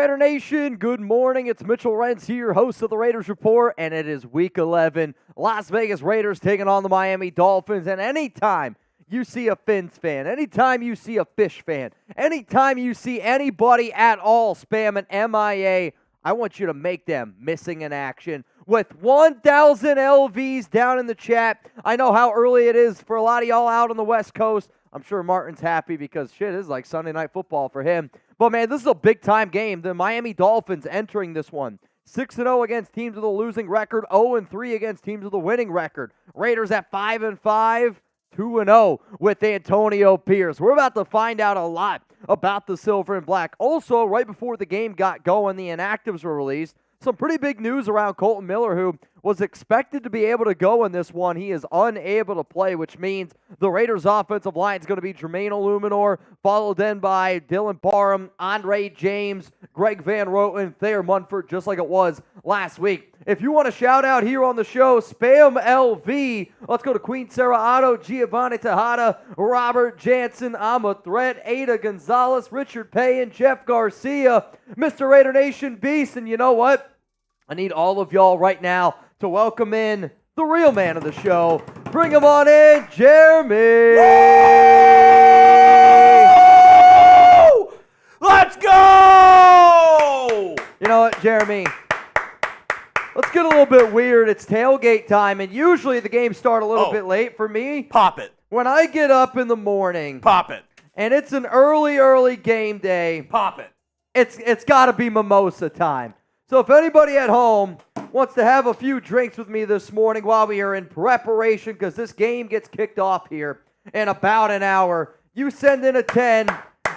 Raider Nation, good morning. It's Mitchell Renz here, host of the Raiders Report, and it is Week 11. Las Vegas Raiders taking on the Miami Dolphins, and anytime you see a Fins fan, anytime you see a Fish fan, anytime you see anybody at all spamming MIA, I want you to make them missing in action. With 1,000 LVs down in the chat, I know how early it is for a lot of y'all out on the West Coast. I'm sure Martin's happy because, shit, this is like Sunday Night Football for him. But, man, this is a big-time game. The Miami Dolphins entering this one. 6-0 against teams with a losing record, 0-3 against teams with a winning record. Raiders at 5-5, 2-0 with Antonio Pierce. We're about to find out a lot about the Silver and Black. Also, right before the game got going, the inactives were released. Some pretty big news around Kolton Miller, who was expected to be able to go in this one. He is unable to play, which means the Raiders' offensive line is going to be Jermaine Illuminor, followed then by Dylan Parham, Andre James, Greg Van Roten, Thayer Munford, just like it was last week. If you want a shout-out here on the show, spam LV. Let's go to Queen Sarah Otto, Giovanni Tejada, Robert Jansen, I'm a Threat, Ada Gonzalez, Richard Payan, Jeff Garcia, Mr. Raider Nation Beast, and you know what? I need all of y'all right now to welcome in the real man of the show. Bring him on in, Jeremy. Woo! Let's go! You know what, Jeremy? Let's get a little bit weird. It's tailgate time, and usually the games start a little bit late for me. Pop it. When I get up in the morning, Pop it. and it's an early game day, Pop it. it's got to be mimosa time. So if anybody at home wants to have a few drinks with me this morning while we are in preparation, because this game gets kicked off here in about an hour, you send in a 10.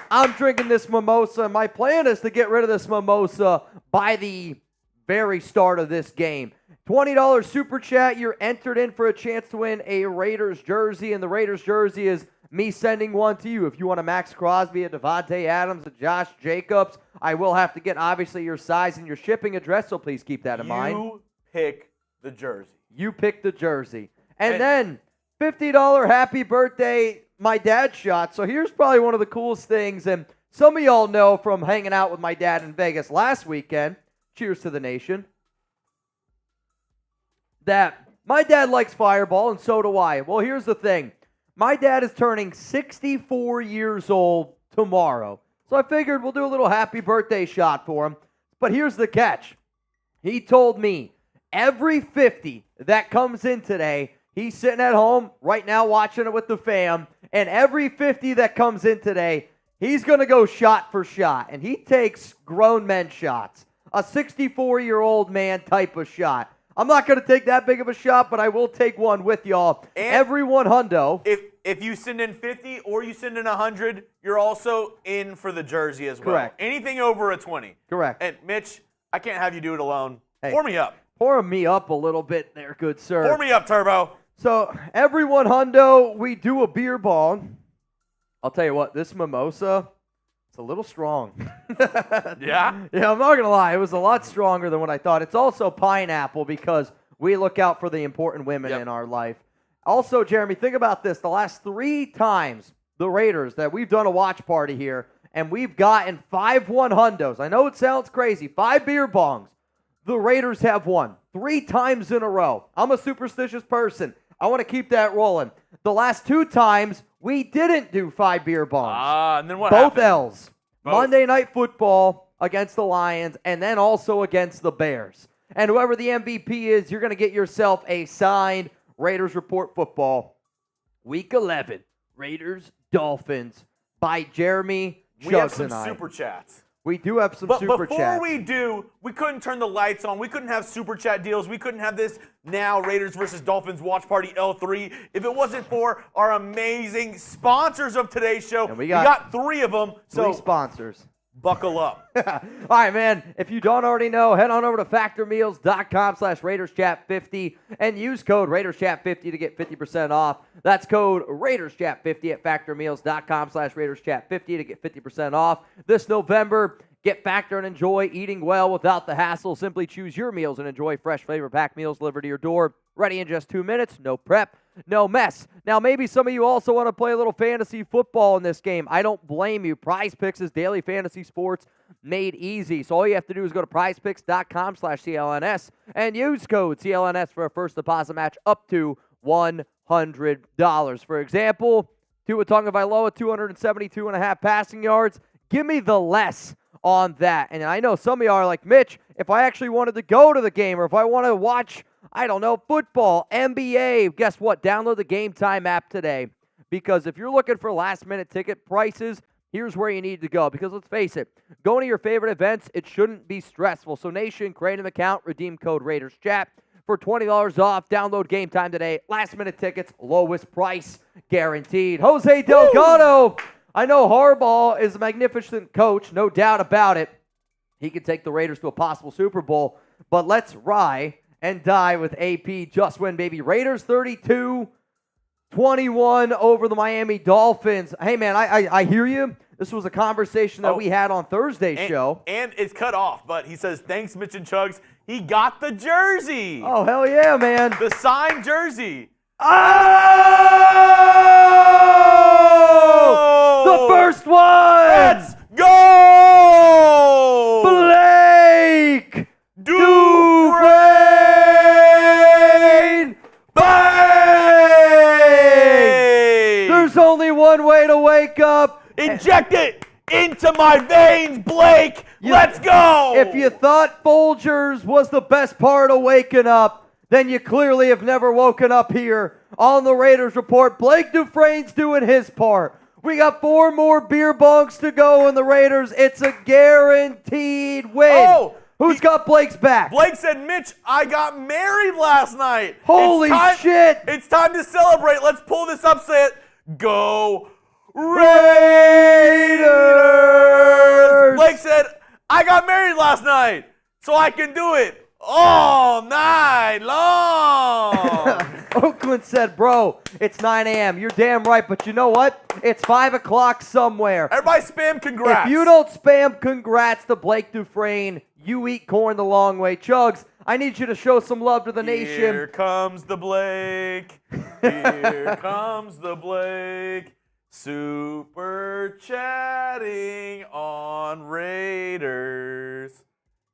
I'm drinking this mimosa. My plan is to get rid of this mimosa by the very start of this game. $20 super chat. You're entered in for a chance to win a Raiders jersey, and the Raiders jersey is me sending one to you. If you want a Maxx Crosby, a Davante Adams, a Josh Jacobs, I will have to get, obviously, your size and your shipping address, so please keep that in mind. You pick the jersey. You pick the jersey. And then, $50 happy birthday, my dad shot. So here's probably one of the coolest things, and some of y'all know from hanging out with my dad in Vegas last weekend, cheers to the nation, that my dad likes Fireball, and so do I. Well, here's the thing. My dad is turning 64 years old tomorrow. So I figured we'll do a little happy birthday shot for him. But here's the catch. He told me every 50 that comes in today, he's sitting at home right now watching it with the fam, and every 50 that comes in today, he's going to go shot for shot. And he takes grown men shots. A 64-year-old man type of shot. I'm not going to take that big of a shot, but I will take one with y'all. And everyone hundo. If you send in 50 or you send in 100, you're also in for the jersey as well. Correct. Anything over a 20. Correct. And Mitch, I can't have you do it alone. Hey, pour me up. Pour me up a little bit there, good sir. Pour me up, Turbo. So, everyone hundo, we do a beer bong. I'll tell you what, this mimosa, it's a little strong. Yeah? Yeah, I'm not going to lie. It was a lot stronger than what I thought. It's also pineapple because we look out for the important women in our life. Also, Jeremy, think about this. The last 3 times the Raiders that we've done a watch party here, and we've gotten 5 hundos. I know it sounds crazy. 5 beer bongs. The Raiders have won 3 times in a row. I'm a superstitious person. I want to keep that rolling. The last 2 times, we didn't do 5 beer bongs. And then what Both happened? L's. Both. Monday Night Football against the Lions, and then also against the Bears. And whoever the MVP is, you're going to get yourself a signed Raiders Report Football. Week 11, Raiders Dolphins by Jeremy Chubbs. We have some super chats. We do have some super chats. Before we do, we couldn't turn the lights on. We couldn't have super chat deals. We couldn't have this now Raiders versus Dolphins Watch Party L3 if it wasn't for our amazing sponsors of today's show. And we got 3 of them. So 3 sponsors. Buckle up. All right, man. If you don't already know, head on over to factormeals.com/RaidersChat50 and use code RaidersChat50 to get 50% off. That's code RaidersChat50 at factormeals.com/RaidersChat50 to get 50% off. This November Get Factor and enjoy eating well without the hassle. Simply choose your meals and enjoy fresh flavor-packed meals delivered to your door. Ready in just 2 minutes. No prep, no mess. Now, maybe some of you also want to play a little fantasy football in this game. I don't blame you. Prize Picks is daily fantasy sports made easy. So all you have to do is go to prizepicks.com/CLNS and use code CLNS for a first deposit match up to $100. For example, Tua Tagovailoa, 272.5 passing yards. Give me the less on that. And I know some of you are like, Mitch, if I actually wanted to go to the game or if I want to watch, I don't know, football, NBA, guess what? Download the Game Time app today. Because if you're looking for last-minute ticket prices, here's where you need to go. Because let's face it, going to your favorite events, it shouldn't be stressful. So Nation, create an account, redeem code RaidersChat for $20 off. Download Game Time today. Last-minute tickets, lowest price guaranteed. Jose Delgado. I know Harbaugh is a magnificent coach, no doubt about it. He could take the Raiders to a possible Super Bowl. But let's ride and die with AP. Just win, baby. Raiders 32-21 over the Miami Dolphins. Hey, man, I hear you. This was a conversation that we had on Thursday's show. And it's cut off, but he says, thanks, Mitch and Chugs. He got the jersey. Oh, hell yeah, man. The signed jersey. Oh! The first one! Let's go! Blake Dufresne! Bang! There's only one way to wake up. Inject it into my veins, Blake. Let's go! If you thought Folgers was the best part of waking up, then you clearly have never woken up here on the Raiders Report. Blake Dufresne's doing his part. We got 4 more beer bongs to go in the Raiders. It's a guaranteed win. Oh, Who's got Blake's back? Blake said, Mitch, I got married last night. Holy shit. It's time to celebrate. Let's pull this upset. Go Raiders! Blake said, I got married last night, so I can do it all night long. Oakland said, bro, it's 9 a.m. You're damn right, but you know what? It's 5 o'clock somewhere. Everybody spam congrats. If you don't spam congrats to Blake Dufresne, you eat corn the long way. Chugs, I need you to show some love to the nation. Here comes the Blake. Here comes the Blake. Super chatting on Raiders.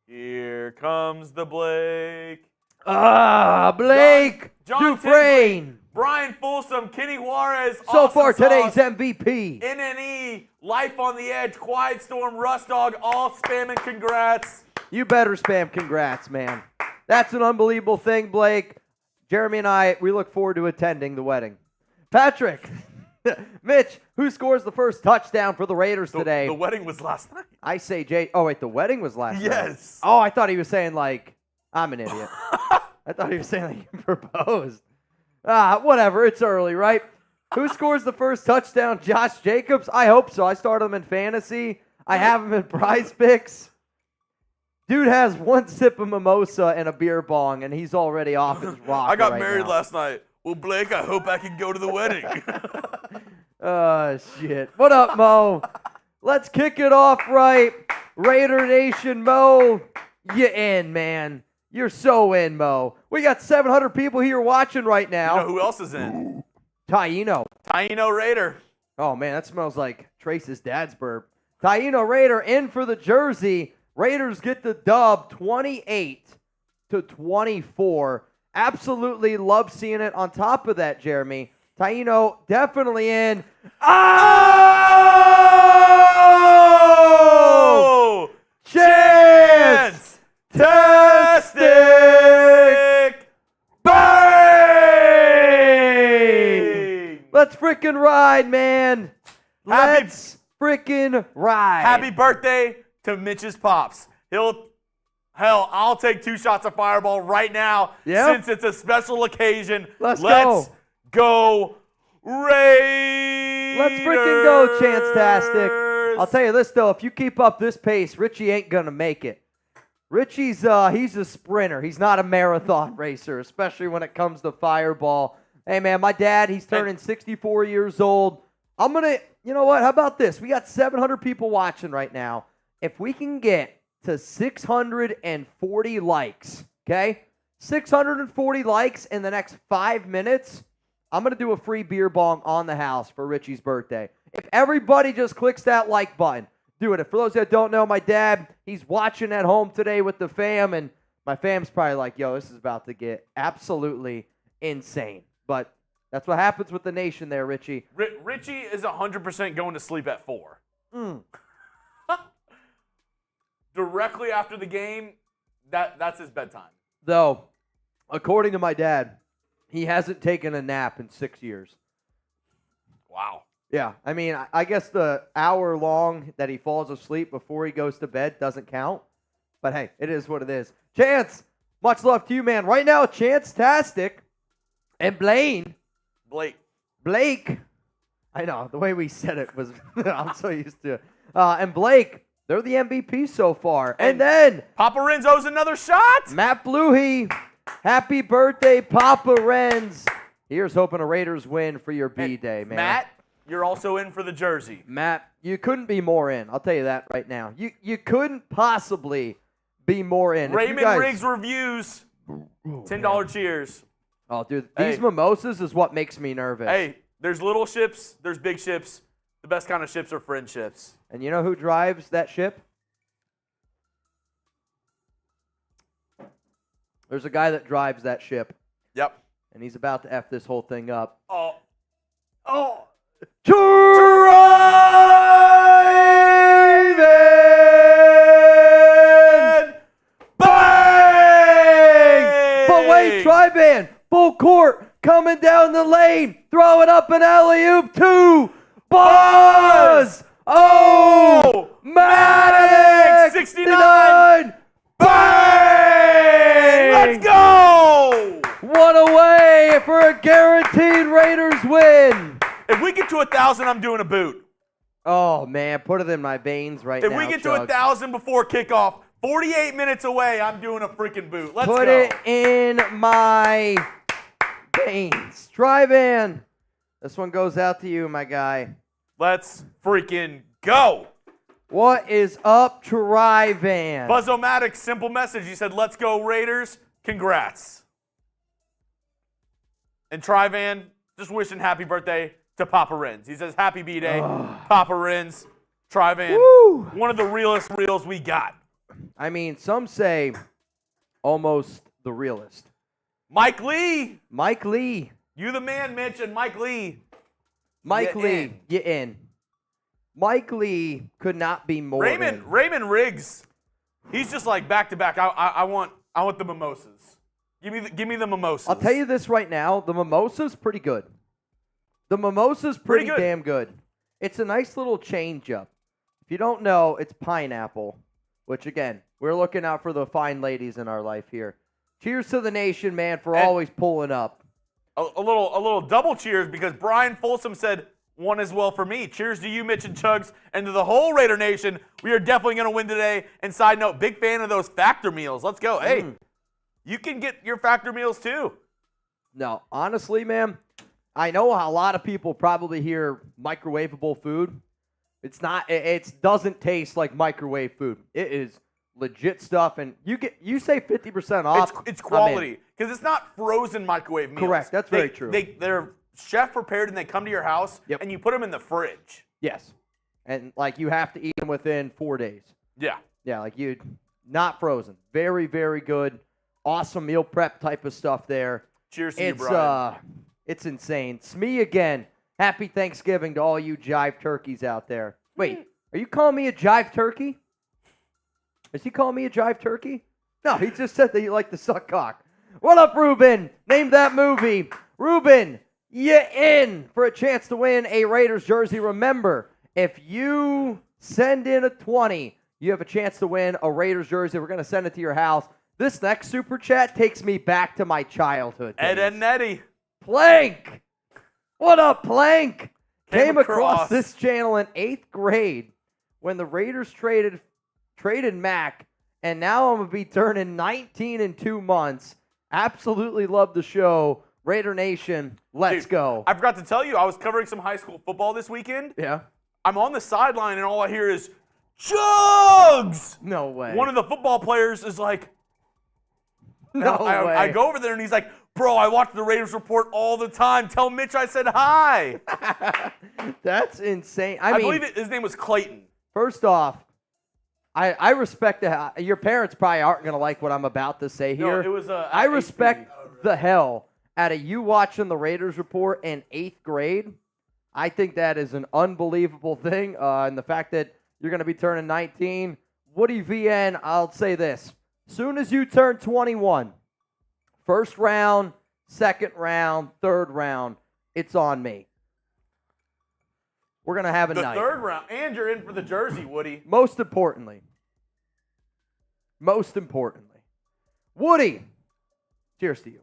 Here comes the Blake. Blake John Dufresne. Tinsley, Brian Folsom, Kenny Juarez. So Awesome far, today's Sauce, MVP. NNE, Life on the Edge, Quiet Storm, Rust Dog, all spamming congrats. You better spam congrats, man. That's an unbelievable thing, Blake. Jeremy and I, we look forward to attending the wedding. Patrick. Mitch, who scores the first touchdown for the Raiders today? The wedding was last night. I say Jay. Oh, wait, the wedding was last night. Yes. Oh, I thought he was saying, like, I'm an idiot. I thought he was saying, like, he proposed. Whatever. It's early, right? Who scores the first touchdown? Josh Jacobs? I hope so. I started him in fantasy. I have him in Prize Picks. Dude has 1 sip of mimosa and a beer bong, and he's already off his rocker. I got right married now. last night. Well, Blake, I hope I can go to the wedding. Oh, shit. What up, Mo? Let's kick it off right. Raider Nation, Mo, you in, man. You're so in, Mo. We got 700 people here watching right now. You know who else is in? Taino. Taino Raider. Oh, man, that smells like Trace's dad's burp. Taino Raider in for the jersey. Raiders get the dub 28-24. Absolutely love seeing it. On top of that, Jeremy, Taino definitely in. Oh! Chance! Tastic! Bang! Let's freaking ride, man. Let's freaking ride. Happy birthday to Mitch's Pops. I'll take 2 shots of Fireball right now since it's a special occasion. Let's go Raiders! Let's freaking go, Chance-tastic. I'll tell you this, though. If you keep up this pace, Richie ain't going to make it. Richie's he's a sprinter. He's not a marathon racer, especially when it comes to Fireball. Hey, man, my dad, he's turning 64 years old. I'm going to, you know what? How about this? We got 700 people watching right now. if we can get to 640 likes, okay? 640 likes in the next 5 minutes, I'm going to do a free beer bong on the house for Richie's birthday. If everybody just clicks that like button, do it. For those that don't know, my dad, he's watching at home today with the fam, and my fam's probably like, yo, this is about to get absolutely insane. But that's what happens with the nation there, Richie. Richie is 100% going to sleep at 4. Directly after the game, that's his bedtime. Though, according to my dad, he hasn't taken a nap in 6 years. Wow. Yeah, I mean, I guess the hour long that he falls asleep before he goes to bed doesn't count. But hey, it is what it is. Chance, much love to you, man. Right now, Chance-tastic and Blake. I know, the way we said it was, I'm so used to it. And Blake, they're the MVP so far. And then Papa Renz owes another shot. Matt Fluhey, happy birthday, Papa Renz. Here's hoping a Raiders win for your B-Day, man. Matt, you're also in for the jersey. Matt, you couldn't be more in. I'll tell you that right now. You couldn't possibly be more in. Raymond Riggs reviews. $10 cheers. Oh, dude, these mimosas is what makes me nervous. Hey, there's little ships, there's big ships. The best kind of ships are friendships. And you know who drives that ship? There's a guy that drives that ship. Yep. And he's about to F this whole thing up. Oh. Trivin! Bang! But wait, Trivin, full court, coming down the lane, throwing up an alley-oop to Buzz! Oh! Maddox! 69! Bang! Let's go! One away for a guaranteed Raiders win. If we get to 1,000, I'm doing a boot. Oh, man, put it in my veins right now, If we get to 1,000 before kickoff, 48 minutes away, I'm doing a freaking boot. Let's Put go. it in my veins. Trivin, this one goes out to you, my guy. Let's freaking go. What is up, Trivin? Buzz-O-Matic, simple message. He said, let's go Raiders. Congrats. And Trivin, just wishing happy birthday to Papa Renz. He says, happy B-Day, Papa Renz. Trivin, one of the realest reels we got. I mean, some say almost the realest. Mike Lee. You the man, Mitch, and Mike Lee. You in. Mike Lee could not be more in. Raymond Riggs, he's just like back-to-back. I want the mimosas. Give me the mimosas. I'll tell you this right now. The mimosa's pretty good. The mimosa's pretty damn good. It's a nice little change-up. If you don't know, it's pineapple, which, again, we're looking out for the fine ladies in our life here. Cheers to the nation, man, for always pulling up. A little double cheers because Brian Folsom said one as well for me. Cheers to you, Mitch and Chugs, and to the whole Raider Nation. We are definitely going to win today. And side note, big fan of those factor meals. Let's go. Hey, you can get your factor meals too. No, honestly, man, I know a lot of people probably hear microwavable food. It's not. It doesn't taste like microwave food. It is legit stuff, and you say 50% off. It's quality because it's not frozen microwave meals. Correct. That's very true. They're chef prepared, and they come to your house, and you put them in the fridge. Yes, and like you have to eat them within 4 days. Yeah. Yeah, like not frozen. Very, very good. Awesome meal prep type of stuff there. Cheers to you, Brian. It's insane. Smee again. Happy Thanksgiving to all you jive turkeys out there. Wait, are you calling me a jive turkey? Is he calling me a jive turkey? No, he just said that you like to suck cock. What up, Ruben? Name that movie. Ruben, you in for a chance to win a Raiders jersey. Remember, if you send in a 20, you have a chance to win a Raiders jersey. We're going to send it to your house. This next super chat takes me back to my childhood days. Ed and Nettie. Plank. What up, Plank? Came across this channel in 8th grade when the Raiders traded Mac, and now I'm going to be turning 19 in 2 months. Absolutely love the show. Raider Nation, let's go. I forgot to tell you, I was covering some high school football this weekend. Yeah. I'm on the sideline, and all I hear is, Chugs! No way. One of the football players is like, no way. I go over there and he's like, bro, I watch the Raiders report all the time. Tell Mitch I said hi. That's insane. I mean, believe his name was Clayton. First off, I respect your parents probably aren't going to like what I'm about to say here. No, it was I respect the hell out of you watching the Raiders report in 8th grade. I think that is an unbelievable thing. And the fact that you're going to be turning 19. Woody VN, I'll say this. Soon as you turn 21, first round, second round, third round, it's on me. We're going to have a night. The third round, and you're in for the jersey, Woody. Most importantly, Woody, cheers to you.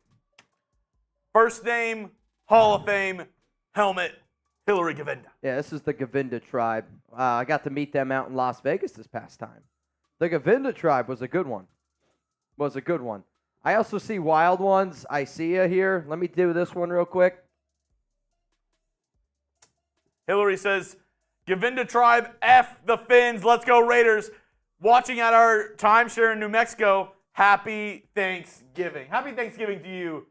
First name, Hall of Fame, helmet, Hillary Govinda. Yeah, this is the Govinda tribe. I got to meet them out in Las Vegas this past time. The Govinda tribe was a good one. I also see wild ones. I see you here. Let me do this one real quick. Hillary says, Govinda tribe, F the Finns. Let's go Raiders. Watching at our timeshare in New Mexico. Happy Thanksgiving. Happy Thanksgiving to you,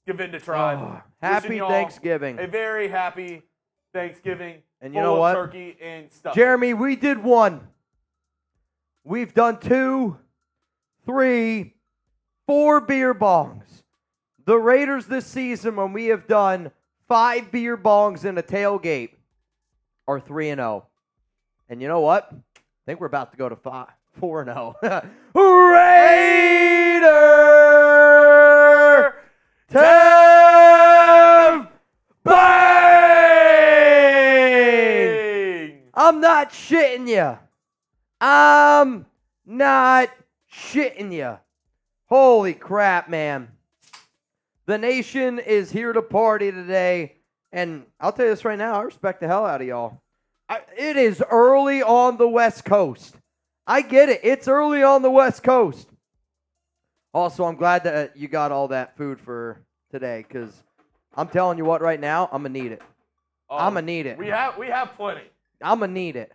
Govinda tribe. Oh, happy Thanksgiving. A very happy Thanksgiving. And you know what? Turkey and stuff. Jeremy, we did 1. We've done 2, 3, 4 beer bongs. The Raiders this season, when we have done 5 beer bongs in a tailgate, are 3-0. And you know what? I think we're about to go to 4-0. Raider Tam Bang! I'm not shitting you. Holy crap, man. The nation is here to party today. And I'll tell you this right now, I respect the hell out of y'all. It is early on the West Coast. I get it. It's early on the West Coast. Also, I'm glad that you got all that food for today because I'm telling you what right now, I'm going to need it. I'm going to need it. We have plenty. I'm going to need it.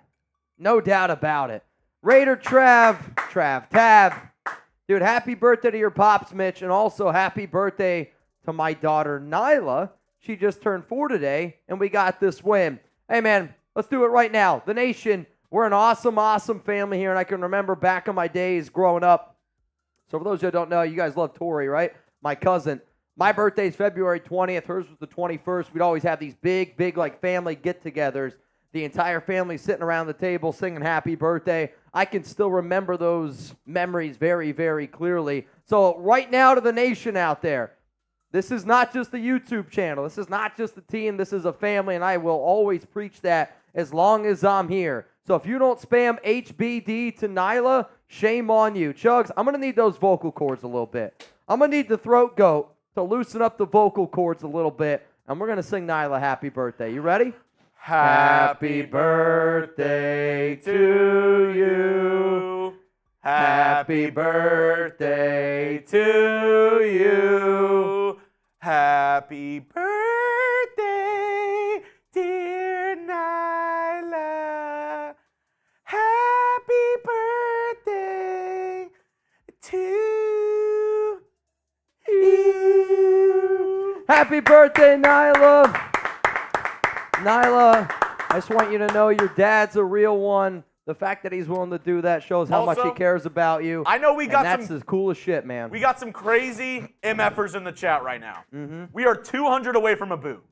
No doubt about it. Raider Tav. Dude, happy birthday to your pops, Mitch, and also happy birthday to my daughter, Nyla. She just turned 4 today, and we got this win. Hey, man, let's do it right now. The nation, we're an awesome, awesome family here, and I can remember back in my days growing up. So for those of you who don't know, you guys love Tori, right? My cousin. My birthday's February 20th. Hers was the 21st. We'd always have these big, like family get-togethers. The entire family sitting around the table singing happy birthday. I can still remember those memories very, very clearly. So right now to the nation out there, this is not just a YouTube channel. This is not just a team. This is a family, and I will always preach that as long as I'm here. So if you don't spam HBD to Nyla, shame on you. Chugs, I'm going to need those vocal cords a little bit. I'm going to need the throat goat to loosen up the vocal cords a little bit, and we're going to sing Nyla happy birthday. You ready? Happy birthday to you. Happy birthday to you. Happy birthday, dear Nyla. Happy birthday to you. Happy birthday, Nyla. Nyla, I just want you to know your dad's a real one. The fact that he's willing to do that shows how much he cares about you. I know that's as cool as shit, man. We got some crazy MFers in the chat right now. Mm-hmm. We are 200 away from a boot.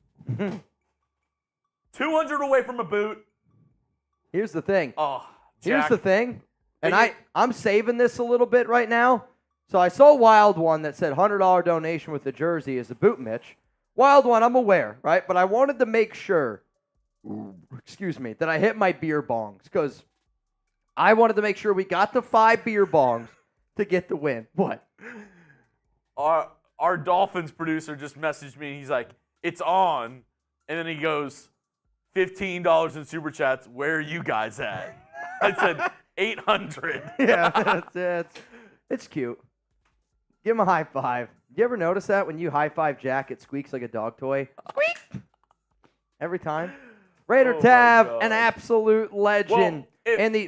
200 away from a boot. Here's the thing. Oh, Jack. Here's the thing. And I'm saving this a little bit right now. So I saw a wild one that said $100 donation with the jersey is a boot, Mitch. Wild one, I'm aware, right? But I wanted to make sure, that I hit my beer bongs because I wanted to make sure we got the 5 beer bongs to get the win. What? Our Dolphins producer just messaged me. He's like, it's on. And then he goes, $15 in Super Chats. Where are you guys at? I said, 800. Yeah, it's cute. Give him a high five. You ever notice that when you high five Jack, it squeaks like a dog toy? Squeak! Every time. Raider Tav, an absolute legend. Well,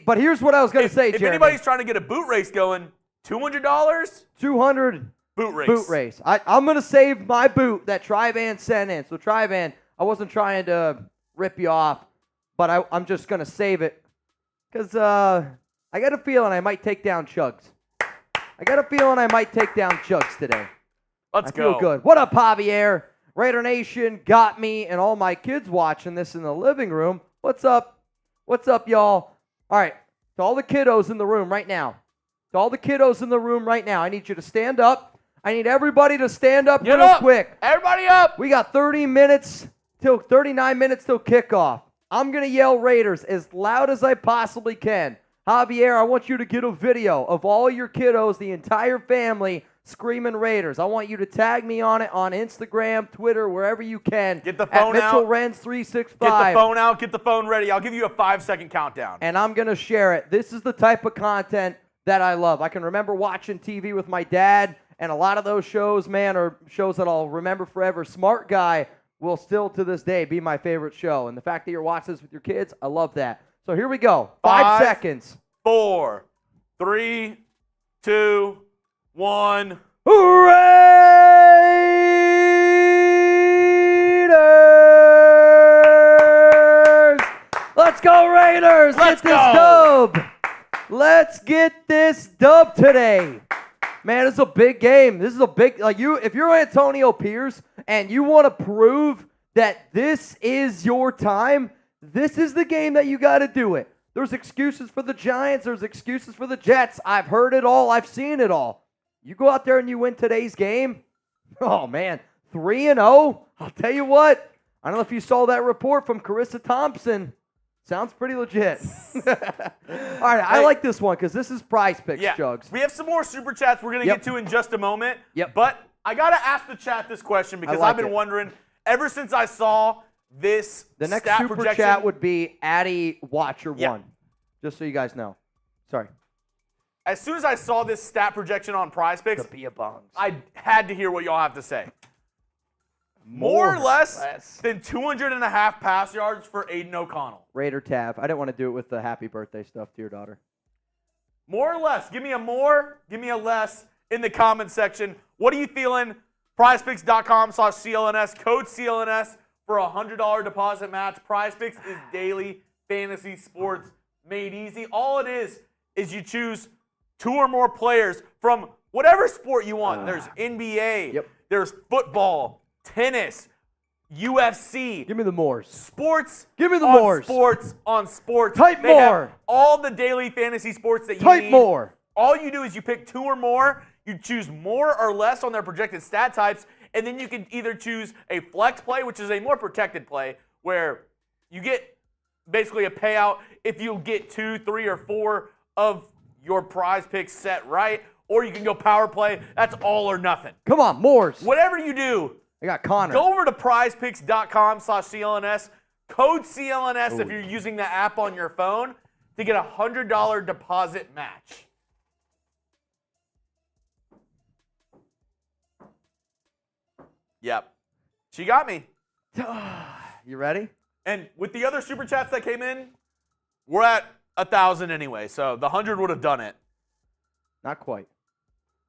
But here's what I was going to say, If Jeremy. anybody's trying to get a boot race going, $200? 200 boot race. Boot race. I'm going to save my boot that Tryvan sent in. So Tryvan, I wasn't trying to rip you off, but I'm just going to save it because I got a feeling I might take down Chugs. Today. Let's go. I feel good. What up, Javier? Raider Nation got me and all my kids watching this in the living room. What's up? What's up, y'all? All right, to all the kiddos in the room right now. I need you to stand up. I need everybody to stand up quick. Everybody up. We got 39 minutes till kickoff. I'm going to yell Raiders as loud as I possibly can. Javier, I want you to get a video of all your kiddos, the entire family, screaming Raiders. I want you to tag me on it on Instagram, Twitter, wherever you can. Get the phone at out. Mitchell Renz 365. Get the phone out. Get the phone ready. I'll give you a 5-second countdown. And I'm going to share it. This is the type of content that I love. I can remember watching TV with my dad, and a lot of those shows, man, are shows that I'll remember forever. Smart Guy will still to this day be my favorite show. And the fact that you're watching this with your kids, I love that. So here we go. 5 seconds. 4, 3, 2, 1. Raiders! Let's go, Raiders! Let's get this dub! Let's get this dub today. Man, it's a big game. This is a big, if you're Antonio Pierce and you want to prove that this is your time, this is the game that you got to do it. There's excuses for the Giants. There's excuses for the Jets. I've heard it all. I've seen it all. You go out there and you win today's game, oh, man, 3-0. I'll tell you what. I don't know if you saw that report from Carissa Thompson. Sounds pretty legit. All right, I like this one because this is Prize Picks, Jugs. We have some more Super Chats we're going to get to in just a moment. Yep. But I got to ask the chat this question because I've been wondering, ever since I saw this the next stat Super projection, Chat would be Addy Watcher 1, just so you guys know. Sorry. As soon as I saw this stat projection on Prize Picks, I had to hear what y'all have to say. More or less than 200.5 pass yards for Aidan O'Connell. Raider Tav. I didn't want to do it with the happy birthday stuff to your daughter. More or less. Give me a more, give me a less in the comment section. What are you feeling? PrizePicks.com/CLNS. Code CLNS for a $100 deposit match. Prize Picks is daily fantasy sports made easy. All it is you choose 2 or more players from whatever sport you want. There's NBA. There's football, tennis, UFC. Give me the mores. Sports. Give me the on mores. Sports on sports. Type They have more. all the daily fantasy sports that you Type need. more. All you do is you pick 2 or more. You choose more or less on their projected stat types, and then you can either choose a flex play, which is a more protected play, where you get basically a payout if you get 2, 3, or 4 of your Prize Picks set right, or you can go power play. That's all or nothing. Come on, mores. Whatever you do, I got Connor. go over to prizepicks.com/CLNS, code CLNS if you're using the app on your phone to get a $100 deposit match. Yep. She got me. You ready? And with the other Super Chats that came in, we're at 1,000 anyway, so the 100 would have done it. Not quite.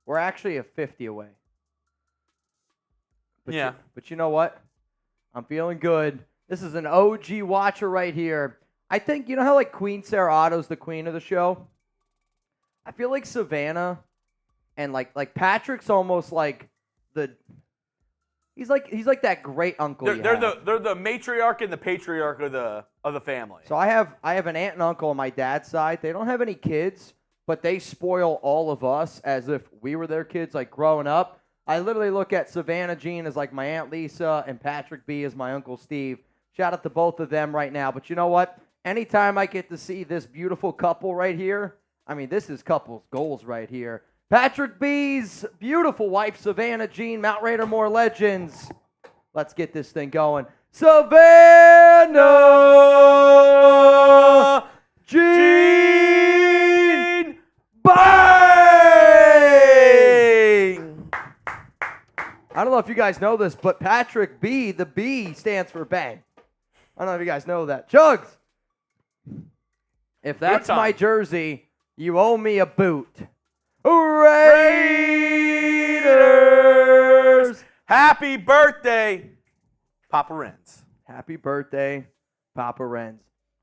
We're actually a 50 away. But but you know what? I'm feeling good. This is an OG watcher right here. I think, you know how like Queen Sarah Otto's the queen of the show? I feel like Savannah and like Patrick's almost like the... He's like that great uncle. They're the matriarch and the patriarch of the family. So I have an aunt and uncle on my dad's side. They don't have any kids, but they spoil all of us as if we were their kids, like growing up. I literally look at Savannah Jean as like my Aunt Lisa and Patrick B as my Uncle Steve. Shout out to both of them right now. But you know what? Anytime I get to see this beautiful couple right here, I mean, this is couples goals right here. Patrick B's beautiful wife, Savannah Jean, Mount Raider More Legends. Let's get this thing going. Savannah Jean Bang! I don't know if you guys know this, but Patrick B, the B stands for bang. I don't know if you guys know that. Chugs. If that's time. my jersey, you owe me a boot. Raiders! Happy birthday, Papa Renz. Happy birthday, Papa Renz.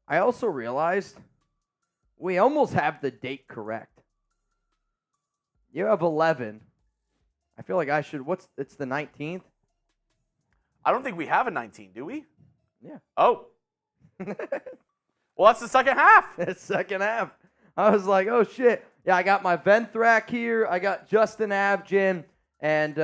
I also realized we almost have the date correct. You have 11. I feel like I should, it's the 19th? I don't think we have a 19, do we? Yeah. Oh. Well, that's the second half. It's second half. I was like, oh, shit. Yeah, I got my Venthrak here. I got Justin Abgin. And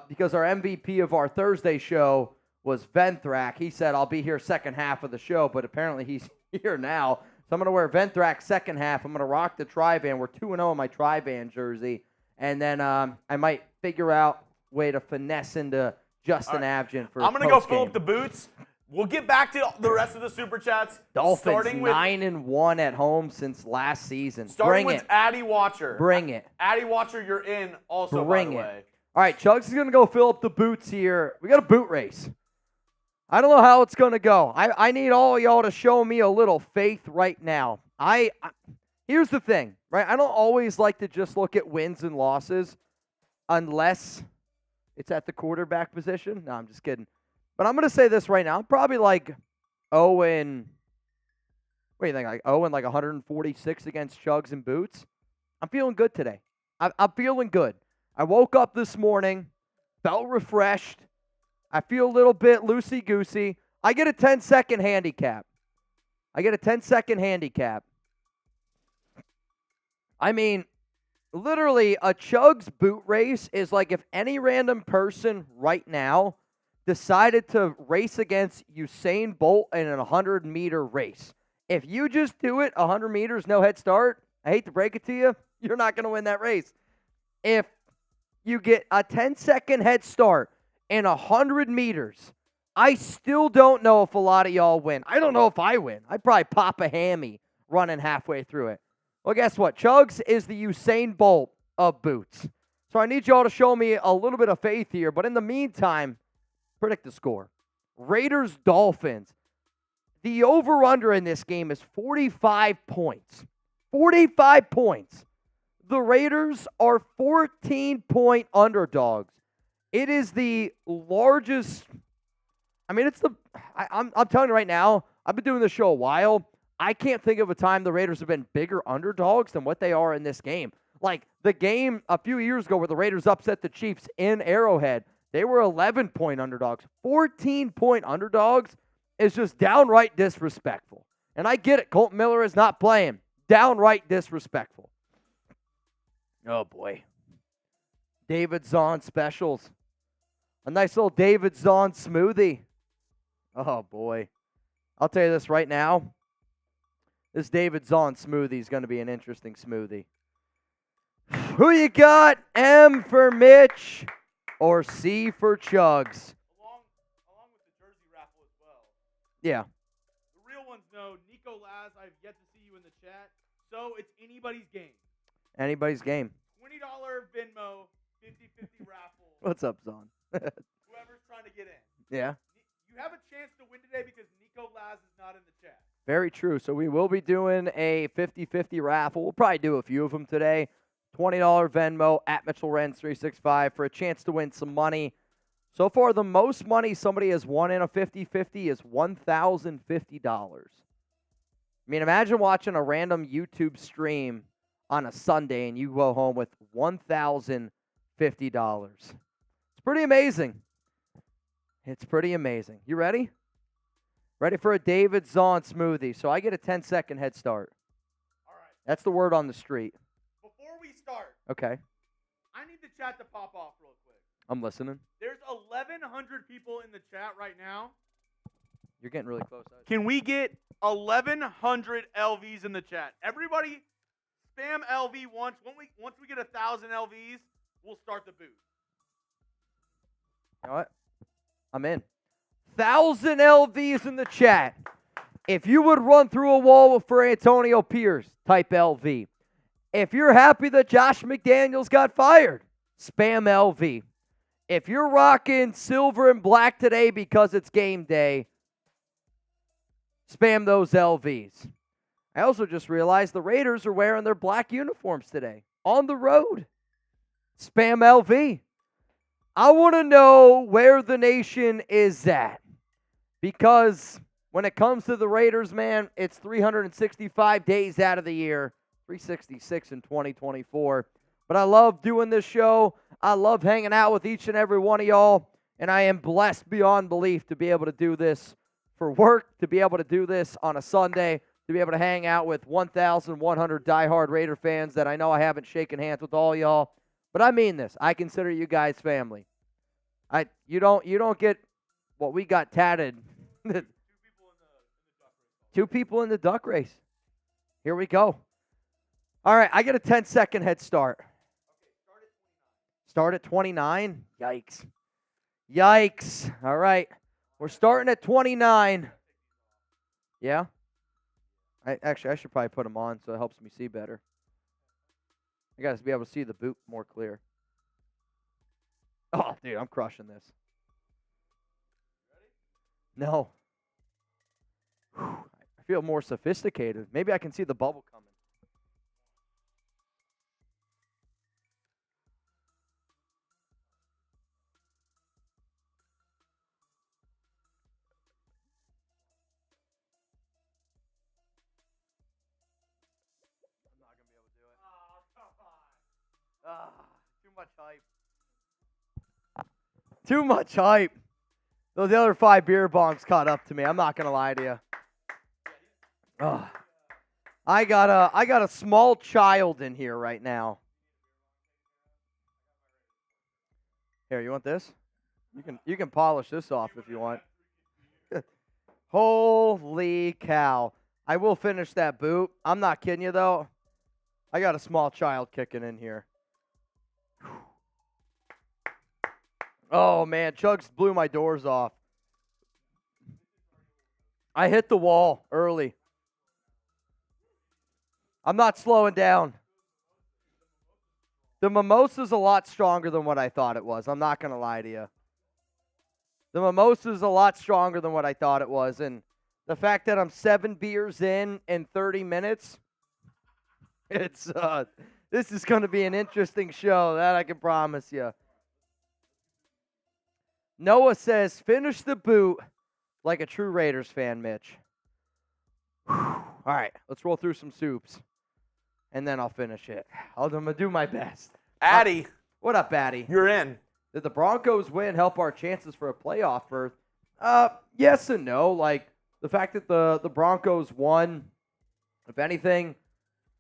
because our MVP of our Thursday show was Venthrak, he said, I'll be here second half of the show. But apparently he's here now. So I'm going to wear Venthrak second half. I'm going to rock the Tri-Van. We're 2-0 in my Tri-Van jersey. And then I might figure out a way to finesse into Justin Abgin for I'm going to go fill up the boots. We'll get back to the rest of the Super Chats. Dolphins 9-1 at home since last season. Starting with Addy Watcher. Bring it. Addy Watcher, you're in also, Bring by the it. way. All right, Chugs is going to go fill up the boots here. We got a boot race. I don't know how it's going to go. I need all of y'all to show me a little faith right now. Here's the thing, right? I don't always like to just look at wins and losses unless it's at the quarterback position. No, I'm just kidding. But I'm going to say this right now. I'm probably like 0 and what do you think? Like 0 and like 146 against Chugs and Boots. I'm feeling good today. I'm feeling good. I woke up this morning, felt refreshed. I feel a little bit loosey-goosey. I get a 10-second handicap. I mean, literally, a Chugs boot race is like if any random person right now decided to race against Usain Bolt in a 100-meter race. If you just do it 100 meters, no head start, I hate to break it to you, you're not going to win that race. If you get a 10-second head start in 100 meters, I still don't know if a lot of y'all win. I don't know if I win. I'd probably pop a hammy running halfway through it. Well, guess what? Chugs is the Usain Bolt of boots. So I need y'all to show me a little bit of faith here. But in the meantime, predict the score. Raiders, Dolphins. The over-under in this game is 45 points. 45 points. The Raiders are 14-point underdogs. It is the largest. I mean, I'm telling you right now, I've been doing this show a while. I can't think of a time the Raiders have been bigger underdogs than what they are in this game. Like the game a few years ago where the Raiders upset the Chiefs in Arrowhead, they were 11-point underdogs. 14-point underdogs is just downright disrespectful. And I get it. Colton Miller is not playing. Downright disrespectful. Oh, boy. David Zahn specials. A nice little David Zahn smoothie. Oh, boy. I'll tell you this right now. This David Zahn smoothie is going to be an interesting smoothie. Who you got? M for Mitch or C for Chugs? Along with the jersey raffle as well. Yeah. The real ones know Nico Laz, I've yet to see you in the chat. So it's anybody's game. Anybody's game. $20 Venmo, 50-50 raffle. What's up, Zahn? Whoever's trying to get in. Yeah. You have a chance to win today because Nico Laz is not in the chat. Very true. So we will be doing a 50-50 raffle. We'll probably do a few of them today. $20 Venmo at Mitchell Renz 365 for a chance to win some money. So far, the most money somebody has won in a 50-50 is $1,050. I mean, imagine watching a random YouTube stream on a Sunday and you go home with $1,050. It's pretty amazing. It's pretty amazing. You ready? Ready for a David Zahn smoothie. So I get a 10-second head start. All right. That's the word on the street. Before we start, Okay. I need the chat to pop off real quick. I'm listening. There's 1,100 people in the chat right now. You're getting really close. Can we get 1,100 LVs in the chat? Everybody spam LV once. Once we get 1,000 LVs, we'll start the booth. You know what? I'm in. 1,000 LVs in the chat. If you would run through a wall for Antonio Pierce, type LV. If you're happy that Josh McDaniels got fired, spam LV. If you're rocking silver and black today because it's game day, spam those LVs. I also just realized the Raiders are wearing their black uniforms today on the road. Spam LV. I want to know where the nation is at, because when it comes to the Raiders, man, it's 365 days out of the year, 366 in 2024. But I love doing this show. I love hanging out with each and every one of y'all, and I am blessed beyond belief to be able to do this for work, to be able to do this on a Sunday, to be able to hang out with 1,100 diehard Raider fans that I know I haven't shaken hands with all y'all. But I mean this. I consider you guys family. You don't get what we got tatted. Two people in the duck race. Here we go. All right, I get a 10-second head start. Start at 29? Yikes. Yikes. All right. We're starting at 29. Yeah? I should probably put them on so it helps me see better. I got to be able to see the boot more clear. Oh, dude, I'm crushing this. No. Whew, I feel more sophisticated. Maybe I can see the bubble coming. I'm not going to be able to do it. Oh, come on. Too much hype. Too much hype. Those other 5 beer bongs caught up to me. I'm not gonna lie to you. Oh. I got a small child in here right now. Here, you want this? You can polish this off if you want. Holy cow. I will finish that boot. I'm not kidding you though. I got a small child kicking in here. Oh, man, Chugs blew my doors off. I hit the wall early. I'm not slowing down. The mimosa's a lot stronger than what I thought it was. I'm not going to lie to you. The mimosa's a lot stronger than what I thought it was. And the fact that I'm 7 beers in 30 minutes, this is going to be an interesting show. That I can promise you. Noah says, finish the boot like a true Raiders fan, Mitch. Whew. All right, let's roll through some soups, and then I'll finish it. I'm going to do my best. Addy. What up, Addy? You're in. Did the Broncos win help our chances for a playoff berth? Yes and no. Like, the fact that the Broncos won, if anything,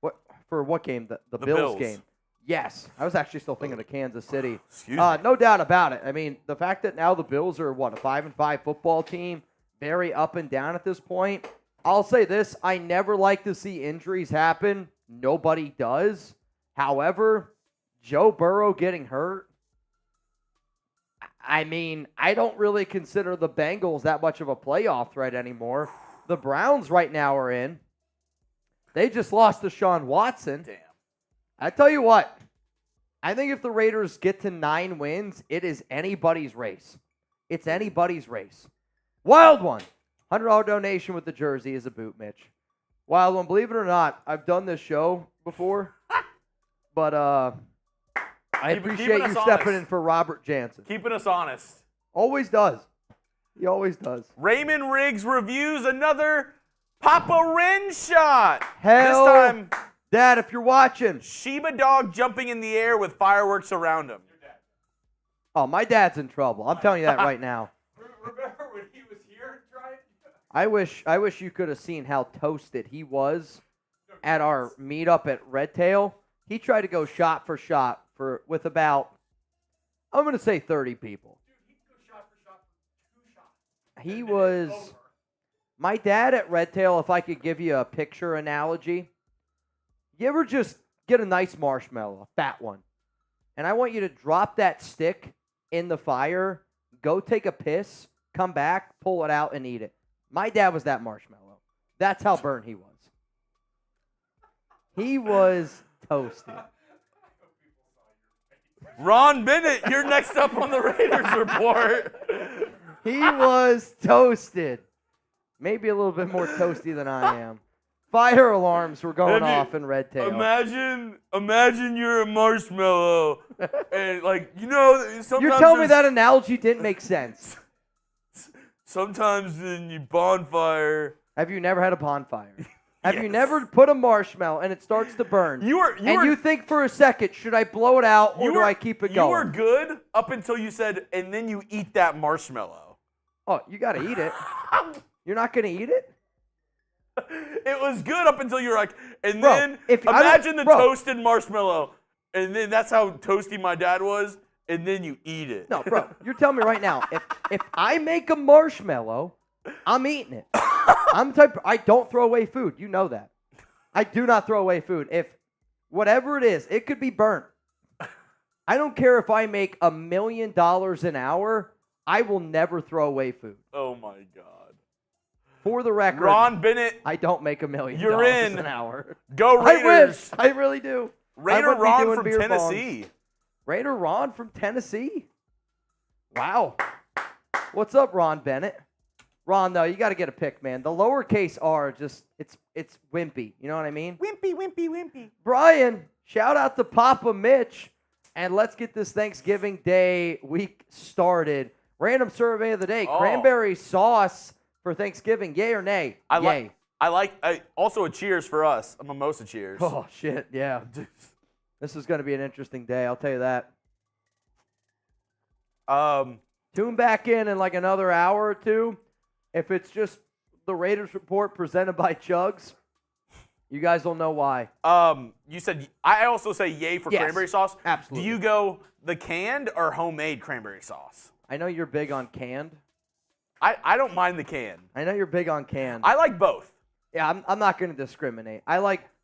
what game? The Bills game. Yes. I was actually still thinking of Kansas City. Excuse me. No doubt about it. I mean, the fact that now the Bills are, a 5-5 football team, very up and down at this point. I'll say this. I never like to see injuries happen. Nobody does. However, Joe Burrow getting hurt, I mean, I don't really consider the Bengals that much of a playoff threat anymore. The Browns right now are in. They just lost to Sean Watson. Damn. I tell you what, I think if the Raiders get to 9 wins, it is anybody's race. It's anybody's race. Wild one. $100 donation with the jersey is a boot, Mitch. Wild one. Believe it or not, I've done this show before, but I appreciate you stepping in for Robert Jansen. Keeping us honest. Always does. He always does. Raymond Riggs reviews another Papa Renz shot. Hell, this time, Dad, if you're watching. Shiba dog jumping in the air with fireworks around him. Oh, my dad's in trouble. I'm telling you that right now. Remember when he was here trying? I wish you could have seen how toasted he was at our meetup at Red Tail. He tried to go shot for shot with about, I'm going to say 30 people. Dude, he could go shot for shot for 2 shots. He was, my dad at Red Tail, if I could give you a picture analogy, you ever just get a nice marshmallow, a fat one, and I want you to drop that stick in the fire, go take a piss, come back, pull it out, and eat it. My dad was that marshmallow. That's how burnt he was. He was toasted. Ron Bennett, you're next up on the Raiders report. He was toasted. Maybe a little bit more toasty than I am. Fire alarms were going off in Red Tail. Imagine you're a marshmallow, and sometimes You're telling me that analogy didn't make sense. Sometimes in your bonfire. Have you never had a bonfire? Have you never put a marshmallow and it starts to burn? You think for a second, should I blow it out or do I keep it going? You were good up until you said, and then you eat that marshmallow. Oh, you got to eat it. You're not going to eat it? It was good up until you were like, and then imagine the toasted marshmallow, and then that's how toasty my dad was, and then you eat it. No, bro, you're telling me right now, if I make a marshmallow, I'm eating it. I don't throw away food. You know that. I do not throw away food. If whatever it is, it could be burnt. I don't care if I make $1 million an hour. I will never throw away food. Oh my God. For the record, Ron Bennett, I don't make $1 million an hour. Go Raiders. I really do. Raider Ron from Tennessee. Raider Ron from Tennessee. Wow. What's up, Ron Bennett? Ron, though, you got to get a pick, man. The lowercase r, just it's wimpy. You know what I mean? Wimpy. Brian, shout out to Papa Mitch, and let's get this Thanksgiving Day week started. Random survey of the day: cranberry sauce for Thanksgiving, yay or nay? Yay. Also a cheers for us. A mimosa cheers. Oh shit, yeah. This is going to be an interesting day. I'll tell you that. Tune back in like another hour or two. If it's just the Raiders report presented by Chugs, you guys will know why. You said I also say yay for cranberry sauce. Absolutely. Do you go the canned or homemade cranberry sauce? I know you're big on canned. I don't mind the canned. I know you're big on canned. I like both. Yeah, I'm not going to discriminate.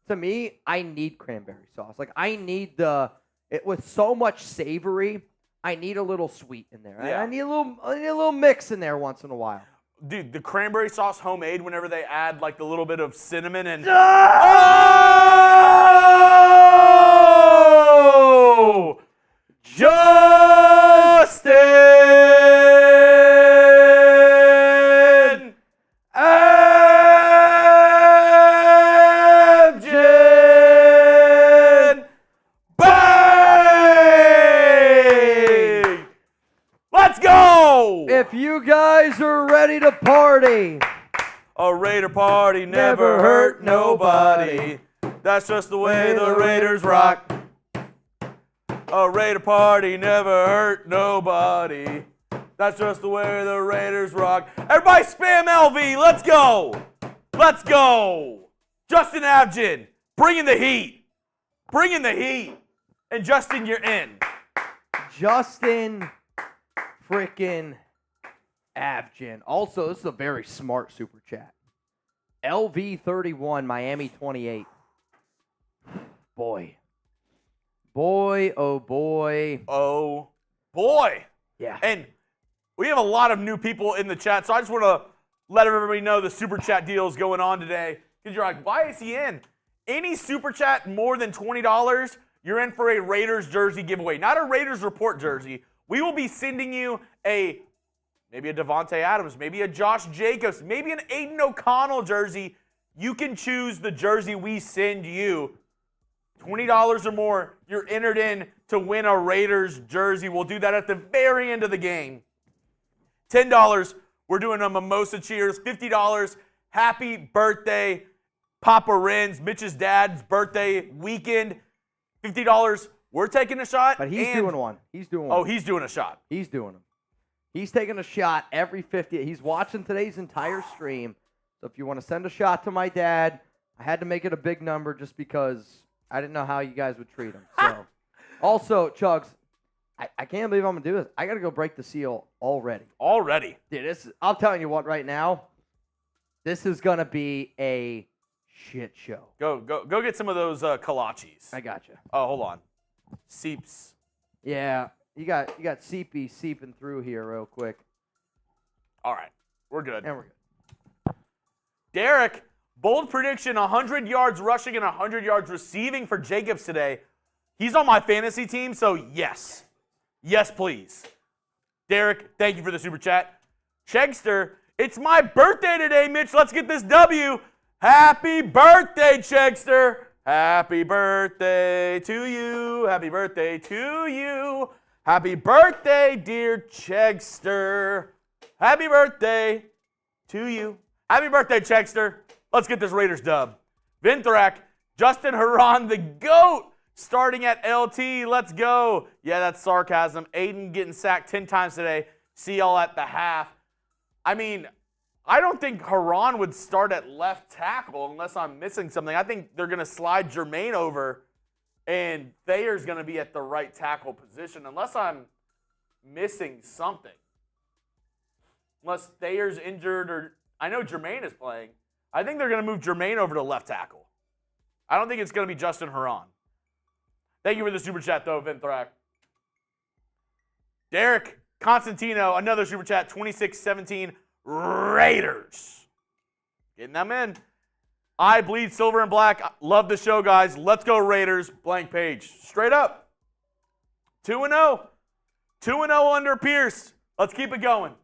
To me, I need cranberry sauce. Like I need with so much savory, I need a little sweet in there. Yeah. I need a little mix in there once in a while. Dude, the cranberry sauce homemade, whenever they add like the little bit of cinnamon and Justin Abjin, bang! Let's go! If you guys are ready to party, a Raider party never hurt nobody. That's just the way the Raiders rock. A Raider party never hurt nobody. That's just the way the Raiders rock. Everybody spam LV. Let's go. Let's go. Justin Abjin, bringing the heat. Bringing the heat. And Justin, you're in. Justin freaking Abjin. Also, this is a very smart super chat. LV31, Miami 28. Boy, oh boy. Oh boy. Yeah. And we have a lot of new people in the chat, so I just want to let everybody know the super chat deal is going on today. Because you're like, why is he in? Any super chat more than $20, you're in for a Raiders jersey giveaway. Not a Raiders report jersey. We will be sending you maybe a Davante Adams, maybe a Josh Jacobs, maybe an Aidan O'Connell jersey. You can choose the jersey we send you. $20 or more, you're entered in to win a Raiders jersey. We'll do that at the very end of the game. $10, we're doing a mimosa cheers. $50, happy birthday, Papa Renz, Mitch's dad's birthday weekend. $50, we're taking a shot. But he's doing one. Oh, he's doing a shot. He's doing them. He's taking a shot every 50. He's watching today's entire stream. So if you want to send a shot to my dad, I had to make it a big number just because I didn't know how you guys would treat him. So, also, Chugs, I can't believe I'm going to do this. I got to go break the seal already. Already? Dude, I'm telling you what right now, this is going to be a shit show. Go get some of those kolaches. I got you. Oh, hold on. Seeps. Yeah, you got Seepy seeping through here real quick. All right, we're good. And we're good. Derek, bold prediction, 100 yards rushing and 100 yards receiving for Jacobs today. He's on my fantasy team, so yes. Yes, please. Derek, thank you for the super chat. Chegster, it's my birthday today, Mitch. Let's get this W. Happy birthday, Chegster. Happy birthday to you. Happy birthday to you. Happy birthday, dear Chegster. Happy birthday to you. Happy birthday, Chegster. Let's get this Raiders dub. Vinthrak, Justin Herron, the GOAT, starting at LT. Let's go. Yeah, that's sarcasm. Aidan getting sacked 10 times today. See y'all at the half. I mean, I don't think Herron would start at left tackle unless I'm missing something. I think they're going to slide Jermaine over, and Thayer's going to be at the right tackle position unless I'm missing something. Unless Thayer's injured or I know Jermaine is playing. I think they're going to move Jermaine over to left tackle. I don't think it's going to be Justin Herron. Thank you for the super chat, though, Vinthrak. Derek Constantino, another super chat, 26-17, Raiders. Getting them in. I bleed silver and black. Love the show, guys. Let's go, Raiders. Blank page. Straight up. 2-0. 2-0 under Pierce. Let's keep it going.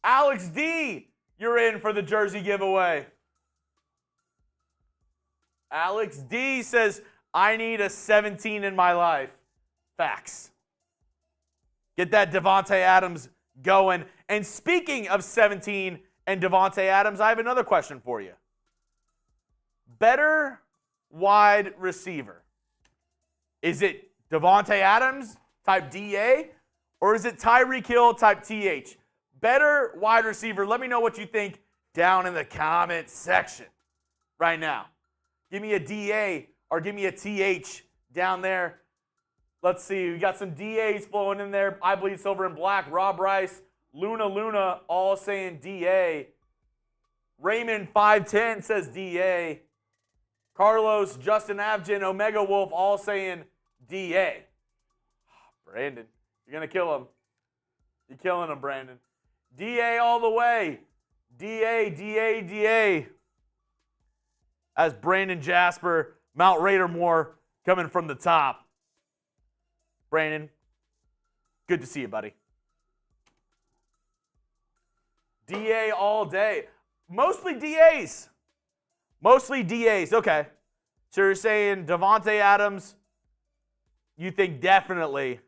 Alex D, you're in for the jersey giveaway. Alex D says, I need a 17 in my life. Facts. Get that Davante Adams going. And speaking of 17 and Davante Adams, I have another question for you. Better wide receiver. Is it Davante Adams type DA or is it Tyreek Hill type TH? Better wide receiver. Let me know what you think down in the comment section right now. Give me a DA or give me a TH down there. Let's see. We got some DAs flowing in there. I bleed silver and black. Rob Rice, Luna, all saying DA. Raymond 510 says DA. Carlos, Justin Avgin, Omega Wolf, all saying DA. Brandon, you're going to kill him. You're killing him, Brandon. DA all the way. DA. As Brandon Jasper, Mount Raidermore coming from the top. Brandon, good to see you, buddy. DA all day. Mostly DAs. Okay. So you're saying Davante Adams, you think definitely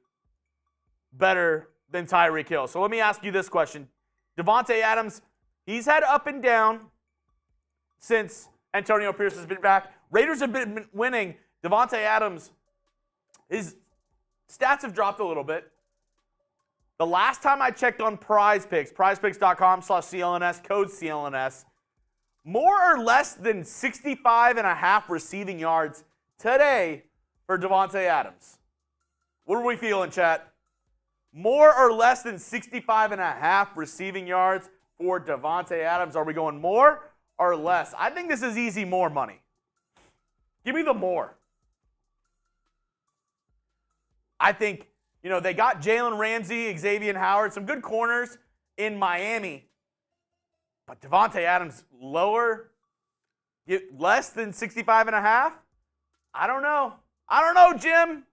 better than Tyreek Hill. So let me ask you this question. Davante Adams, he's had up and down since Antonio Pierce has been back. Raiders have been winning. Davante Adams, his stats have dropped a little bit. The last time I checked on Prize Picks, prizepicks.com/CLNS, code CLNS, more or less than 65.5 receiving yards today for Davante Adams. What are we feeling, chat? More or less than 65.5 receiving yards for Davante Adams. Are we going more or less? I think this is easy more money. Give me the more. I think, they got Jalen Ramsey, Xavier Howard, some good corners in Miami. But Davante Adams lower, less than 65.5? I don't know, Jim.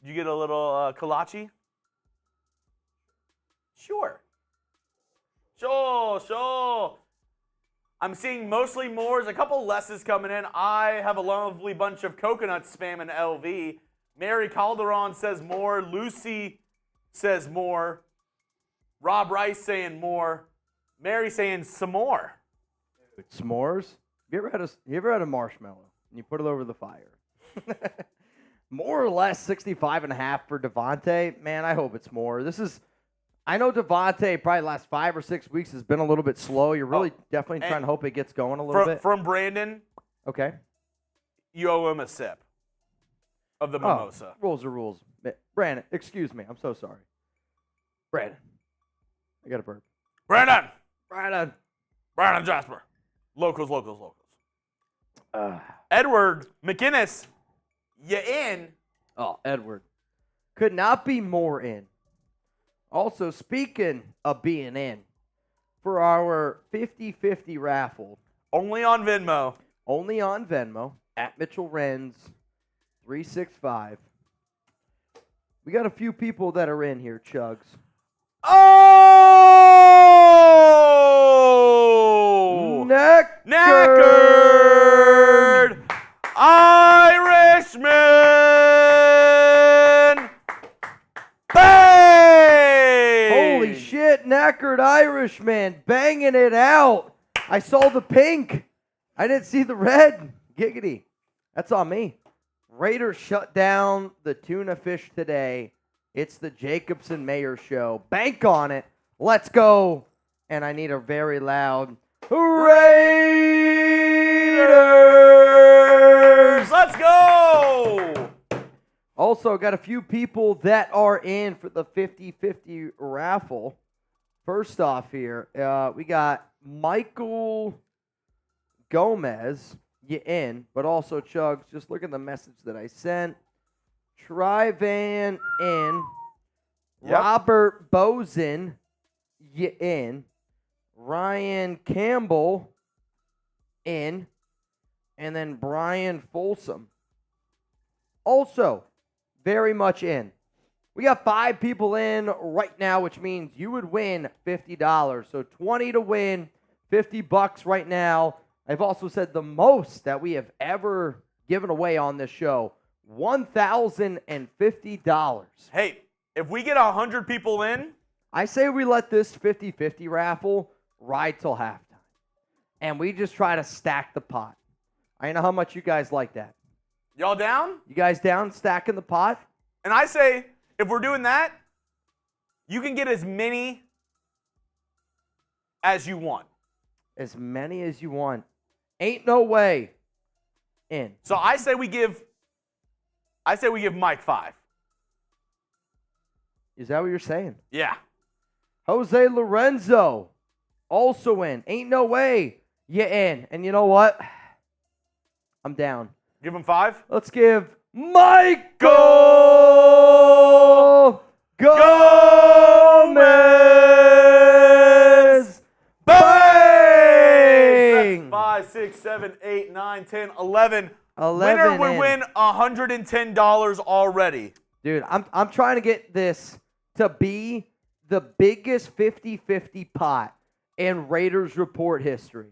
You get a little kolache? Sure. I'm seeing mostly mores, a couple lesses coming in. I have a lovely bunch of coconuts spamming LV. Mary Calderon says more. Lucy says more. Rob Rice saying more. Mary saying some more. S'mores? You ever had a marshmallow and you put it over the fire? More or less 65.5 for Davante. Man, I hope it's more. I know Davante probably the last 5 or 6 weeks has been a little bit slow. You're really definitely trying to hope it gets going a little bit. From Brandon. Okay. You owe him a sip of the mimosa. Rules are rules. Brandon, excuse me. I'm so sorry. Brandon. I got a burp. Brandon Jasper. Locals. Edward McInnes, you in? Oh, Edward. Could not be more in. Also, speaking of being in, for our 50-50 raffle. Only on Venmo, at Mitchell Renz, 365. We got a few people that are in here, Chugs. Oh! Knackered Irishman. Bang! Holy shit, knackered Irishman banging it out. I saw the pink. I didn't see the red. Giggity. That's on me. Raiders shut down the tuna fish today. It's the Jacobson Mayer show. Bank on it. Let's go. And I need a very loud Raiders. Let's go. Also, got a few people that are in for the 50-50 raffle. First off here, we got Michael Gomez, you in, but also Chugs, just look at the message that I sent. Trivan in. Yep. Robert Bozen, you in. Ryan Campbell in. And then Brian Folsom. Also, very much in. We got 5 people in right now, which means you would win $50. So 20 to win, $50 right now. I've also said the most that we have ever given away on this show, $1,050. Hey, if we get 100 people in, I say we let this 50-50 raffle ride till halftime. And we just try to stack the pot. I know how much you guys like that. y'all down? You guys down stacking the pot? And I say, if we're doing that, you can get as many as you want. As many as you want. Ain't no way in. So I say we give Mike 5. Is that what you're saying? Yeah. Jose Lorenzo also in. Ain't no way you in. And you know what? I'm down. Give him 5? Let's give Michael Gomez. Bang! 5, 6, 7, 8, 9, 10, 11. 11 Winner would in. win $110 already. Dude, I'm trying to get this to be the biggest 50-50 pot in Raiders report history.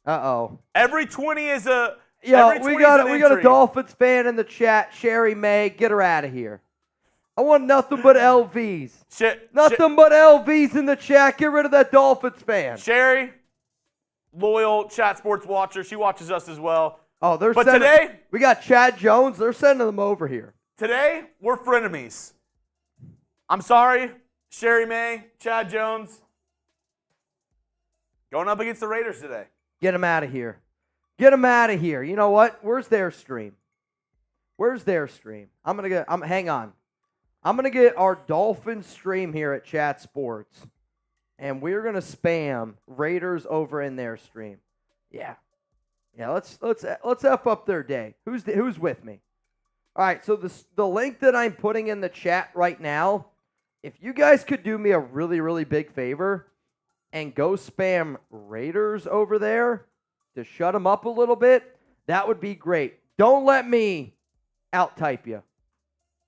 Uh-oh. Every 20 is a Yo, every 20 we got is an a entry. Dolphins fan in the chat, Sherry May. Get her out of here. I want nothing but LVs. Nothing but LVs in the chat. Get rid of that Dolphins fan. Sherry, loyal chat sports watcher. She watches us as well. Oh, But today, we got Chad Jones. They're sending them over here. today we're frenemies. I'm sorry, Sherry May, Chad Jones. Going up against the Raiders today. Get them out of here. Get them out of here. You know what? Where's their stream? Where's their stream? Hang on. I'm going to get our Dolphins stream here at Chat Sports, and we're going to spam Raiders over in their stream. Yeah. Yeah, let's F up their day. Who's with me? All right, so the link that I'm putting in the chat right now, if you guys could do me a really, really big favor and go spam Raiders over there to shut them up a little bit, that would be great. Don't let me out-type you.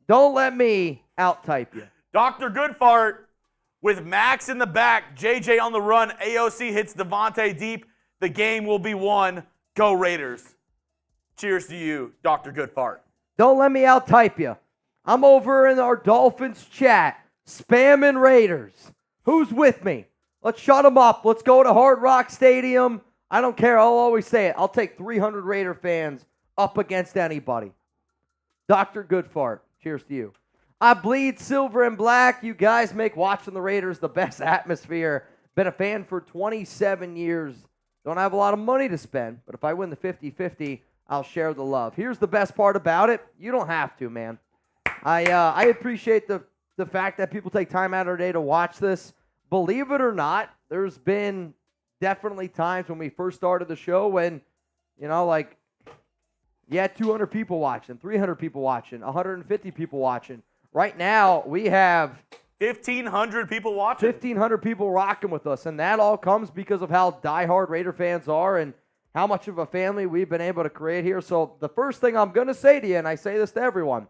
Don't let me out-type you. Dr. Goodfart with Max in the back, JJ on the run, AOC hits Davante deep. The game will be won. Go Raiders. Cheers to you, Dr. Goodfart. Don't let me out-type you. I'm over in our Dolphins chat, spamming Raiders. Who's with me? Let's shut them up. Let's go to Hard Rock Stadium. I don't care. I'll always say it. I'll take 300 Raider fans up against anybody. Dr. Goodfart, cheers to you. I bleed silver and black. You guys make watching the Raiders the best atmosphere. Been a fan for 27 years. Don't have a lot of money to spend, but if I win the 50-50, I'll share the love. Here's the best part about it. You don't have to, man. I appreciate the fact that people take time out of their day to watch this. Believe it or not, there's been definitely times when we first started the show when, you had 200 people watching, 300 people watching, 150 people watching. Right now, we have 1,500 people watching. 1,500 people rocking with us, and that all comes because of how diehard Raider fans are and how much of a family we've been able to create here. So the first thing I'm going to say to you, and I say this to everyone,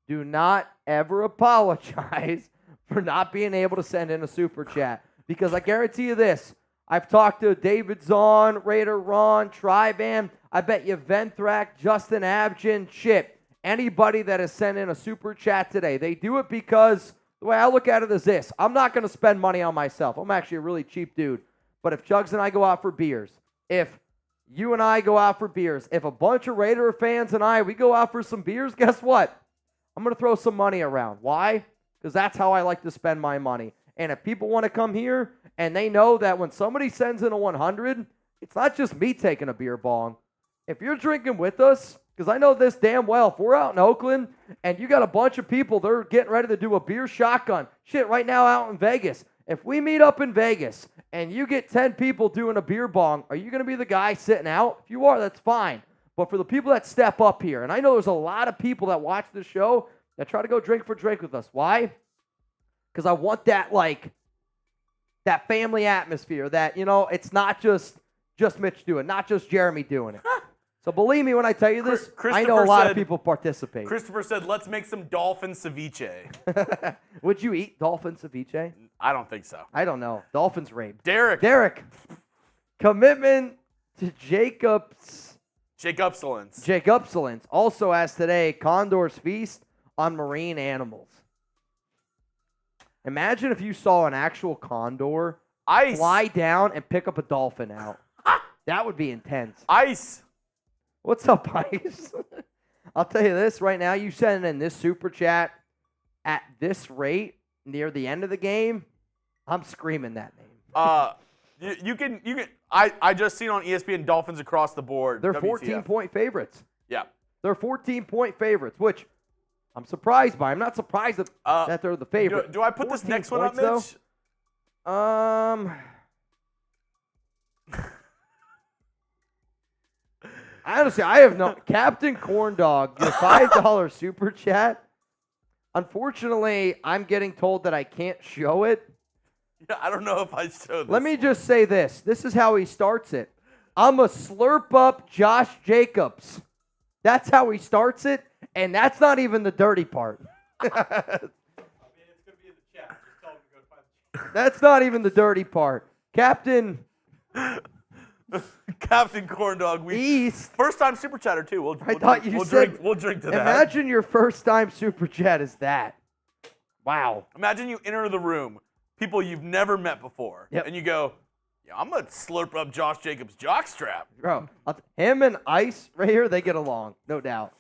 do not ever apologize for not being able to send in a super chat, because I guarantee you this, I've talked to David Zahn, Raider Ron, Triban. I bet you Venthrak, Justin Abgen, Chip, anybody that has sent in a super chat today. They do it because the way I look at it is this. I'm not going to spend money on myself. I'm actually a really cheap dude. But if Chugs and I go out for beers, if you and I go out for beers, if a bunch of Raider fans and we go out for some beers, guess what? I'm going to throw some money around. Why? Because that's how I like to spend my money. And if people want to come here and they know that when somebody sends in a 100, it's not just me taking a beer bong. If you're drinking with us, because I know this damn well, if we're out in Oakland and you got a bunch of people, they're getting ready to do a beer shotgun. Shit, right now out in Vegas. If we meet up in Vegas and you get 10 people doing a beer bong, are you going to be the guy sitting out? If you are, that's fine. But for the people that step up here, and I know there's a lot of people that watch this show that try to go drink for drink with us. Why? Because I want that, that family atmosphere that, it's not just Mitch doing it, not just Jeremy doing it. So believe me when I tell you this, I know a lot of people participate. Christopher said, let's make some dolphin ceviche. Would you eat dolphin ceviche? I don't think so. I don't know. Dolphins rape. Derek. Commitment to Jacob's excellence. also asked today, Condors feast on marine animals. Imagine if you saw an actual condor fly down and pick up a dolphin out. That would be intense. Ice. What's up, Ice? I'll tell you this right now. You send in this super chat at this rate near the end of the game, I'm screaming that name. You can. I just seen on ESPN Dolphins across the board. They're WTF. 14-point favorites. Yeah. They're 14-point favorites, which I'm surprised by. I'm not surprised that they're the favorite. Do I put this next one up, Mitch? Honestly, I have no... Captain Corndog, your $5 super chat. Unfortunately, I'm getting told that I can't show it. Yeah, I don't know if I showed this. Let me just say this. This is how he starts it. I'm a slurp up Josh Jacobs. That's how he starts it, and that's not even the dirty part. It's going to be in the chat. Just tell him to go find the chat. That's not even the dirty part. Captain Corndog. East. First time super chatter too. We'll said, drink to that. Imagine your first time super chat is that. Wow. Imagine you enter the room, people you've never met before, and you go, "Yeah, I'm gonna slurp up Josh Jacobs' jockstrap." Bro, him and Ice right here, they get along, no doubt.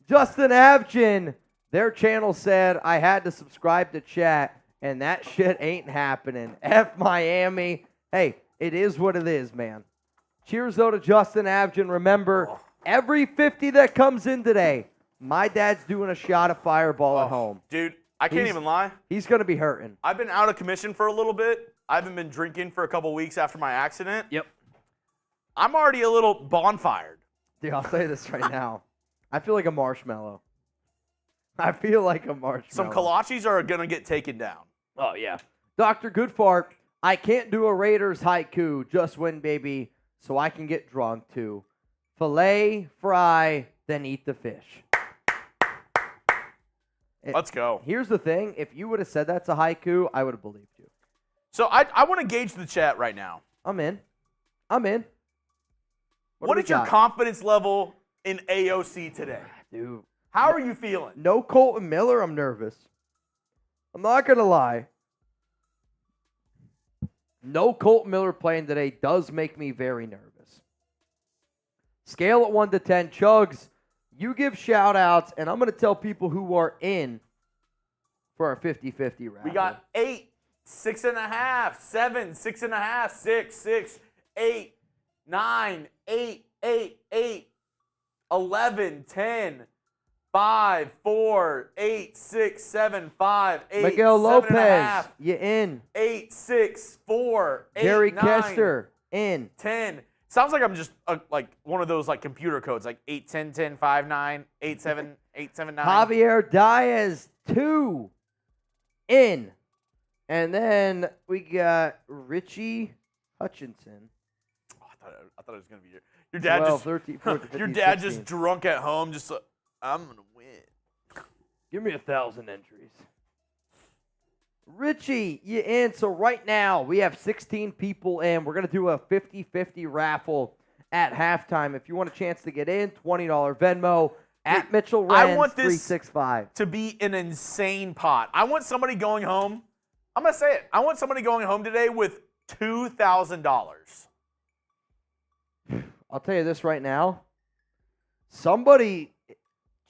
Justin Abgen, their channel said I had to subscribe to chat, and that shit ain't happening. F Miami. Hey, it is what it is, man. Cheers, though, to Justin Abgen. Remember, every 50 that comes in today, my dad's doing a shot of Fireball at home. Dude, I can't even lie. He's going to be hurting. I've been out of commission for a little bit. I haven't been drinking for a couple weeks after my accident. Yep. I'm already a little bonfired. Dude, I'll tell you this right now. I feel like a marshmallow. I feel like a marshmallow. Some kolaches are going to get taken down. Oh, yeah. Dr. Goodfart, I can't do a Raiders haiku. Just win, baby, so I can get drunk, too. Filet, fry, then eat the fish. Let's go. Here's the thing. If you would have said that's a haiku, I would have believed you. So I want to gauge the chat right now. I'm in. What is your confidence level in AOC today? Dude. How are you feeling? No Colton Miller, I'm nervous. I'm not going to lie. No Colton Miller playing today does make me very nervous. Scale at 1 to 10. Chugs, you give shout-outs, and I'm going to tell people who are in for our 50-50 raffle. We got 8, 6.5, 7, 6.5, 6, 6, 8, 9, 8, 8, 8, 11, 10, 5, 4, 8, 6, 7, 5, 8, Miguel 7.5, Lopez, you in. 8, 6, 4, 8, Jerry 9, Kester, in. 10. Sounds like I'm just like one of those like computer codes, like 8, 10, 10, 5, 9, 8, 7, 8, 7, 9. Javier Diaz, 2, in. And then we got Richie Hutchinson. Oh, I thought it was gonna be your dad. 12, just 13, 14, 15, your dad 16. just drunk at home, just like, I'm gonna win. Give me 1,000 entries. Richie, you in? So right now we have 16 people in. We're going to do a 50-50 raffle at halftime. If you want a chance to get in, $20 Venmo at Mitchell Renz, I want this 365. to be an insane pot. I want somebody going home. I'm going to say it. I want somebody going home today with $2,000. I'll tell you this right now. Somebody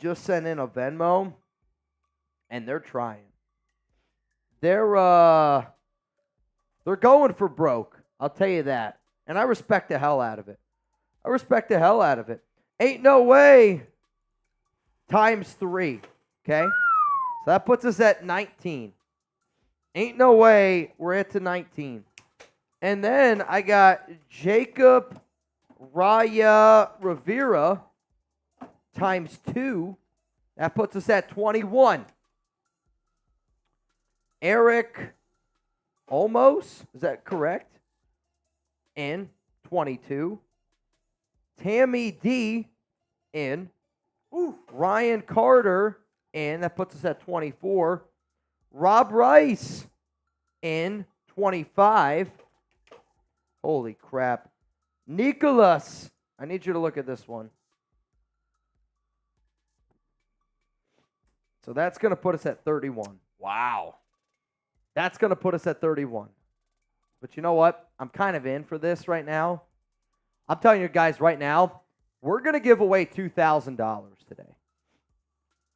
just sent in a Venmo, and they're trying. They're going for broke. I'll tell you that. And I respect the hell out of it. Ain't no way times 3. Okay? So that puts us at 19. Ain't no way we're at to 19. And then I got Jacob Raya Rivera times 2. That puts us at 21. Eric Olmos, is that correct? In 22. Tammy D in. Ryan Carter in. That puts us at 24. Rob Rice in 25. Holy crap. Nicholas, I need you to look at this one. So that's going to put us at 31. Wow. That's going to put us at 31. But you know what? I'm kind of in for this right now. I'm telling you guys right now, we're going to give away $2,000 today.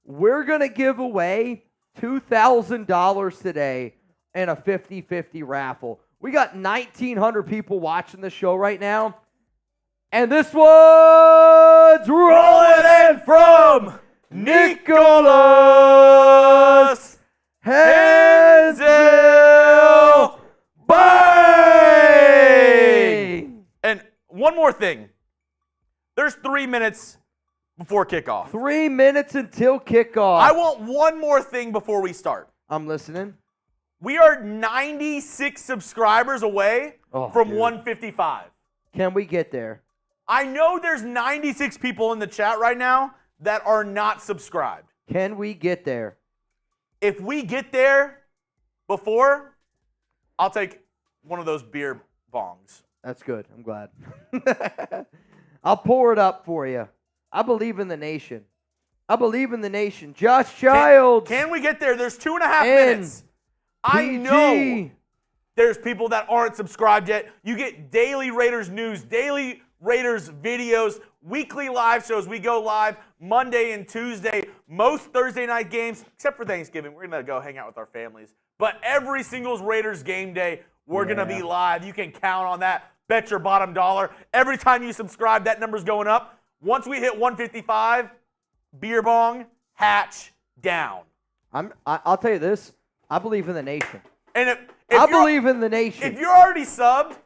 We're going to give away $2,000 today in a 50-50 raffle. We got 1,900 people watching the show right now. And this one's rolling in from Nicholas Henzel. Bang! And one more thing. There's 3 minutes before kickoff. 3 minutes until kickoff. I want one more thing before we start. I'm listening. We are 96 subscribers away from 155. Can we get there? I know there's 96 people in the chat right now that are not subscribed. Can we get there? If we get there before, I'll take one of those beer bongs. That's good. I'm glad. I'll pour it up for you. I believe in the nation. Josh Childs. Can we get there? There's 2.5 minutes. I know there's people that aren't subscribed yet. You get daily Raiders news, daily Raiders videos, weekly live shows. We go live Monday and Tuesday, most Thursday night games, except for Thanksgiving. We're going to go hang out with our families. But every single Raiders game day, we're going to be live. You can count on that. Bet your bottom dollar. Every time you subscribe, that number's going up. Once we hit 155, beer bong, hatch, down. I'll tell you this. I believe in the nation. And if I believe in the nation. If you're already subbed,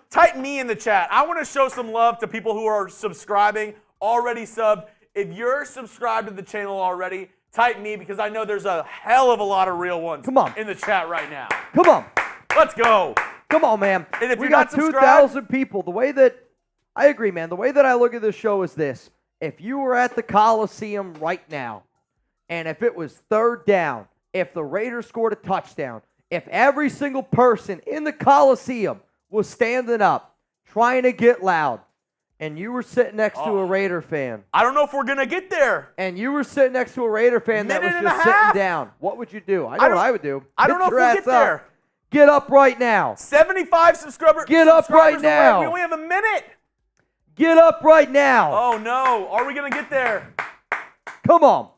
type me in the chat. I want to show some love to people who are subscribing, already subbed. If you're subscribed to the channel already, type me because I know there's a hell of a lot of real ones in the chat right now. Come on. Let's go. Come on, man. And if we you're got not subscribed, 2,000 people. The way that I agree, man. The way that I look at this show is this. If you were at the Coliseum right now, and if it was third down, if the Raiders scored a touchdown, if every single person in the Coliseum was standing up, trying to get loud, and you were sitting next to a Raider fan. I don't know if we're going to get there. And you were sitting next to a Raider fan that was just sitting down. What would you do? I know what I would do. I don't know if we'll get there. Get up right now. 75 subscribers. Get up right now. We only have a minute. Get up right now. Oh, no. Are we going to get there? Come on.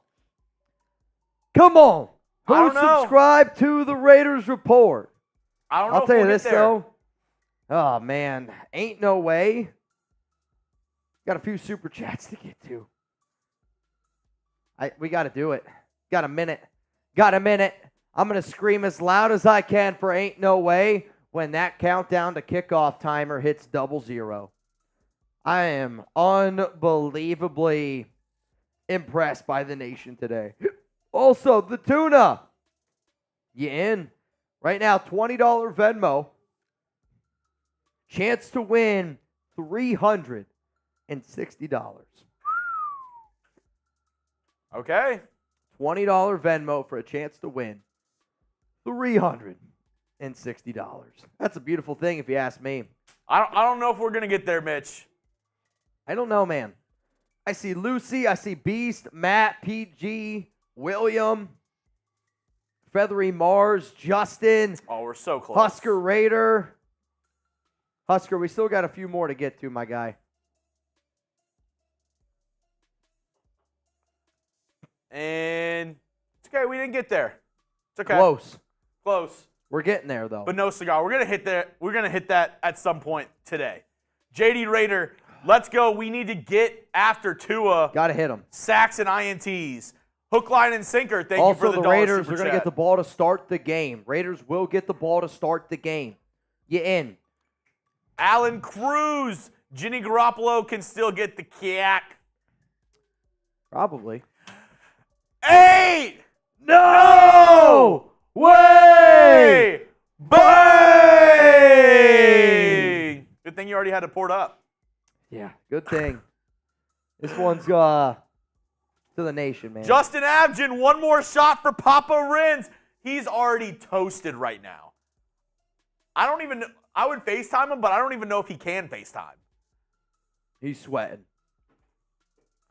Come on. I don't know. Subscribe to the Raiders Report? I don't know I'll tell you this, get there. though. Oh, man. Ain't no way. Got a few super chats to get to. We got to do it. Got a minute. I'm going to scream as loud as I can for ain't no way when that countdown to kickoff timer hits 00. I am unbelievably impressed by the nation today. Also, the tuna. You in? Right now, $20 Venmo. Chance to win $360. Okay. $20 Venmo for a chance to win $360. That's a beautiful thing if you ask me. I don't know if we're going to get there, Mitch. I don't know, man. I see Lucy, I see Beast, Matt, PG, William, Feathery Mars, Justin. Oh, we're so close. Husker Raider. Husker, we still got a few more to get to, my guy. And it's okay. We didn't get there. It's okay. Close. We're getting there, though. But no cigar. We're gonna hit that. We're gonna hit that at some point today. JD Raider, let's go. We need to get after Tua. Got to hit him. Sacks and INTs. Hook, line, and sinker. Thank Also, you for the Raiders super are going to chat. get the ball to start the game. Raiders will get the ball to start the game. You in. Alan Cruz. Jimmy Garoppolo can still get the kick. Probably. 8. No way! Bang! Good thing you already had it poured up. Yeah, good thing. This one's to the nation, man. Justin Abgen, one more shot for Papa Renz. He's already toasted right now. I would FaceTime him, but I don't even know if he can FaceTime. He's sweating.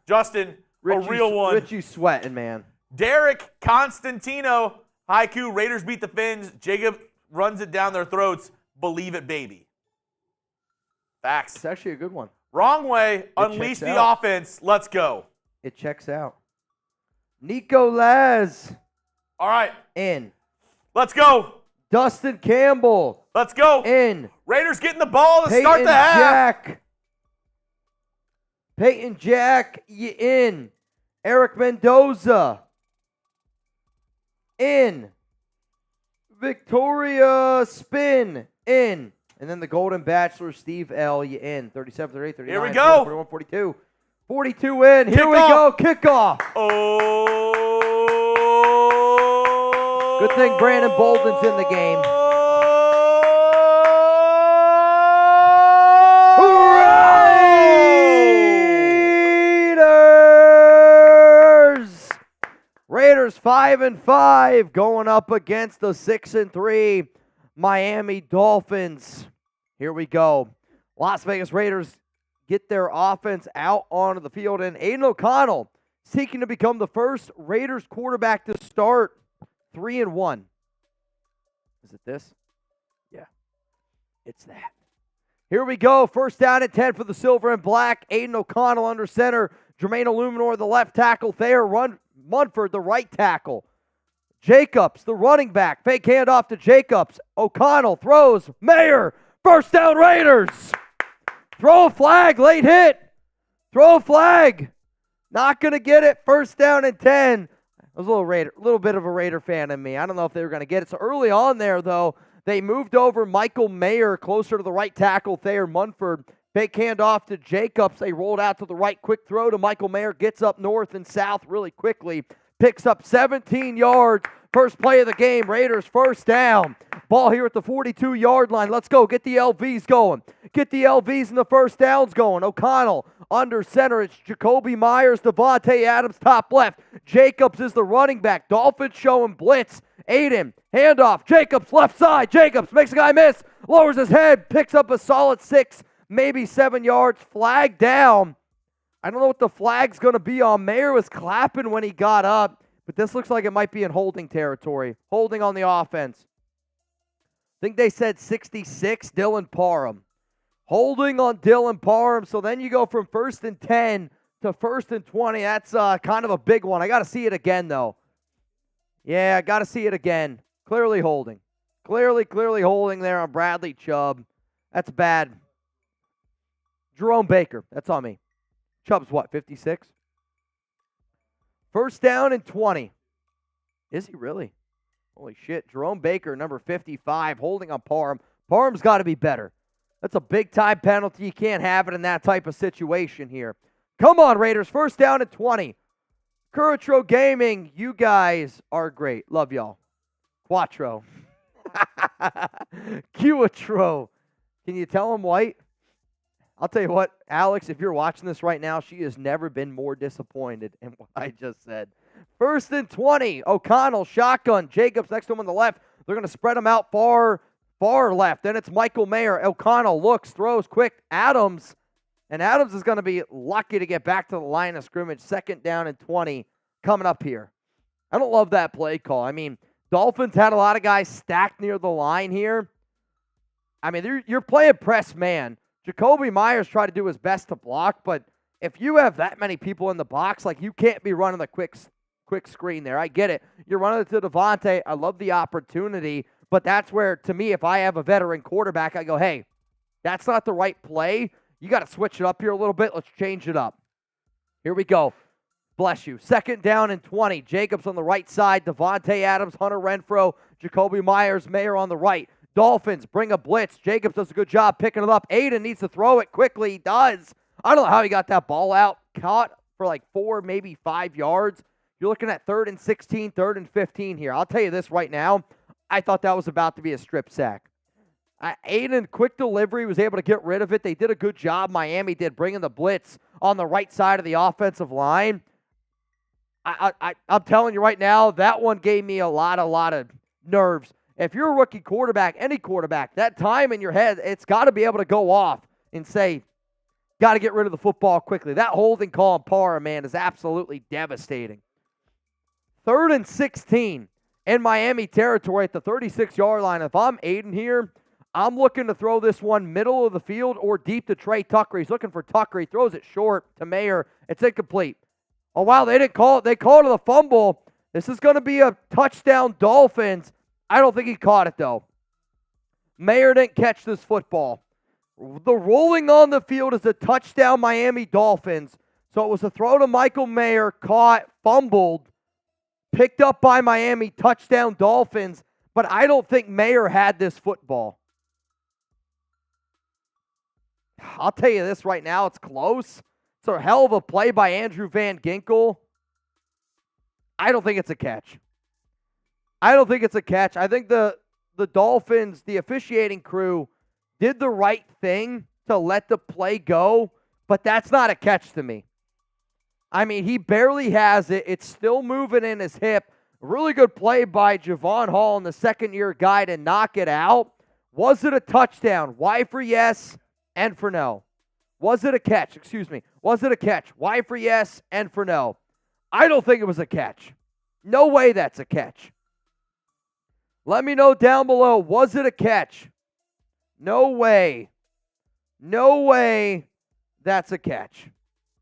Justin, a real one. Richie's sweating, man. Derek Constantino, Haiku, Raiders beat the Finns. Jacob runs it down their throats. Believe it, baby. Facts. It's actually a good one. Wrong way. Unleash the offense. Let's go. It checks out. Nico Laz. All right. In. Let's go. Dustin Campbell. Let's go. In. Raiders getting the ball to Peyton start the half. Jack. Peyton Jack, you in. Eric Mendoza. In. Victoria Spin. In. And then the Golden Bachelor, Steve L. You in. 37, 38, 39. Here we go. 41, 42. 42 in. Here we go. Kickoff. Oh. Good thing Brandon Bolden's in the game. Raiders 5-5 going up against the 6-3 Miami Dolphins. Here we go. Las Vegas Raiders get their offense out onto the field, and Aidan O'Connell seeking to become the first Raiders quarterback to start 3-1. Is it this? Yeah, it's that. Here we go. First down and 10 for the Silver and Black. Aidan O'Connell under center. Jermaine Illuminor, the left tackle. Thayer Munford, the right tackle. Jacobs, the running back. Fake handoff to Jacobs. O'Connell throws. Mayer. First down, Raiders. Throw a flag. Late hit. Throw a flag. Not going to get it. First down and 10. I was a little bit of a Raider fan in me. I don't know if they were going to get it. So early on there, though, they moved over Michael Mayer closer to the right tackle, Thayer Munford. Fake handoff to Jacobs. They rolled out to the right. Quick throw to Michael Mayer. Gets up north and south really quickly. Picks up 17 yards. First play of the game. Raiders first down. Ball here at the 42-yard line. Let's go. Get the LVs going. Get the LVs and the first downs going. O'Connell under center. It's Jakobi Meyers. Davante Adams top left. Jacobs is the running back. Dolphins showing blitz. Aidan. Handoff. Jacobs left side. Jacobs makes a guy miss. Lowers his head. Picks up a solid 6. Maybe 7 yards. Flag down. I don't know what the flag's going to be on. Mayer was clapping when he got up, but this looks like it might be in holding territory. Holding on the offense. I think they said 66, Dylan Parham. Holding on Dylan Parham. So then you go from 1st and 10 to 1st and 20. That's kind of a big one. I got to see it again, though. Yeah, I got to see it again. Clearly holding. Clearly holding there on Bradley Chubb. That's bad. Jerome Baker. That's on me. Chubb's what, 56? First down and 20. Is he really? Holy shit. Jerome Baker, number 55, holding on Parham. Parham's got to be better. That's a big-time penalty. You can't have it in that type of situation here. Come on, Raiders. First down and 20. Curatro Gaming, you guys are great. Love y'all. Quattro. Quattro. Can you tell him white? I'll tell you what, Alex, if you're watching this right now, she has never been more disappointed in what I just said. First and 20. O'Connell, shotgun. Jacobs next to him on the left. They're going to spread them out far left. Then it's Michael Mayer. O'Connell looks, throws quick. Adams. And Adams is going to be lucky to get back to the line of scrimmage. 2nd down and 20 coming up here. I don't love that play call. I mean, Dolphins had a lot of guys stacked near the line here. I mean, you're playing press man. Jakobi Meyers tried to do his best to block, but if you have that many people in the box, like, you can't be running the quick screen there. I get it. You're running it to Davante. I love the opportunity, but that's where, to me, if I have a veteran quarterback, I go, hey, that's not the right play. You got to switch it up here a little bit. Let's change it up. Here we go. Bless you. 2nd down and 20. Jacobs on the right side. Davante Adams, Hunter Renfrow, Jakobi Meyers, Mayer on the right. Dolphins bring a blitz. Jacobs does a good job picking it up. Aidan needs to throw it quickly. He does. I don't know how he got that ball out. Caught for like 4, maybe 5 yards. You're looking at 3rd and 16, 3rd and 15 here. I'll tell you this right now. I thought that was about to be a strip sack. Aidan, quick delivery, was able to get rid of it. They did a good job, Miami did, bringing the blitz on the right side of the offensive line. I'm telling you right now, that one gave me a lot of nerves. If you're a rookie quarterback, any quarterback, that time in your head, it's got to be able to go off and say, got to get rid of the football quickly. That holding call on Parra, man, is absolutely devastating. 3rd and 16 in Miami territory at the 36-yard line. If I'm Aidan here, I'm looking to throw this one middle of the field or deep to Trey Tucker. He's looking for Tucker. He throws it short to Mayer. It's incomplete. Oh, wow, they didn't call it. They called it a fumble. This is going to be a touchdown Dolphins. I don't think he caught it, though. Mayer didn't catch this football. The rolling on the field is a touchdown Miami Dolphins. So it was a throw to Michael Mayer, caught, fumbled, picked up by Miami, touchdown Dolphins. But I don't think Mayer had this football. I'll tell you this right now, it's close. It's a hell of a play by Andrew Van Ginkel. I don't think it's a catch. I don't think it's a catch. I think the Dolphins, the officiating crew, did the right thing to let the play go, but that's not a catch to me. I mean, he barely has it. It's still moving in his hip. Really good play by Javon Hall, and the second-year guy, to knock it out. Was it a touchdown? Y for yes, and for no. Was it a catch? Excuse me. Was it a catch? Y for yes, and for no. I don't think it was a catch. No way that's a catch. Let me know down below. Was it a catch? No way. No way that's a catch.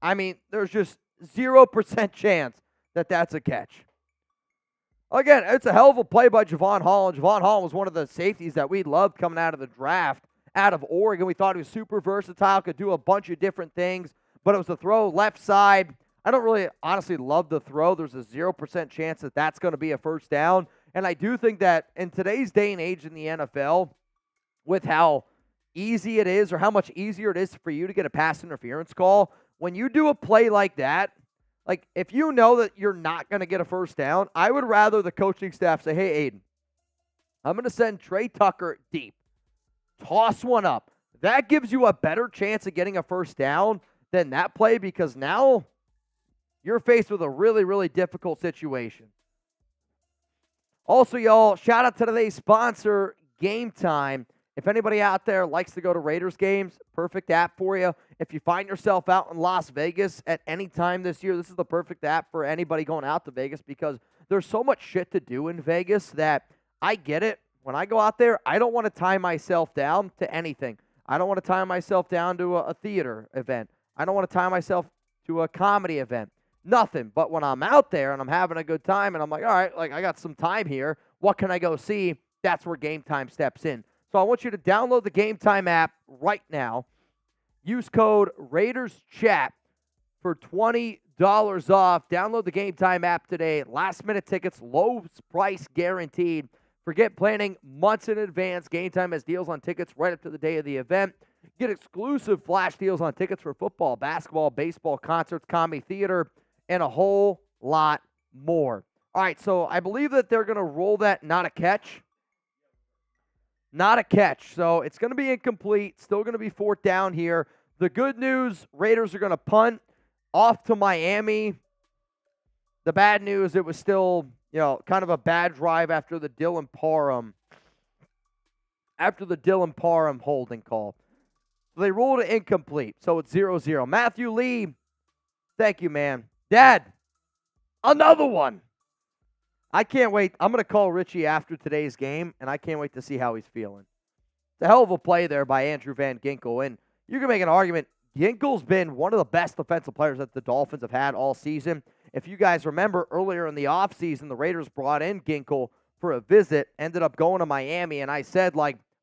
I mean, there's just 0% chance that that's a catch. Again, it's a hell of a play by Javon Hall. And Javon Hall was one of the safeties that we loved coming out of the draft out of Oregon. We thought he was super versatile, could do a bunch of different things, but it was a throw left side. I don't really honestly love the throw. There's a 0% chance that that's going to be a first down. And I do think that in today's day and age in the NFL, with how easy it is or how much easier it is for you to get a pass interference call, when you do a play like that, like if you know that you're not going to get a first down, I would rather the coaching staff say, hey, Aidan, I'm going to send Trey Tucker deep. Toss one up. That gives you a better chance of getting a first down than that play, because now you're faced with a really, really difficult situation. Also, y'all, shout out to today's sponsor, Game Time. If anybody out there likes to go to Raiders games, perfect app for you. If you find yourself out in Las Vegas at any time this year, this is the perfect app for anybody going out to Vegas, because there's so much shit to do in Vegas that I get it. When I go out there, I don't want to tie myself down to anything. I don't want to tie myself down to a theater event. I don't want to tie myself to a comedy event. Nothing. But when I'm out there and I'm having a good time and I'm like, all right, like I got some time here, what can I go see? That's where Game Time steps in. So I want you to download the Game Time app right now. Use code RaidersChat for $20 off. Download the Game Time app today. Last minute tickets, low price guaranteed. Forget planning months in advance. Game Time has deals on tickets right up to the day of the event. Get exclusive flash deals on tickets for football, basketball, baseball, concerts, comedy, theater, and a whole lot more. All right, so I believe that they're going to roll that not a catch. Not a catch. So it's going to be incomplete. Still going to be 4th down here. The good news, Raiders are going to punt off to Miami. The bad news, it was still kind of a bad drive after the Dylan Parham holding call. They ruled it incomplete, so it's 0-0. Matthew Lee, thank you, man. Dad, another one. I can't wait. I'm going to call Richie after today's game, and I can't wait to see how he's feeling. It's a hell of a play there by Andrew Van Ginkel, and you can make an argument. Ginkel's been one of the best defensive players that the Dolphins have had all season. If you guys remember, earlier in the offseason, the Raiders brought in Ginkel for a visit, ended up going to Miami, and I said,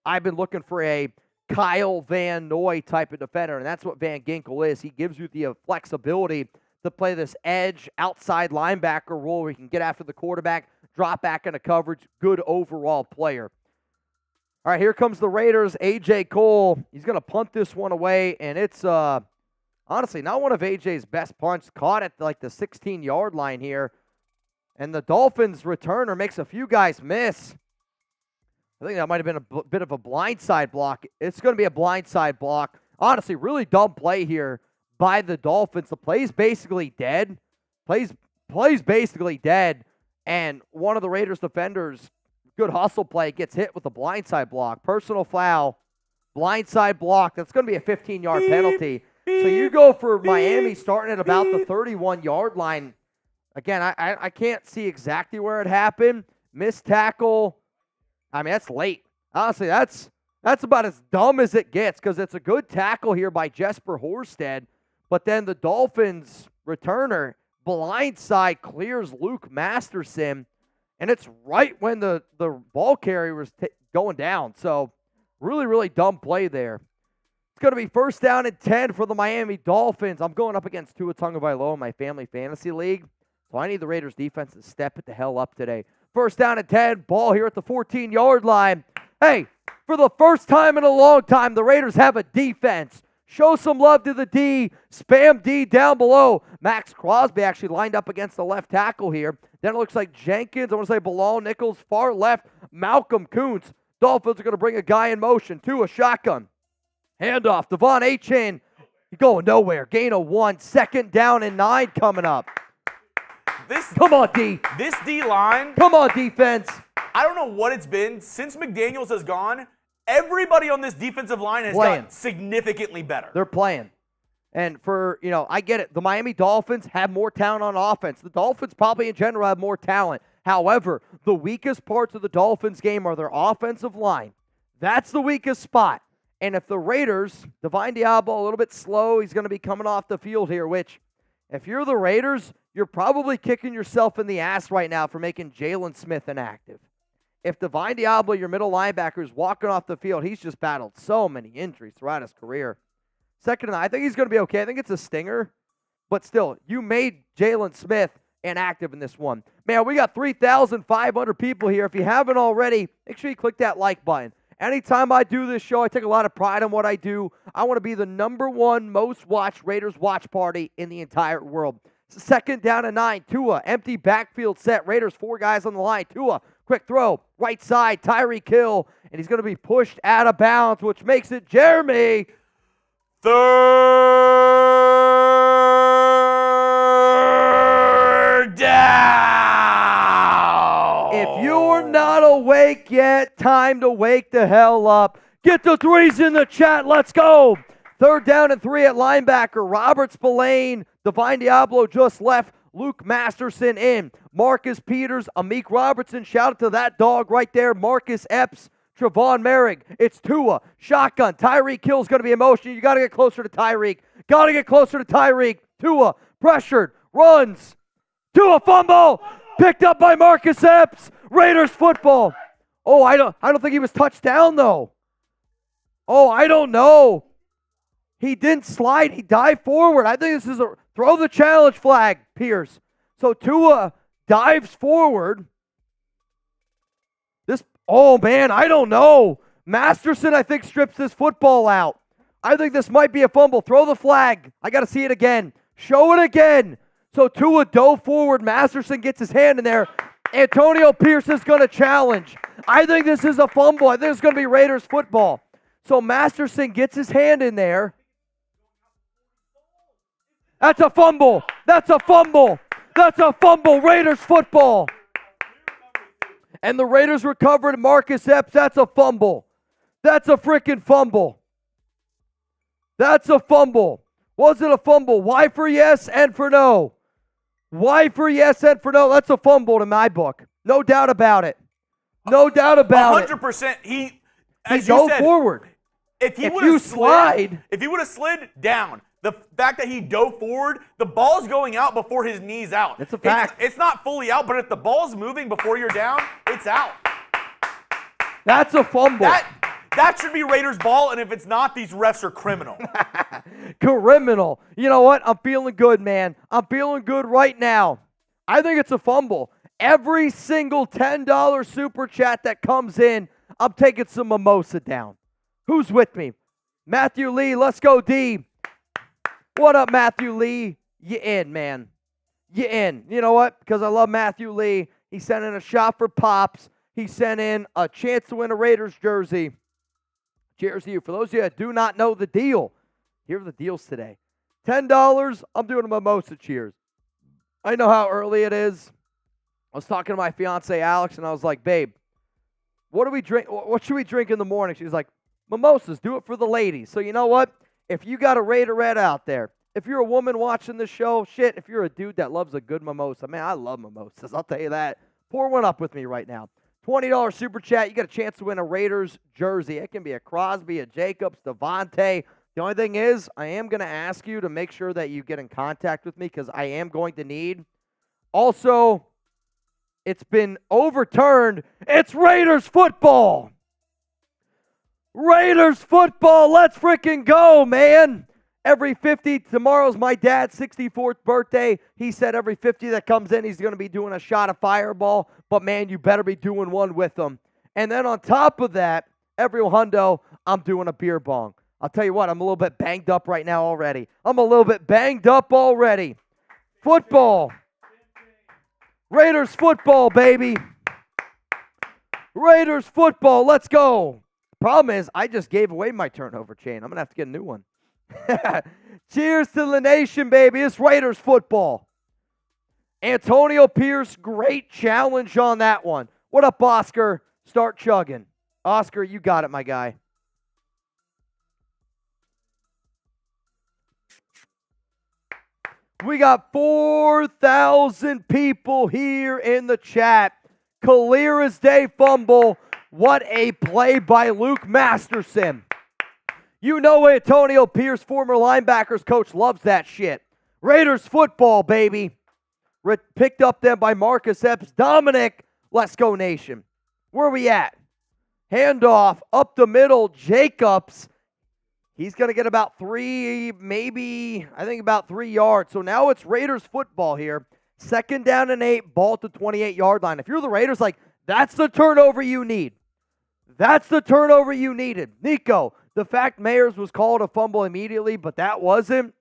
I've been looking for a Kyle Van Noy type of defender, and that's what Van Ginkel is. He gives you the flexibility to play this edge outside linebacker role where he can get after the quarterback, drop back into coverage, good overall player. All right, here comes the Raiders. A.J. Cole, he's going to punt this one away, and it's honestly not one of A.J.'s best punts. Caught at the 16-yard line here, and the Dolphins returner makes a few guys miss. I think that might have been a bit of a blindside block. It's going to be a blindside block. Honestly, really dumb play here by the Dolphins. The play's basically dead. Play's basically dead, and one of the Raiders defenders, good hustle play, gets hit with a blindside block. Personal foul, blindside block. That's going to be a 15-yard penalty. So you go for Miami starting at about the 31-yard line. Again, I can't see exactly where it happened. Missed tackle. I mean, that's late. Honestly, that's about as dumb as it gets because it's a good tackle here by Jesper Horsted. But then the Dolphins returner blindside clears Luke Masterson, and it's right when the ball carrier was going down. So really, really dumb play there. It's going to be 1st down and 10 for the Miami Dolphins. I'm going up against Tua Tagovailoa in my family fantasy league, so I need the Raiders defense to step it the hell up today. 1st down and 10, ball here at the 14-yard line. Hey, for the first time in a long time, the Raiders have a defense. Show some love to the D. Spam D down below. Maxx Crosby actually lined up against the left tackle here. Then it looks like Jenkins, I want to say Bilal Nichols, far left, Malcolm Kuntz. Dolphins are going to bring a guy in motion. A shotgun. Handoff. Devon Achane. He's going nowhere. Gain of 1. 2nd down and 9 coming up. Come on, D. This D-line. Come on, defense. I don't know what it's been. Since McDaniels has gone, everybody on this defensive line has gotten significantly better. They're playing. And I get it. The Miami Dolphins have more talent on offense. The Dolphins probably in general have more talent. However, the weakest parts of the Dolphins game are their offensive line. That's the weakest spot. And if the Raiders, Davante Adams a little bit slow, he's going to be coming off the field here, which if you're the Raiders, you're probably kicking yourself in the ass right now for making Jalen Smith inactive. If Davante Adams, your middle linebacker, is walking off the field, he's just battled so many injuries throughout his career. 2nd and 9, I think he's going to be okay. I think it's a stinger. But still, you made Jalen Smith inactive in this one. Man, we got 3,500 people here. If you haven't already, make sure you click that like button. Anytime I do this show, I take a lot of pride in what I do. I want to be the #1 most watched Raiders watch party in the entire world. 2nd down and 9. Tua, empty backfield set. Raiders, 4 guys on the line. Tua, quick throw, right side, Tyreek Hill, and he's going to be pushed out of bounds, which makes it Jeremy. 3rd down. If you're not awake yet, time to wake the hell up. Get the 3s in the chat. Let's go. 3rd down and 3 at linebacker. Robert Spillane, Divine Diablo just left. Luke Masterson in. Marcus Peters, Amik Robertson. Shout out to that dog right there. Marcus Epps, Trevon Moerhig. It's Tua. Shotgun. Tyreek Hill's going to be in motion. You got to get closer to Tyreek. Tua, pressured, runs. Tua, fumble. Picked up by Marcus Epps. Raiders football. Oh, I don't think he was touched down, though. Oh, I don't know. He didn't slide. He dived forward. I think this is a throw the challenge flag, Pierce. So Tua dives forward. Oh, man, I don't know. Masterson, I think, strips this football out. I think this might be a fumble. Throw the flag. I got to see it again. Show it again. So Tua dove forward. Masterson gets his hand in there. Antonio Pierce is going to challenge. I think this is a fumble. I think it's going to be Raiders football. So Masterson gets his hand in there. That's a fumble. Raiders football. And the Raiders recovered Marcus Epps. That's a fumble. That's a freaking fumble. That's a fumble. Was it a fumble? Y for yes and for no. Y for yes and for no. That's a fumble in my book. No doubt about it. No doubt about it. 100%. He go forward. If he would have slid down, the fact that he dove forward, the ball's going out before his knee's out. That's a fact. It's not fully out, but if the ball's moving before you're down, it's out. That's a fumble. That should be Raiders ball, and if it's not, these refs are criminal. Criminal. You know what? I'm feeling good, man. I'm feeling good right now. I think it's a fumble. Every single $10 super chat that comes in, I'm taking some mimosa down. Who's with me? Matthew Lee, let's go, D. What up, Matthew Lee? You in, man. You in. You know what? Because I love Matthew Lee. He sent in a shot for Pops. He sent in a chance to win a Raiders jersey. Cheers to you. For those of you that do not know the deal, here are the deals today. $10, I'm doing a mimosa cheers. I know how early it is. I was talking to my fiance Alex, and I was like, babe, what do we drink? What should we drink in the morning? She's like, mimosas. Do it for the ladies. So you know what? If you got a Raiderette out there, if you're a woman watching this show, shit, if you're a dude that loves a good mimosa, man, I love mimosas. I'll tell you that. Pour one up with me right now. $20 super chat. You got a chance to win a Raiders jersey. It can be a Crosby, a Jacobs, Davante. The only thing is, I am going to ask you to make sure that you get in contact with me because I am going to need. Also, it's been overturned. It's Raiders football. Raiders football. Let's freaking go, man. Every 50, tomorrow's my dad's 64th birthday. He said every 50 that comes in, he's going to be doing a shot of Fireball. But, man, you better be doing one with them. And then on top of that, every hundo, I'm doing a beer bong. I'll tell you what, I'm a little bit banged up right now already. Football. Raiders football, baby. Raiders football. Let's go. Problem is, I just gave away my turnover chain. I'm going to have to get a new one. Cheers to the nation, baby. It's Raiders football. Antonio Pierce, great challenge on that one. What up, Oscar? Start chugging. Oscar, you got it, my guy. We got 4,000 people here in the chat. Clear as day fumble. What a play by Luke Masterson. You know Antonio Pierce, former linebackers coach, loves that shit. Raiders football, baby. Picked up then by Marcus Epps. Dominic, let's go nation. Where are we at? Handoff up the middle. Jacobs. He's going to get about 3, maybe, I think about 3 yards. So now it's Raiders football here. 2nd down and 8, ball at the 28-yard line. If you're the Raiders, that's the turnover you need. That's the turnover you needed. Nico, the fact Meyers was called a fumble immediately, but that wasn't.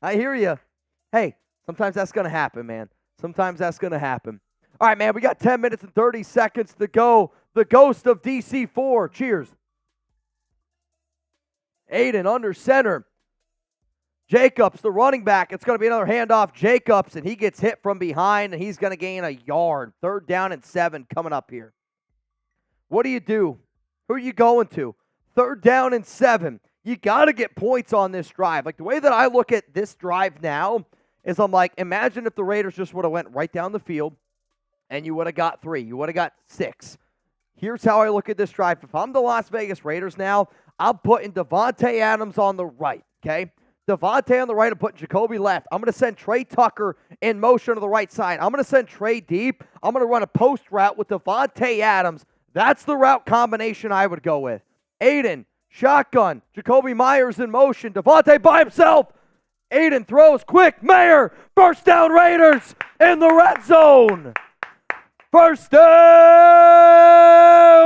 I hear you. Hey, sometimes that's going to happen, man. Sometimes that's going to happen. All right, man, we got 10 minutes and 30 seconds to go. The ghost of DC4. Cheers. Aidan under center. Jacobs, the running back. It's going to be another handoff. Jacobs, and he gets hit from behind, and he's going to gain a yard. 3rd down and 7 coming up here. What do you do? Who are you going to? 3rd down and 7. You got to get points on this drive. The way that I look at this drive now is I'm like, imagine if the Raiders just would have went right down the field, and you would have got 3. You would have got 6. Here's how I look at this drive. If I'm the Las Vegas Raiders now, I'm putting Davante Adams on the right, okay? Davante on the right, I'm putting Jakobi left. I'm going to send Trey Tucker in motion to the right side. I'm going to send Trey deep. I'm going to run a post route with Davante Adams. That's the route combination I would go with. Aidan, shotgun. Jakobi Meyers in motion. Davante by himself. Aidan throws quick. Mayer, 1st down Raiders in the red zone. 1st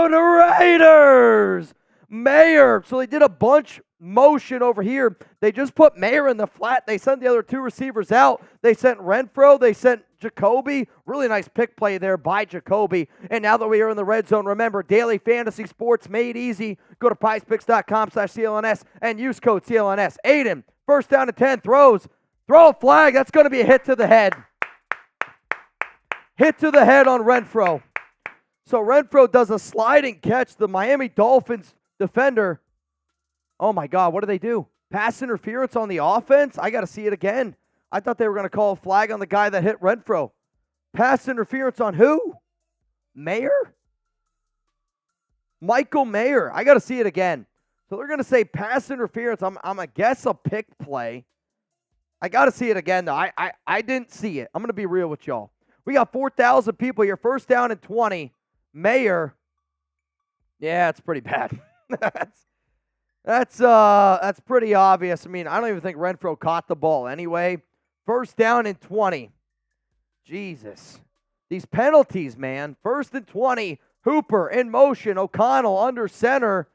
down Raiders. Mayer. So they did a bunch motion over here. They just put Mayer in the flat. They sent the other 2 receivers out. They sent Renfrow. They sent Jakobi. Really nice pick play there by Jakobi. And now that we are in the red zone, remember, daily fantasy sports made easy. Go to prizepicks.com/CLNS and use code CLNS. Aidan, 1st down and 10, throws. Throw a flag. That's going to be a hit to the head. Hit to the head on Renfrow. So Renfrow does a sliding catch. The Miami Dolphins defender, oh my God, what do they do? Pass interference on the offense? I got to see it again. I thought they were going to call a flag on the guy that hit Renfrow. Pass interference on who? Mayer? Michael Mayer. I got to see it again. So they're going to say pass interference. I'm going to guess a pick play. I got to see it again, though. I didn't see it. I'm going to be real with y'all. We got 4,000 people here. First down and 20. Mayer. Yeah, it's pretty bad. That's pretty obvious. I mean, I don't even think Renfrow caught the ball anyway. First down and 20. Jesus. These penalties, man. First and 20. Hooper in motion. O'Connell under center.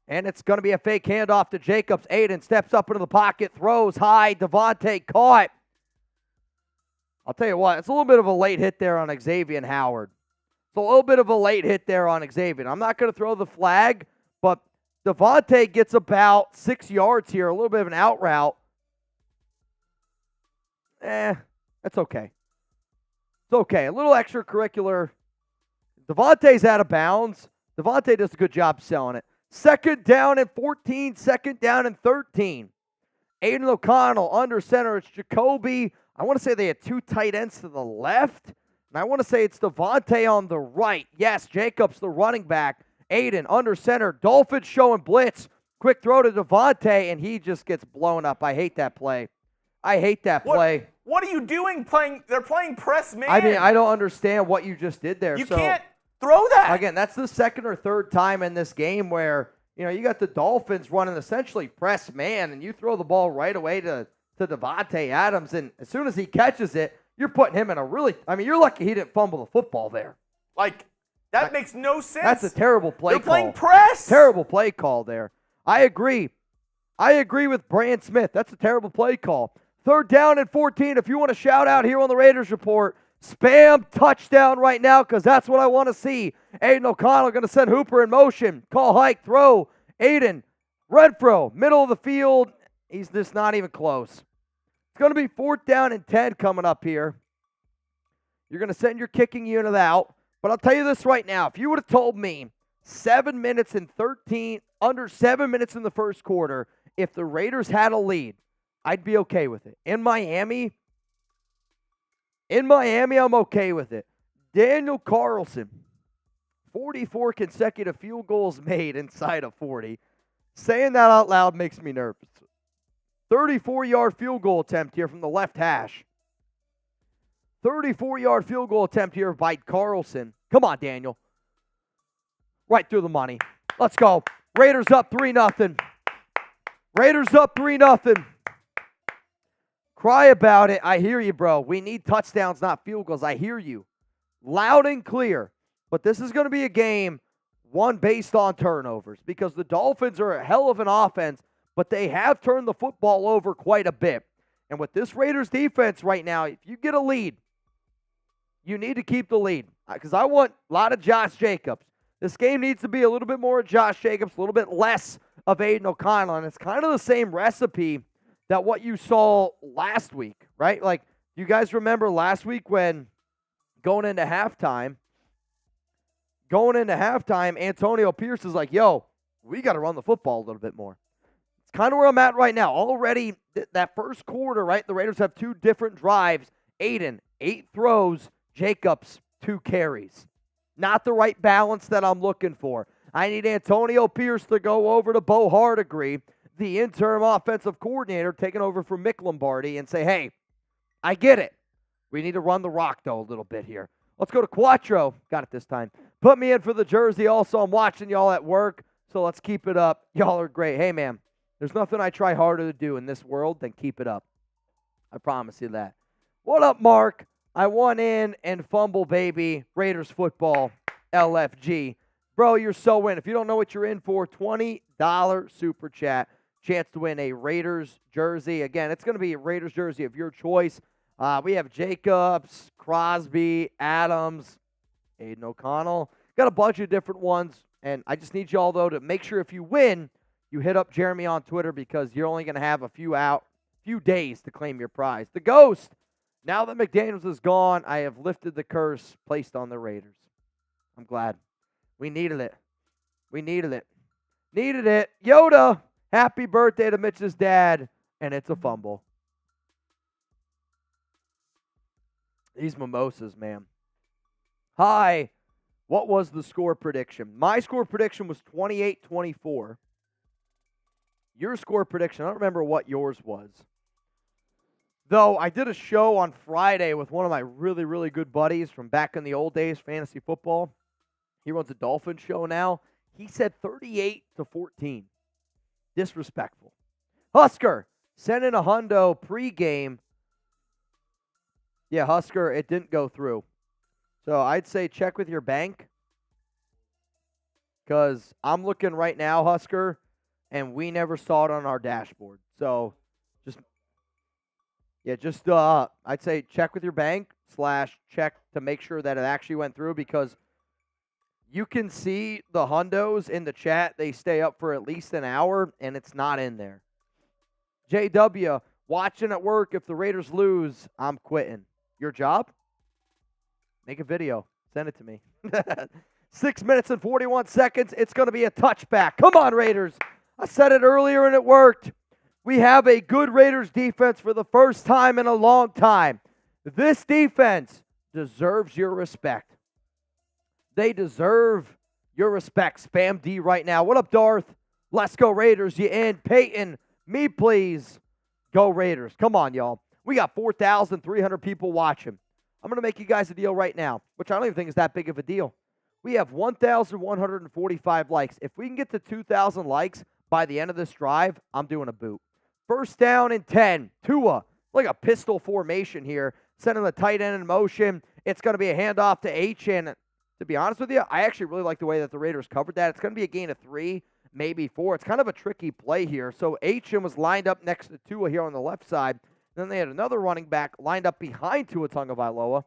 And it's going to be a fake handoff to Jacobs. Aidan steps up into the pocket. Throws high. Davante caught. I'll tell you what. It's a little bit of a late hit there on Xavier Howard. It's a little bit of a late hit there on Xavier. I'm not going to throw the flag, but Davante gets about 6 yards here. A little bit of an out route. That's okay. It's okay. A little extracurricular. Davante's out of bounds. Davante does a good job selling it. Second down and 14. Second down and 13. Aidan O'Connell under center. It's Jakobi. I want to say they had two tight ends to the left. And I want to say it's Davante on the right. Yes, Jacobs, the running back. Aidan under center. Dolphins showing blitz. Quick throw to Davante, and he just gets blown up. I hate that play. I hate that play. What are you doing playing? They're playing press man. I mean, I don't understand what you just did there. You can't throw that. Again, that's the second or third time in this game where, you got the Dolphins running essentially press man, and you throw the ball right away to Davante Adams, and as soon as he catches it, you're putting him in a really, you're lucky he didn't fumble the football there. That makes no sense. That's a terrible play call. They're playing press. Terrible play call there. I agree. I agree with Brand Smith. That's a terrible play call. Third down and 14. If you want to shout out here on the Raiders Report, spam touchdown right now because that's what I want to see. Aidan O'Connell going to send Hooper in motion. Call hike, throw. Aidan, Renfrow, middle of the field. He's just not even close. It's going to be fourth down and 10 coming up here. You're going to send your kicking unit out. But I'll tell you this right now. If you would have told me 7 minutes and 13, under 7 minutes in the first quarter, if the Raiders had a lead, I'd be okay with it. In Miami, I'm okay with it. Daniel Carlson, 44 consecutive field goals made inside of 40. Saying that out loud makes me nervous. 34-yard field goal attempt here from the left hash. 34-yard field goal attempt here by Carlson. Come on, Daniel. Right through the money. Let's go. Raiders up 3-0. Raiders up 3-0. Cry about it. I hear you, bro. We need touchdowns, not field goals. I hear you. Loud and clear. But this is going to be a game won based on turnovers because the Dolphins are a hell of an offense, but they have turned the football over quite a bit. And with this Raiders defense right now, if you get a lead, you need to keep the lead because I want a lot of Josh Jacobs. This game needs to be a little bit more of Josh Jacobs, a little bit less of Aidan O'Connell, and it's kind of the same recipe that what you saw last week, right? Like, you guys remember last week when going into halftime, Antonio Pierce is like, yo, we got to run the football a little bit more. It's kind of where I'm at right now. Already, that first quarter, right, the Raiders have two different drives. Aidan, 8 throws. Jacobs, 2 carries. Not the right balance that I'm looking for. I need Antonio Pierce to go over to Bo Hardegree, the interim offensive coordinator, taking over from Mick Lombardi, and say, hey, I get it. We need to run the rock, though, a little bit here. Let's go to Quattro. Got it this time. Put me in for the jersey. Also, I'm watching y'all at work, so let's keep it up. Y'all are great. Hey, man, there's nothing I try harder to do in this world than keep it up. I promise you that. What up, Mark? I want in and fumble, baby. Raiders football, LFG. Bro, you're so in. If you don't know what you're in for, $20 super chat. Chance to win a Raiders jersey. Again, it's going to be a Raiders jersey of your choice. We have Jacobs, Crosby, Adams, Aidan O'Connell. Got a bunch of different ones. And I just need y'all, though, to make sure if you win, you hit up Jeremy on Twitter because you're only going to have a few days to claim your prize. The Ghost. Now that McDaniels is gone, I have lifted the curse placed on the Raiders. I'm glad. We needed it. We needed it. Needed it. Yoda, happy birthday to Mitch's dad. And it's a fumble. These mimosas, man. Hi. What was the score prediction? My score prediction was 28-24. Your score prediction, I don't remember what yours was. Though I did a show on Friday with one of my really, really good buddies from back in the old days, fantasy football. He runs a Dolphins show now. He said 38-14. Disrespectful. Husker, send in a hundo pregame. Yeah, Husker, it didn't go through. So I'd say check with your bank. Because I'm looking right now, Husker, and we never saw it on our dashboard. So I'd say check with your bank / check to make sure that it actually went through, because you can see the hundos in the chat. They stay up for at least an hour, and it's not in there. JW, watching at work. If the Raiders lose, I'm quitting. Your job? Make a video. Send it to me. 6 minutes and 41 seconds. It's going to be a touchback. Come on, Raiders. I said it earlier, and it worked. We have a good Raiders defense for the first time in a long time. This defense deserves your respect. They deserve your respect. Spam D right now. What up, Darth? Let's go, Raiders. You in? Peyton, me please. Go, Raiders. Come on, y'all. We got 4,300 people watching. I'm going to make you guys a deal right now, which I don't even think is that big of a deal. We have 1,145 likes. If we can get to 2,000 likes by the end of this drive, I'm doing a boot. First down and 10. Tua, like a pistol formation here, sending the tight end in motion. It's going to be a handoff to H. And to be honest with you, I actually really like the way that the Raiders covered that. It's going to be a gain of 3, maybe 4. It's kind of a tricky play here. So H was lined up next to Tua here on the left side. Then they had another running back lined up behind Tua Tagovailoa.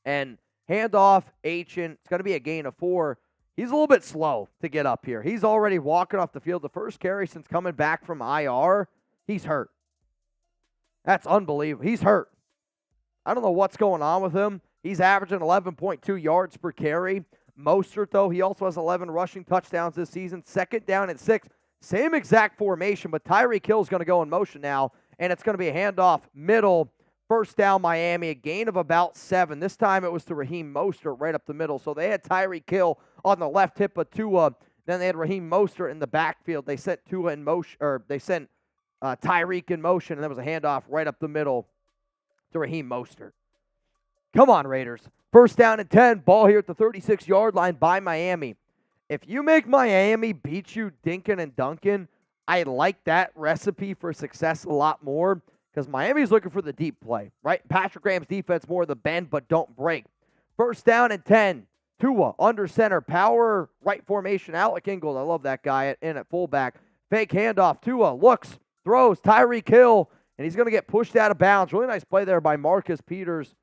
And handoff, H-in. It's going to be a gain of 4. He's a little bit slow to get up here. He's already walking off the field. The first carry since coming back from IR, he's hurt. That's unbelievable. He's hurt. I don't know what's going on with him. He's averaging 11.2 yards per carry. Mostert, though, he also has 11 rushing touchdowns this season. Second down and 6. Same exact formation, but Tyreek Hill is going to go in motion now, and it's going to be a handoff middle. First down, Miami, a gain of about 7. This time it was to Raheem Mostert right up the middle. So they had Tyreek Hill on the left hip of Tua. Then they had Raheem Mostert in the backfield. They sent Tua in motion, or they sent Tyreek in motion, and there was a handoff right up the middle to Raheem Mostert. Come on, Raiders. First down and 10. Ball here at the 36-yard line by Miami. If you make Miami beat you dinking and dunking, I like that recipe for success a lot more, because Miami's looking for the deep play, right? Patrick Graham's defense, more the bend but don't break. First down and 10. Tua under center. Power right formation. Alec Ingold, I love that guy in at fullback. Fake handoff. Tua looks, throws. Tyreek Hill, and he's going to get pushed out of bounds. Really nice play there by Marcus Peters.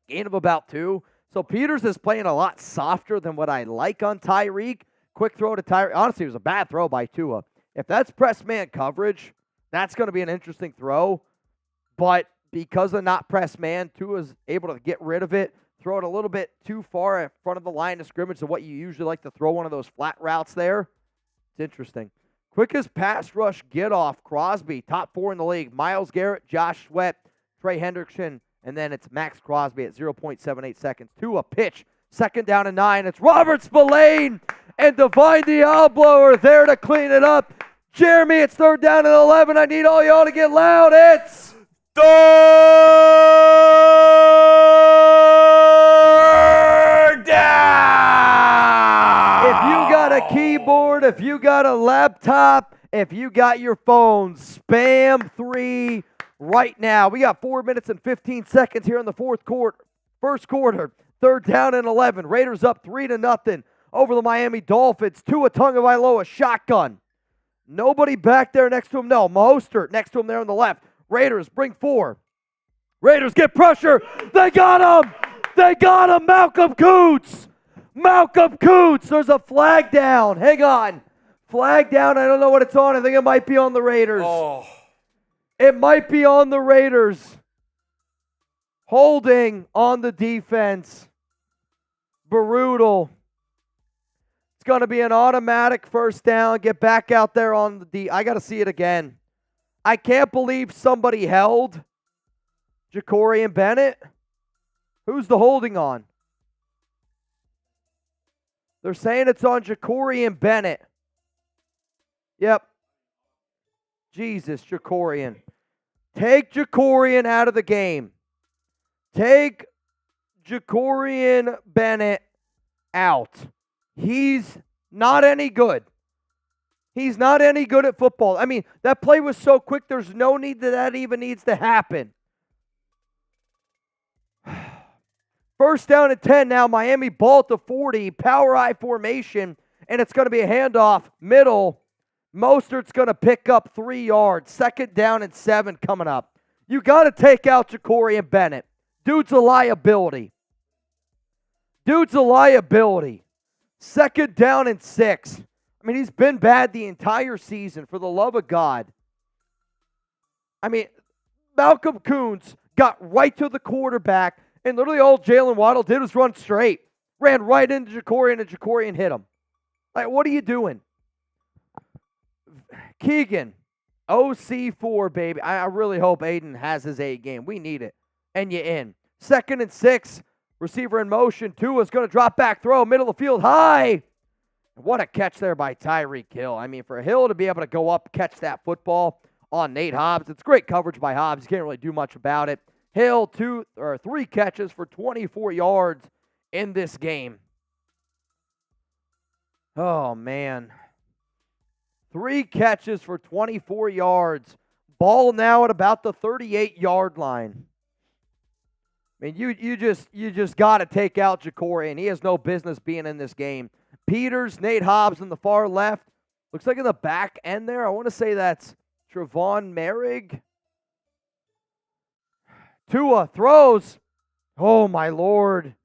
Gain of about 2. So Peters is playing a lot softer than what I like on Tyreek. Quick throw to Tyreek. Honestly, it was a bad throw by Tua. If that's press man coverage, that's going to be an interesting throw. But because of not press man, Tua's able to get rid of it, throw it a little bit too far in front of the line of scrimmage to what you usually like to throw one of those flat routes there. It's interesting. Quickest pass rush get off, Crosby, top 4 in the league. Myles Garrett, Josh Sweat, Trey Hendrickson, and then it's Maxx Crosby at 0.78 seconds. Tua pitch, second down and 9. It's Robert Spillane and Divine Diablo are there to clean it up. Jeremy, it's third down and 11. I need all y'all to get loud. It's third down. If you got a keyboard, if you got a laptop, if you got your phone, spam 3 right now. We got 4 minutes and 15 seconds here in the first quarter. Third down and 11. Raiders up 3-0 over the Miami Dolphins. Tua Tagovailoa shotgun. Nobody back there next to him. No, Mostert next to him there on the left. Raiders bring 4. Raiders get pressure. They got him. They got him. Malcolm Coots. Malcolm Coots. There's a flag down. Hang on. Flag down. I don't know what it's on. I think it might be on the Raiders. Oh. It might be on the Raiders. Holding on the defense. brutal. It's going to be an automatic first down. Get back out there on the D. I got to see it again. I can't believe somebody held Jakorian Bennett. Who's the holding on? They're saying it's on Jakorian Bennett. Yep. Jesus, Jakorian. Take Jakorian out of the game. Take Jakorian Bennett out. He's not any good. He's not any good at football. I mean, that play was so quick, there's no need that even needs to happen. First down at 10 now. Miami ball at the 40. Power I formation. And it's going to be a handoff. Middle. Mostert's going to pick up 3 yards. Second down and 7 coming up. You got to take out Jakorian Bennett. Dude's a liability. Dude's a liability. Second down and 6. I mean, he's been bad the entire season, for the love of God. I mean, Malcolm Koonce got right to the quarterback, and literally all Jaylen Waddle did was run straight. Ran right into Jakorian, and Jakorian hit him. Like, what are you doing? Keegan, OC4, baby. I really hope Aidan has his A game. We need it. And you in. Second and 6. Receiver in motion. Tua's going to drop back throw. Middle of the field. High. What a catch there by Tyreek Hill. I mean, for Hill to be able to go up, catch that football on Nate Hobbs. It's great coverage by Hobbs. You can't really do much about it. Hill, 3 catches for 24 yards in this game. Oh, man. 3 catches for 24 yards. Ball now at about the 38-yard line. I mean, you just got to take out Jakorian. He has no business being in this game. Peters, Nate Hobbs on the far left. Looks like in the back end there, I want to say that's Trevon Moerhig. Tua throws. Oh, my Lord.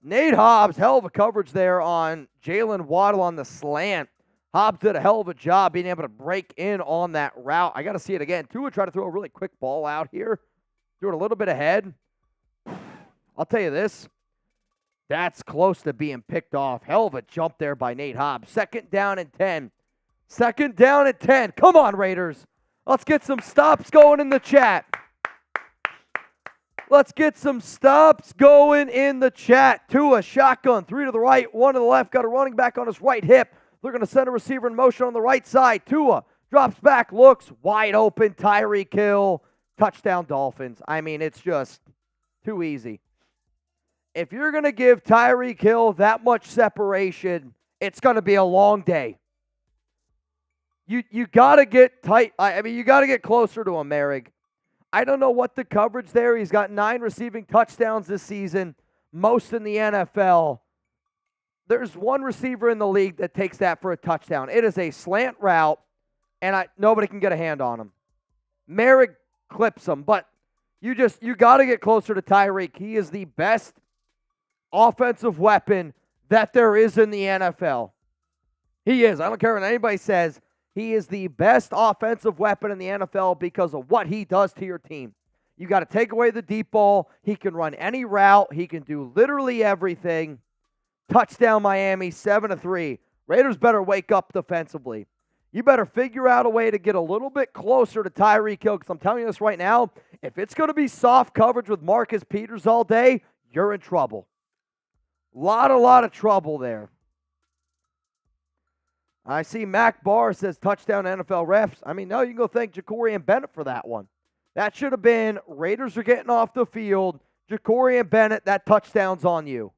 Nate Hobbs, hell of a coverage there on Jaylen Waddle on the slant. Hobbs did a hell of a job being able to break in on that route. I got to see it again. Tua tried to throw a really quick ball out here. Threw it a little bit ahead. I'll tell you this. That's close to being picked off. Hell of a jump there by Nate Hobbs. Second down and 10. Second down and 10. Come on, Raiders. Let's get some stops going in the chat. Let's get some stops going in the chat. Tua, shotgun, 3 to the right, 1 to the left. Got a running back on his right hip. They're going to send a receiver in motion on the right side. Tua drops back, looks wide open. Tyreek Hill, touchdown Dolphins. I mean, it's just too easy. If you're going to give Tyreek Hill that much separation, it's going to be a long day. You got to get tight. I mean, you got to get closer to him, Moerhig. I don't know what the coverage there. He's got 9 receiving touchdowns this season, most in the NFL. There's one receiver in the league that takes that for a touchdown. It is a slant route, and nobody can get a hand on him. Moerhig clips him, but you got to get closer to Tyreek. He is the best offensive weapon that there is in the NFL. He is. I don't care what anybody says. He is the best offensive weapon in the NFL because of what he does to your team. You got to take away the deep ball. He can run any route. He can do literally everything. Touchdown Miami, 7-3. Raiders better wake up defensively. You better figure out a way to get a little bit closer to Tyreek Hill, because I'm telling you this right now, if it's going to be soft coverage with Marcus Peters all day, you're in trouble. Lot of trouble there. I see Mac Barr says touchdown NFL refs. I mean, no, you can go thank Jakorian Bennett for that one. That should have been Raiders are getting off the field. Jakorian Bennett, that touchdown's on you.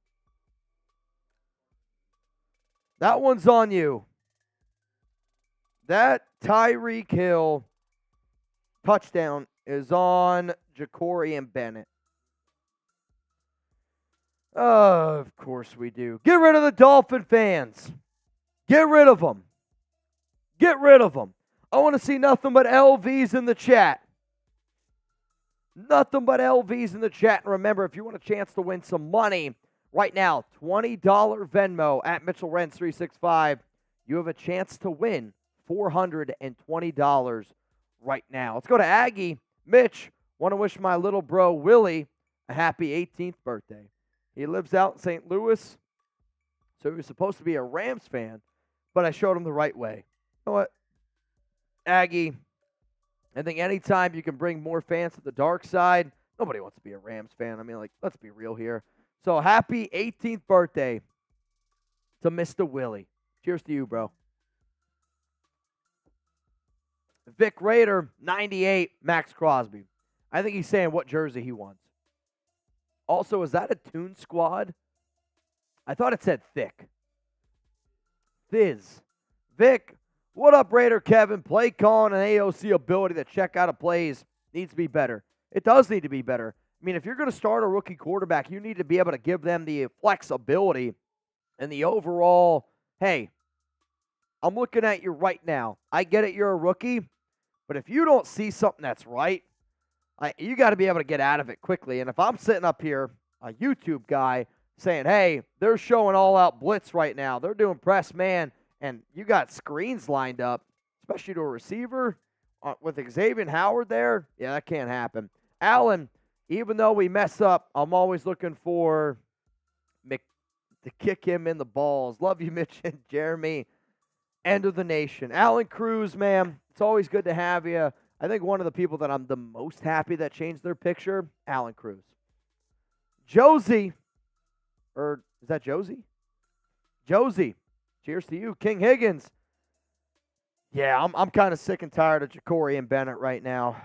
That one's on you. That Tyreek Hill touchdown is on Jakorian Bennett. Of course we do. Get rid of the Dolphin fans. Get rid of them. Get rid of them. I want to see nothing but LVs in the chat. Nothing but LVs in the chat. And remember, if you want a chance to win some money right now, $20 Venmo at Mitchell Renz 365, you have a chance to win $420 right now. Let's go to Aggie. Mitch, want to wish my little bro Willie a happy 18th birthday. He lives out in St. Louis, so he was supposed to be a Rams fan, but I showed him the right way. You know what, Aggie, I think anytime you can bring more fans to the dark side, nobody wants to be a Rams fan. I mean, like, let's be real here. So happy 18th birthday to Mr. Willie. Cheers to you, bro. Vic Raider, 98, Maxx Crosby. I think he's saying what jersey he wants. Also, is that a Toon Squad? I thought it said thick. Fizz. Vic, what up, Raider Kevin? Play calling and AOC ability to check out of plays needs to be better. It does need to be better. I mean, if you're going to start a rookie quarterback, you need to be able to give them the flexibility and the overall, hey, I'm looking at you right now. I get it, you're a rookie, but if you don't see something that's right, you got to be able to get out of it quickly. And if I'm sitting up here, a YouTube guy, saying, hey, they're showing all-out blitz right now, they're doing press man, and you got screens lined up, especially to a receiver with Xavier Howard there, yeah, that can't happen. Allen, even though we mess up, I'm always looking for to kick him in the balls. Love you, Mitch and Jeremy. End of the nation. Alan Cruz, man, it's always good to have you. I think one of the people that I'm the most happy that changed their picture, Alan Cruz. Josie, or is that Josie? Josie, cheers to you. King Higgins. Yeah, I'm kind of sick and tired of Ja'Cory and Bennett right now.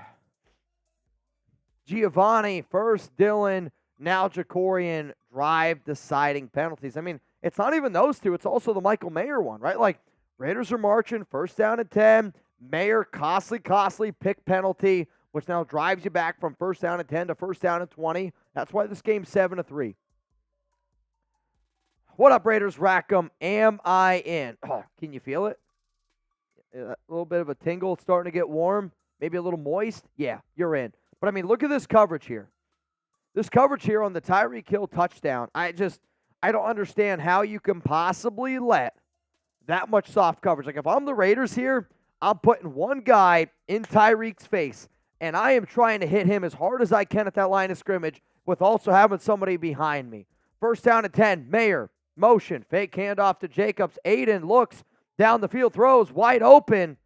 Giovanni, first Dylan, now Ja'Cory, drive deciding penalties. I mean, it's not even those two. It's also the Michael Mayer one, right? Like, Raiders are marching, first down and 10. Mayer, costly pick penalty, which now drives you back from first down and 10 to first down and 20. That's why this game's 7-3. What up, Raiders? Rackham, am I in? Oh, can you feel it? A little bit of a tingle. It's starting to get warm. Maybe a little moist. Yeah, you're in. But, I mean, look at this coverage here. This coverage here on the Tyreek Hill touchdown. I don't understand how you can possibly let that much soft coverage. Like, if I'm the Raiders here, I'm putting one guy in Tyreek's face, and I am trying to hit him as hard as I can at that line of scrimmage with also having somebody behind me. First down and 10, Mayer, motion, fake handoff to Jacobs. Aidan looks down the field, throws wide open.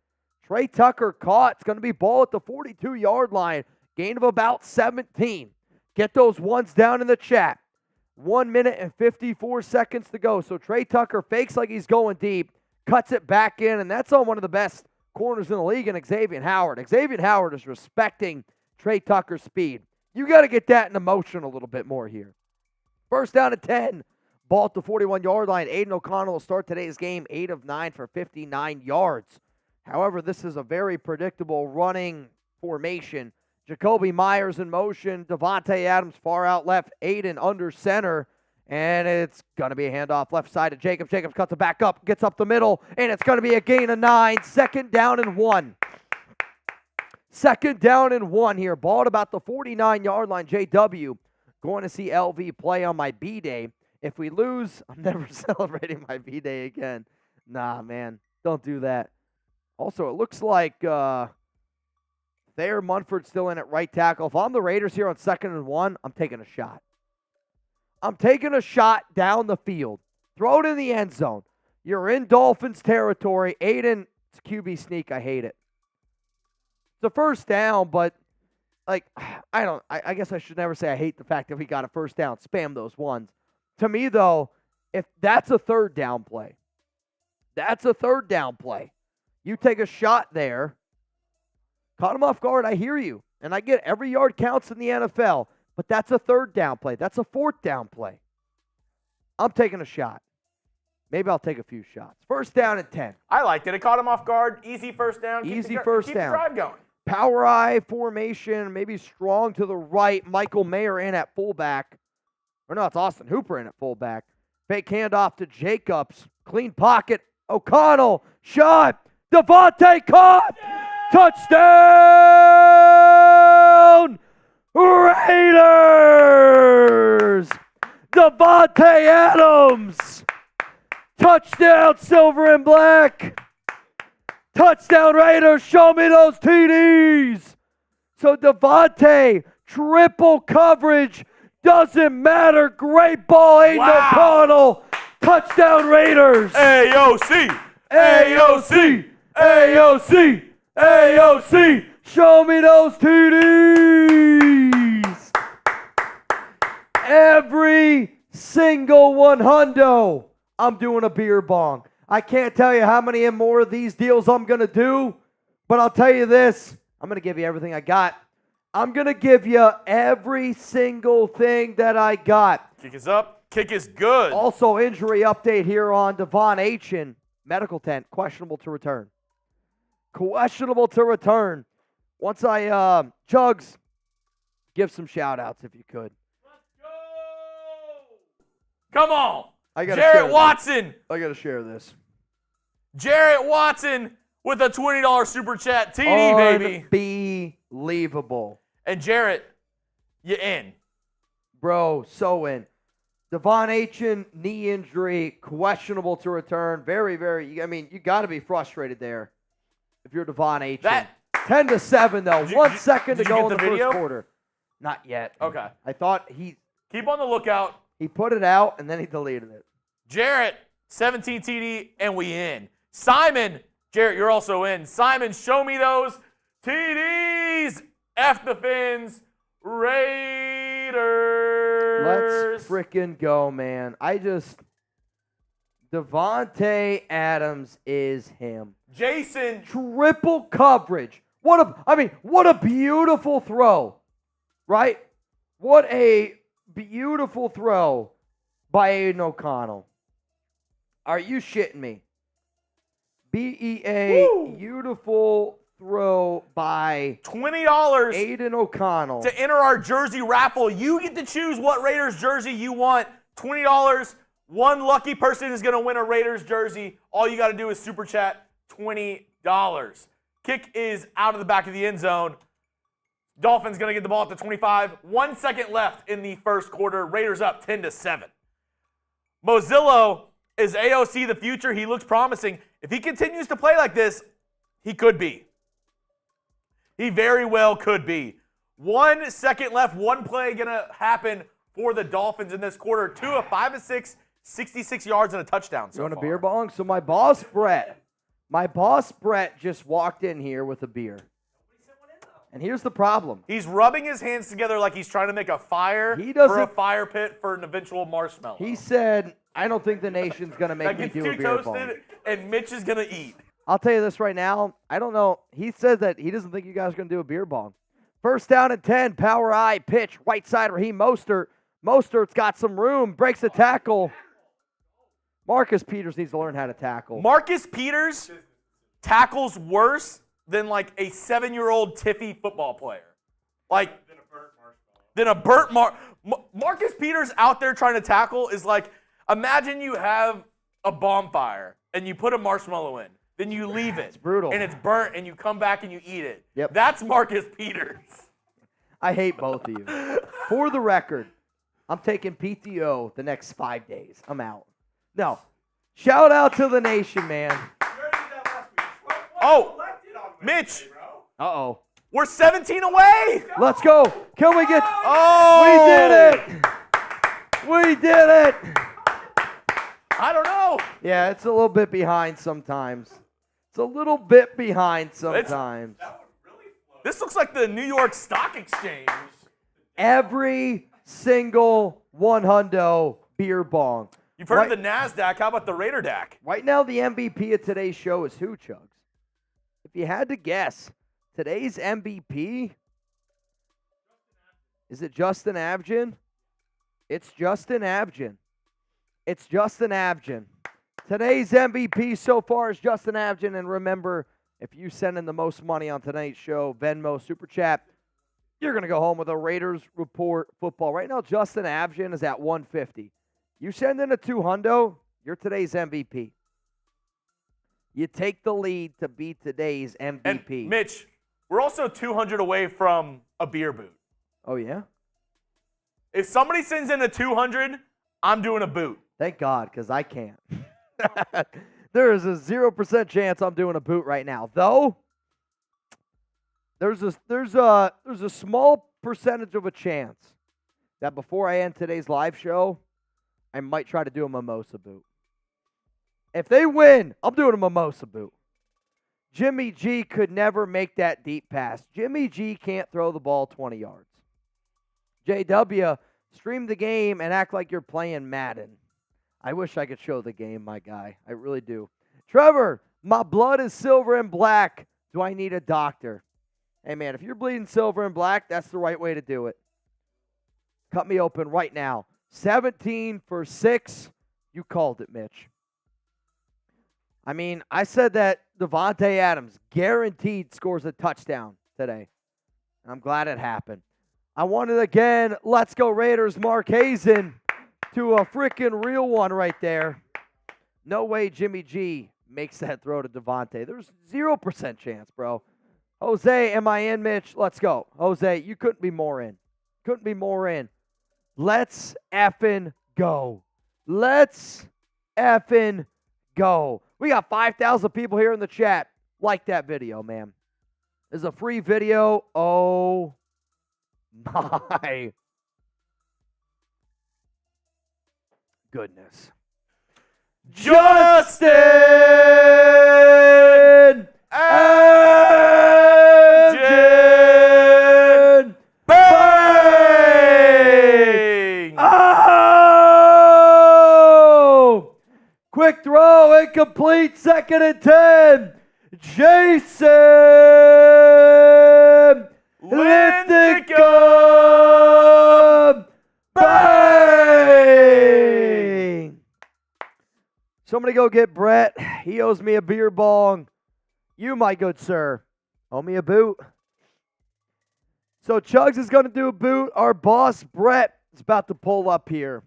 Trey Tucker caught. It's going to be ball at the 42-yard line. Gain of about 17. Get those ones down in the chat. 1 minute and 54 seconds to go. So Trey Tucker fakes like he's going deep, cuts it back in, and that's on one of the best corners in the league in Xavier Howard. Xavier Howard is respecting Trey Tucker's speed. You got to get that in motion a little bit more here. First down at 10. Ball at the 41-yard line. Aidan O'Connell will start today's game 8 of 9 for 59 yards. However, this is a very predictable running formation. Jakobi Meyers in motion. Davante Adams far out left. Aidan under center. And it's going to be a handoff left side to Jacobs. Jacobs cuts it back up, gets up the middle, and it's going to be a gain of 9. Second down and 1. Second down and 1 here. Ball at about the 49-yard line. JW going to see LV play on my B-Day. If we lose, I'm never celebrating my B-Day again. Nah, man. Don't do that. Also, it looks like Thayer Munford's still in at right tackle. If I'm the Raiders here on 2nd and 1, I'm taking a shot. I'm taking a shot down the field. Throw it in the end zone. You're in Dolphins territory. Aidan, it's QB sneak. I hate it. It's a first down, but, like, I guess I should never say I hate the fact that we got a first down. Spam those ones. To me, though, if that's a third down play, that's a third down play. You take a shot there. Caught him off guard. I hear you. And I get every yard counts in the NFL. But that's a third down play. That's a fourth down play. I'm taking a shot. Maybe I'll take a few shots. First down and 10. I liked it. It caught him off guard. Easy first down. Easy keep first the down. Drive going. Power eye formation. Maybe strong to the right. Michael Mayer in at fullback. Or no, it's Austin Hooper in at fullback. Fake handoff to Jacobs. Clean pocket. O'Connell. Shot. Davante caught. Touchdown. Raiders! Davante Adams! Touchdown, silver and black! Touchdown, Raiders! Show me those TDs! So Davante, triple coverage, Doesn't matter. Great ball, Aidan Wow. O'Connell. Touchdown Raiders. AOC. AOC. AOC. AOC. Show me those TDs. Every single one hundo, I'm doing a beer bong. I can't tell you how many more of these deals I'm going to do, but I'll tell you this. I'm going to give you everything I got. I'm going to give you every single thing that I got. Kick is up. Kick is good. Also, injury update here on Devon Aitchen. Medical tent, questionable to return. Questionable to return. Once I, Chugs, give some shout-outs if you could. Come on. I gotta share Jarrett this. Watson. I got to share this. Jarrett Watson with a $20 super chat TD, baby. Unbelievable. And Jarrett, you in. Bro, so in. Devon Aitchen, knee injury, questionable to return. Very, very, I mean, you got to be frustrated there if you're Devon Aitchen. That 10-7, though. Did you- 1 second to did you go get in the the video? first quarter. Not yet. Okay. I thought he Keep on the lookout. put it out, and then he deleted it. Jarrett, 17 TD, and we in. Simon, Jarrett, you're also in. Simon, show me those TDs. F the Fins. Raiders. Let's frickin' go, man. Davante Adams is him. Jason. Triple coverage. What a beautiful throw, right? What a beautiful throw by Aidan O'Connell. Are you shitting me? BEA, Woo. beautiful throw by $20 Aidan O'Connell. to enter our jersey raffle. You get to choose what Raiders jersey you want. $20. One lucky person is going to win a Raiders jersey. All you got to do is super chat $20. Kick is out of the back of the end zone. Dolphins going to get the ball at the 25. 1 second left in the first quarter. Raiders up 10-7. Mozillo is AOC the future. He looks promising. If he continues to play like this, he could be. He very well could be. 1 second left. One play going to happen for the Dolphins in this quarter. Tua 5 of 6, 66 yards and a touchdown so You want a far. beer bong? So my boss Brett just walked in here with a beer. And here's the problem. He's rubbing his hands together like he's trying to make a fire He for a doesn't- fire pit for an eventual marshmallow. He said, I don't think the nation's going to make that me gets do too a beer bong. toasted, and Mitch is going to eat. I'll tell you this right now. I don't know. He says that he doesn't think you guys are going to do a beer bong. First down and 10, power I, pitch, right side, Raheem Mostert. Mostert's got some room, breaks a tackle. Marcus Peters needs to learn how to tackle. Marcus Peters tackles worse than like a 7-year-old Tiffy football player. Like, than a burnt Marcus Peters out there trying to tackle is like, imagine you have a bonfire and you put a marshmallow in. Then you leave it. It's brutal. And it's burnt and you come back and you eat it. Yep. That's Marcus Peters. I hate both of you. For the record, I'm taking PTO the next 5 days. I'm out. No. Shout out to the nation, man. Oh, Mitch, Uh-oh. we're 17 away. Let's go. Can we get... Oh, We did it. We did it. I don't know. Yeah, it's a little bit behind sometimes. It's a little bit behind sometimes. This looks like the New York Stock Exchange. Every single one hundo beer bong. You've heard of the NASDAQ. How about the Raider DAC? Right now, the MVP of today's show is who, Chugs? If you had to guess, today's MVP, is it Justin Abgen? It's Justin Abgen. It's Justin Abgen. Today's MVP so far is Justin Abgen. And remember, if you send in the most money on tonight's show, Venmo, Super Chat, you're going to go home with a Raiders Report football. Right now, Justin Abgen is at 150. You send in a 200, you're today's MVP. You take the lead to be today's MVP. And Mitch, we're also 200 away from a beer boot. Oh, yeah? If somebody sends in a 200, I'm doing a boot. Thank God, because I can't. There is a 0% chance I'm doing a boot right now. Though, there's a small percentage of a chance that before I end today's live show, I might try to do a mimosa boot. If they win, I'm doing a mimosa boot. Jimmy G could never make that deep pass. Jimmy G can't throw the ball 20 yards. JW, stream the game and act like you're playing Madden. I wish I could show the game, my guy. I really do. Trevor, my blood is silver and black. Do I need a doctor? Hey, man, if you're bleeding silver and black, that's the right way to do it. Cut me open right now. 17 for 6. You called it, Mitch. I mean, I said that Davante Adams guaranteed scores a touchdown today. And I'm glad it happened. I wanted again, let's go Raiders, Mark Hazen, to a freaking real one right there. No way Jimmy G makes that throw to Davante. There's 0% chance, bro. Jose, am I in, Mitch? Let's go. Jose, you couldn't be more in. Couldn't be more in. Let's effing go. Let's effing go. We got 5,000 people here in the chat. Like that video, man. It's a free video. Oh, my goodness. Justin Agin Bang! Oh! Quick throw, incomplete, 2nd and 10. Jason Linthicum Bang! Somebody go get Brett. He owes me a beer bong. You, my good sir, owe me a boot. So Chugs is going to do a boot. Our boss, Brett, is about to pull up here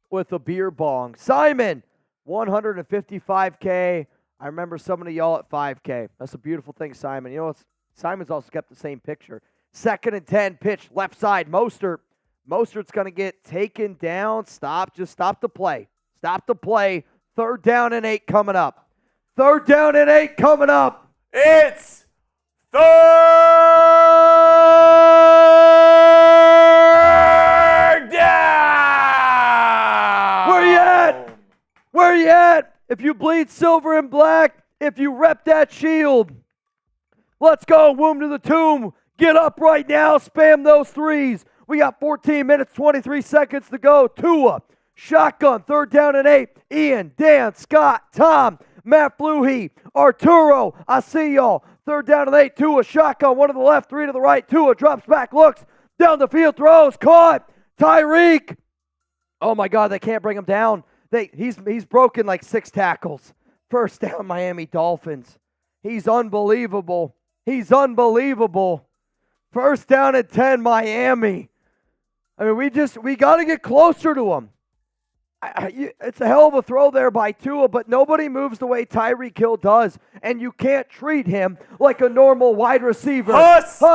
with a beer bong. Simon, 155K. I remember some of y'all at 5K. That's a beautiful thing, Simon. You know, Simon's also kept the same picture. 2nd and 10, pitch, left side, Mostert. Mostert's going to get taken down. Just stop the play. Stop the play. 3rd down and 8 coming up. 3rd down and 8 coming up. It's 3rd down. Where you at? Where you at? If you bleed silver and black, if you rep that shield, let's go. Womb to the tomb. Get up right now. Spam those threes. We got 14 minutes, 23 seconds to go. Tua, shotgun, 3rd down and 8. Ian, Dan, Scott, Tom, Matt Fluhey, Arturo, I see y'all. 3rd down and 8. Tua, shotgun, 1 to the left, 3 to the right. Tua drops back, looks, down the field, throws, caught. Tyreek. Oh, my God, they can't bring him down. He's broken like 6 tackles. 1st down, Miami Dolphins. He's unbelievable. He's unbelievable. 1st down and 10, Miami. I mean, we got to get closer to him. It's a hell of a throw there by Tua, but nobody moves the way Tyreek Hill does, and you can't treat him like a normal wide receiver. Husker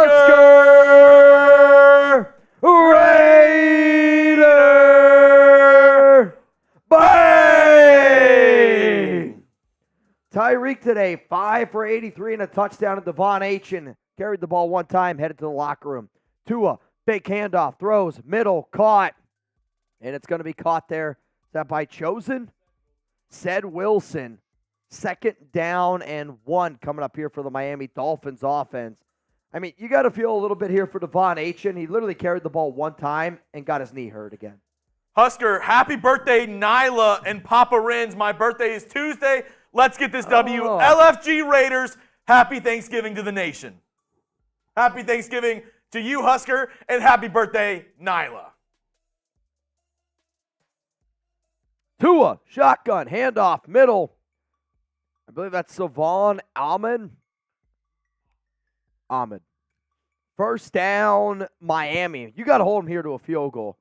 Raider! Bang! Tyreek today, 5 for 83 and a touchdown. And Devon Aitchen carried the ball 1 time, headed to the locker room. Tua, fake handoff, throws, middle, caught. And it's going to be caught there. Is that by Chosen? Said Wilson. 2nd down and 1 coming up here for the Miami Dolphins offense. I mean, you got to feel a little bit here for Devon Aitchen. He literally carried the ball 1 time and got his knee hurt again. Husker, happy birthday, Nyla and Papa Renz. My birthday is Tuesday. Let's get this W. LFG Raiders, happy Thanksgiving to the nation. Happy Thanksgiving to you, Husker, and happy birthday, Nyla. Tua, shotgun, handoff, middle. I believe that's Savon Ahmed. 1st down, Miami. You got to hold him here to a field goal.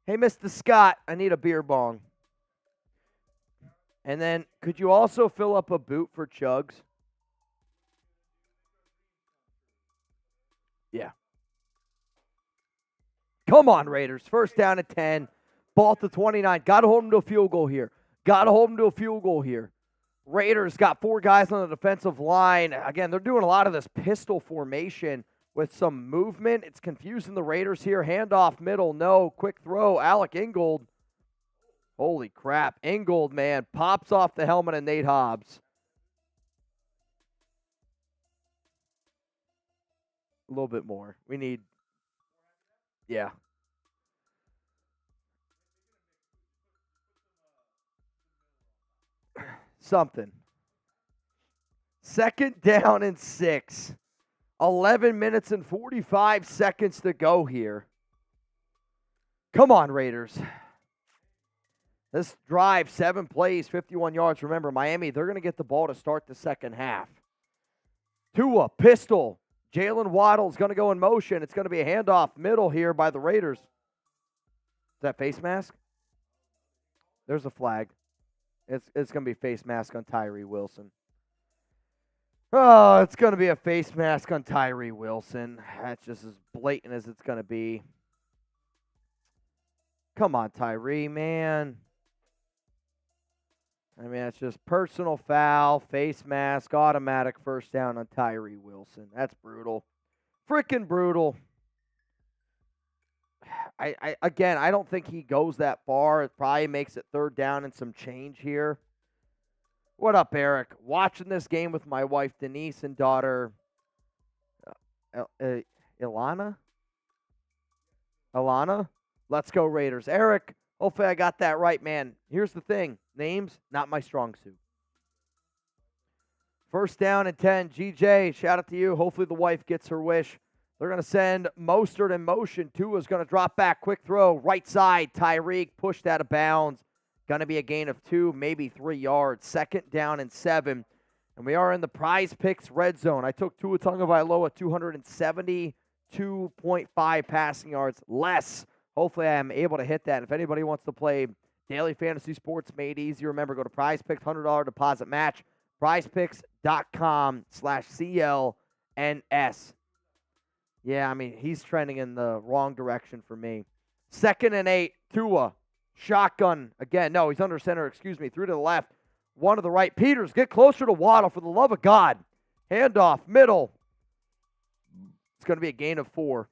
Hey, Mr. Scott, I need a beer bong. And then, could you also fill up a boot for Chugs? Yeah. Come on, Raiders. 1st down and 10. Ball at the 29. Got to hold him to a field goal here. Raiders got 4 guys on the defensive line. Again, they're doing a lot of this pistol formation with some movement. It's confusing the Raiders here. Handoff middle, no. Quick throw, Alec Ingold. Holy crap. Ingold, man, pops off the helmet of Nate Hobbs. A little bit more. We need, yeah. Something. 2nd down and 6. 11 minutes and 45 seconds to go here. Come on, Raiders. This drive, 7 plays, 51 yards. Remember, Miami, they're going to get the ball to start the second half. Tua, pistol. Jaylen Waddle is going to go in motion. It's going to be a handoff middle here by the Raiders. Is that face mask? There's a flag. It's going to be face mask on Tyree Wilson. Oh, it's going to be a face mask on Tyree Wilson. That's just as blatant as it's going to be. Come on, Tyree, man. I mean, it's just personal foul, face mask, automatic first down on Tyree Wilson. That's brutal. Freaking brutal. Again, I don't think he goes that far. It probably makes it 3rd down and some change here. What up, Eric? Watching this game with my wife, Denise, and daughter, Ilana? Let's go, Raiders. Eric, hopefully I got that right, man. Here's the thing. Names, not my strong suit. 1st down and 10. GJ, shout out to you. Hopefully the wife gets her wish. They're going to send Mostert in motion. Tua's going to drop back. Quick throw. Right side. Tyreek pushed out of bounds. Going to be a gain of 2, maybe 3 yards. 2nd down and 7. And we are in the Prize Picks red zone. I took Tua Tagovailoa 272.5 passing yards less. Hopefully I am able to hit that. If anybody wants to play daily fantasy sports made easy, remember, go to Prize Picks, $100 deposit match. prizepicks.com/CLNS. Yeah, I mean, he's trending in the wrong direction for me. 2nd and 8, Tua. Shotgun again. No, he's under center. Excuse me. Through to the left. One to the right. Peters, get closer to Waddle for the love of God. Handoff, middle. It's going to be a gain of 4,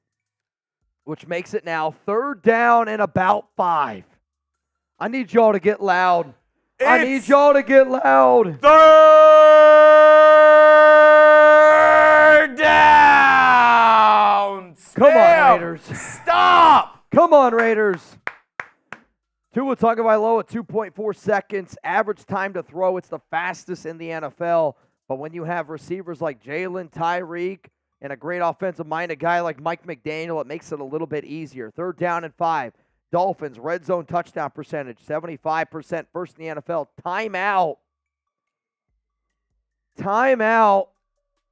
which makes it now 3rd down and about 5. I need y'all to get loud. I need y'all to get loud. 3rd down. Come on, Raiders. Stop. Come on, Raiders. Tua Tagovailoa, 2.4 seconds. Average time to throw, it's the fastest in the NFL. But when you have receivers like Jaylen, Tyreek, and a great offensive-minded guy like Mike McDaniel, it makes it a little bit easier. 3rd down and 5. Dolphins, red zone touchdown percentage, 75%, first in the NFL. Timeout. Timeout.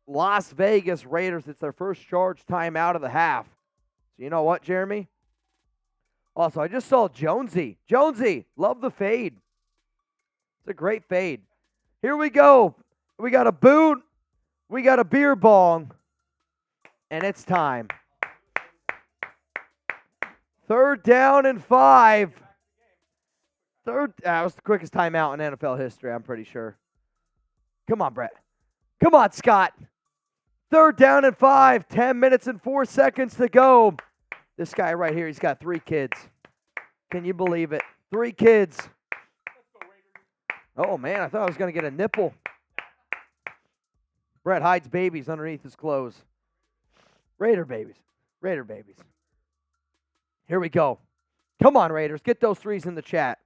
Las Vegas Raiders, it's their first charge timeout of the half. So you know what, Jeremy? Also, I just saw Jonesy. Jonesy, love the fade. It's a great fade. Here we go. We got a boot. We got a beer bong. And it's time. 3rd down and 5. That was the quickest timeout in NFL history, I'm pretty sure. Come on, Brett. Come on, Scott. 3rd down and 5. 10 minutes and 4 seconds to go. This guy right here, he's got 3 kids. Can you believe it? 3 kids. Oh, man, I thought I was going to get a nipple. Brett hides babies underneath his clothes. Raider babies. Raider babies. Here we go. Come on, Raiders. Get those 3s in the chat.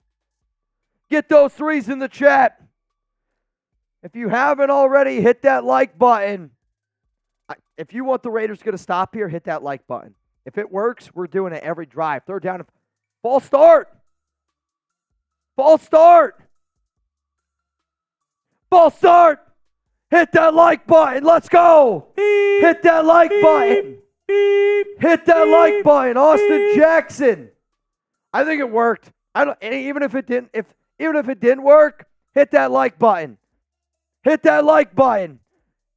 Get those 3s in the chat. If you haven't already, hit that like button. If you want the Raiders to stop here, hit that like button. If it works, we're doing it every drive. 3rd down. False start. False start. False start. Hit that like button. Let's go. Beep, hit that like beep, button. Beep, hit that beep, like button. Austin Jackson. I think it worked. Even if it didn't work, hit that like button. Hit that like button.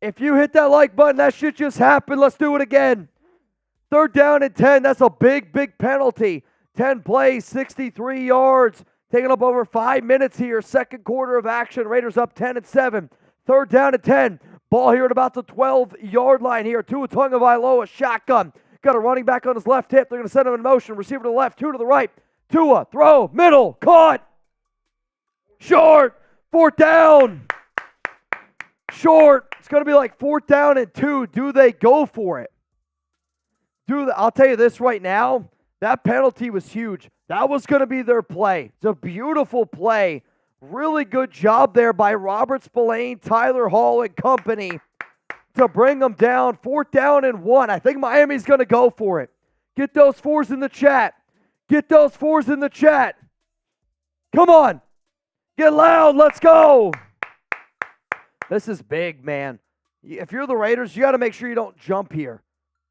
If you hit that like button, that shit just happened. Let's do it again. 3rd down and 10. That's a big, big penalty. 10 plays, 63 yards. Taking up over 5 minutes here. 2nd quarter of action. Raiders up 10-7. 3rd down and 10. Ball here at about the 12-yard line here. Tua Tagovailoa, shotgun. Got a running back on his left hip. They're going to send him in motion. Receiver to the left, two to the right. Tua, throw, middle, caught. Short, fourth down. Short. It's going to be like 4th down and 2. Do they go for it? I'll tell you this right now. That penalty was huge. That was going to be their play. It's a beautiful play. Really good job there by Robert Spillane, Tyler Hall, and company to bring them down. 4th down and 1. I think Miami's going to go for it. Get those 4s in the chat. Get those 4s in the chat. Come on. Get loud. Let's go. This is big, man. If you're the Raiders, you got to make sure you don't jump here.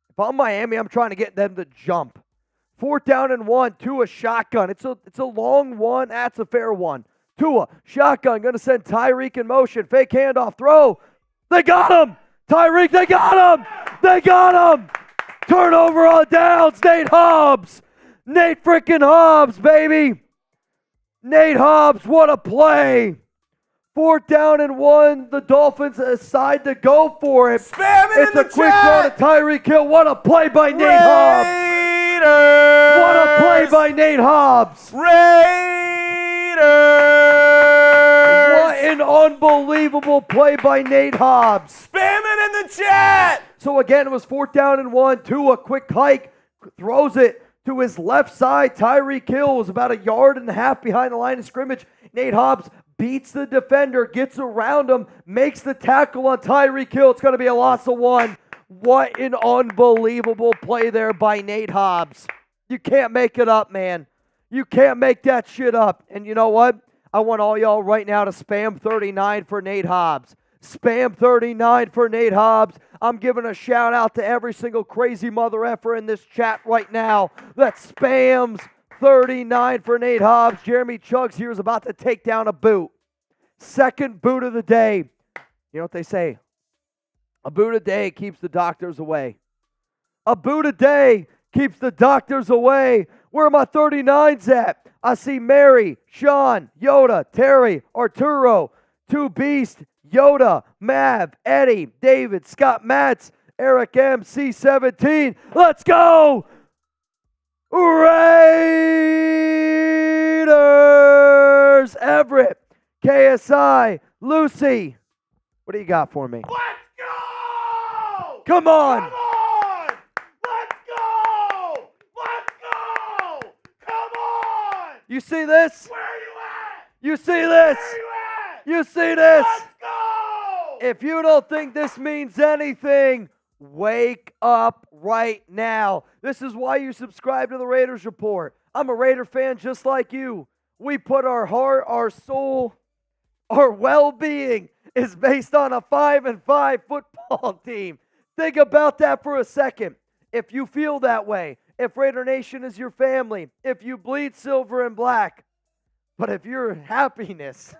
If I'm Miami, I'm trying to get them to jump. 4th down and 1. Tua shotgun. It's a long one. That's a fair one. Tua shotgun. Going to send Tyreek in motion. Fake handoff. Throw. They got him. Tyreek, they got him! They got him! Turnover on downs, Nate Hobbs! Nate freaking Hobbs, baby! Nate Hobbs, what a play! 4th down and 1. The Dolphins decide to go for it. Spam it it's in the a quick chat. throw to Tyreek Hill. What a play by Nate Hobbs! Raiders! What a play by Nate Hobbs! Raiders! What an unbelievable play by Nate Hobbs! Spam it in the chat! So again, it was 4th down and 1. Tua, quick hike, throws it to his left side. Tyreek Hill was about 1.5 yards behind the line of scrimmage. Nate Hobbs beats the defender, gets around him, makes the tackle on Tyreek Hill. It's going to be a loss of 1. What an unbelievable play there by Nate Hobbs. You can't make it up, man. You can't make that shit up. And you know what? I want all y'all right now to spam 39 for Nate Hobbs. Spam 39 for Nate Hobbs. I'm giving a shout out to every single crazy mother effer in this chat right now that spams 39 for Nate Hobbs. Jeremy Chugs here is about to take down a boot. Second boot of the day. You know what they say? A boot a day keeps the doctors away. A boot a day keeps the doctors away. Where are my 39s at? I see Mary, Sean, Yoda, Terry, Arturo, Two Beast, Yoda, Mav, Eddie, David, Scott Matz, Eric M, C17. Let's go! Raiders! Everett, KSI, Lucy. What do you got for me? Let's go! Come on! Come on! Let's go! Let's go! Come on! You see this? Where are you at? You see this? Where are you at? You see this? Let's go! If you don't think this means anything, wake up right now. This is why you subscribe to the Raiders Report. I'm a Raider fan just like you. We put our heart, our soul, our well-being is based on a 5-5 football team. Think about that for a second. If you feel that way, if Raider Nation is your family, if you bleed silver and black, but if your happiness,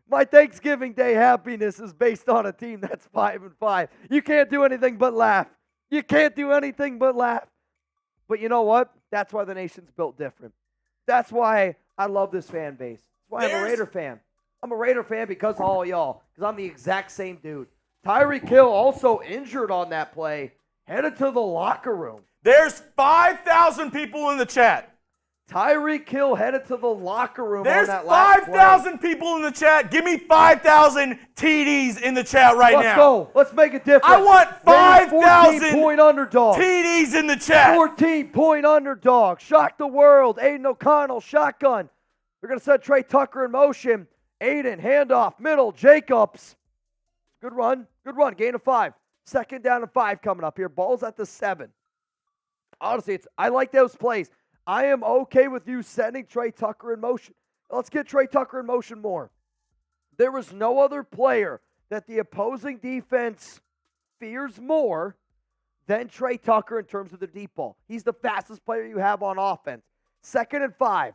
my Thanksgiving Day happiness is based on a team that's 5-5. You can't do anything but laugh. You can't do anything but laugh. But you know what? That's why the nation's built different. That's why I love this fan base. That's why I'm a Raider fan. I'm a Raider fan because of all y'all, because I'm the exact same dude. Tyreek Hill also injured on that play, headed to the locker room. There's 5,000 people in the chat. Tyreek Hill headed to the locker room There's on that last 5,000 people in the chat. Give me 5,000 TDs in the chat right Let's now. go. Let's make it different. I want 5,000 14-point underdog. TDs in the chat. 14-point underdog. Shock the world. Aidan O'Connell, shotgun. They're going to send Trey Tucker in motion. Aidan, handoff, middle, Jacobs. Good run. Good run. Gain of 5. Second down and 5 coming up here. Ball's at the 7. Honestly, I like those plays. I am okay with you sending Trey Tucker in motion. Let's get Trey Tucker in motion more. There was no other player that the opposing defense fears more than Trey Tucker in terms of the deep ball. He's the fastest player you have on offense. Second and 5.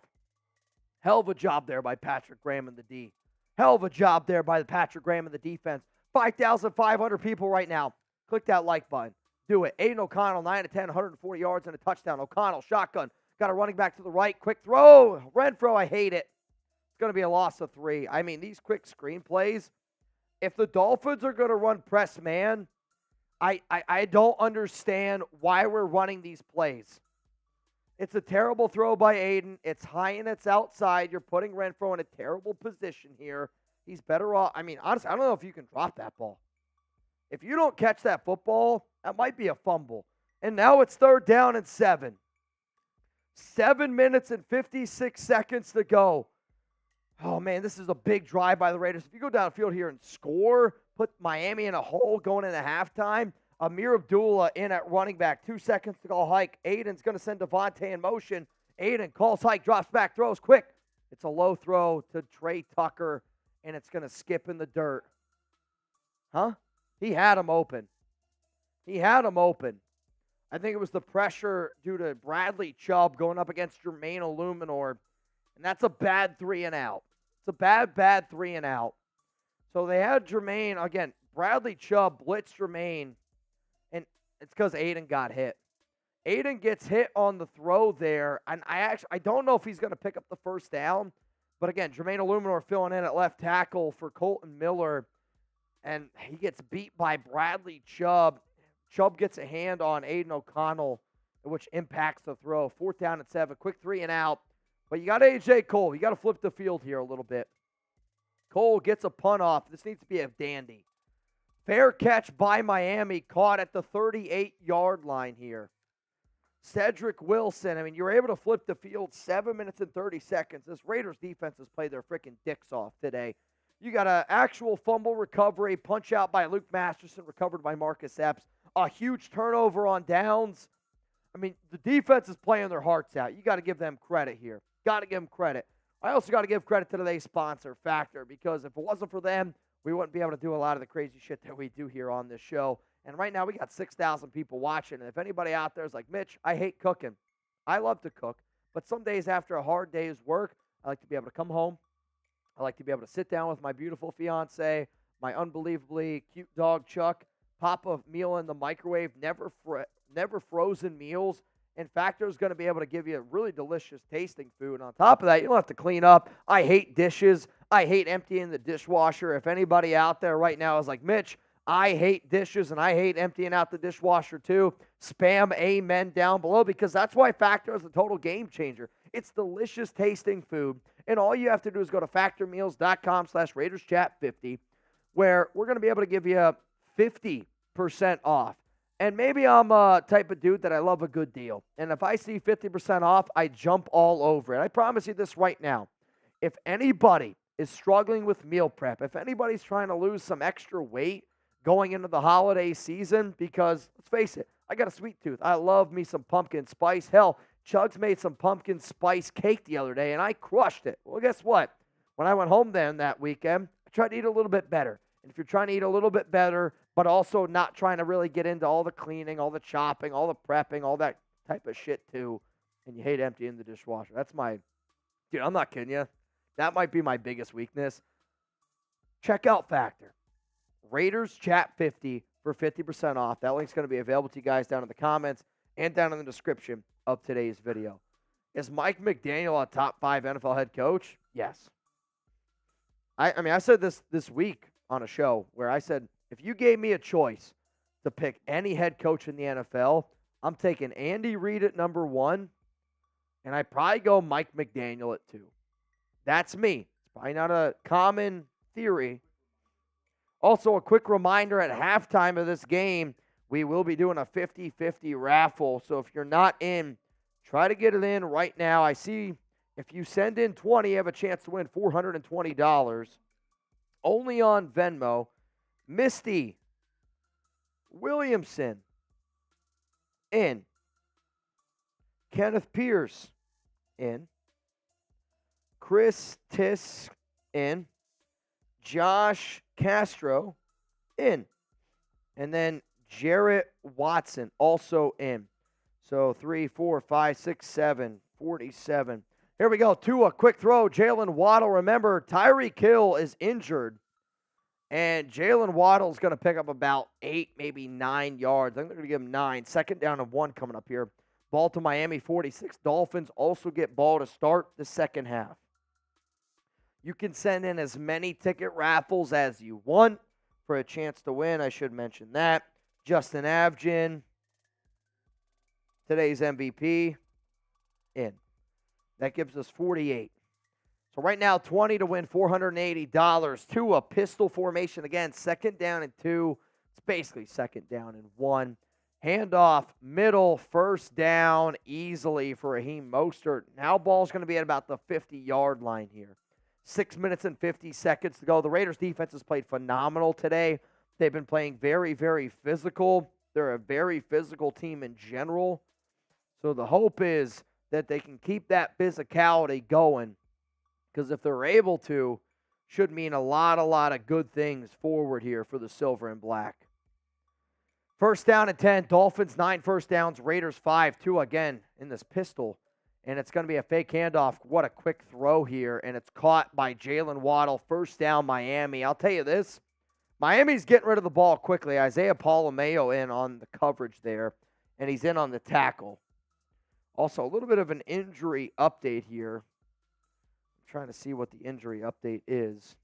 Hell of a job there by Patrick Graham and the D. Hell of a job there by Patrick Graham and the defense. 5,500 people right now. Click that like button. Do it. Aidan O'Connell, 9 of 10, 140 yards and a touchdown. O'Connell, shotgun. Got a running back to the right. Quick throw. Renfrow, I hate it. It's going to be a loss of 3. I mean, these quick screen plays, if the Dolphins are going to run press man, I don't understand why we're running these plays. It's a terrible throw by Aidan. It's high and it's outside. You're putting Renfrow in a terrible position here. He's better off. I mean, honestly, I don't know if you can drop that ball. If you don't catch that football, that might be a fumble. And now it's 3rd down and 7. 7 minutes and 56 seconds to go. Oh, man, this is a big drive by the Raiders. If you go downfield here and score, put Miami in a hole going into halftime, Amir Abdullah in at running back. 2 seconds to go hike. Aidan's going to send Davante in motion. Aidan calls hike, drops back, throws quick. It's a low throw to Trey Tucker, and it's going to skip in the dirt. Huh? He had him open. I think it was the pressure due to Bradley Chubb going up against Jermaine Illuminor, and that's a bad 3 and out. It's a bad 3 and out. So they had Jermaine, again, Bradley Chubb blitzed Jermaine, and it's because Aidan got hit. Aidan gets hit on the throw there, and I don't know if he's going to pick up the first down, but again, Jermaine Illuminor filling in at left tackle for Colton Miller, and he gets beat by Bradley Chubb. Chubb gets a hand on Aidan O'Connell, which impacts the throw. 4th down and 7, quick 3 and out. But you got A.J. Cole. You got to flip the field here a little bit. Cole gets a punt off. This needs to be a dandy. Fair catch by Miami, caught at the 38-yard line here. Cedric Wilson, I mean, you were able to flip the field 7 minutes and 30 seconds. This Raiders defense has played their freaking dicks off today. You got an actual fumble recovery, punch out by Luke Masterson, recovered by Marcus Epps. A huge turnover on downs. I mean, the defense is playing their hearts out. You got to give them credit here. Got to give them credit. I also got to give credit to today's sponsor, Factor, because if it wasn't for them, we wouldn't be able to do a lot of the crazy shit that we do here on this show. And right now, we got 6,000 people watching. And if anybody out there is like, Mitch, I hate cooking. I love to cook. But some days after a hard day's work, I like to be able to come home. I like to be able to sit down with my beautiful fiance, my unbelievably cute dog, Chuck, pop a meal in the microwave, never frozen meals. And Factor is going to be able to give you a really delicious tasting food. And on top of that, you don't have to clean up. I hate dishes. I hate emptying the dishwasher. If anybody out there right now is like, Mitch, I hate dishes and I hate emptying out the dishwasher too, spam amen down below, because that's why Factor is a total game changer. It's delicious tasting food. And all you have to do is go to factormeals.com/RaidersChat50, where we're going to be able to give you 50% off. And maybe I'm a type of dude that I love a good deal. And if I see 50% off, I jump all over it. I promise you this right now. If anybody is struggling with meal prep, if anybody's trying to lose some extra weight going into the holiday season, because let's face it, I got a sweet tooth. I love me some pumpkin spice. Hell, Chugs made some pumpkin spice cake the other day, and I crushed it. Well, guess what? When I went home then that weekend, I tried to eat a little bit better. And if you're trying to eat a little bit better, but also not trying to really get into all the cleaning, all the chopping, all the prepping, all that type of shit too, and you hate emptying the dishwasher. That's dude, I'm not kidding you. That might be my biggest weakness. Check out Factor. Raiders Chat 50 for 50% off. That link's going to be available to you guys down in the comments and down in the description of today's video. Is Mike McDaniel a top 5 NFL head coach? Yes. I mean, I said this week on a show where I said, if you gave me a choice to pick any head coach in the NFL, I'm taking Andy Reid at number 1, and I'd probably go Mike McDaniel at 2. That's me. It's probably not a common theory. Also, a quick reminder, at halftime of this game, we will be doing a 50-50 raffle. So if you're not in, try to get it in right now. I see if you send in 20, you have a chance to win $420. Only on Venmo. Misty Williamson in. Kenneth Pierce in. Chris Tisk in. Josh Castro in. And then Jarrett Watson also in. So 3, 4, 5, 6, 7, 47. Here we go. Tua, quick throw. Jaylen Waddle. Remember, Tyreek Hill is injured. And Jaylen Waddle is going to pick up about 8, maybe 9 yards. I think they're going to give him 9. 2nd down and 1 coming up here. Ball to Miami, 46. Dolphins also get ball to start the second half. You can send in as many ticket raffles as you want. for a chance to win. I should mention that. Justin Avgin, today's MVP, in. That gives us 48. So right now, 20 to win $480. Tua pistol formation again, 2nd down and 2. It's basically 2nd down and 1. Handoff, middle, 1st down, easily for Raheem Mostert. Now ball's going to be at about the 50-yard line here. 6 minutes and 50 seconds to go. The Raiders defense has played phenomenal today. They've been playing very, very physical. They're a very physical team in general. So the hope is that they can keep that physicality going, because if they're able to, should mean a lot of good things forward here for the Silver and Black. 1st down and 10. Dolphins 9 first downs. Raiders 5. Tua again in this pistol. And it's going to be a fake handoff. What a quick throw here. And it's caught by Jaylen Waddle. 1st down, Miami. I'll tell you this. Miami's getting rid of the ball quickly. Isaiah Polameo in on the coverage there. And he's in on the tackle. Also, a little bit of an injury update here. I'm trying to see what the injury update is.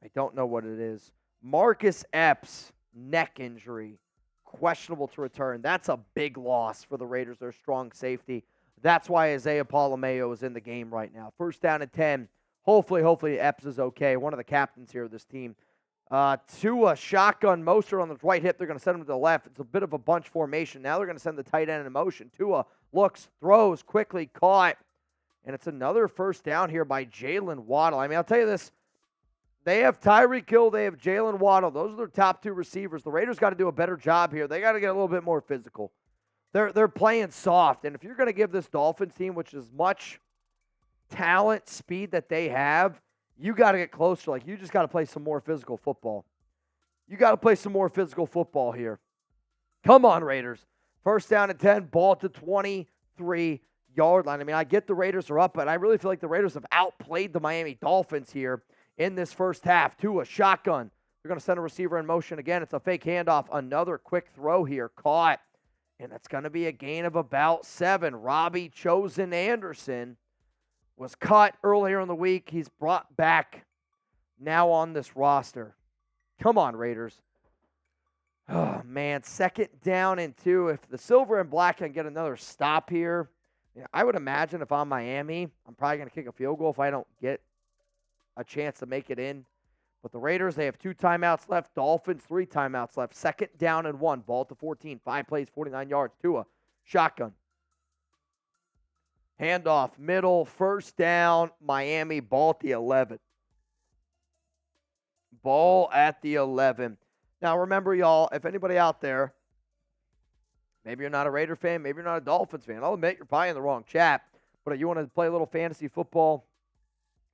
I don't know what it is. Marcus Epps, neck injury, questionable to return. That's a big loss for the Raiders, their strong safety. That's why Isaiah Polameo is in the game right now. 1st down and 10. Hopefully Epps is okay. One of the captains here of this team. Tua shotgun Mostert on the right hip. They're going to send him to the left. It's a bit of a bunch formation. Now they're going to send the tight end in motion. Tua looks, throws, quickly caught. And it's another 1st down here by Jaylen Waddle. I mean, I'll tell you this. They have Tyreek Hill. They have Jaylen Waddle. Those are their top 2 receivers. The Raiders got to do a better job here. They got to get a little bit more physical. They're playing soft. And if you're going to give this Dolphins team, which is much talent, speed that they have, you got to get closer. Like, you just got to play some more physical football. You got to play some more physical football here. Come on, Raiders. 1st down and 10, ball to 23-yard line. I mean, I get the Raiders are up, but I really feel like the Raiders have outplayed the Miami Dolphins here in this first half. Tua shotgun. They're going to send a receiver in motion again. It's a fake handoff. Another quick throw here. Caught. And it's going to be a gain of about 7. Robbie Chosen Anderson was cut earlier in the week. He's brought back now on this roster. Come on, Raiders. Oh, man. 2nd down and 2. If the Silver and Black can get another stop here, I would imagine if I'm Miami, I'm probably going to kick a field goal if I don't get a chance to make it in. But the Raiders, they have 2 timeouts left. Dolphins, 3 timeouts left. 2nd down and 1. Ball to 14. 5 plays, 49 yards. Tua, shotgun. Handoff, middle, 1st down. Miami, ball at the 11. Ball at the 11. Now, remember, y'all, if anybody out there, maybe you're not a Raider fan, maybe you're not a Dolphins fan. I'll admit you're probably in the wrong chat. But if you want to play a little fantasy football,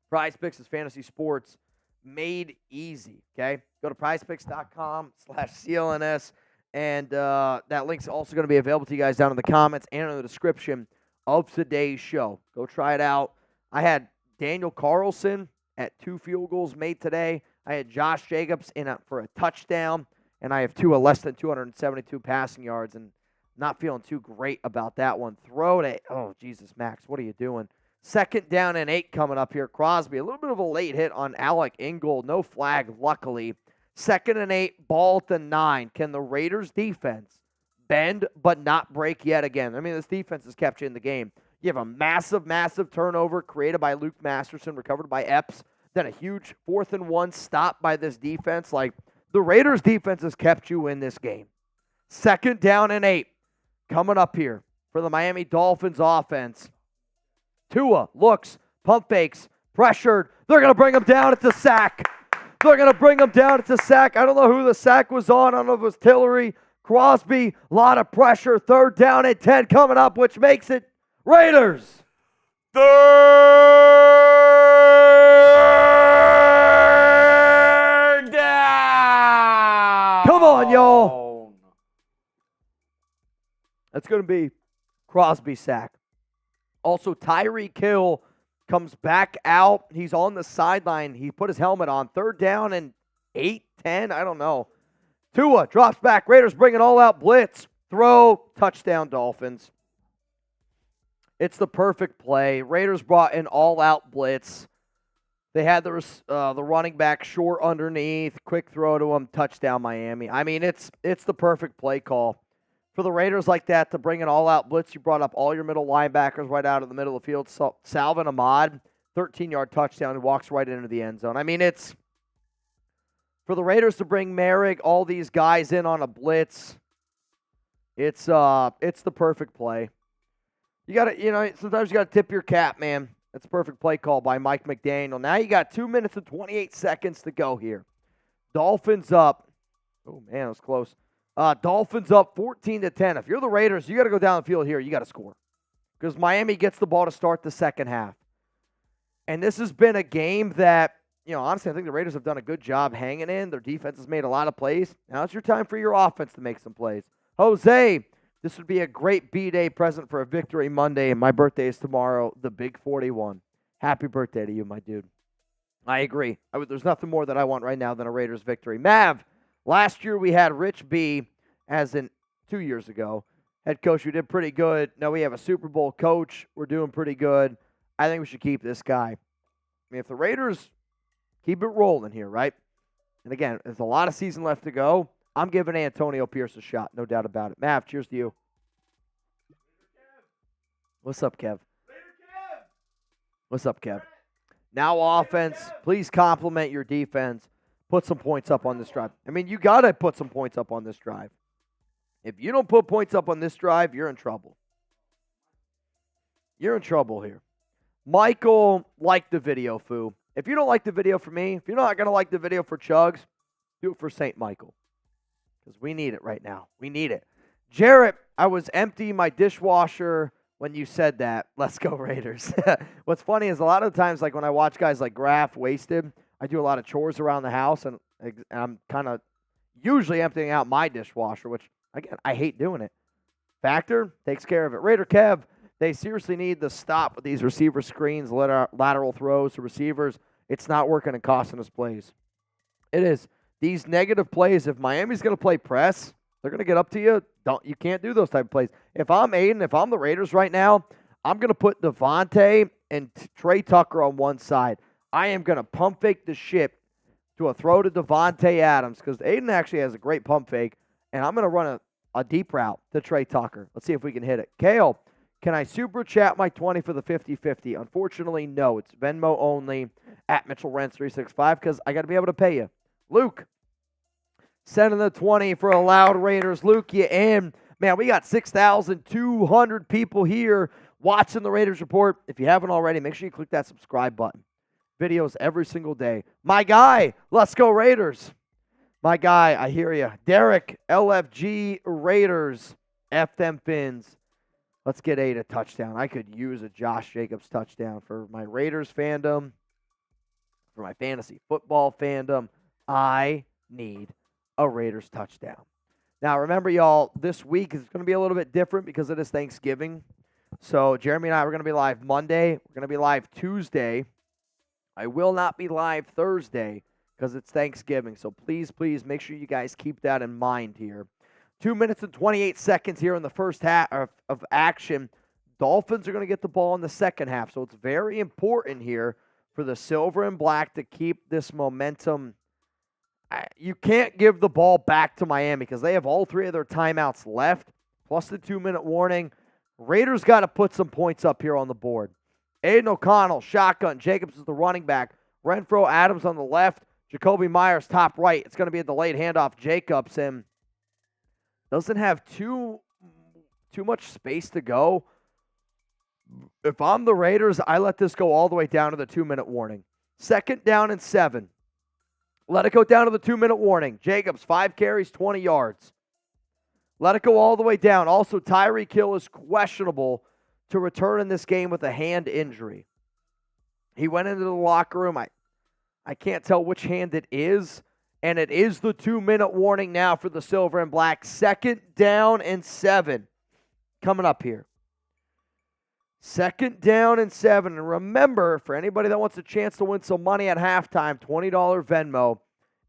Prize Picks is fantasy sports made easy, okay? Go to prizepicks.com/CLNS, and that link's also going to be available to you guys down in the comments and in the description of today's show. Go try it out. I had Daniel Carlson at 2 field goals made today. I had Josh Jacobs in for a touchdown, and I have Tua less than 272 passing yards, and not feeling too great about that one. Throw to, oh, Jesus, Max, what are you doing? 2nd down and 8 coming up here. Crosby, a little bit of a late hit on Alec Ingold. No flag, luckily. 2nd and 8, ball to 9. Can the Raiders defense bend but not break yet again? I mean, this defense has kept you in the game. You have a massive turnover created by Luke Masterson, recovered by Epps. Then a huge 4th and 1 stop by this defense. Like, the Raiders defense has kept you in this game. 2nd down and 8 coming up here for the Miami Dolphins offense. Tua looks, pump fakes, pressured. They're going to bring him down. It's a sack. They're going to bring him down. It's a sack. I don't know who the sack was on. I don't know if it was Tillery, Crosby. A lot of pressure. 3rd down and 10 coming up, which makes it Raiders. 3rd down. Come on, y'all. That's going to be Crosby's sack. Also, Tyreek Hill comes back out. He's on the sideline. He put his helmet on. 3rd down and 8, 10, I don't know. Tua drops back. Raiders bring an all-out blitz. Throw, touchdown, Dolphins. It's the perfect play. Raiders brought an all-out blitz. They had the running back short underneath, quick throw to him, touchdown Miami. I mean, it's the perfect play call. For the Raiders like that to bring an all-out blitz, you brought up all your middle linebackers right out of the middle of the field. So Salvin Ahmad, 13-yard touchdown, he walks right into the end zone. I mean, it's for the Raiders to bring Moerhig, all these guys in on a blitz. It's the perfect play. You got to, sometimes you got to tip your cap, man. That's a perfect play call by Mike McDaniel. Now you got 2 minutes and 28 seconds to go here. Dolphins up. Oh, man, it was close. Dolphins up 14-10. If you're the Raiders, you got to go down the field here. You got to score because Miami gets the ball to start the second half. And this has been a game that, honestly, I think the Raiders have done a good job hanging in. Their defense has made a lot of plays. Now it's your time for your offense to make some plays. Jose, this would be a great B-Day present for a victory Monday, and my birthday is tomorrow, the Big 41. Happy birthday to you, my dude. I agree. There's nothing more that I want right now than a Raiders victory. Mav, last year we had Rich B, as in 2 years ago, head coach. We did pretty good. Now we have a Super Bowl coach. We're doing pretty good. I think we should keep this guy. I mean, if the Raiders keep it rolling here, right? And again, there's a lot of season left to go. I'm giving Antonio Pierce a shot, no doubt about it. Mav, cheers to you. What's up, Kev? What's up, Kev? Now offense, please compliment your defense. Put some points up on this drive. I mean, you got to put some points up on this drive. If you don't put points up on this drive, you're in trouble. You're in trouble here. Michael liked the video, Foo. If you don't like the video for me, if you're not going to like the video for Chugs, do it for St. Michael. Because we need it right now. We need it. Jarrett, I was emptying my dishwasher when you said that. Let's go Raiders. What's funny is a lot of times, like when I watch guys like Graf, Wasted, I do a lot of chores around the house, and I'm kind of usually emptying out my dishwasher, which, again, I hate doing it. Factor takes care of it. Raider Kev, they seriously need to stop with these receiver screens, lateral throws to receivers. It's not working and costing us plays. It is. These negative plays, if Miami's going to play press, they're going to get up to you. You can't do those type of plays. If I'm Aidan, if I'm the Raiders right now, I'm going to put Davante and Trey Tucker on one side. I am going to pump fake the ship to a throw to Davante Adams because Aidan actually has a great pump fake, and I'm going to run a deep route to Trey Tucker. Let's see if we can hit it. Kale, can I super chat my 20 for the 50-50? Unfortunately, no. It's Venmo only at Mitchell Renz 365 because I got to be able to pay you. Luke, sending the 20 for a loud Raiders. Luke, you in. Man, we got 6,200 people here watching the Raiders Report. If you haven't already, make sure you click that subscribe button. Videos every single day. My guy, let's go Raiders. My guy, I hear you. Derek, LFG Raiders. F them Fins. Let's get a touchdown. I could use a Josh Jacobs touchdown for my Raiders fandom, for my fantasy football fandom. I need a Raiders touchdown. Now, remember, y'all, this week is going to be a little bit different because it is Thanksgiving. So, Jeremy and I, we're going to be live Monday. We're going to be live Tuesday. I will not be live Thursday because it's Thanksgiving. So, please, please make sure you guys keep that in mind here. 2 minutes and 28 seconds here in the first half of action. Dolphins are going to get the ball in the second half. So, it's very important here for the silver and black to keep this momentum. You can't give the ball back to Miami because they have all three of their timeouts left, plus the 2-minute warning. Raiders got to put some points up here on the board. Aidan O'Connell, shotgun. Jacobs is the running back. Renfrow, Adams on the left. Jakobi Meyers, top right. It's going to be a delayed handoff. Jacobs and doesn't have too much space to go. If I'm the Raiders, I let this go all the way down to the 2-minute warning. 2nd down and 7. Let it go down to the 2-minute warning. Jacobs, 5 carries, 20 yards. Let it go all the way down. Also, Tyreek Hill is questionable to return in this game with a hand injury. He went into the locker room. I can't tell which hand it is, and it is the 2-minute warning now for the silver and black. 2nd down and 7 coming up here. 2nd down and 7. And remember, for anybody that wants a chance to win some money at halftime, $20 Venmo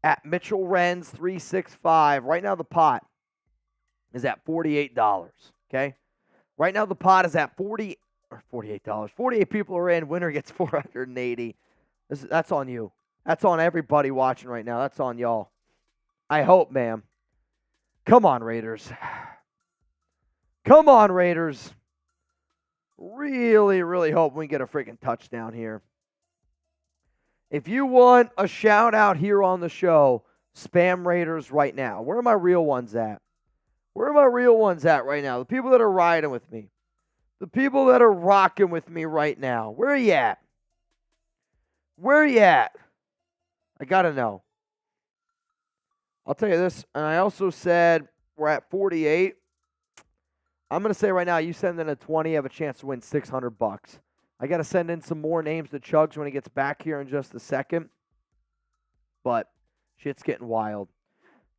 at Mitchell Renz 365. Right now the pot is at $48, okay? Right now the pot is at $48. 48 people are in. Winner gets $480. That's on you. That's on everybody watching right now. That's on y'all. I hope, ma'am. Come on, Raiders. Come on, Raiders. Really, really hope we get a freaking touchdown here. If you want a shout out here on the show, spam Raiders right now. Where are my real ones at? Where are my real ones at right now? The people that are riding with me. The people that are rocking with me right now. Where are you at? Where are you at? I got to know. I'll tell you this, and I also said we're at 48. I'm going to say right now, you send in a 20, you have a chance to win $600. I got to send in some more names to Chugs when he gets back here in just a second. But shit's getting wild.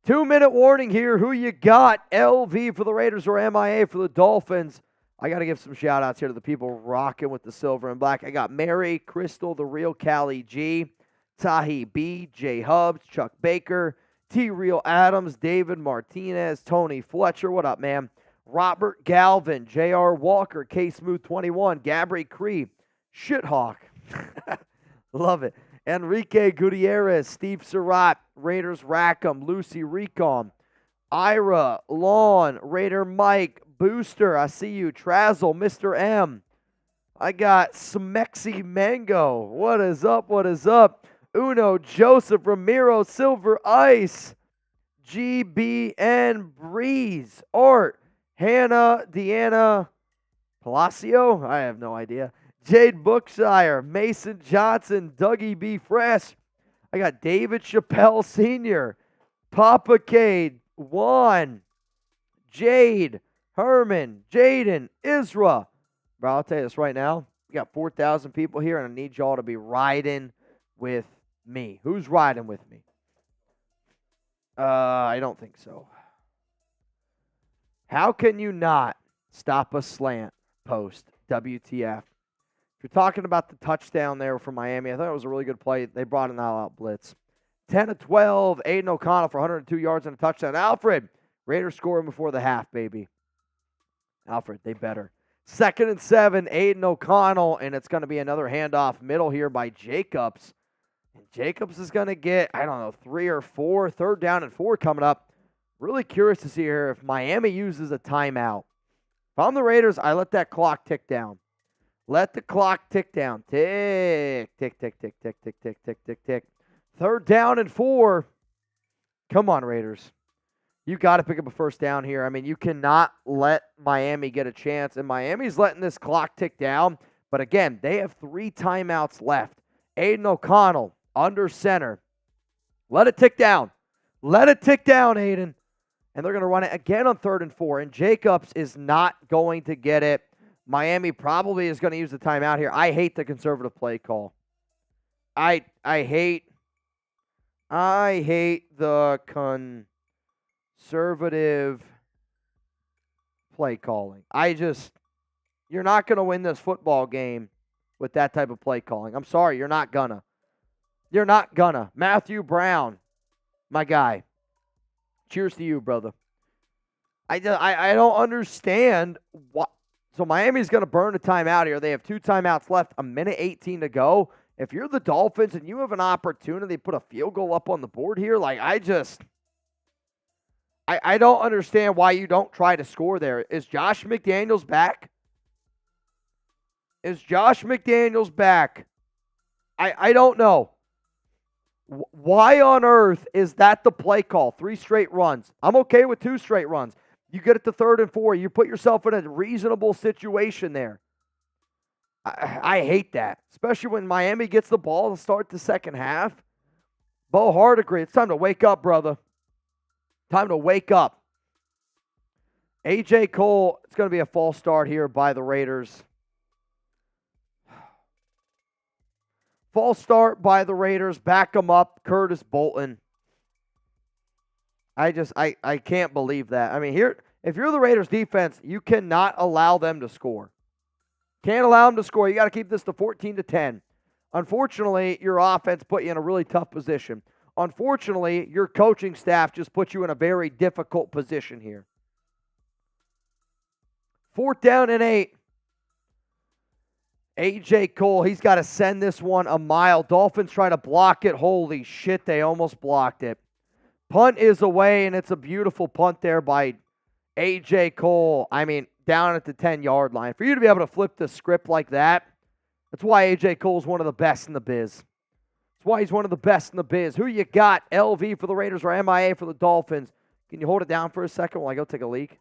2-minute warning here. Who you got? LV for the Raiders or MIA for the Dolphins? I got to give some shout-outs here to the people rocking with the silver and black. I got Mary, Crystal, the real Callie G, Tahi B, J Hubs, Chuck Baker, T Real Adams, David Martinez, Tony Fletcher. What up, man? Robert Galvin, J.R. Walker, K-Smooth21, Gabri Cree, Shithawk. Love it. Enrique Gutierrez, Steve Surratt, Raiders Rackham, Lucy Recon, Ira, Lawn, Raider Mike, Booster, I see you, Trazzle, Mr. M. I got Smexy Mango. What is up? What is up? Uno, Joseph, Ramiro, Silver Ice, GBN Breeze, Art, Hannah, Deanna, Palacio? I have no idea. Jade Bookshire, Mason Johnson, Dougie B. Fresh. I got David Chappelle Sr., Papa Cade, Juan, Jade, Herman, Jaden, Isra. Bro, I'll tell you this right now. We got 4,000 people here, and I need y'all to be riding with me. Who's riding with me? I don't think so. How can you not stop a slant post? WTF. If you're talking about the touchdown there for Miami, I thought it was a really good play. They brought an all-out blitz. 10-12, Aidan O'Connell for 102 yards and a touchdown. Alfred, Raiders scoring before the half, baby. Alfred, they better. 2nd and 7, Aidan O'Connell, and it's going to be another handoff middle here by Jacobs. And Jacobs is going to get, 3 or 4, 3rd down and 4 coming up. Really curious to see here if Miami uses a timeout. If I'm the Raiders, I let that clock tick down. Let the clock tick down. Tick, tick, tick, tick, tick, tick, tick, tick, tick, tick. 3rd down and 4. Come on, Raiders. You got to pick up a 1st down here. I mean, you cannot let Miami get a chance. And Miami's letting this clock tick down. But again, they have 3 timeouts left. Aidan O'Connell under center. Let it tick down. Let it tick down, Aidan. And they're going to run it again on 3rd and 4. And Jacobs is not going to get it. Miami probably is going to use the timeout here. I hate the conservative play call. I hate the conservative play calling. You're not going to win this football game with that type of play calling. I'm sorry, you're not gonna. You're not gonna. Matthew Brown, my guy. Cheers to you, brother. I don't understand what. So Miami's going to burn a timeout here. They have 2 timeouts left, 1:18 to go. If you're the Dolphins and you have an opportunity to put a field goal up on the board here, I don't understand why you don't try to score there. Is Josh McDaniels back? Is Josh McDaniels back? I don't know. Why on earth is that the play call? 3 straight runs. I'm okay with 2 straight runs. You get it to 3rd and 4. You put yourself in a reasonable situation there. I hate that, especially when Miami gets the ball to start the second half. Bo Hardegree, it's time to wake up, brother. Time to wake up. A.J. Cole, it's going to be a false start here by the Raiders. False start by the Raiders. Back them up. Curtis Bolton. I can't believe that. I mean, here, if you're the Raiders defense, you cannot allow them to score. Can't allow them to score. You got to keep this to 14-10. Unfortunately, your offense put you in a really tough position. Unfortunately, your coaching staff just put you in a very difficult position here. 4th down and 8. A.J. Cole, he's got to send this one a mile. Dolphins try to block it. Holy shit, they almost blocked it. Punt is away, and it's a beautiful punt there by A.J. Cole. I mean, down at the 10-yard line. For you to be able to flip the script like that, that's why A.J. Cole's one of the best in the biz. That's why he's one of the best in the biz. Who you got? LV for the Raiders or MIA for the Dolphins? Can you hold it down for a second while I go take a leak?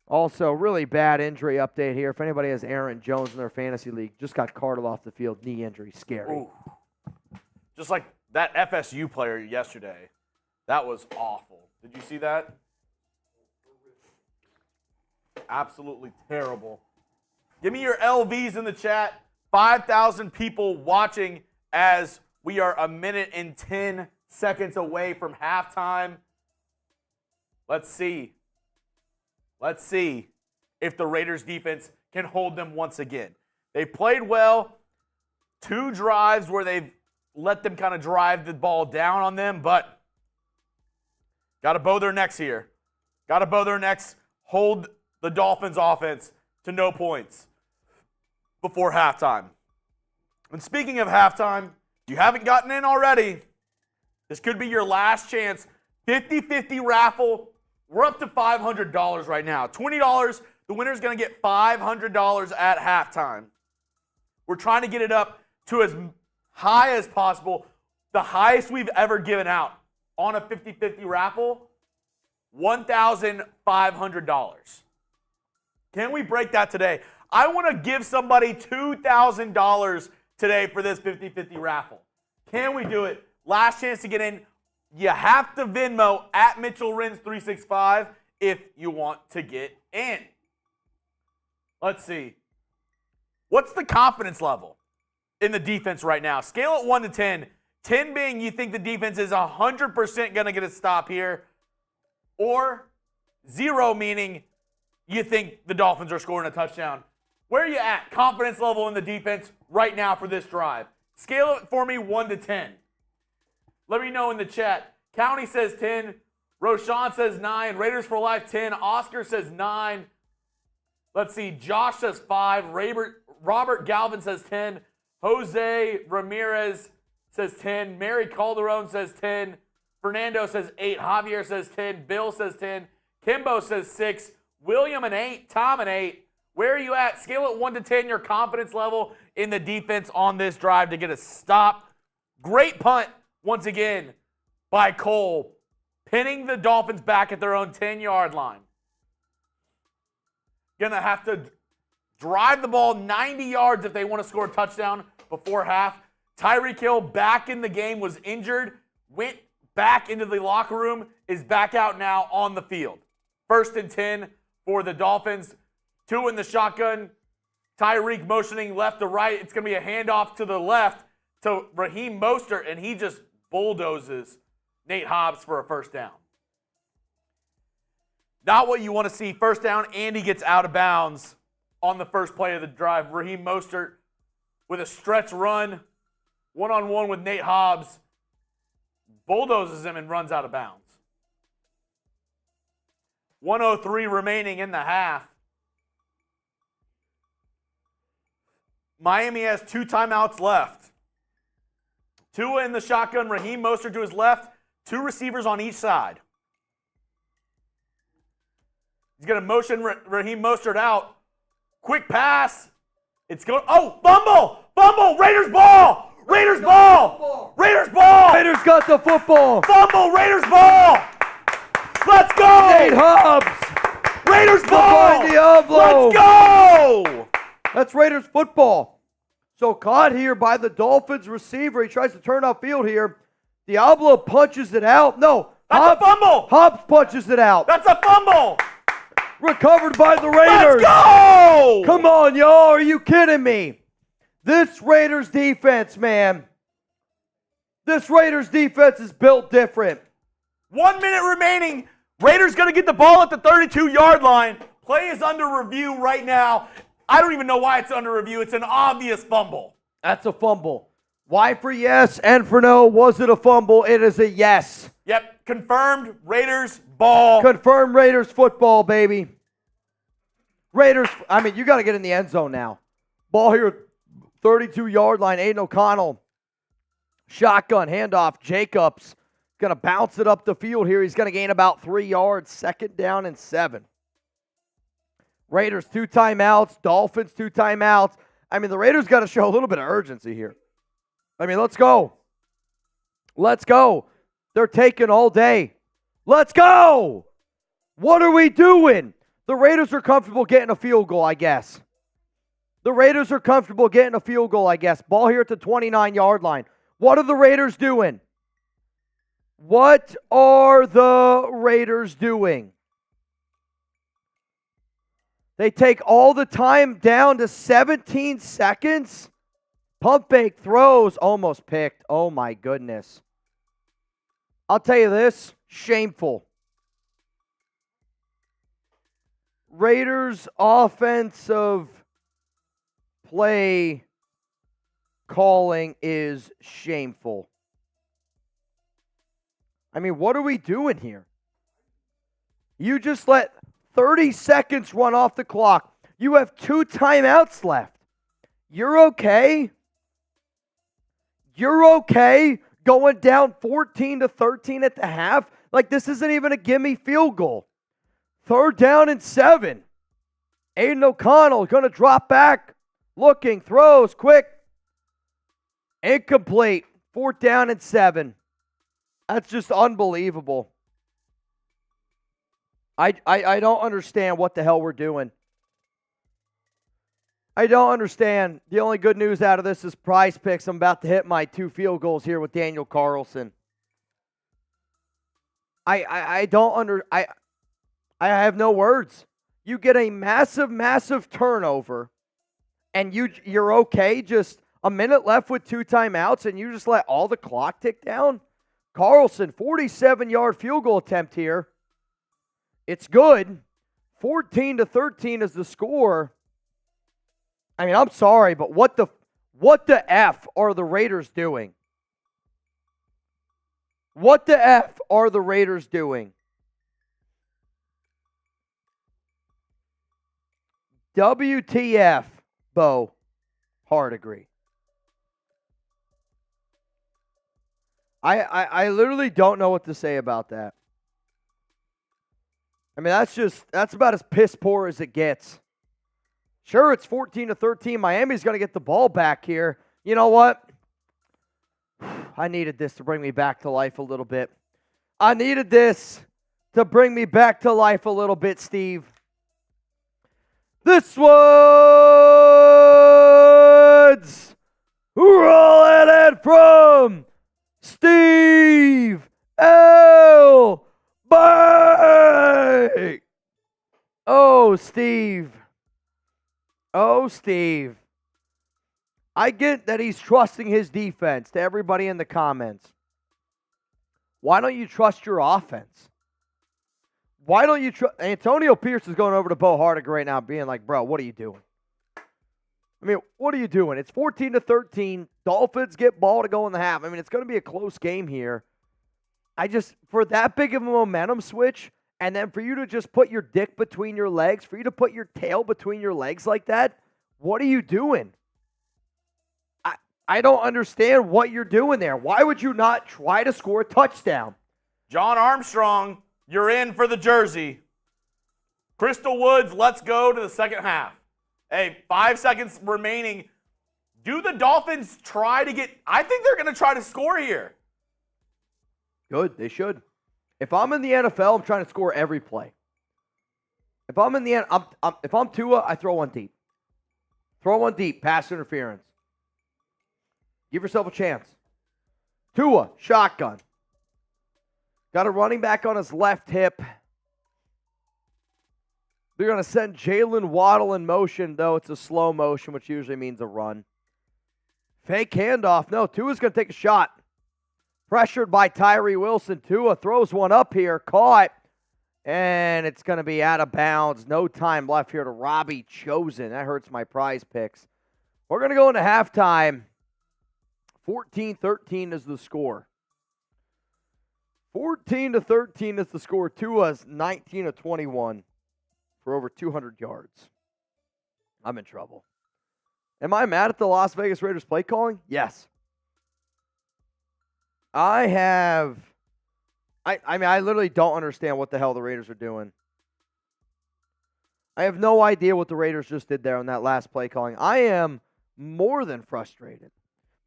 Also, really bad injury update here. If anybody has Aaron Jones in their fantasy league, just got carted off the field. Knee injury, scary. Ooh. Just like that FSU player yesterday. That was awful. Did you see that? Absolutely terrible. Give me your LVs in the chat. 5,000 people watching as we are a minute and 10 seconds away from halftime. Let's see. Let's see if the Raiders defense can hold them once again. They've played well. 2 drives where they've let them kind of drive the ball down on them, but got to bow their necks here. Got to bow their necks, hold the Dolphins offense to no points before halftime. And speaking of halftime, if you haven't gotten in already, this could be your last chance. 50-50 raffle. We're up to $500 right now. $20, the winner's going to get $500 at halftime. We're trying to get it up to as high as possible. The highest we've ever given out on a 50-50 raffle, $1,500. Can we break that today? I want to give somebody $2,000 today for this 50-50 raffle. Can we do it? Last chance to get in. You have to Venmo at Mitchell Renz 365 if you want to get in. Let's see. What's the confidence level in the defense right now? Scale it 1 to 10. 10 being you think the defense is 100% going to get a stop here. Or 0 meaning you think the Dolphins are scoring a touchdown. Where are you at? Confidence level in the defense right now for this drive. Scale it for me 1 to 10. Let me know in the chat. County says 10. Roshan says 9. Raiders for Life 10. Oscar says 9. Let's see. Josh says 5. Robert Galvin says 10. Jose Ramirez says 10. Mary Calderon says 10. Fernando says 8. Javier says 10. Bill says 10. Kimbo says 6. William an 8. Tom an 8. Where are you at? Scale it 1 to 10, your confidence level in the defense on this drive to get a stop. Great punt, once again, by Cole, pinning the Dolphins back at their own 10-yard line. Going to have to drive the ball 90 yards if they want to score a touchdown before half. Tyreek Hill back in the game, was injured, went back into the locker room, is back out now on the field. 1st and 10 for the Dolphins. 2 in the shotgun. Tyreek motioning left to right. It's going to be a handoff to the left to Raheem Mostert, and he just bulldozes Nate Hobbs for a 1st down. Not what you want to see. 1st down, and he gets out of bounds on the first play of the drive. Raheem Mostert with a stretch run, one-on-one with Nate Hobbs, bulldozes him and runs out of bounds. 1:03 remaining in the half. Miami has 2 timeouts left. Tua in the shotgun, Raheem Mostert to his left, 2 receivers on each side. He's going to motion Raheem Mostert out. Quick pass. It's going. Oh, fumble! Fumble! Raiders ball! Raiders ball! Raiders ball! Raiders got the football. Fumble! Raiders ball! Let's go! Nate Hobbs. Raiders ball! Behind the envelope. Let's go! That's Raiders football. So caught here by the Dolphins receiver. He tries to turn upfield here. Diablo punches it out. No. That's a fumble. Hobbs punches it out. That's a fumble. Recovered by the Raiders. Let's go! Come on, y'all. Are you kidding me? This Raiders defense, man. This Raiders defense is built different. 1 minute remaining. Raiders going to get the ball at the 32-yard line. Play is under review right now. I don't even know why it's under review. It's an obvious fumble. That's a fumble. Y for yes and for no. Was it a fumble? It is a yes. Yep. Confirmed. Raiders ball. Confirmed Raiders football, baby. Raiders, I mean, you got to get in the end zone now. Ball here, 32-yard line. Aidan O'Connell. Shotgun, handoff. Jacobs going to bounce it up the field here. He's going to gain about 3 yards. 2nd down and 7. Raiders 2 timeouts. Dolphins 2 timeouts. I mean, the Raiders got to show a little bit of urgency here. I mean, let's go. Let's go. They're taking all day. Let's go. What are we doing? The Raiders are comfortable getting a field goal, I guess. The Raiders are comfortable getting a field goal, I guess. Ball here at the 29-yard line. What are the Raiders doing? What are the Raiders doing? They take all the time down to 17 seconds. Pump fake throws, almost picked. Oh my goodness. I'll tell you this, shameful. Raiders offensive play calling is shameful. I mean, what are we doing here? You just let 30 seconds run off the clock. You have 2 timeouts left. You're okay? You're okay going down 14-13 at the half? Like, this isn't even a gimme field goal. 3rd down and 7. Aidan O'Connell going to drop back. Looking, throws, quick. Incomplete. 4th down and 7. That's just unbelievable. I don't understand what the hell we're doing. I don't understand. The only good news out of this is Prize Picks. I'm about to hit my 2 field goals here with Daniel Carlson. I have no words. You get a massive, massive turnover, and you're okay. Just a minute left with 2 timeouts, and you just let all the clock tick down. Carlson, 47-yard field goal attempt here. It's good. 14-13 is the score. I mean, I'm sorry, but what the F are the Raiders doing? What the F are the Raiders doing? WTF, Bo Hardegree. I literally don't know what to say about that. I mean, that's about as piss poor as it gets. Sure, it's 14-13. Miami's going to get the ball back here. You know what? I needed this to bring me back to life a little bit. I needed this to bring me back to life a little bit, Steve. This one's rolling in from Steve L. Bay. Oh, Steve. Oh, Steve. I get that he's trusting his defense, to everybody in the comments. Why don't you trust your offense? Why don't you trust... Antonio Pierce is going over to Bo Hardegree right now being like, bro, what are you doing? I mean, what are you doing? It's 14-13. Dolphins get ball to go in the half. I mean, it's going to be a close game here. For that big of a momentum switch, and then for you to just put your dick between your legs, for you to put your tail between your legs like that, what are you doing? I don't understand what you're doing there. Why would you not try to score a touchdown? John Armstrong, you're in for the jersey. Crystal Woods, let's go to the second half. Hey, 5 seconds remaining. Do the Dolphins try to get... I think they're going to try to score here. Good, they should. If I'm in the NFL, I'm trying to score every play. If I'm Tua, I throw one deep. Throw one deep, pass interference. Give yourself a chance. Tua, shotgun. Got a running back on his left hip. They're going to send Jaylen Waddle in motion, though it's a slow motion, which usually means a run. Fake handoff. No, Tua's going to take a shot. Pressured by Tyree Wilson. Tua throws one up here. Caught. And it's going to be out of bounds. No time left here to Robbie Chosen. That hurts my Prize Picks. We're going to go into halftime. 14-13 is the score. 14-13 is the score. Tua's 19-21 for over 200 yards. I'm in trouble. Am I mad at the Las Vegas Raiders play calling? Yes. I literally don't understand what the hell the Raiders are doing. I have no idea what the Raiders just did there on that last play calling. I am more than frustrated.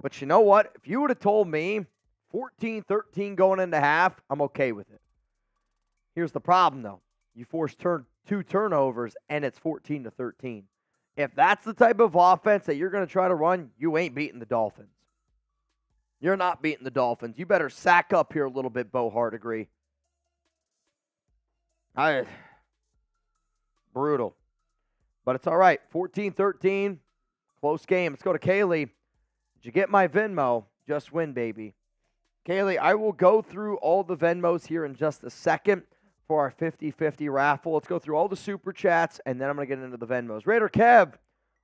But you know what? If you would have told me 14-13 going into half, I'm okay with it. Here's the problem, though. You force two turnovers, and it's 14-13. If that's the type of offense that you're going to try to run, you ain't beating the Dolphins. You're not beating the Dolphins. You better sack up here a little bit, Bo Hardegree. Brutal. But it's all right. 14-13, close game. Let's go to Kaylee. Did you get my Venmo? Just win, baby. Kaylee, I will go through all the Venmos here in just a second for our 50-50 raffle. Let's go through all the super chats, and then I'm going to get into the Venmos. Raider Kev,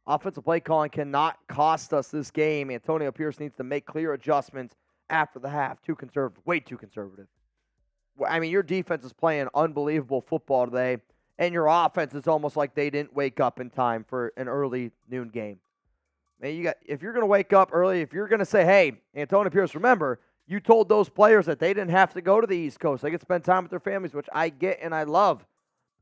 offensive play calling cannot cost us this game. Antonio Pierce needs to make clear adjustments after the half. Too conservative. Way too conservative. I mean, your defense is playing unbelievable football today, and your offense is almost like they didn't wake up in time for an early noon game. Man, if you're going to wake up early, if you're going to say, hey, Antonio Pierce, remember, you told those players that they didn't have to go to the East Coast. They could spend time with their families, which I get and I love.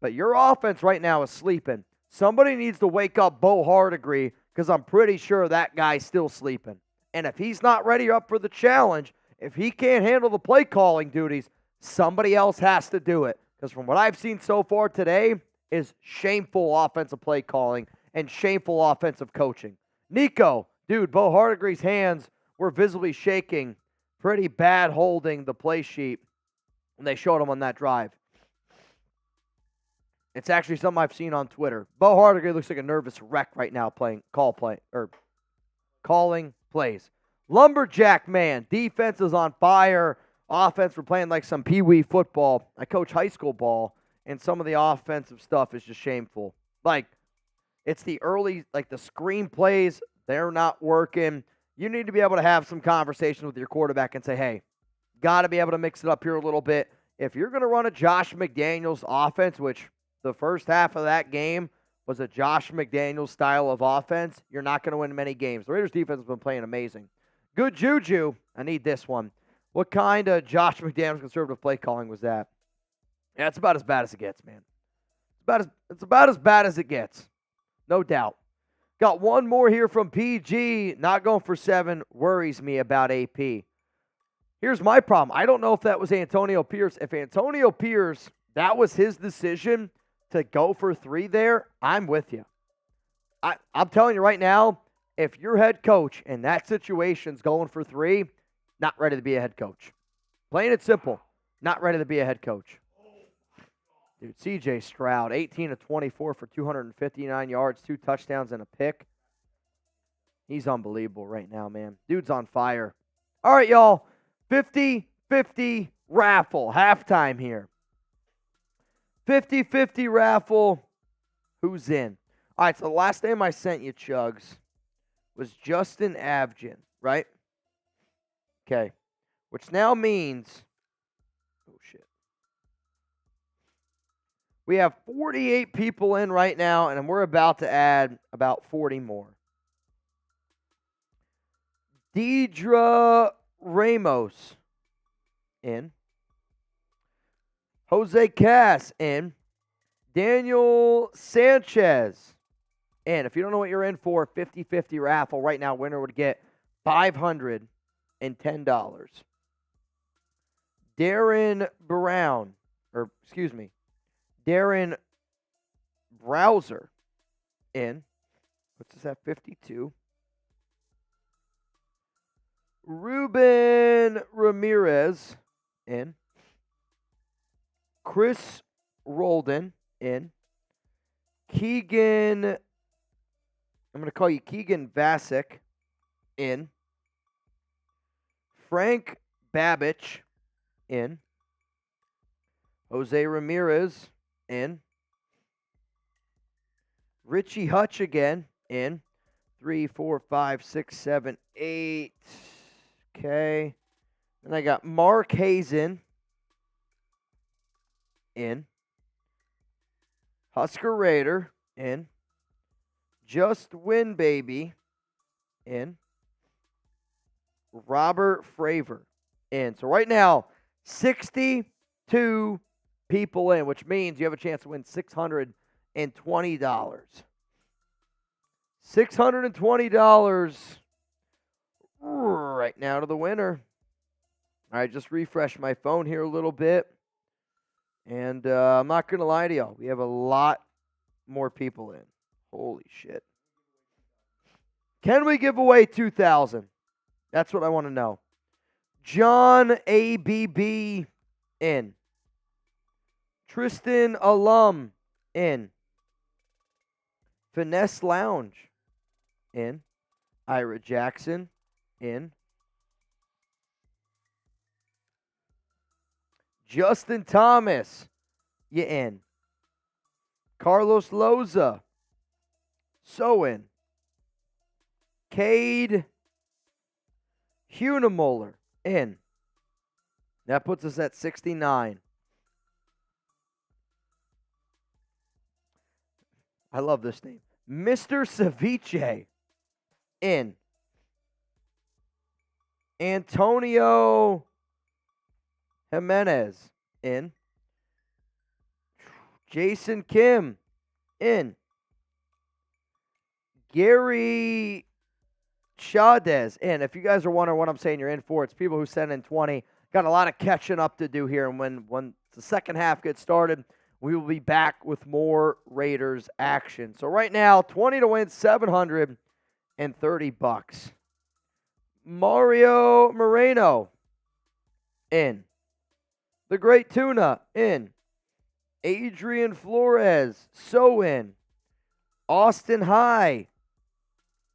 But your offense right now is sleeping. Somebody needs to wake up Bo Hardegree because I'm pretty sure that guy's still sleeping. And if he's not ready up for the challenge, if he can't handle the play calling duties, somebody else has to do it. Because from what I've seen so far today is shameful offensive play calling and shameful offensive coaching. Nico, dude, Bo Hardegree's hands were visibly shaking. Pretty bad holding the play sheet when they showed him on that drive. It's actually something I've seen on Twitter. Bo Hardegree looks like a nervous wreck right now calling plays. Lumberjack man, defense is on fire. Offense, we're playing like some pee-wee football. I coach high school ball, and some of the offensive stuff is just shameful. Like, it's the early, like the screen plays, they're not working. You need to be able to have some conversation with your quarterback and say, hey, got to be able to mix it up here a little bit. If you're going to run a Josh McDaniels offense, which the first half of that game was a Josh McDaniels style of offense, you're not going to win many games. The Raiders defense has been playing amazing. Good juju. I need this one. What kind of Josh McDaniels conservative play calling was that? Yeah, it's about as bad as it gets, man. It's about as bad as it gets. No doubt. Got one more here from PG. Not going for 7 worries me about AP. Here's my problem. I don't know if that was Antonio Pierce. If Antonio Pierce, that was his decision to go for 3 there, I'm with you. I'm telling you right now, if your head coach in that situation's going for 3, not ready to be a head coach. Plain and simple, not ready to be a head coach. Dude, C.J. Stroud, 18 of 24 for 259 yards, 2 touchdowns, and a pick. He's unbelievable right now, man. Dude's on fire. All right, y'all. 50-50 raffle. Halftime here. 50-50 raffle. Who's in? All right, so the last name I sent you, Chugs, was Justin Abgen, right? Okay. Which now means, oh, shit. We have 48 people in right now, and we're about to add about 40 more. Deidre Ramos in. Jose Cass in. Daniel Sanchez in. If you don't know what you're in for, 50-50 raffle. Right now, winner would get $510. Darren Browser in. What's this at? 52. Ruben Ramirez in. Chris Roldan in. Keegan, I'm going to call you Keegan Vasic in. Frank Babich in. Jose Ramirez in. Richie Hutch again in. 3, 4, 5, 6, 7, 8. Okay. Then I got Mark Hazen in. Husker Raider in. Just Win Baby in. Robert Fravor in. So right now, 62 people in, which means you have a chance to win $620. $620 right now to the winner. All right, just refresh my phone here a little bit. And I'm not going to lie to y'all. We have a lot more people in. Holy shit. Can we give away 2,000? That's what I want to know. John ABB in. Tristan Alum in. Finesse Lounge in. Ira Jackson in. Justin Thomas, you in. Carlos Loza, so in. Cade Hunemuller, in. That puts us at 69. I love this name. Mr. Ceviche, in. Antonio Jimenez, in. Jason Kim, in. Gary Chavez, in. If you guys are wondering what I'm saying you're in for, it's people who sent in 20. Got a lot of catching up to do here, and when the second half gets started, we will be back with more Raiders action. So right now, 20 to win, $730. Mario Moreno, in. The Great Tuna, in. Adrian Flores, so in. Austin High,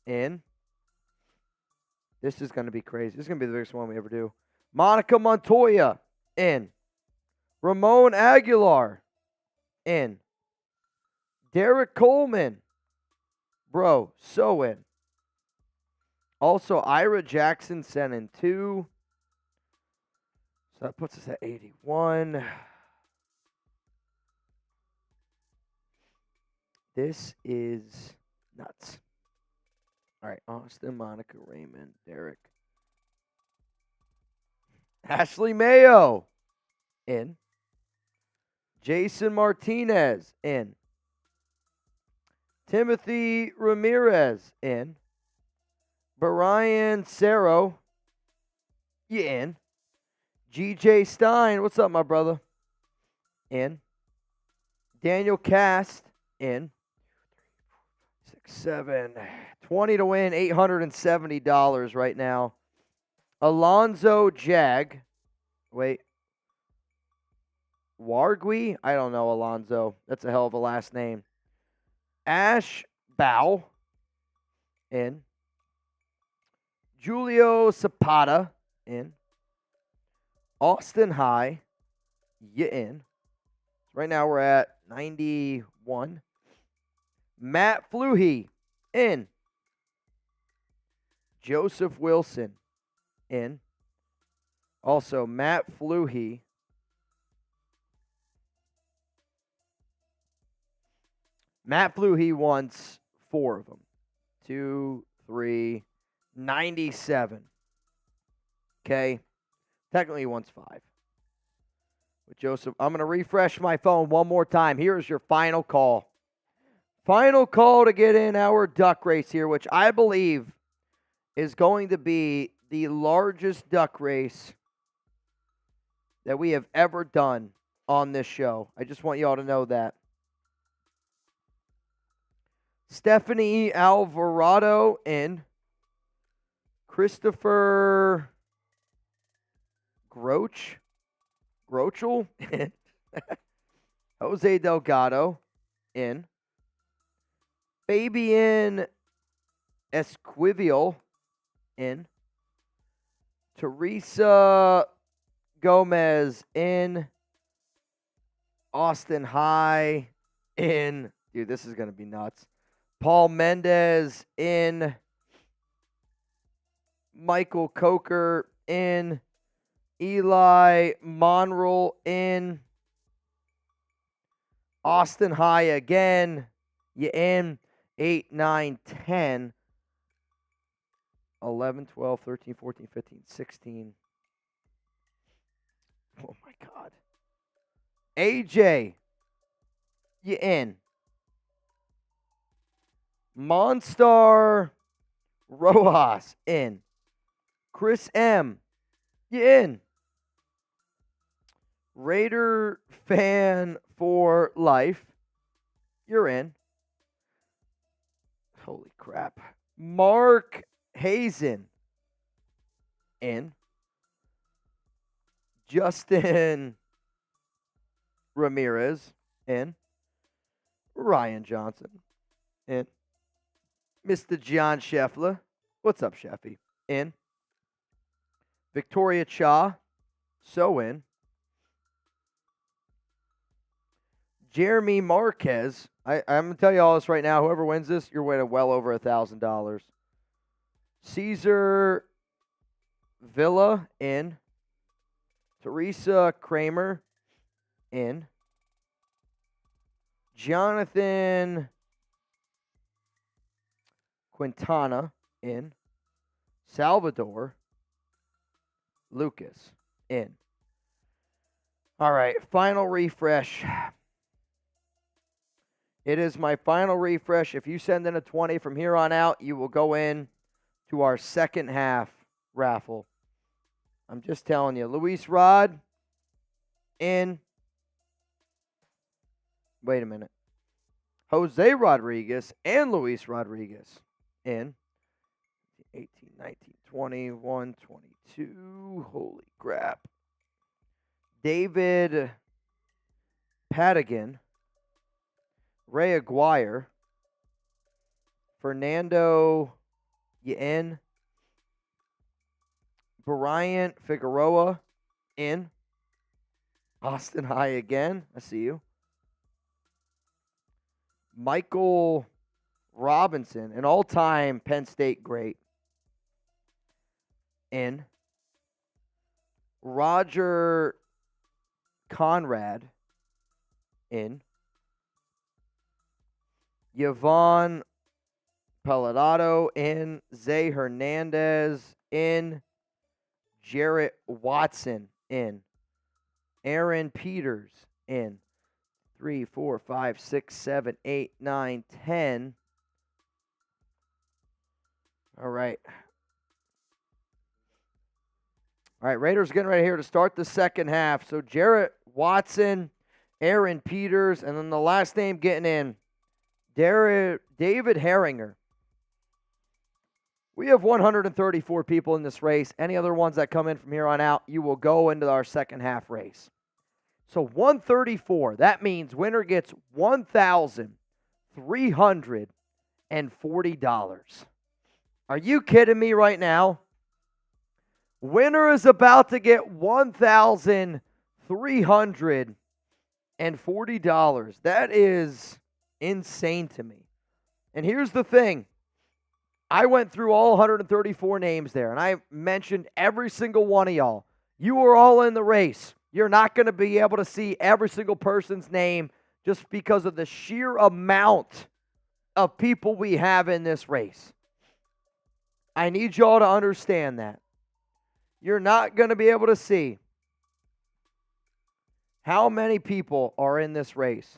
in. This is going to be crazy. This is going to be the biggest one we ever do. Monica Montoya, in. Ramon Aguilar, in. Derek Coleman, bro, so in. Also, Ira Jackson sent in 2. So that puts us at 81. This is nuts. All right, Austin, Monica, Raymond, Derek. Ashley Mayo, in. Jason Martinez, in. Timothy Ramirez, in. Brian Cerro, you in. GJ Stein, what's up, my brother? In. Daniel Cast, in. 6, 7, 20 to win, $870 right now. Alonzo Jag, wait. Wargui? I don't know, Alonzo. That's a hell of a last name. Ash Bow, in. Julio Zapata, in. Austin High, you in. Right now we're at 91. Matt Fluhey, in. Joseph Wilson, in. Also, Matt Fluhey. Matt Fluhey wants 4 of them. 2, 3, 97. Okay. Technically, he wants 5. With Joseph, I'm going to refresh my phone one more time. Here is your final call. Final call to get in our duck race here, which I believe is going to be the largest duck race that we have ever done on this show. I just want you all to know that. Stephanie Alvarado, in. Christopher Grochel, in. Jose Delgado, in. Fabian Esquivel, in. Teresa Gomez, in. Austin High, in. Dude, this is going to be nuts. Paul Mendez, in. Michael Coker, in. Eli Monroe, in. Austin High again. You in. 8, 9, 10. 11, 12, 13, 14, 15, 16. Oh, my God. AJ, you in. Monstar Rojas, in. Chris M, you in. Raider fan for life, you're in. Holy crap. Mark Hazen, in. Justin Ramirez, in. Ryan Johnson, in. Mr. John Scheffler, what's up, Sheffy? In. Victoria Cha, so in. Jeremy Marquez, I'm going to tell you all this right now. Whoever wins this, you're winning well over $1,000. Caesar Villa, in. Teresa Kramer, in. Jonathan Quintana, in. Salvador Lucas, in. All right, final refresh. It is my final refresh. If you send in a 20 from here on out, you will go in to our second half raffle. I'm just telling you. Luis Rod, in. Wait a minute. Jose Rodriguez and Luis Rodriguez, in. 18, 19, 20, 1, 22. Holy crap. David Padigan. Ray Aguirre. Fernando Yen. Bryant Figueroa, in. Austin High again. I see you. Michael Robinson, an all-time Penn State great, in. Roger Conrad, in. Yvonne Palladado, in. Zay Hernandez, in. Jarrett Watson, in. Aaron Peters, in. 3, 4, 5, 6, 7, 8, 9, 10. All right. All right, Raiders getting right here to start the second half. So Jarrett Watson, Aaron Peters, and then the last name getting in, David Herringer. We have 134 people in this race. Any other ones that come in from here on out, you will go into our second half race. So 134, that means winner gets $1,340. Are you kidding me right now? Winner is about to get $1,340. That is insane to me. And here's the thing. I went through all 134 names there, and I mentioned every single one of y'all. You are all in the race. You're not going to be able to see every single person's name just because of the sheer amount of people we have in this race. I need y'all to understand that. You're not going to be able to see how many people are in this race.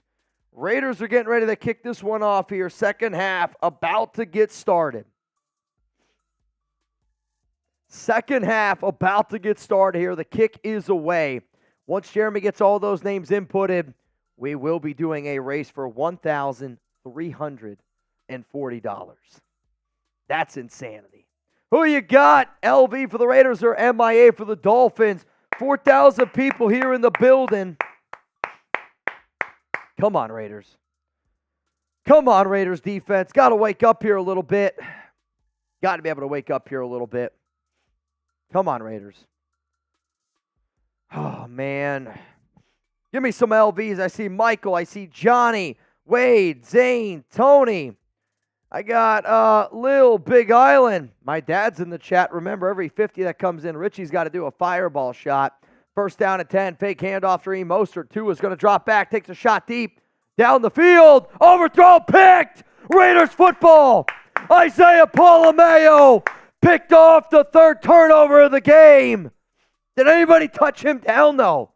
Raiders are getting ready to kick this one off here. Second half about to get started. Second half about to get started here. The kick is away. Once Jeremy gets all those names inputted, we will be doing a race for $1,340. That's insanity. Who you got? LV for the Raiders or MIA for the Dolphins? 4,000 people here in the building. Come on, Raiders. Come on, Raiders defense. Got to wake up here a little bit. Got to be able to wake up here a little bit. Come on, Raiders. Oh, man. Give me some LVs. I see Michael. I see Johnny, Wade, Zane, Tony. I got Lil Big Island. My dad's in the chat. Remember, every 50 that comes in, Richie's got to do a fireball shot. First down at 10. Fake handoff 3. Mostert 2 is going to drop back. Takes a shot deep. Down the field. Overthrow picked. Raiders football. Isaiah Palameo Picked off the third turnover of the game. Did anybody touch him down, though?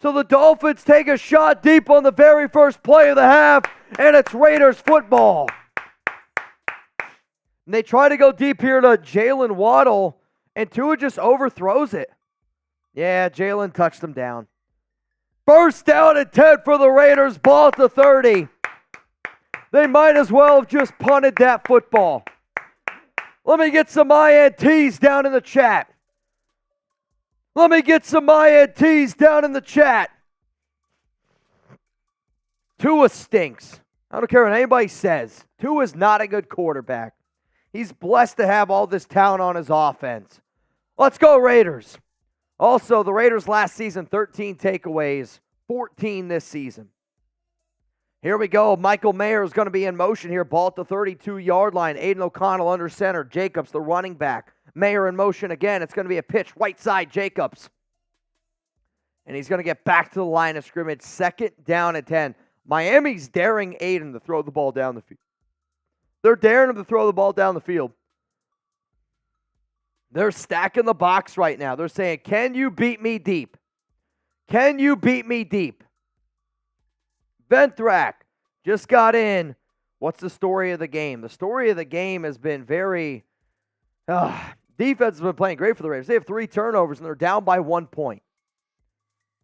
So the Dolphins take a shot deep on the very first play of the half, and it's Raiders football. And they try to go deep here to Jaylen Waddle, and Tua just overthrows it. Yeah, Jaylen touched him down. First down and 10 for the Raiders, ball at the 30. They might as well have just punted that football. Let me get some INTs down in the chat. Let me get some INTs down in the chat. Tua stinks. I don't care what anybody says. Tua's not a good quarterback. He's blessed to have all this talent on his offense. Let's go Raiders. Also, the Raiders last season, 13 takeaways, 14 this season. Here we go. Michael Mayer is going to be in motion here. Ball at the 32-yard line. Aidan O'Connell under center. Jacobs, the running back. Mayer in motion again. It's going to be a pitch right side, Jacobs. And he's going to get back to the line of scrimmage. Second down and 10. Miami's daring Aidan to throw the ball down the field. They're daring him to throw the ball down the field. They're stacking the box right now. They're saying, can you beat me deep? Can you beat me deep? Venthrak just got in. What's the story of the game? The story of the game has been very... defense has been playing great for the Raiders. They have 3 turnovers, and they're down by 1 point.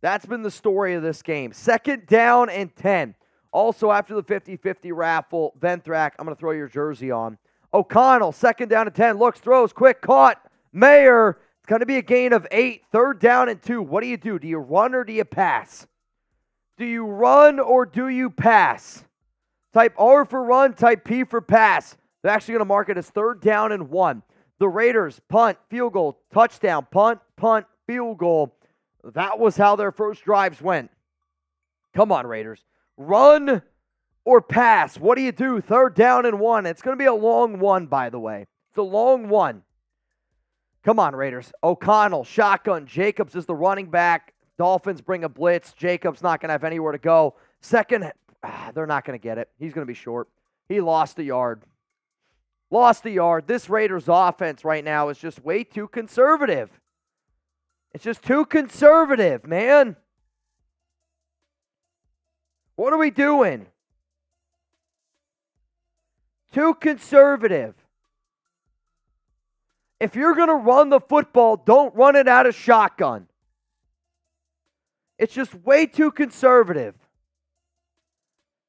That's been the story of this game. Second down and 10. Also, after the 50-50 raffle, Venthrak, I'm going to throw your jersey on. O'Connell, second down and 10. Looks, throws, quick, caught. Mayer, it's going to be a gain of 8. Third down and 2. What do you do? Do you run or do you pass? Do you run or do you pass? Type R for run, type P for pass. They're actually going to mark it as third down and 1. The Raiders, punt, field goal, touchdown, punt, field goal. That was how their first drives went. Come on, Raiders. Run or pass. What do you do? Third down and 1. It's going to be a long one, by the way. It's a long one. Come on, Raiders. O'Connell, shotgun. Jacobs is the running back. Dolphins bring a blitz. Jacobs not going to have anywhere to go. Second, they're not going to get it. He's going to be short. He lost a yard. Lost a yard. This Raiders offense right now is just way too conservative. It's just too conservative, man. What are we doing? Too conservative. If you're going to run the football, don't run it out of shotgun. It's just way too conservative.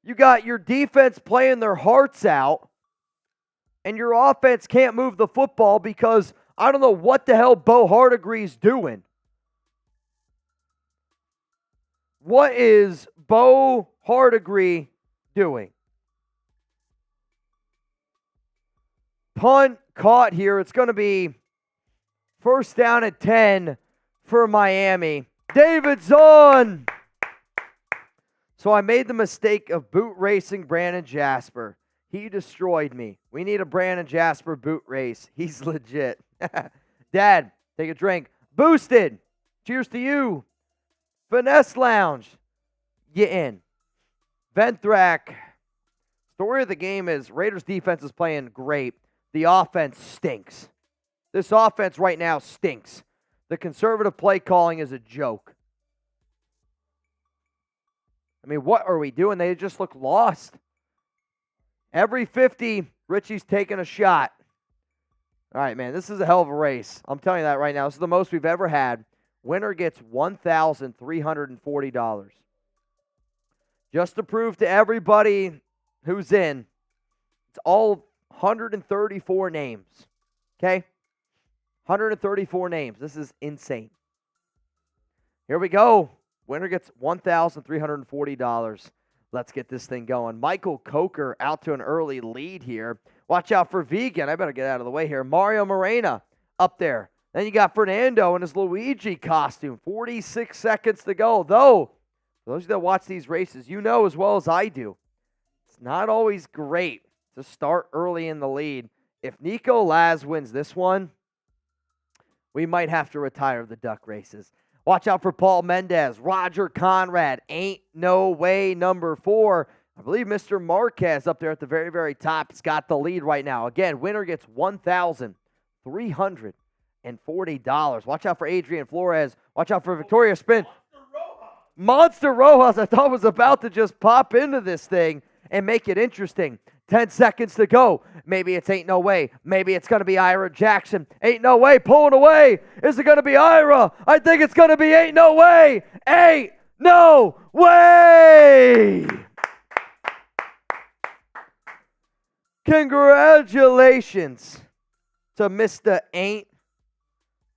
You got your defense playing their hearts out, and your offense can't move the football because I don't know what the hell Bo Hardegree's doing. What is Bo Hardegree doing? Punt caught here. It's going to be first down at 10 for Miami. David's on. So I made the mistake of boot racing Brandon Jasper. He destroyed me. We need a Brandon Jasper boot race. He's legit. Dad, take a drink. Boosted. Cheers to you. Finesse Lounge. You in. Venthrak. Story of the game is Raiders defense is playing great. The offense stinks. This offense right now stinks. The conservative play calling is a joke. I mean, what are we doing? They just look lost. Every 50, Richie's taking a shot. All right, man, this is a hell of a race. I'm telling you that right now. This is the most we've ever had. Winner gets $1,340. Just to prove to everybody who's in, it's all 134 names. Okay? 134 names. This is insane. Here we go. Winner gets $1,340. Let's get this thing going. Michael Coker out to an early lead here. Watch out for Vegan. I better get out of the way here. Mario Morena up there. Then you got Fernando in his Luigi costume. 46 seconds to go. Though, for those of you that watch these races, you know as well as I do, it's not always great to start early in the lead. If Nico Laz wins this one, we might have to retire the duck races. Watch out for Paul Mendez. Roger Conrad. Ain't no way, number 4. I believe Mr. Marquez up there at the very, very top has got the lead right now. Again, winner gets $1,340. Watch out for Adrian Flores. Watch out for Victoria Spin. Monster Rojas, I thought was about to just pop into this thing and make it interesting. 10 seconds to go. Maybe it's Ain't No Way. Maybe it's going to be Ira Jackson. Ain't No Way, pulling away. Is it going to be Ira? I think it's going to be Ain't No Way. Ain't No Way. Congratulations to Mr. Ain't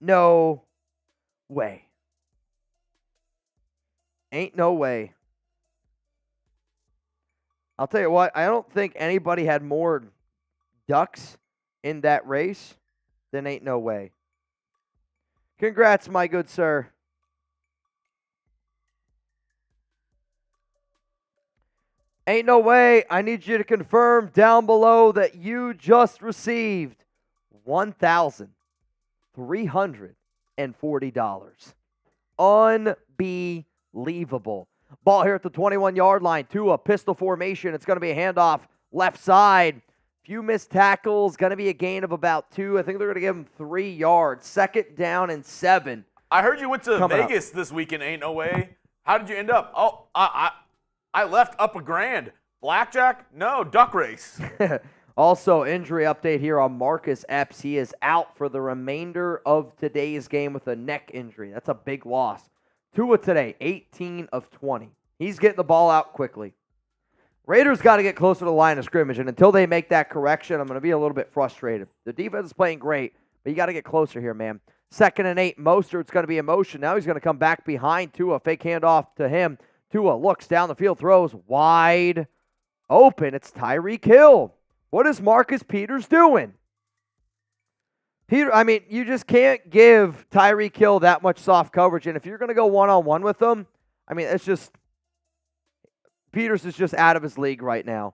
No Way. Ain't no way. I'll tell you what, I don't think anybody had more ducks in that race than Ain't No Way. Congrats, my good sir. Ain't No Way, I need you to confirm down below that you just received $1,340. Unbelievable. Ball here at the 21-yard line. Tua, pistol formation. It's going to be a handoff left side. Few missed tackles. Going to be a gain of about 2. I think they're going to give him 3 yards. 2nd down and 7. I heard you went to Vegas this weekend, Ain't No Way. How did you end up? Oh, I left up $1,000. Blackjack? No, duck race. Also, injury update here on Marcus Epps. He is out for the remainder of today's game with a neck injury. That's a big loss. Tua today, 18 of 20. He's getting the ball out quickly. Raiders got to get closer to the line of scrimmage, and until they make that correction, I'm going to be a little bit frustrated. The defense is playing great, but you got to get closer here, man. 2nd and 8, Mostert's going to be in motion. Now he's going to come back behind Tua. Fake handoff to him. Tua looks down the field, throws wide open. It's Tyreek Hill. What is Marcus Peters doing? You just can't give Tyreek Hill that much soft coverage. And if you're going to go one-on-one with him, it's just Peters is just out of his league right now.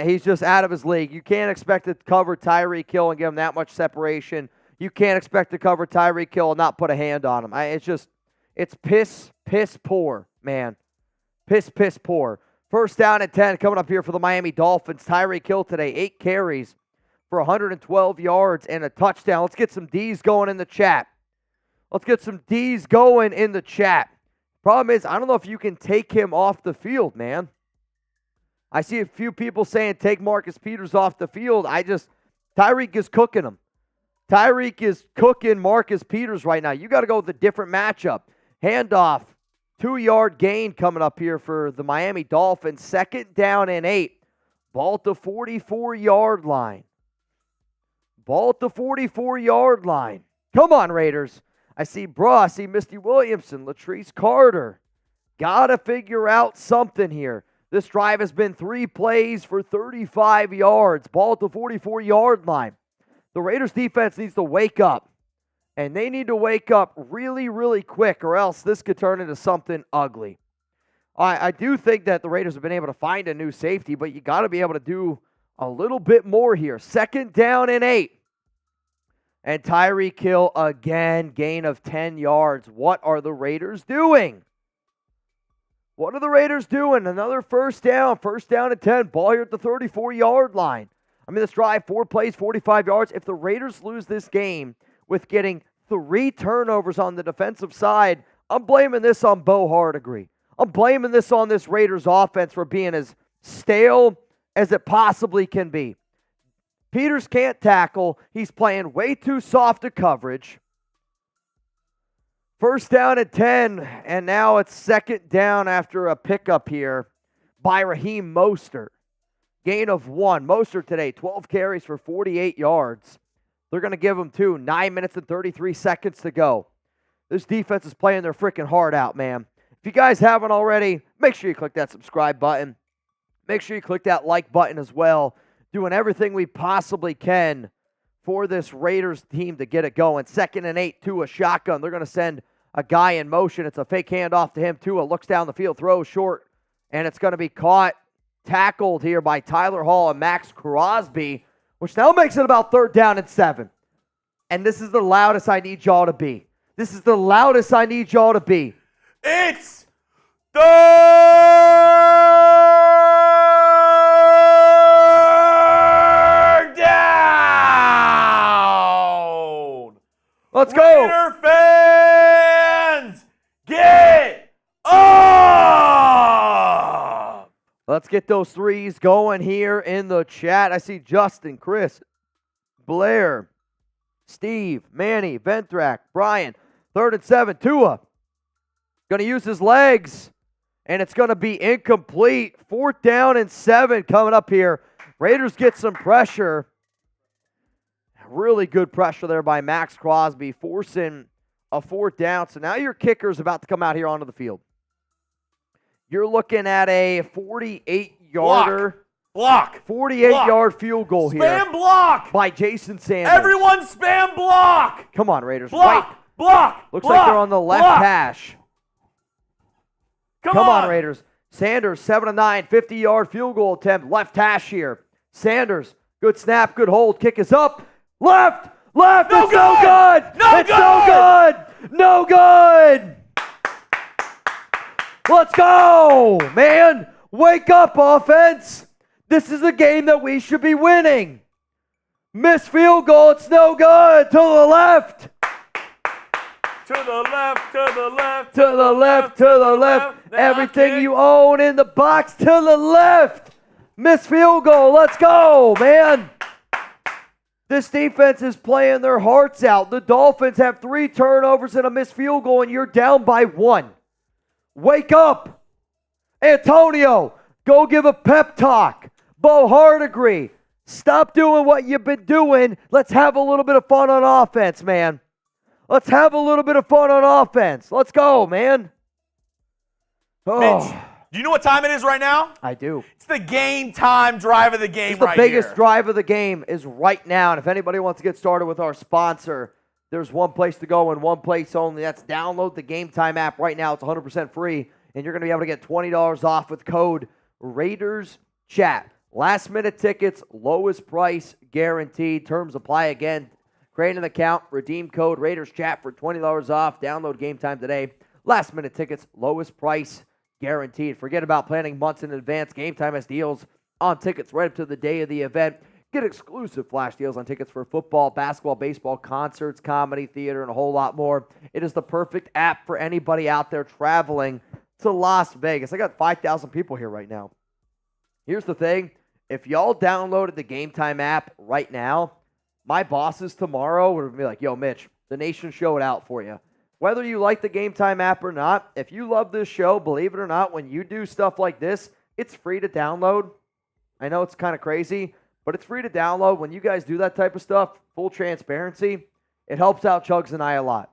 He's just out of his league. You can't expect to cover Tyreek Hill and give him that much separation. You can't expect to cover Tyreek Hill and not put a hand on him. It's piss poor, man. Piss poor. 1st down and 10 coming up here for the Miami Dolphins. Tyreek Hill today, 8 carries for 112 yards and a touchdown. Let's get some D's going in the chat. Problem is, I don't know if you can take him off the field, man. I see a few people saying take Marcus Peters off the field. Tyreek is cooking him. Tyreek is cooking Marcus Peters right now. You got to go with a different matchup. Handoff, 2-yard gain coming up here for the Miami Dolphins. 2nd down and 8. Ball at the 44-yard line. Come on, Raiders. I see Misty Williamson, Latrice Carter. Got to figure out something here. This drive has been 3 plays for 35 yards. Ball at the 44-yard line. The Raiders defense needs to wake up. And they need to wake up really, really quick, or else this could turn into something ugly. I do think that the Raiders have been able to find a new safety, but you got to be able to do a little bit more here. 2nd down and 8. And Tyreek Hill again, gain of 10 yards. What are the Raiders doing? Another 1st down. 1st down and 10. Ball here at the 34-yard line. This drive, 4 plays, 45 yards. If the Raiders lose this game with getting 3 turnovers on the defensive side, I'm blaming this on Bo Hardegree. I'm blaming this on this Raiders offense for being as stale as it possibly can be. Peters can't tackle. He's playing way too soft a coverage. 1st down and 10, and now it's 2nd down after a pickup here by Raheem Mostert. Gain of 1. Mostert today, 12 carries for 48 yards. They're going to give him 2. 9 minutes and 33 seconds to go. This defense is playing their freaking heart out, man. If you guys haven't already, make sure you click that subscribe button. Make sure you click that like button as well. Doing everything we possibly can for this Raiders team to get it going. 2nd and 8, Tua shotgun. They're going to send a guy in motion. It's a fake handoff to him. Tua looks down the field, throws short, and it's going to be tackled here by Tyler Hall and Maxx Crosby, which now makes it about 3rd down and 7. And this is the loudest I need y'all to be. It's 3rd Let's go. Raider fans, get up! Let's get those threes going here in the chat. I see Justin, Chris, Blair, Steve, Manny, Ventrak, Brian. 3rd and 7, Tua. Going to use his legs, and it's going to be incomplete. 4th down and 7 coming up here. Raiders get some pressure. Really good pressure there by Maxx Crosby, forcing a 4th down. So now your kicker's about to come out here onto the field. You're looking at a 48-yarder. Block. 48-yard field goal here. Spam block. By Jason Sanders. Everyone spam block. Come on, Raiders. Block. Right. Block. Looks block, like they're on the left block. hash. Come on, Raiders. Sanders, 7-9, 50-yard field goal attempt. Left hash here. Sanders, good snap, good hold. Kick is up. Left. No It's good. no good. No It's good. no good. No good. Let's go, man. Wake up, offense. This is a game that we should be winning. Missed field goal. It's no good. To the left. To the left, to the left, To the left, to the left. Everything you own in the box to the left. Missed field goal. Let's go, man. This defense is playing their hearts out. The Dolphins have 3 turnovers and a missed field goal, and you're down by 1. Wake up. Antonio, go give a pep talk. Bo Hardegree, stop doing what you've been doing. Let's have a little bit of fun on offense, man. Let's have a little bit of fun on offense. Let's go, man. Oh, Mitch, do you know what time it is right now? I do. It's the game time drive of the game The right biggest here. drive of the game is right now. And if anybody wants to get started with our sponsor, there's one place to go and one place only. That's download the Game Time app right now. It's 100% free. And you're going to be able to get $20 off with code RaidersChat. Last minute tickets, lowest price guaranteed. Terms apply again. Create an account, redeem code RaidersChat for $20 off. Download Game Time today. Last minute tickets, lowest price guaranteed. Forget about planning months in advance. Game Time has deals on tickets right up to the day of the event. Get exclusive flash deals on tickets for football, basketball, baseball, concerts, comedy, theater, and a whole lot more. It is the perfect app for anybody out there traveling to Las Vegas. I got 5,000 people here right now. Here's the thing. If y'all downloaded the Game Time app right now, my bosses tomorrow would be like, yo, Mitch, the nation showed out for you. Whether you like the Game Time app or not, if you love this show, believe it or not, when you do stuff like this, it's free to download. I know it's kind of crazy, but it's free to download. When you guys do that type of stuff, full transparency, it helps out Chugs and I a lot.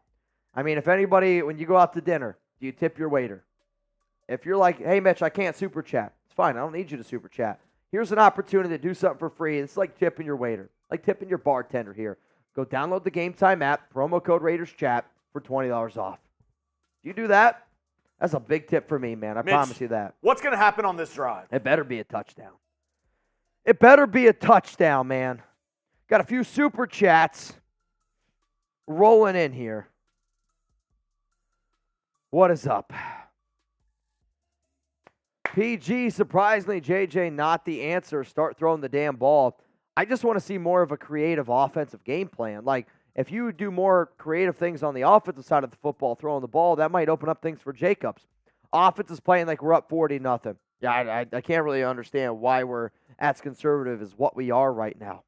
I mean, if anybody, when you go out to dinner, do you tip your waiter? If you're like, hey, Mitch, I can't super chat. It's fine. I don't need you to super chat. Here's an opportunity to do something for free. It's like tipping your waiter, like tipping your bartender here. Go download the Game Time app, promo code RaidersChat for $20 off. You do that, that's a big tip for me, man. I Mitch, promise you that. What's going to happen on this drive? It better be a touchdown. It better be a touchdown, man. Got a few super chats rolling in here. What is up? PG, surprisingly, JJ, not the answer. Start throwing the damn ball. I just want to see more of a creative offensive game plan. Like, if you do more creative things on the offensive side of the football, throwing the ball, that might open up things for Jacobs. Offense is playing like we're up 40-0. Yeah, I can't really understand why we're as conservative as what we are right now.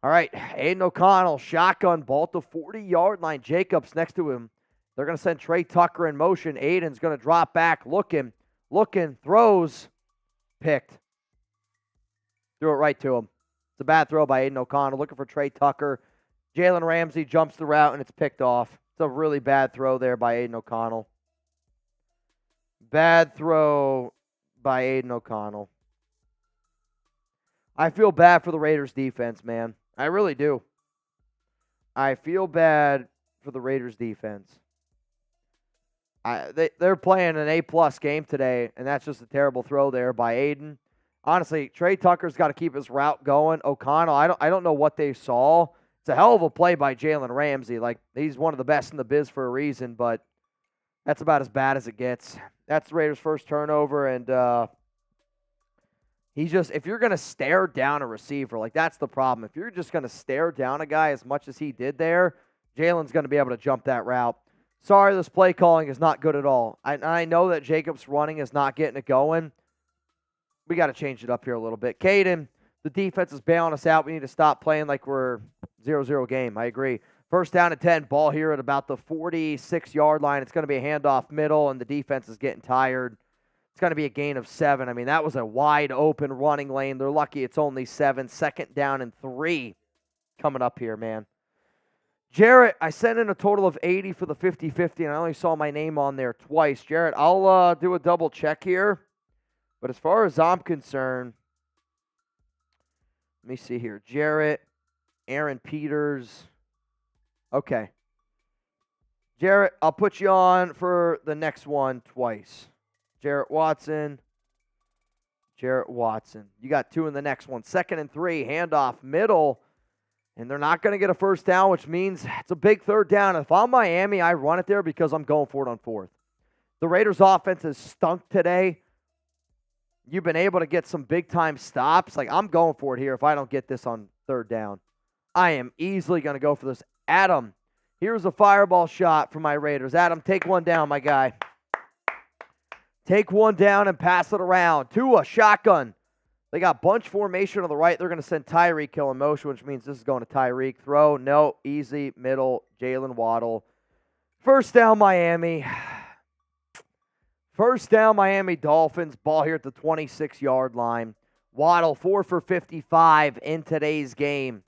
All right, Aidan O'Connell, shotgun ball to 40-yard line. Jacobs next to him. They're going to send Trey Tucker in motion. Aidan's going to drop back, looking, throws, picked. Threw it right to him. It's a bad throw by Aidan O'Connell. Looking for Trey Tucker. Jalen Ramsey jumps the route, and it's picked off. It's a really bad throw there by Aidan O'Connell. Bad throw by Aidan O'Connell. I feel bad for the Raiders defense, man. I really do. I feel bad for the Raiders defense. They're playing an A-plus game today, and that's just a terrible throw there by Aidan. Honestly, Trey Tucker's got to keep his route going. O'Connell, I don't know what they saw. It's a hell of a play by Jalen Ramsey. Like, he's one of the best in the biz for a reason, but that's about as bad as it gets. That's the Raiders' first turnover, and he's just, if you're going to stare down a receiver, like, that's the problem. If you're just going to stare down a guy as much as he did there, Jalen's going to be able to jump that route. Sorry, this play calling is not good at all. I know that Jacob's running is not getting it going. We got to change it up here a little bit. Caden, the defense is bailing us out. We need to stop playing like we're 0-0 game. I agree. First down and 10, ball here at about the 46-yard line. It's going to be a handoff middle, and the defense is getting tired. It's going to be a gain of 7. I mean, that was a wide open running lane. They're lucky it's only 7. Second down and 3 coming up here, man. Jarrett, I sent in a total of 80 for the 50-50, and I only saw my name on there twice. Jarrett, I'll do a double check here. But as far as I'm concerned, let me see here. Jarrett, Aaron Peters. Okay. Jarrett, I'll put you on for the next one twice. Jarrett Watson. You got 2 in the next one. Second and 3, handoff middle. And they're not going to get a first down, which means it's a big third down. If I'm Miami, I run it there because I'm going for it on 4th. The Raiders' offense has stunk today. You've been able to get some big-time stops. Like, I'm going for it here if I don't get this on 3rd down. I am easily going to go for this. Adam, here's a fireball shot for my Raiders. Adam, take one down, my guy. Take one down and pass it around. Tua, shotgun. They got bunch formation on the right. They're going to send Tyreek Hill in motion, which means this is going to Tyreek. Throw, no, easy, middle, Jaylen Waddle. First down, Miami. First down, Miami Dolphins. Ball here at the 26-yard line. Waddle, 4 for 55 in today's game.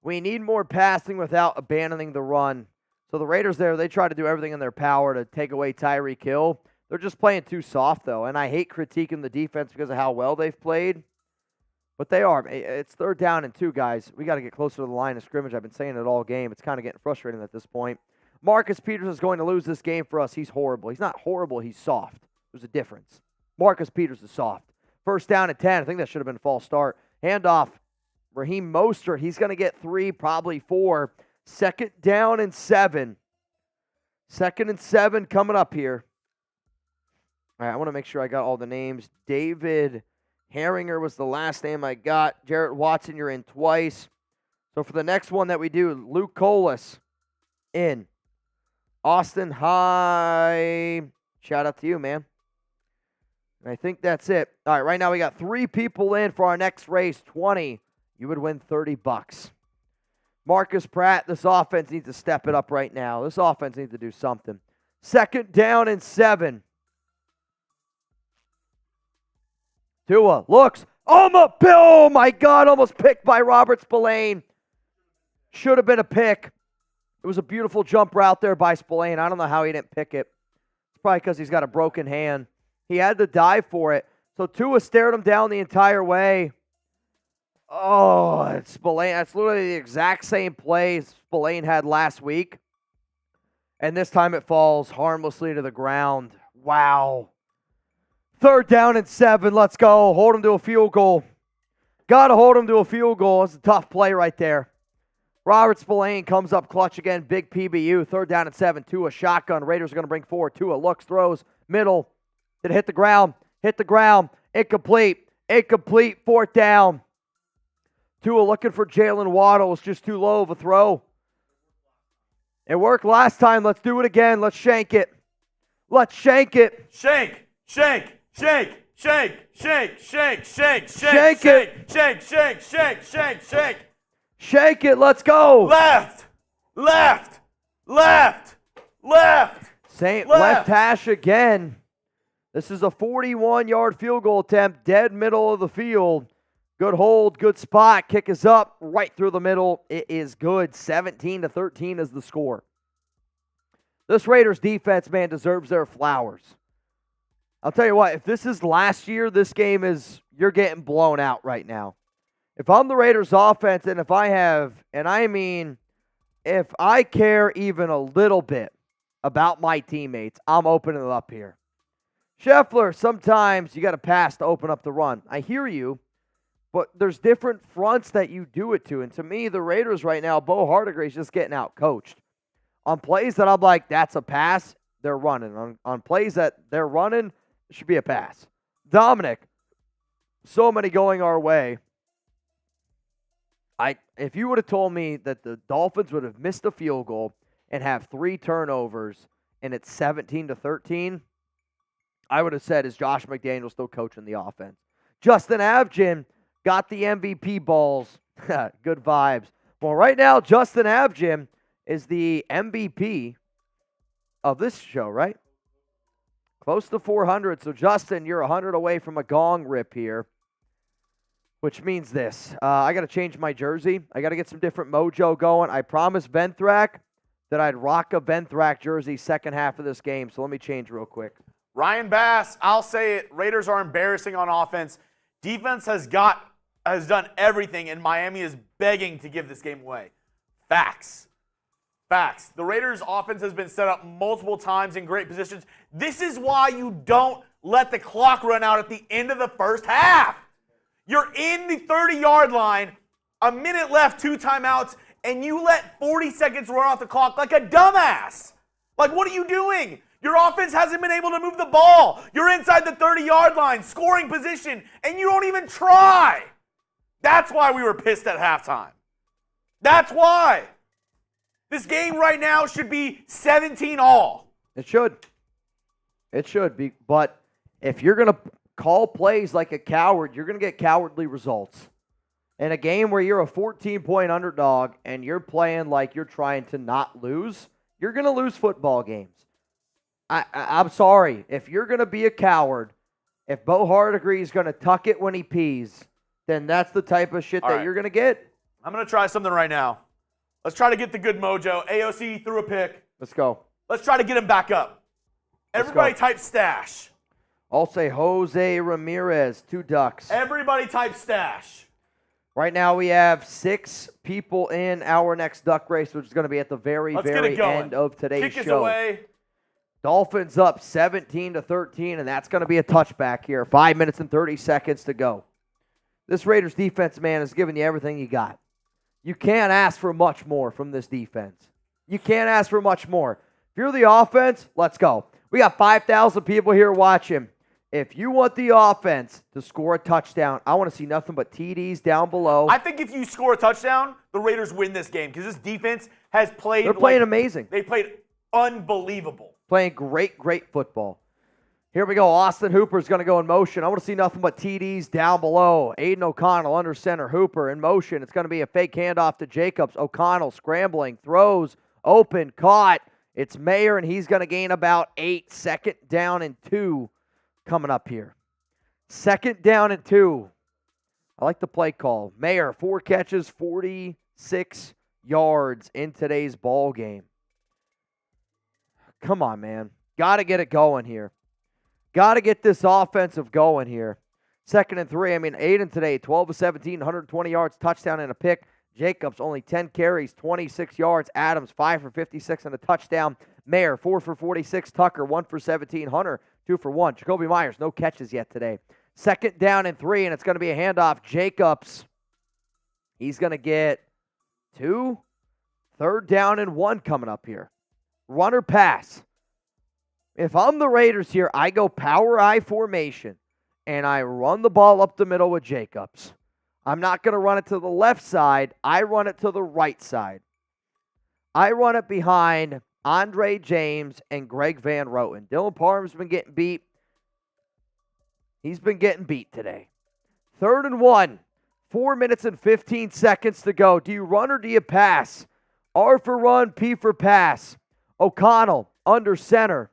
We need more passing without abandoning the run. So the Raiders there, they try to do everything in their power to take away Tyreek Hill. They're just playing too soft, though, and I hate critiquing the defense because of how well they've played. But they are. It's 3rd down and 2, guys. We got to get closer to the line of scrimmage. I've been saying it all game. It's kind of getting frustrating at this point. Marcus Peters is going to lose this game for us. He's horrible. He's not horrible. He's soft. There's a difference. Marcus Peters is soft. First down and 10. I think that should have been a false start. Handoff. Raheem Mostert. He's going to get 3, probably 4. Second down and 7. 2nd and 7 coming up here. All right, I want to make sure I got all the names. David Herringer was the last name I got. Jarrett Watson, you're in twice. So for the next one that we do, Luke Colas in. Austin High. Shout out to you, man. And I think that's it. All right, right now we got 3 people in for our next race. 20. You would win $30. Marcus Pratt, this offense needs to step it up right now. This offense needs to do something. Second down and 7. Tua looks. Oh my God, almost picked by Robert Spillane. Should have been a pick. It was a beautiful jump route there by Spillane. I don't know how he didn't pick it. It's probably because he's got a broken hand. He had to dive for it. So Tua stared him down the entire way. Oh, it's Spillane. That's literally the exact same play Spillane had last week. And this time it falls harmlessly to the ground. Wow. 3rd down and 7. Let's go. Hold him to a field goal. Got to hold him to a field goal. It's a tough play right there. Robert Spillane comes up clutch again. Big PBU. 3rd down and 7. Tua shotgun. Raiders are going to bring forward. Tua looks, throws, middle. Did it hit the ground? Hit the ground. Incomplete. 4th down. Tua looking for Jaylen Waddle. It's just too low of a throw. It worked last time. Let's do it again. Let's shank it. Shank. Shake it. Let's go. Left. Left hash again. This is a 41-yard field goal attempt. Dead middle of the field. Good hold. Good spot. Kick is up. Right through the middle. It is good. 17-13 is the score. This Raiders defense, man, deserves their flowers. I'll tell you what, if this is last year, this game is, you're getting blown out right now. If I'm the Raiders offense, and if I care even a little bit about my teammates, I'm opening it up here. Scheffler, sometimes you got to pass to open up the run. I hear you, but there's different fronts that you do it to. And to me, the Raiders right now, Bo Hardegree is just getting out coached. On plays that I'm like, that's a pass, they're running. On plays that they're running, it should be a pass. Dominic, so many going our way. If you would have told me that the Dolphins would have missed a field goal and have 3 turnovers and it's 17-13, I would have said, is Josh McDaniel still coaching the offense? Justin Abgin got the MVP balls. Good vibes. Well, right now, Justin Abgin is the MVP of this show, right? Close to 400. So, Justin, you're 100 away from a gong rip here, which means this. I got to change my jersey. I got to get some different mojo going. I promised Venthrak that I'd rock a Venthrak jersey second half of this game. So, let me change real quick. Ryan Bass, I'll say it. Raiders are embarrassing on offense. Defense has done everything, and Miami is begging to give this game away. Facts. The Raiders' offense has been set up multiple times in great positions. This is why you don't let the clock run out at the end of the first half. You're in the 30-yard line, a minute left, 2 timeouts, and you let 40 seconds run off the clock like a dumbass. Like, what are you doing? Your offense hasn't been able to move the ball. You're inside the 30-yard line, scoring position, and you don't even try. That's why we were pissed at halftime. That's why. This game right now should be 17-all. It should. It should be. But if you're going to call plays like a coward, you're going to get cowardly results. In a game where you're a 14-point underdog and you're playing like you're trying to not lose, you're going to lose football games. I'm sorry. If you're going to be a coward, if Bo Hardegree is going to tuck it when he pees, then that's the type of shit that you're going to get. I'm going to try something right now. Let's try to get the good mojo. AOC threw a pick. Let's go. Let's try to get him back up. Everybody type stash. I'll say Jose Ramirez, 2 ducks. Everybody type stash. Right now we have 6 people in our next duck race, which is going to be at the very end of today's Kick show. Us away. Dolphins up 17-13, and that's going to be a touchback here. 5 minutes and 30 seconds to go. This Raiders defense, man, is giving you everything you got. You can't ask for much more from this defense. You can't ask for much more. If you're the offense, let's go. We got 5,000 people here watching. If you want the offense to score a touchdown, I want to see nothing but TDs down below. I think if you score a touchdown, the Raiders win this game because this defense has played. They're playing amazing. They played unbelievable. Playing great football. Here we go. Austin Hooper's going to go in motion. I want to see nothing but TDs down below. Aidan O'Connell under center. Hooper in motion. It's going to be a fake handoff to Jacobs. O'Connell scrambling. Throws. Open. Caught. It's Mayer, and he's going to gain about 8. 2nd down and 2 coming up here. 2nd down and 2. I like the play call. Mayer, 4 catches, 46 yards in today's ball game. Come on, man. Got to get it going here. Got to get this offensive going here. 2nd and 3. I mean, Aidan today, 12 of 17, 120 yards, touchdown and a pick. Jacobs, only 10 carries, 26 yards. Adams, 5 for 56 and a touchdown. Mayer, 4 for 46. Tucker, 1 for 17. Hunter, 2 for 1. Jakobi Meyers, no catches yet today. 2nd down and 3, and it's going to be a handoff. Jacobs, he's going to get 2. 3rd down and 1 coming up here. Run or pass. If I'm the Raiders here, I go power I formation, and I run the ball up the middle with Jacobs. I'm not going to run it to the left side. I run it to the right side. I run it behind Andre James and Greg Van Roten. Dylan Parham's been getting beat. He's been getting beat today. 3rd and 1. 4 minutes and 15 seconds to go. Do you run or do you pass? R for run, P for pass. O'Connell under center.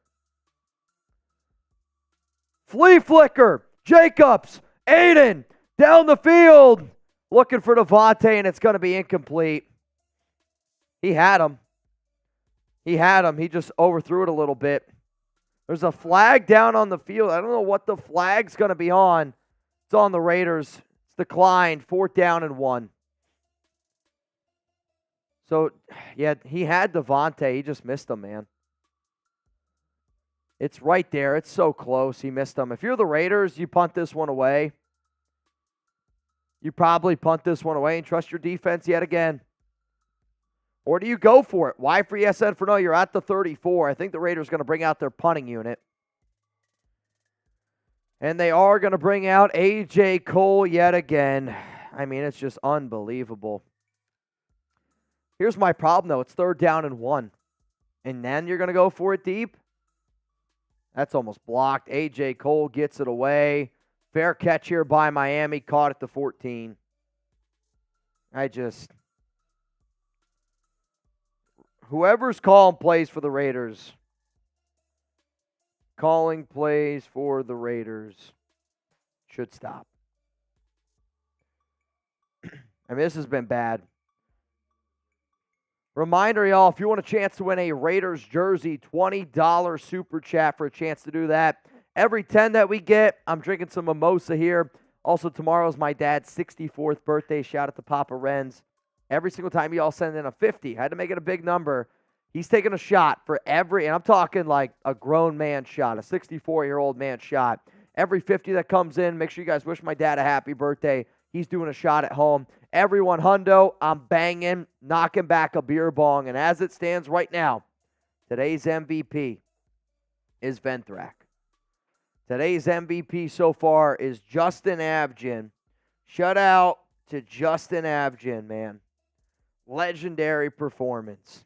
Flea flicker. Jacobs. Aidan down the field. Looking for Davante, and it's going to be incomplete. He had him. He just overthrew it a little bit. There's a flag down on the field. I don't know what the flag's going to be on. It's on the Raiders. It's declined. 4th down and 1. So, yeah, he had Davante. He just missed him, man. It's right there. It's so close. He missed him. If you're the Raiders, you punt this one away. You probably punt this one away and trust your defense yet again. Or do you go for it? Why for yes and for no? You're at the 34. I think the Raiders are going to bring out their punting unit. And they are going to bring out A.J. Cole yet again. I mean, it's just unbelievable. Here's my problem, though. It's 3rd down and 1. And then you're going to go for it deep? That's almost blocked. A.J. Cole gets it away. Fair catch here by Miami. Caught at the 14. Whoever's calling plays for the Raiders. Calling plays for the Raiders should stop. I mean, this has been bad. Reminder, y'all, if you want a chance to win a Raiders jersey, $20 super chat for a chance to do that. Every 10 that we get, I'm drinking some mimosa here. Also, tomorrow's my dad's 64th birthday. Shout out to Papa Renz. Every single time y'all send in a 50, I had to make it a big number. He's taking a shot for every, and I'm talking like a grown man shot, a 64-year-old man shot. Every 50 that comes in, make sure you guys wish my dad a happy birthday. He's doing a shot at home. Everyone hundo, I'm banging, knocking back a beer bong. And as it stands right now, today's MVP is Venthrak. Today's MVP so far is Justin Abgin. Shout out to Justin Abgin, man. Legendary performance.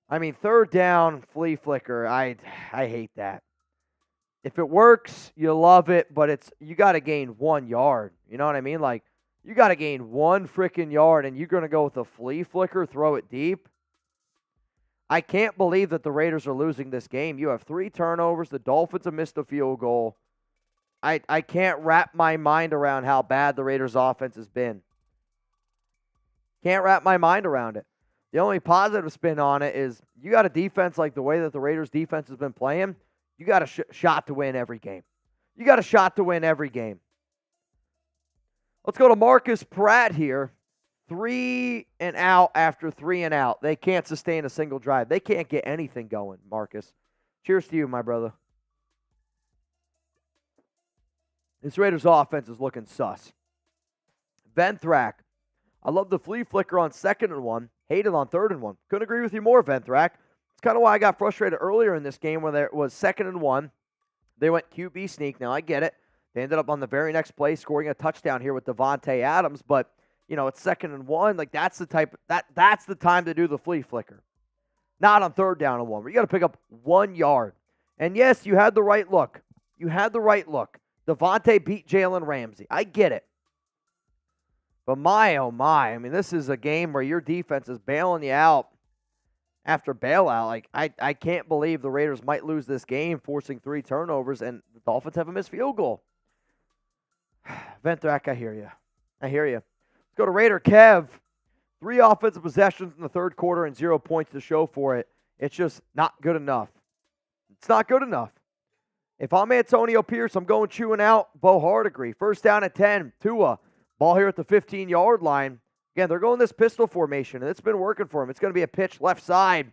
I mean, 3rd down, flea flicker. I hate that. If it works, you love it, but you got to gain 1 yard. You know what I mean? Like, you got to gain 1 freaking yard, and you're going to go with a flea flicker, throw it deep. I can't believe that the Raiders are losing this game. You have 3 turnovers. The Dolphins have missed a field goal. I can't wrap my mind around how bad the Raiders' offense has been. Can't wrap my mind around it. The only positive spin on it is you got a defense like the way that the Raiders' defense has been playing. You got a shot to win every game. You got a shot to win every game. Let's go to Marcus Pratt here. 3 and out after 3 and out. They can't sustain a single drive. They can't get anything going, Marcus. Cheers to you, my brother. This Raiders offense is looking sus. Venthrak. I love the flea flicker on 2nd and 1. Hate it on 3rd and 1. Couldn't agree with you more, Venthrak. It's kind of why I got frustrated earlier in this game when there was 2nd and 1. They went QB sneak. Now, I get it. They ended up on the very next play scoring a touchdown here with Davante Adams, but you know, it's 2nd and 1. Like, that's the time to do the flea flicker. Not on 3rd down and 1. Where you got to pick up 1 yard. And yes, you had the right look. Davante beat Jalen Ramsey. I get it. But my, oh my, I mean, this is a game where your defense is bailing you out after bailout. Like, I can't believe the Raiders might lose this game, forcing 3 turnovers, and the Dolphins have a missed field goal. Venthrak, I hear you. Let's go to Raider Kev. 3 offensive possessions in the 3rd quarter and 0 points to show for it. It's just not good enough. It's not good enough. If I'm Antonio Pierce, I'm going chewing out Bo Hardegree. 1st down at 10. Tua. Ball here at the 15-yard line. Again, they're going this pistol formation, and it's been working for him. It's going to be a pitch left side,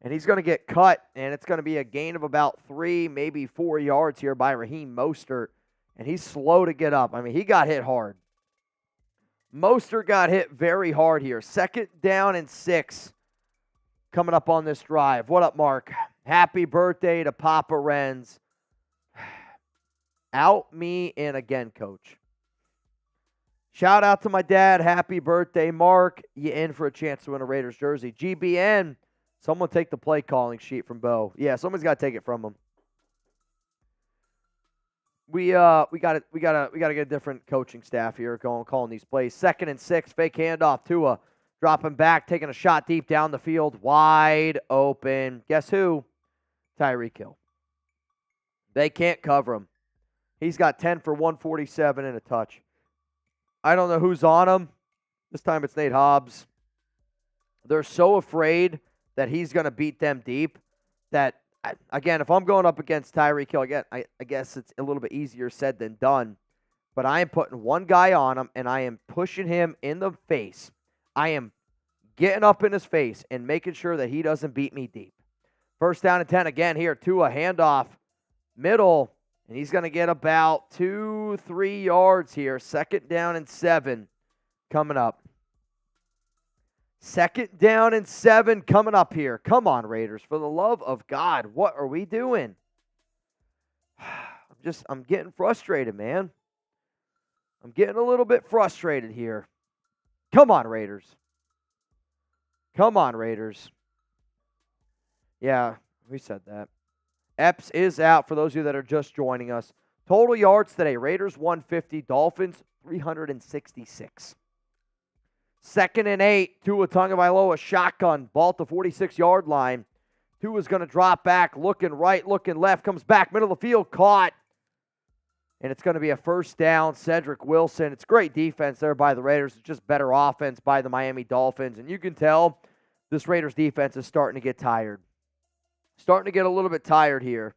and he's going to get cut, and it's going to be a gain of about 3, maybe 4 yards here by Raheem Mostert, and he's slow to get up. I mean, he got hit hard. Mostert got hit very hard here. 2nd down and 6 coming up on this drive. What up, Mark? Happy birthday to Papa Renz. Out me in again, coach. Shout out to my dad. Happy birthday, Mark. You in for a chance to win a Raiders jersey. GBN. Someone take the play calling sheet from Bo. Yeah, someone's got to take it from him. We got to get a different coaching staff here calling these plays. 2nd and 6, fake handoff. Tua dropping back, taking a shot deep down the field, wide open. Guess who? Tyreek Hill. They can't cover him. He's got 10 for 147 and a touch. I don't know who's on him. This time it's Nate Hobbs. They're so afraid that he's going to beat them deep that, again, if I'm going up against Tyreek Hill, again, I guess it's a little bit easier said than done. But I am putting one guy on him, and I am pushing him in the face. I am getting up in his face and making sure that he doesn't beat me deep. 1st down and 10 again here. Tua handoff, middle. And he's going to get about 2-3 yards here. 2nd down and 7 coming up. 2nd down and 7 coming up here. Come on, Raiders. For the love of God, what are we doing? I'm getting frustrated, man. I'm getting a little bit frustrated here. Come on, Raiders. Come on, Raiders. Yeah, we said that. Epps is out for those of you that are just joining us. Total yards today, Raiders 150, Dolphins 366. 2nd and 8, Tua Tagovailoa shotgun, ball at the 46-yard line. Tua's going to drop back, looking right, looking left, comes back, middle of the field, caught. And it's going to be a first down, Cedric Wilson. It's great defense there by the Raiders. It's just better offense by the Miami Dolphins. And you can tell this Raiders defense is starting to get tired. Starting to get a little bit tired here.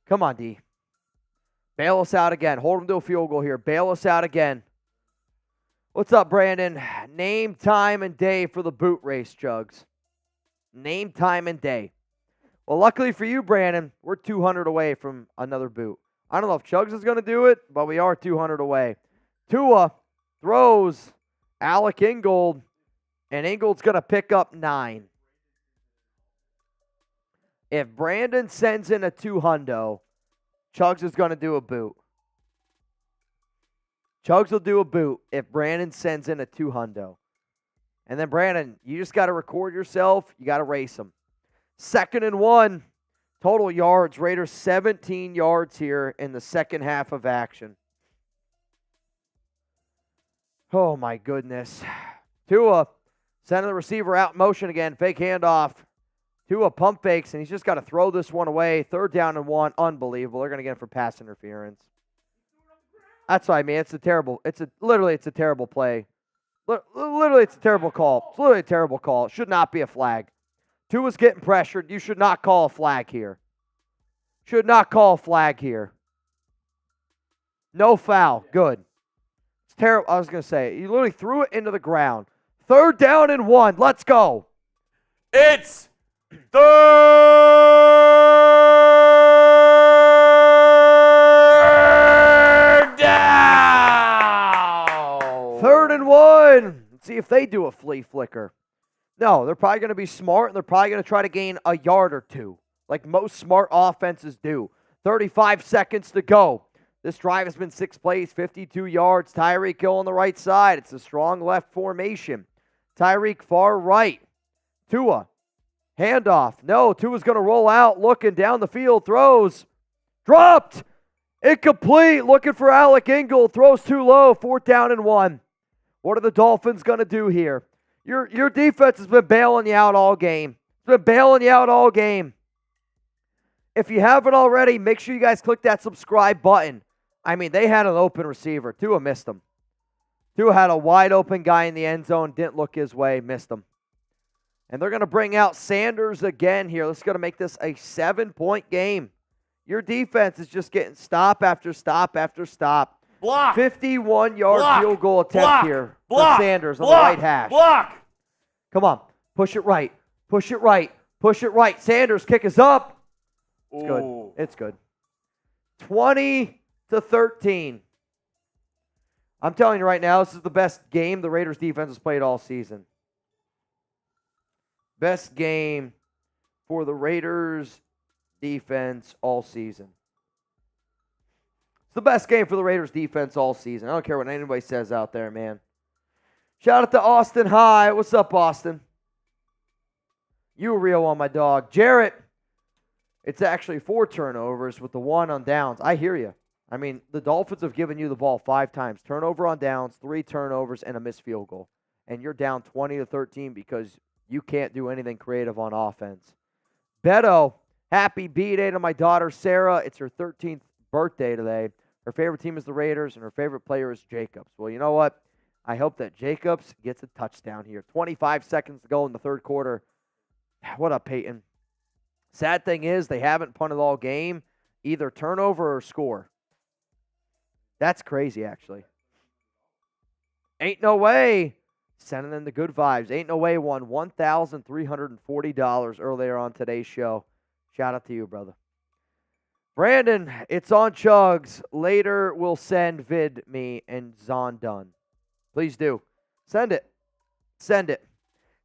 Come on, D. Bail us out again. Hold them to a field goal here. Bail us out again. What's up, Brandon? Name, time, and day for the boot race, Chugs. Name, time, and day. Well, luckily for you, Brandon, we're 200 away from another boot. I don't know if Chugs is going to do it, but we are 200 away. Tua throws Alec Ingold, and Ingold's going to pick up 9. If Brandon sends in a 200, Chugs is going to do a boot. Chugs will do a boot if Brandon sends in a 200. And then, Brandon, you just got to record yourself. You got to race him. 2nd and 1. Total yards. Raiders 17 yards here in the second half of action. Oh, my goodness. Tua sending the receiver out in motion again. Fake handoff. Tua pump fakes, and he's just got to throw this one away. 3rd down and 1. Unbelievable. They're going to get him for pass interference. That's what I mean. It's a terrible play. Literally, it's a terrible call. It's literally a terrible call. It should not be a flag. Tua's getting pressured. You should not call a flag here. Should not call a flag here. No foul. Good. It's terrible. I was going to say, you literally threw it into the ground. 3rd down and 1. Let's go. It's 3rd down. 3rd and 1. Let's see if they do a flea flicker. No, they're probably going to be smart, and they're probably going to try to gain a yard or two, like most smart offenses do. 35 seconds to go. This drive has been 6 plays, 52 yards. Tyreek Hill on the right side. It's a strong left formation. Tyreek far right. Tua, handoff. No, Tua's going to roll out, looking down the field, throws. Dropped. Incomplete. Looking for Alec Ingold. Throws too low. 4th down and 1. What are the Dolphins going to do here? Your defense has been bailing you out all game. It's been bailing you out all game. If you haven't already, make sure you guys click that subscribe button. I mean, they had an open receiver. Tua missed him. Tua had a wide open guy in the end zone. Didn't look his way. Missed him. And they're going to bring out Sanders again here. Let's go to make this a 7-point game. Your defense is just getting stop after stop after stop. Block. 51-yard field goal attempt here for Sanders on the right hash. Block. Come on. Push it right. Push it right. Push it right. Sanders kick is up. It's good. It's good. 20-13. I'm telling you right now, this is the best game the Raiders defense has played all season. Best game for the Raiders defense all season. It's the best game for the Raiders defense all season. I don't care what anybody says out there, man. Shout out to Austin High. What's up, Austin? You a real one, my dog. Jarrett, it's actually 4 turnovers with the 1 on downs. I hear you. I mean, the Dolphins have given you the ball 5 times. Turnover on downs, 3 turnovers, and a missed field goal. And you're down 20-13 because you can't do anything creative on offense. Beto, happy B-Day to my daughter, Sarah. It's her 13th birthday today. Her favorite team is the Raiders, and her favorite player is Jacobs. Well, you know what? I hope that Jacobs gets a touchdown here. 25 seconds to go in the 3rd quarter. What up, Peyton? Sad thing is they haven't punted all game, either turnover or score. That's crazy, actually. Ain't no way. Sending in the good vibes. Ain't no way won $1,340 earlier on today's show. Shout out to you, brother. Brandon, it's on Chugs. Later, we'll send vid me and Zon done. Please do. Send it. Send it.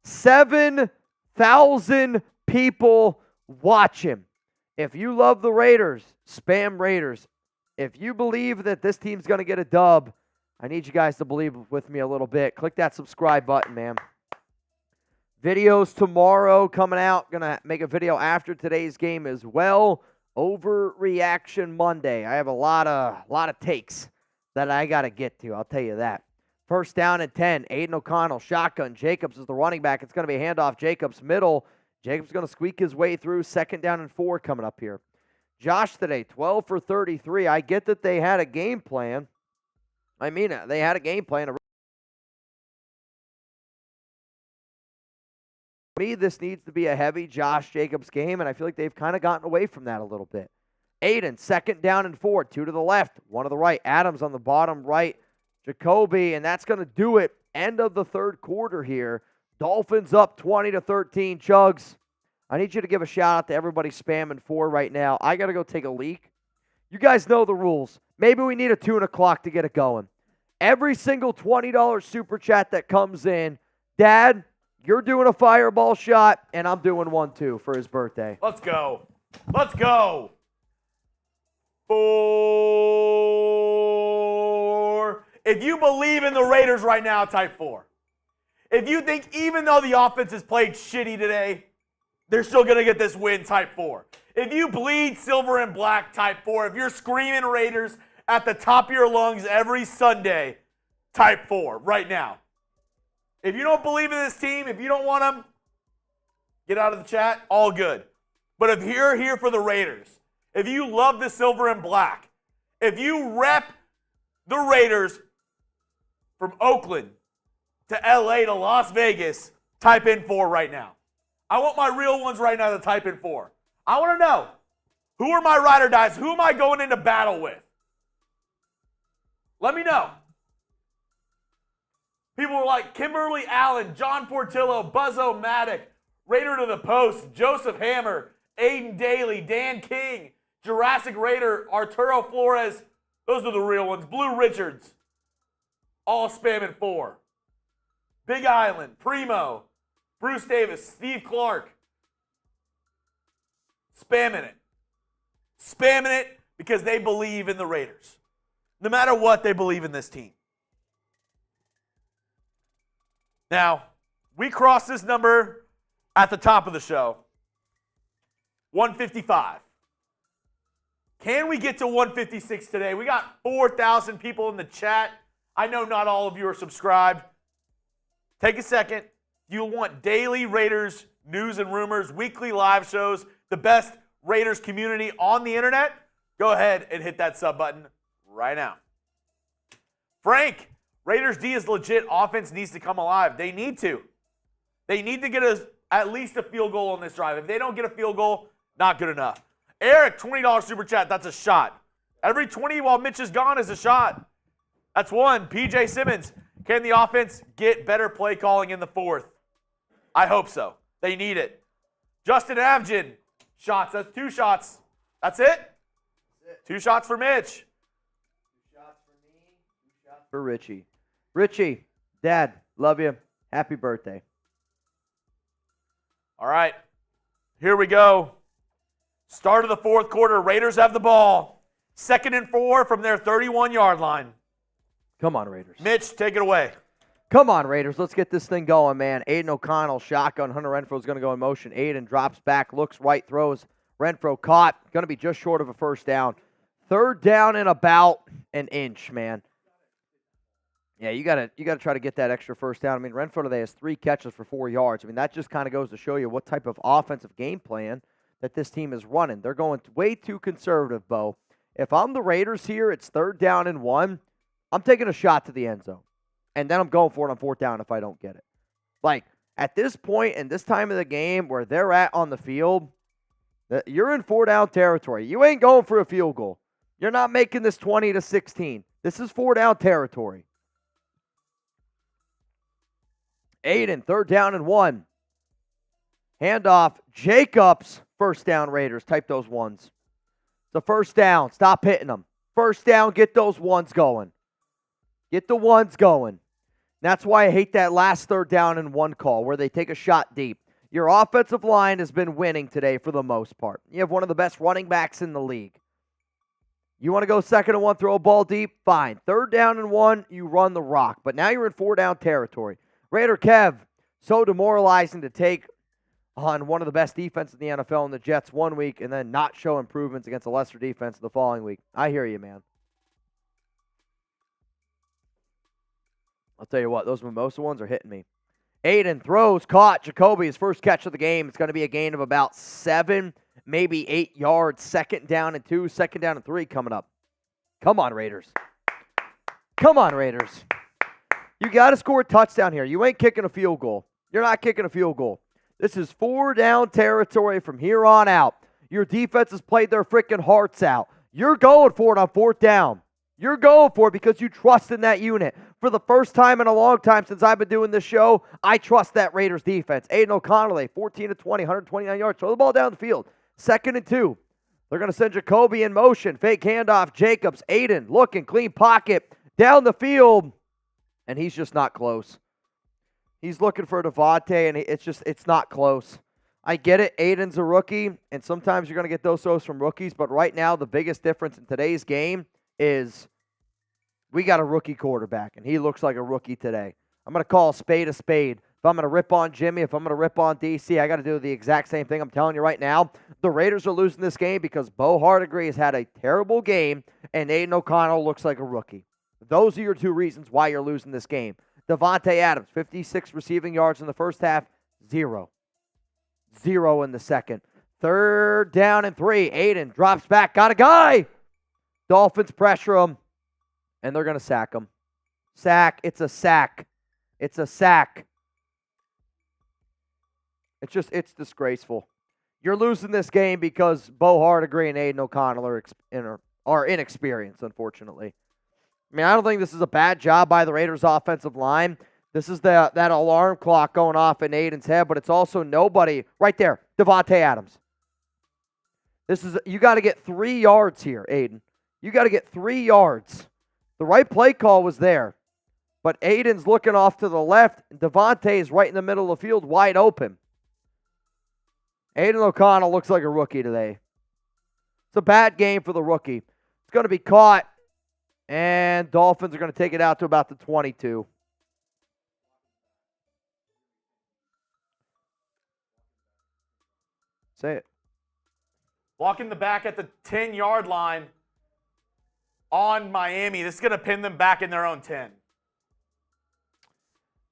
7,000 people watch him. If you love the Raiders, spam Raiders. If you believe that this team's going to get a dub, I need you guys to believe with me a little bit. Click that subscribe button, man. Videos tomorrow coming out. Going to make a video after today's game as well. Overreaction Monday. I have a lot of takes that I got to get to. I'll tell you that. First down and 10. Aidan O'Connell, shotgun. Jacobs is the running back. It's going to be a handoff. Jacobs middle. Jacobs going to squeak his way through. Second down and 4 coming up here. Josh today, 12 for 33. I get that they had a game plan. I mean it. They had a game plan. For me, this needs to be a heavy Josh Jacobs game, and I feel like they've kind of gotten away from that a little bit. Aidan, second down and 4. 2 to the left, 1 to the right. Adams on the bottom right. Jakobi, and that's going to do it. End of the third quarter here. Dolphins up 20-13. Chugs, I need you to give a shout out to everybody spamming 4 right now. I got to go take a leak. You guys know the rules. Maybe we need a tuna clock to get it going. Every single $20 super chat that comes in, Dad, you're doing a fireball shot, and I'm doing one too for his birthday. Let's go. Let's go. 4. If you believe in the Raiders right now, type 4. If you think even though the offense has played shitty today, they're still going to get this win, type 4. If you bleed silver and black, type 4. If you're screaming Raiders at the top of your lungs every Sunday, type 4 right now. If you don't believe in this team, if you don't want them, get out of the chat, all good. But if you're here for the Raiders, if you love the silver and black, if you rep the Raiders from Oakland to LA to Las Vegas, type in 4 right now. I want my real ones right now to type in 4. I want to know, who are my ride or dies? Who am I going into battle with? Let me know. People were like Kimberly Allen, John Portillo, Buzzo Maddock, Raider to the Post, Joseph Hammer, Aiden Daly, Dan King, Jurassic Raider, Arturo Flores. Those are the real ones. Blue Richards. All spamming 4. Big Island, Primo, Bruce Davis, Steve Clark. Spamming it. Spamming it because they believe in the Raiders. No matter what, they believe in this team. Now, we crossed this number at the top of the show. 155. Can we get to 156 today? We got 4,000 people in the chat. I know not all of you are subscribed. Take a second. You want daily Raiders news and rumors, weekly live shows, the best Raiders community on the internet? Go ahead and hit that sub button right now. Frank, Raiders D is legit. Offense needs to come alive. They need to. They need to get at least a field goal on this drive. If they don't get a field goal, not good enough. Eric, $20 super chat. That's a shot. Every 20 while Mitch is gone is a shot. That's 1. PJ Simmons, can the offense get better play calling in the 4th? I hope so. They need it. Justin Avgin, shots. That's 2 shots. That's it? That's it. 2 shots for Mitch. 2 shots for me. 2 shots for Richie. Richie, Dad, love you. Happy birthday. All right. Here we go. Start of the 4th quarter. Raiders have the ball. 2nd and 4 from their 31-yard line. Come on, Raiders. Mitch, take it away. Come on, Raiders. Let's get this thing going, man. Aidan O'Connell, shotgun. Hunter Renfrow is going to go in motion. Aidan drops back, looks right, throws. Renfrow caught. Going to be just short of a first down. 3rd down and about an inch, man. Yeah, you gotta try to get that extra first down. I mean, Renfrow today has 3 catches for 4 yards. I mean, that just kind of goes to show you what type of offensive game plan that this team is running. They're going way too conservative, Bo. If I'm the Raiders here, it's 3rd down and 1. I'm taking a shot to the end zone. And then I'm going for it on 4th down if I don't get it. Like, at this point and this time of the game where they're at on the field, you're in 4-down territory. You ain't going for a field goal. You're not making this 20-16. This is 4-down territory. Aidan, 3rd down and 1. Handoff. Jacobs, 1st down Raiders. Type those ones. It's a 1st down. Stop hitting them. 1st down, get those ones going. Get the ones going. That's why I hate that last 3rd down and 1 call where they take a shot deep. Your offensive line has been winning today for the most part. You have one of the best running backs in the league. You want to go 2nd and 1, throw a ball deep? Fine. 3rd down and 1, you run the rock. But now you're in 4-down territory. Raider Kev, so demoralizing to take on one of the best defenses in the NFL in the Jets one week and then not show improvements against a lesser defense the following week. I hear you, man. I'll tell you what, those mimosa ones are hitting me. Aidan throws, caught. Jakobi, his first catch of the game. It's going to be a gain of about 7, maybe 8 yards. 2nd down and 2, 2nd down and 3 coming up. Come on, Raiders. Come on, Raiders. You got to score a touchdown here. You ain't kicking a field goal. You're not kicking a field goal. This is 4-down territory from here on out. Your defense has played their freaking hearts out. You're going for it on 4th down. You're going for it because you trust in that unit. For the first time in a long time since I've been doing this show, I trust that Raiders defense. Aidan O'Connell, 14 to 20, 129 yards. Throw the ball down the field. 2nd and 2. They're going to send Jakobi in motion. Fake handoff. Jacobs. Aidan looking. Clean pocket. Down the field. And he's just not close. He's looking for Davante, and it's not close. I get it. Aidan's a rookie, and sometimes you're going to get those throws from rookies, but right now the biggest difference in today's game is we got a rookie quarterback, and he looks like a rookie today. I'm going to call a spade a spade. If I'm going to rip on Jimmy, if I'm going to rip on DC, I got to do the exact same thing. I'm telling you right now, the Raiders are losing this game because Bo Hardegree has had a terrible game, and Aidan O'Connell looks like a rookie. Those are your 2 reasons why you're losing this game. Davante Adams, 56 receiving yards in the first half, 0. 0 in the second. 3rd down and 3. Aidan drops back, got a guy. Dolphins pressure him, and they're going to sack him. Sack. It's a sack. It's a sack. It's disgraceful. You're losing this game because Bo Hardegree and Aidan O'Connell are inexperienced, unfortunately. I mean, I don't think this is a bad job by the Raiders' offensive line. This is that alarm clock going off in Aidan's head, but it's also nobody right there, Davante Adams. You got to get 3 yards here, Aidan. You got to get 3 yards. The right play call was there, but Aidan's looking off to the left, and Davante is right in the middle of the field, wide open. Aidan O'Connell looks like a rookie today. It's a bad game for the rookie. It's going to be caught. And Dolphins are going to take it out to about the 22. Say it. Blocking the back at the 10-yard line on Miami. This is going to pin them back in their own 10.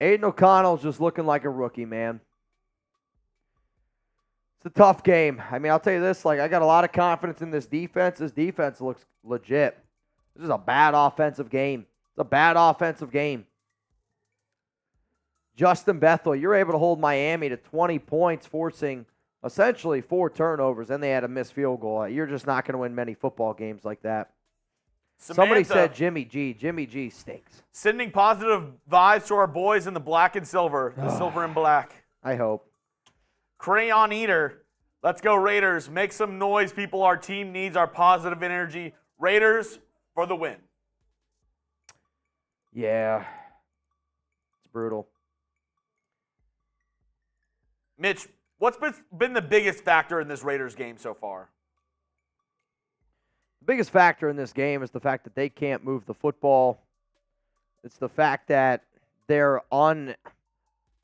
Aidan O'Connell's just looking like a rookie, man. It's a tough game. I mean, I'll tell you this, I got a lot of confidence in this defense. This defense looks legit. This is a bad offensive game. It's a bad offensive game. Justin Bethel, you're able to hold Miami to 20 points, forcing essentially 4 turnovers, and they had a missed field goal. You're just not going to win many football games like that. Somebody said Jimmy G. Jimmy G stinks. Sending positive vibes to our boys in the black and silver. The silver and black. I hope. Crayon Eater. Let's go Raiders. Make some noise, people. Our team needs our positive energy. Raiders for the win. Yeah. It's brutal. Mitch, what's been the biggest factor in this Raiders game so far? The biggest factor in this game is the fact that they can't move the football. It's the fact that their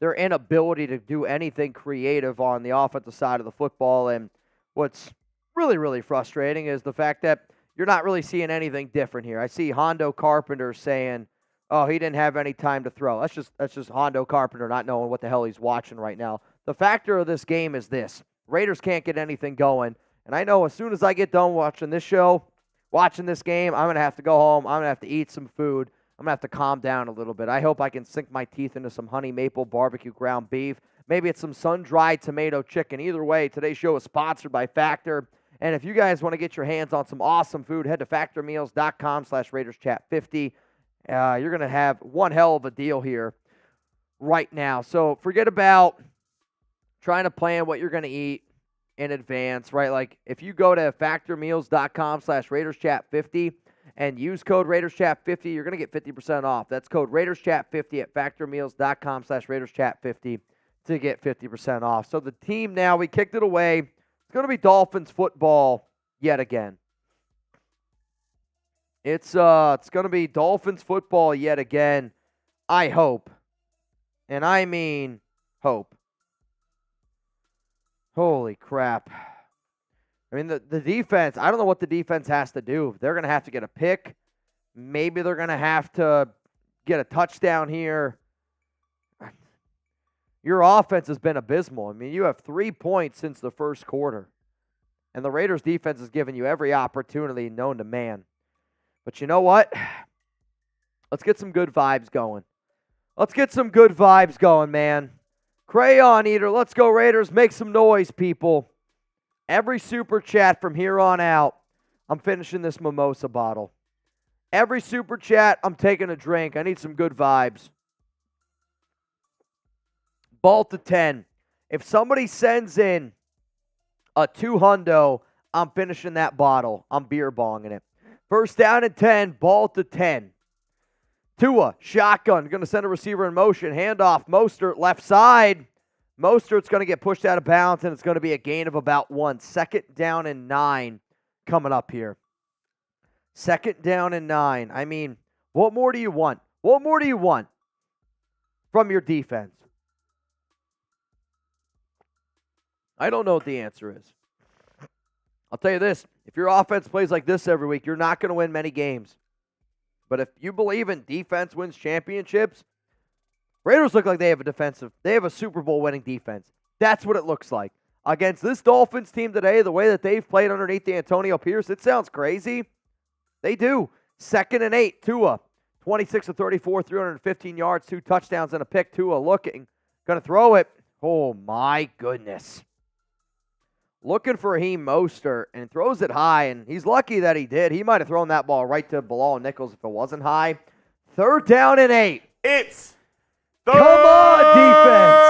inability to do anything creative on the offensive side of the football. And what's really, really frustrating is the fact that you're not really seeing anything different here. I see Hondo Carpenter saying, oh, he didn't have any time to throw. That's just Hondo Carpenter not knowing what the hell he's watching right now. The factor of this game is this. Raiders can't get anything going. And I know as soon as I get done watching this show, watching this game, I'm going to have to go home. I'm going to have to eat some food. I'm going to have to calm down a little bit. I hope I can sink my teeth into some honey maple barbecue ground beef. Maybe it's some sun-dried tomato chicken. Either way, today's show is sponsored by Factor. And if you guys want to get your hands on some awesome food, head to factormeals.com/RaidersChat50. You're going to have one hell of a deal here right now. So forget about trying to plan what you're going to eat in advance, right? Like if you go to factormeals.com/RaidersChat50 and use code RaidersChat50, you're going to get 50% off. That's code RaidersChat50 at factormeals.com/RaidersChat50 to get 50% off. So the team now, we kicked it away. It's going to be Dolphins football yet again. It's going to be Dolphins football yet again, I hope. And I mean hope. Holy crap. I mean, the defense, I don't know what the defense has to do. They're going to have to get a pick. Maybe they're going to have to get a touchdown here. Your offense has been abysmal. I mean, you have 3 points since the first quarter. And the Raiders' defense has given you every opportunity known to man. But you know what? Let's get some good vibes going. Let's get some good vibes going, man. Crayon Eater, let's go Raiders. Make some noise, people. Every super chat from here on out, I'm finishing this mimosa bottle. Every super chat, I'm taking a drink. I need some good vibes. Ball to 10. If somebody sends in a 200, I'm finishing that bottle. I'm beer bonging it. First down and 10, ball to 10. Tua, shotgun, going to send a receiver in motion. Handoff, Mostert, left side. Mostert's going to get pushed out of bounds, and it's going to be a gain of about 1. Second down and 9 coming up here. Second down and 9. I mean, what more do you want? What more do you want from your defense? I don't know what the answer is. I'll tell you this. If your offense plays like this every week, you're not going to win many games. But if you believe in defense wins championships, Raiders look like they have a Super Bowl winning defense. That's what it looks like. Against this Dolphins team today, the way that they've played underneath the Antonio Pierce, it sounds crazy. They do. 2nd and 8, Tua. 26 of 34, 315 yards, 2 touchdowns and a pick. Tua looking. Going to throw it. Oh, my goodness. Looking for Raheem Mostert and throws it high, and he's lucky that he did. He might have thrown that ball right to Bilal Nichols if it wasn't high. 3rd down and 8. It's Come on, defense.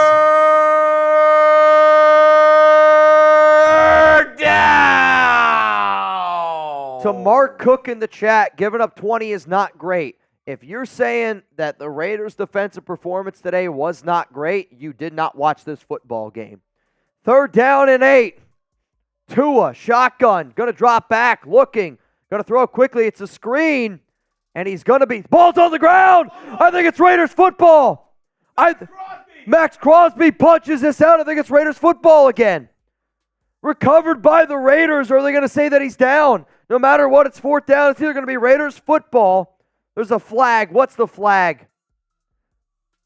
down. To Mark Cook in the chat, giving up 20 is not great. If you're saying that the Raiders' defensive performance today was not great, you did not watch this football game. 3rd down and 8. Tua, shotgun, going to drop back, looking, going to throw quickly. It's a screen, and he's going to be, ball's on the ground. I think it's Raiders football. Maxx Crosby punches this out. I think it's Raiders football again. Recovered by the Raiders, or are they going to say that he's down? No matter what, it's 4th down. It's either going to be Raiders football. There's a flag. What's the flag?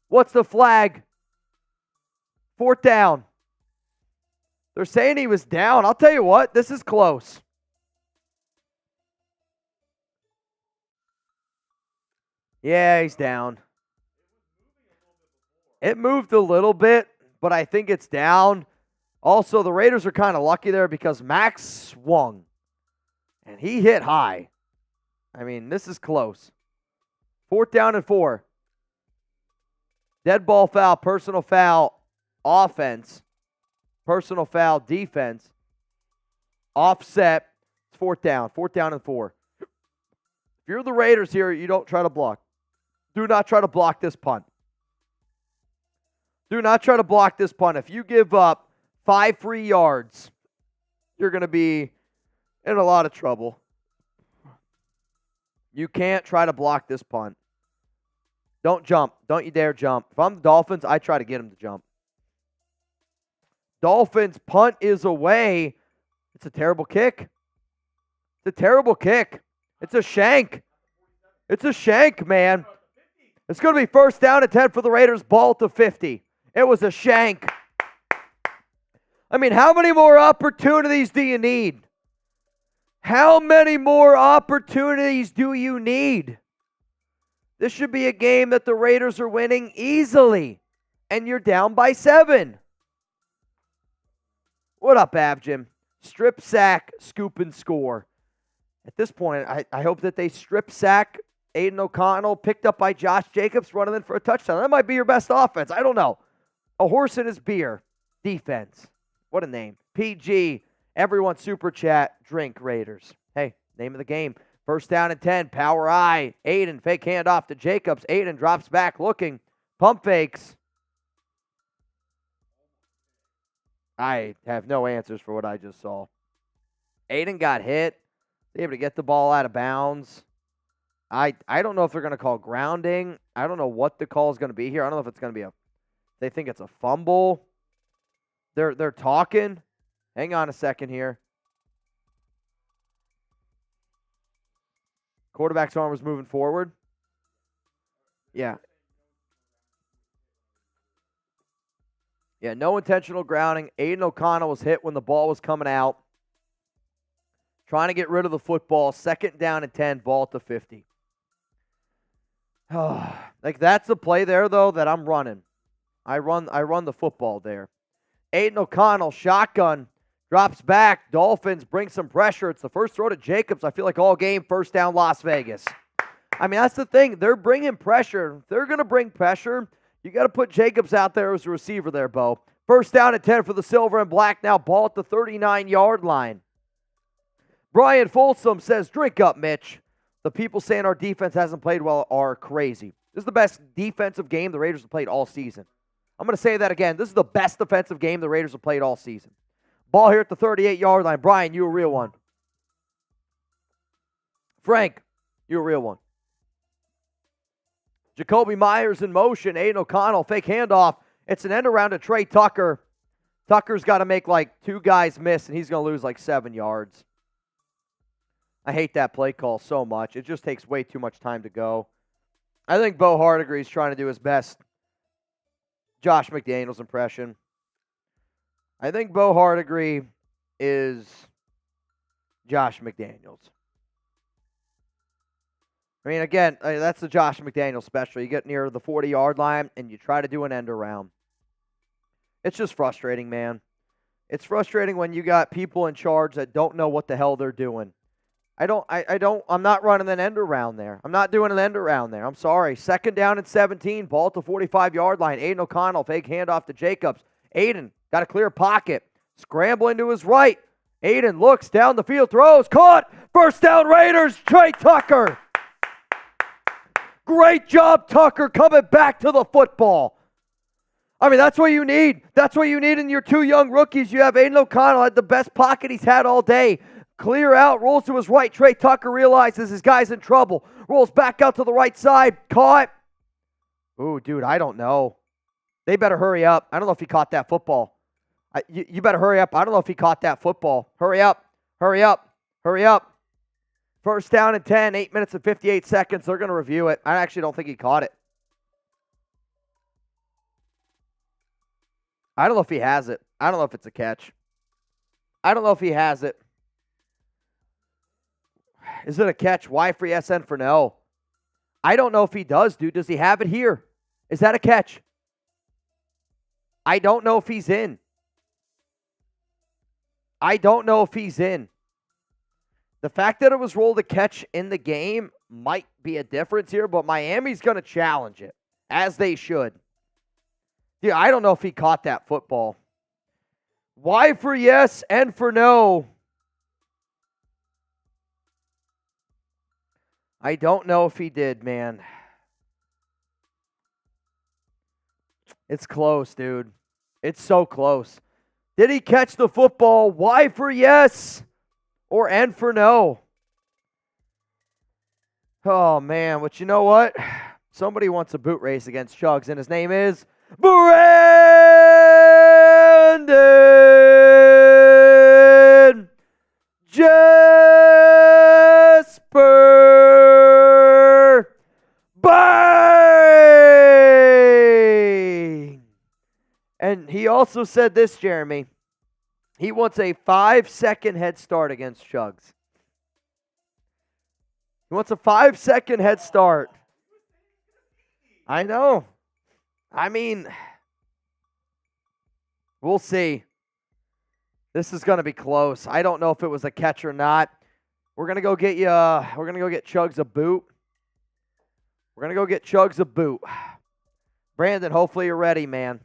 What's the flag? 4th down. They're saying he was down. I'll tell you what, this is close. Yeah, he's down. It moved a little bit, but I think it's down. Also, the Raiders are kind of lucky there because Max swung, and he hit high. I mean, this is close. 4th down and 4. Dead ball foul, personal foul, offense. Personal foul, defense. Offset. It's 4th down. 4th down and 4. If you're the Raiders here, you don't try to block. Do not try to block this punt. Do not try to block this punt. If you give up 5 free yards, you're going to be in a lot of trouble. You can't try to block this punt. Don't jump. Don't you dare jump. If I'm the Dolphins, I try to get him to jump. Dolphins punt is away. It's a terrible kick. It's a terrible kick. It's a shank. It's a shank, man. It's going to be 1st down and 10 for the Raiders. Ball to 50. It was a shank. I mean, how many more opportunities do you need? How many more opportunities do you need? This should be a game that the Raiders are winning easily, and you're down by 7. What up, Avjim? Strip sack, scoop, and score. At this point, I hope that they strip sack Aidan O'Connell, picked up by Josh Jacobs, running in for a touchdown. That might be your best offense. I don't know. A horse in his beer. Defense. What a name. PG. Everyone super chat. Drink Raiders. Hey, name of the game. 1st down and 10. Power I. Aidan. Fake handoff to Jacobs. Aidan drops back looking. Pump fakes. I have no answers for what I just saw. Aidan got hit. Able to get the ball out of bounds. I don't know if they're going to call grounding. I don't know what the call is going to be here. I don't know if it's going to be a They think it's a fumble. They're talking. Hang on a second here. Quarterback's arm was moving forward. Yeah. Yeah, no intentional grounding. Aidan O'Connell was hit when the ball was coming out. Trying to get rid of the football. 2nd down and 10, ball at the 50. Like, that's the play there, though, that I'm running. I run the football there. Aidan O'Connell, shotgun, drops back. Dolphins bring some pressure. It's the first throw to Jacobs, I feel like, all game. 1st down, Las Vegas. I mean, that's the thing. They're bringing pressure. If they're going to bring pressure, you got to put Jacobs out there as a receiver there, Bo. 1st down and 10 for the silver and black. Now ball at the 39-yard line. Brian Folsom says, drink up, Mitch. The people saying our defense hasn't played well are crazy. This is the best defensive game the Raiders have played all season. I'm going to say that again. This is the best defensive game the Raiders have played all season. Ball here at the 38-yard line. Brian, you a real one. Frank, you a real one. Jakobi Meyers in motion. Aidan O'Connell, fake handoff. It's an end around to Trey Tucker. Tucker's got to make like 2 guys miss, and he's going to lose like 7 yards. I hate that play call so much. It just takes way too much time to go. I think Bo Hardegree is trying to do his best Josh McDaniels impression. I think Bo Hardegree is Josh McDaniels. I mean, again, that's the Josh McDaniels special. You get near the 40-yard line, and you try to do an end around. It's just frustrating, man. It's frustrating when you got people in charge that don't know what the hell they're doing. I'm not running an end around there. I'm not doing an end around there. I'm sorry. 2nd down and 17, ball at the 45-yard line. Aidan O'Connell, fake handoff to Jacobs. Aidan got a clear pocket. Scrambling to his right. Aidan looks down the field, throws, caught. 1st down Raiders, Trey Tucker. Great job, Tucker, coming back to the football. I mean, that's what you need. That's what you need in your 2 young rookies. You have Aidan O'Connell, had the best pocket he's had all day. Clear out, rolls to his right. Trey Tucker realizes his guy's in trouble. Rolls back out to the right side. Caught. Ooh, dude, I don't know. They better hurry up. I don't know if he caught that football. You better hurry up. I don't know if he caught that football. Hurry up. Hurry up. Hurry up. 1st down and 10, 8 minutes and 58 seconds. They're going to review it. I actually don't think he caught it. I don't know if he has it. I don't know if it's a catch. I don't know if he has it. Is it a catch? Y for SN for no. I don't know if he does, dude. Does he have it here? Is that a catch? I don't know if he's in. I don't know if he's in. The fact that it was ruled a catch in the game might be a difference here, but Miami's going to challenge it, as they should. Yeah, I don't know if he caught that football. Y for yes, N for no. I don't know if he did, man. It's close, dude. It's so close. Did he catch the football? Y for yes or N for no? Oh, man. But you know what? Somebody wants a boot race against Chugs, and his name is Brandon Jesper Bang! And he also said this, Jeremy. He wants a 5-second head start against Chugs. He wants a 5-second head start. I know. I mean, we'll see. This is going to be close. I don't know if it was a catch or not. We're going to go get Chugs a boot. We're going to go get Chugs a boot. Brandon, hopefully you're ready, man.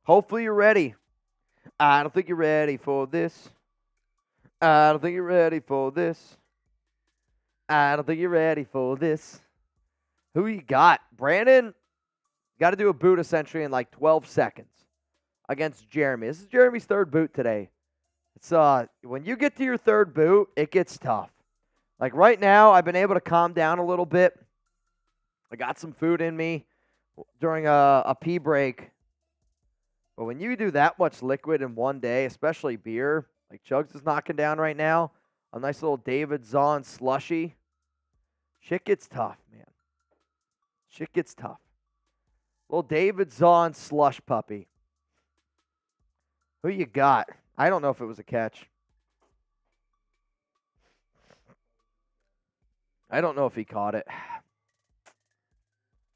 Hopefully you're ready. I don't think you're ready for this. I don't think you're ready for this. I don't think you're ready for this. Who you got? Brandon, got to do a boot essentially in like 12 seconds against Jeremy. This is Jeremy's third boot today. It's when you get to your third boot, it gets tough. Like right now, I've been able to calm down a little bit. I got some food in me. during a pee break. But when you do that much liquid in one day, especially beer, like Chugs is knocking down right now, a nice little David Zahn slushy, shit gets tough, man. Shit gets tough. Little David Zahn slush puppy. Who you got? I don't know if it was a catch. I don't know if he caught it.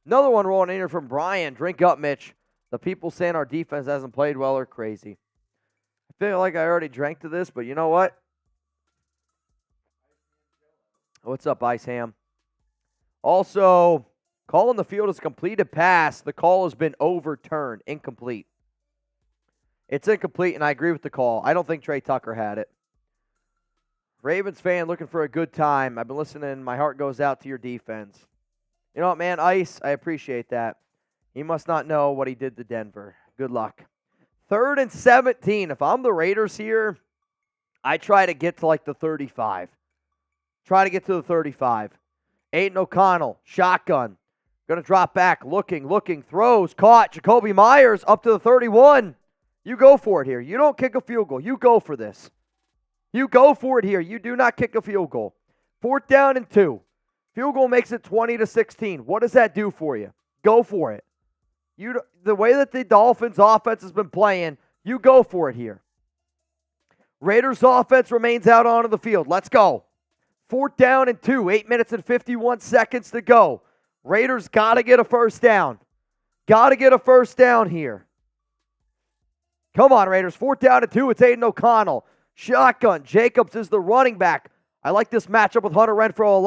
Another one rolling in here from Brian. Drink up, Mitch. The people saying our defense hasn't played well are crazy. I feel like I already drank to this, but you know what? What's up, Ice Ham? Also, call on the field is completed pass. The call has been overturned. Incomplete. It's incomplete, and I agree with the call. I don't think Trey Tucker had it. Ravens fan looking for a good time. I've been listening. My heart goes out to your defense. You know what, man? Ice, I appreciate that. He must not know what he did to Denver. Good luck. 3rd and 17. If I'm the Raiders here, I try to get to like the 35. Try to get to the 35. Aidan O'Connell, shotgun. Going to drop back, looking, throws, caught. Jakobi Meyers up to the 31. You go for it here. You don't kick a field goal. You go for this. You go for it here. You do not kick a field goal. 4th down and 2. Field goal makes it 20-16. What does that do for you? Go for it. The way that the Dolphins offense has been playing, you go for it here. Raiders offense remains out onto the field. Let's go. 4th down and 2. 8 minutes and 51 seconds to go. Raiders got to get a first down. Got to get a first down here. Come on, Raiders. 4th down and 2. It's Aidan O'Connell. Shotgun. Jacobs is the running back. I like this matchup with Hunter Renfrow a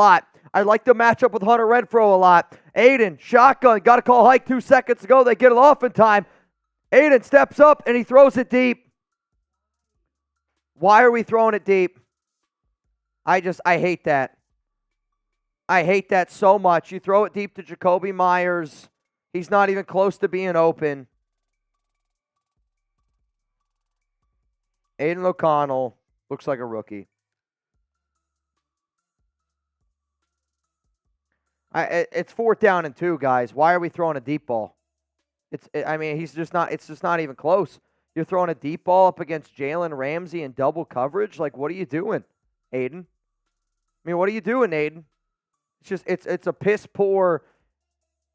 lot. Aidan, shotgun. Got to call hike 2 seconds ago. They get it off in time. Aidan steps up and he throws it deep. Why are we throwing it deep? I hate that. I hate that so much. You throw it deep to Jakobi Meyers. He's not even close to being open. Aidan O'Connell looks like a rookie. It's 4th down and 2, guys. Why are we throwing a deep ball? It's just not even close. You're throwing a deep ball up against Jalen Ramsey in double coverage? Like, what are you doing, Aidan? What are you doing, Aidan? It's a piss poor.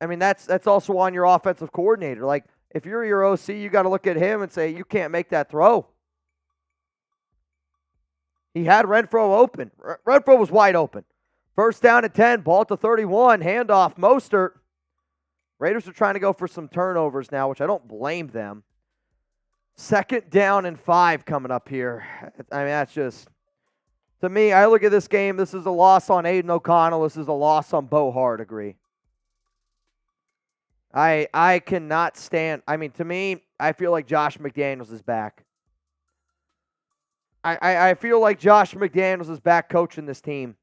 That's also on your offensive coordinator. Like, if you're your OC, you got to look at him and say, you can't make that throw. He had Renfrow open. Renfrow was wide open. 1st down and 10, ball to 31, handoff, Mostert. Raiders are trying to go for some turnovers now, which I don't blame them. 2nd down and 5 coming up here. That's just, to me, I look at this game, this is a loss on Aidan O'Connell. This is a loss on Bo Hardegree. I cannot stand, to me, I feel like Josh McDaniels is back. I feel like Josh McDaniels is back coaching this team.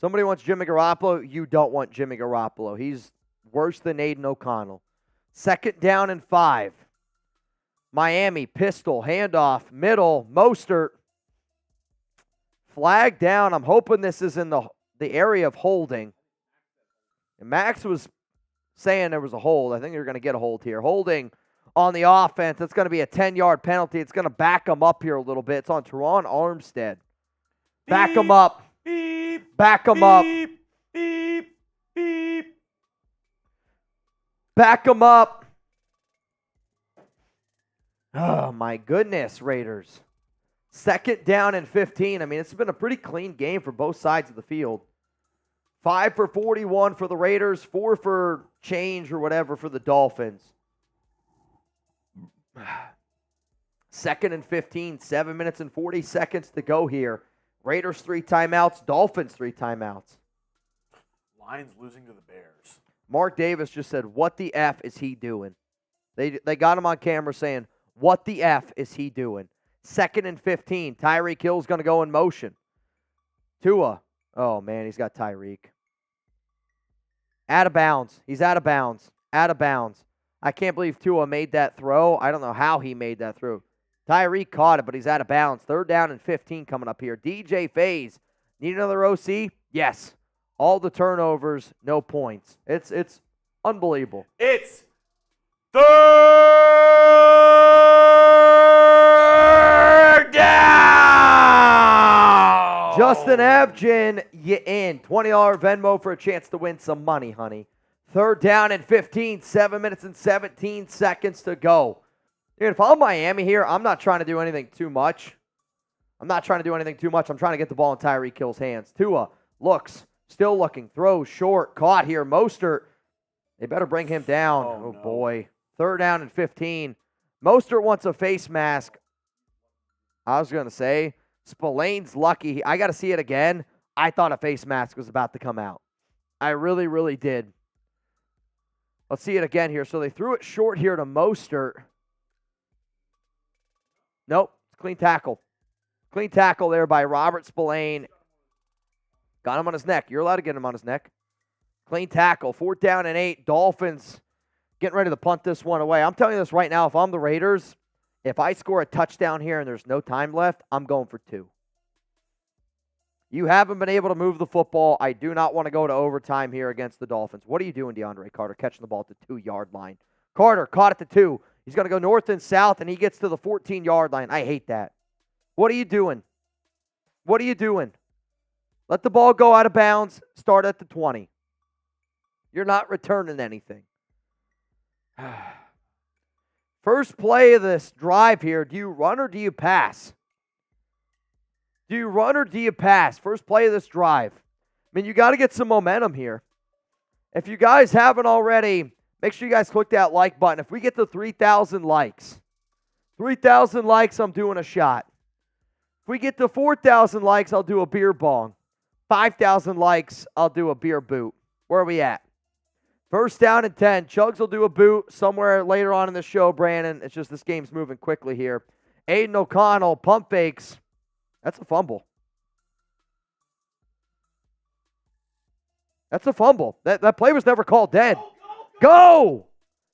Somebody wants Jimmy Garoppolo. You don't want Jimmy Garoppolo. He's worse than Aidan O'Connell. 2nd down and 5. Miami, pistol, handoff, middle, Mostert. Flag down. I'm hoping this is in the area of holding. And Max was saying there was a hold. I think you're going to get a hold here. Holding on the offense. It's going to be a 10-yard penalty. It's going to back them up here a little bit. It's on Teron Armstead. Back them up. Beep. Back them up. Beep. Back them up. Oh, my goodness, Raiders. 2nd down and 15. It's been a pretty clean game for both sides of the field. 5 for 41 for the Raiders, 4 for change or whatever for the Dolphins. 2nd and 15, 7 minutes and 40 seconds to go here. Raiders 3 timeouts, Dolphins 3 timeouts. Lions losing to the Bears. Mark Davis just said, what the F is he doing? They got him on camera saying, what the F is he doing? 2nd and 15, Tyreek Hill's going to go in motion. Tua, oh man, he's got Tyreek. Out of bounds. He's out of bounds. Out of bounds. I can't believe Tua made that throw. I don't know how he made that throw. Tyreek caught it, but he's out of bounds. 3rd down and 15 coming up here. DJ Faze, need another OC? Yes. All the turnovers, no points. It's Unbelievable. It's third down. Justin Abgin, you in. $20 Venmo for a chance to win some money, honey. Third down and 15, 7 minutes and 17 seconds to go. Dude, if I'm Miami here, I'm not trying to do anything too much. I'm trying to get the ball in Tyreek Hill's hands. Tua looks, still looking, throws short, caught here. Mostert, they better bring him down. Oh, no. Boy. Third down and 15. Mostert wants a face mask. I was going to say, Spillane's lucky. I got to see it again. I thought a face mask was about to come out. I really, really did. Let's see it again here. So they threw it short here to Mostert. Nope, clean tackle. Clean tackle there by Robert Spillane. Got him on his neck. You're allowed to get him on his neck. Clean tackle. 4th down and 8. Dolphins getting ready to punt this one away. I'm telling you this right now. If I'm the Raiders, if I score a touchdown here and there's no time left, I'm going for 2. You haven't been able to move the football. I do not want to go to overtime here against the Dolphins. What are you doing, DeAndre Carter, catching the ball at the 2-yard line? Carter caught at the 2. He's going to go north and south, and he gets to the 14-yard line. I hate that. What are you doing? What are you doing? Let the ball go out of bounds. Start at the 20. You're not returning anything. First play of this drive here, do you run or do you pass? Do you run or do you pass? First play of this drive. I mean, you got to get some momentum here. If you guys haven't already, make sure you guys click that like button. If we get to 3,000 likes, I'm doing a shot. If we get to 4,000 likes, I'll do a beer bong. 5,000 likes, I'll do a beer boot. Where are we at? First down and 10. Chugs will do a boot somewhere later on in the show, Brandon. It's just this game's moving quickly here. Aidan O'Connell, pump fakes. That's a fumble. That's a fumble. That play was never called dead. Go!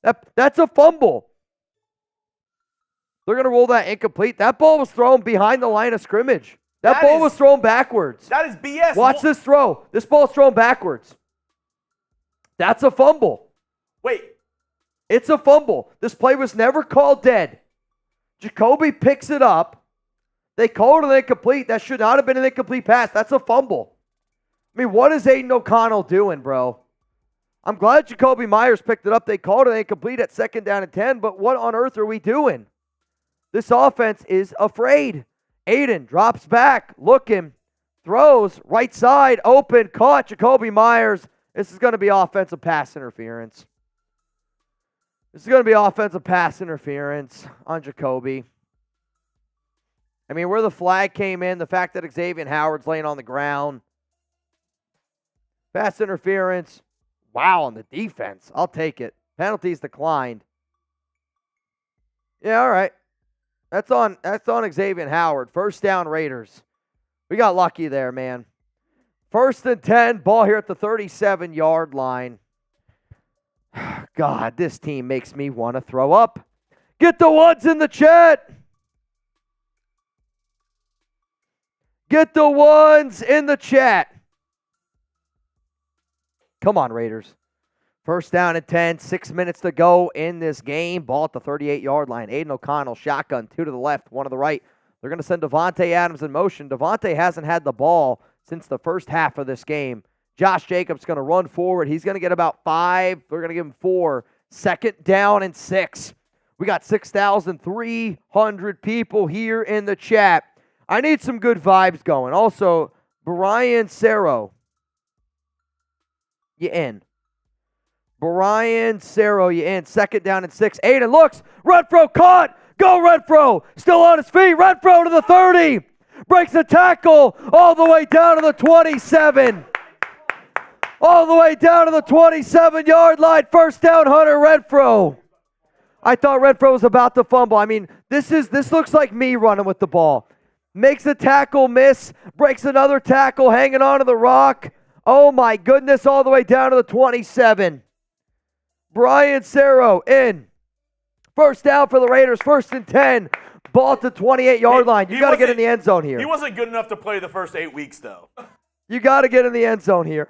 That's a fumble. They're going to roll that incomplete. That ball was thrown behind the line of scrimmage. That ball was thrown backwards. That is BS. Watch this throw. This ball's thrown backwards. That's a fumble. Wait. It's a fumble. This play was never called dead. Jakobi picks it up. They called it incomplete. That should not have been an incomplete pass. That's a fumble. I mean, what is Aidan O'Connell doing, bro? I'm glad Jakobi Meyers picked it up. They called it incomplete at 2nd down and 10, but what on earth are we doing? This offense is afraid. Aidan drops back, looking, throws, right side, open, caught Jakobi Meyers. This is going to be offensive pass interference. This is going to be offensive pass interference on Jakobi. I mean, where the flag came in, the fact that Xavier Howard's laying on the ground. Pass interference. Wow, on the defense. I'll take it. Penalties declined. Yeah, all right. That's on Xavier Howard. First down, Raiders. We got lucky there, man. 1st and 10, ball here at the 37-yard line. God, this team makes me want to throw up. Get the ones in the chat. Get the ones in the chat. Come on, Raiders. First down and 10, 6 minutes to go in this game. Ball at the 38-yard line. Aidan O'Connell, shotgun, 2 to the left, 1 to the right. They're going to send Davante Adams in motion. Davante hasn't had the ball since the first half of this game. Josh Jacobs going to run forward. He's going to get about 5. They're going to give him 4. 2nd down and 6. We got 6,300 people here in the chat. I need some good vibes going. Also, Brian Cerro, you in. Brian Cerro, you in. 2nd down and 6. Aidan looks. Renfrow caught. Go Renfrow. Still on his feet. Renfrow to the 30. Breaks the tackle all the way down to the 27. All the way down to the 27-yard line. First down, Hunter Renfrow. I thought Renfrow was about to fumble. I mean, this looks like me running with the ball. Makes a tackle miss. Breaks another tackle hanging onto the rock. Oh my goodness, all the way down to the 27. Brian Cerro in. First down for the Raiders, 1st and 10. Ball at the 28-yard line. You got to get in the end zone here. He wasn't good enough to play the first 8 weeks, though. You got to get in the end zone here.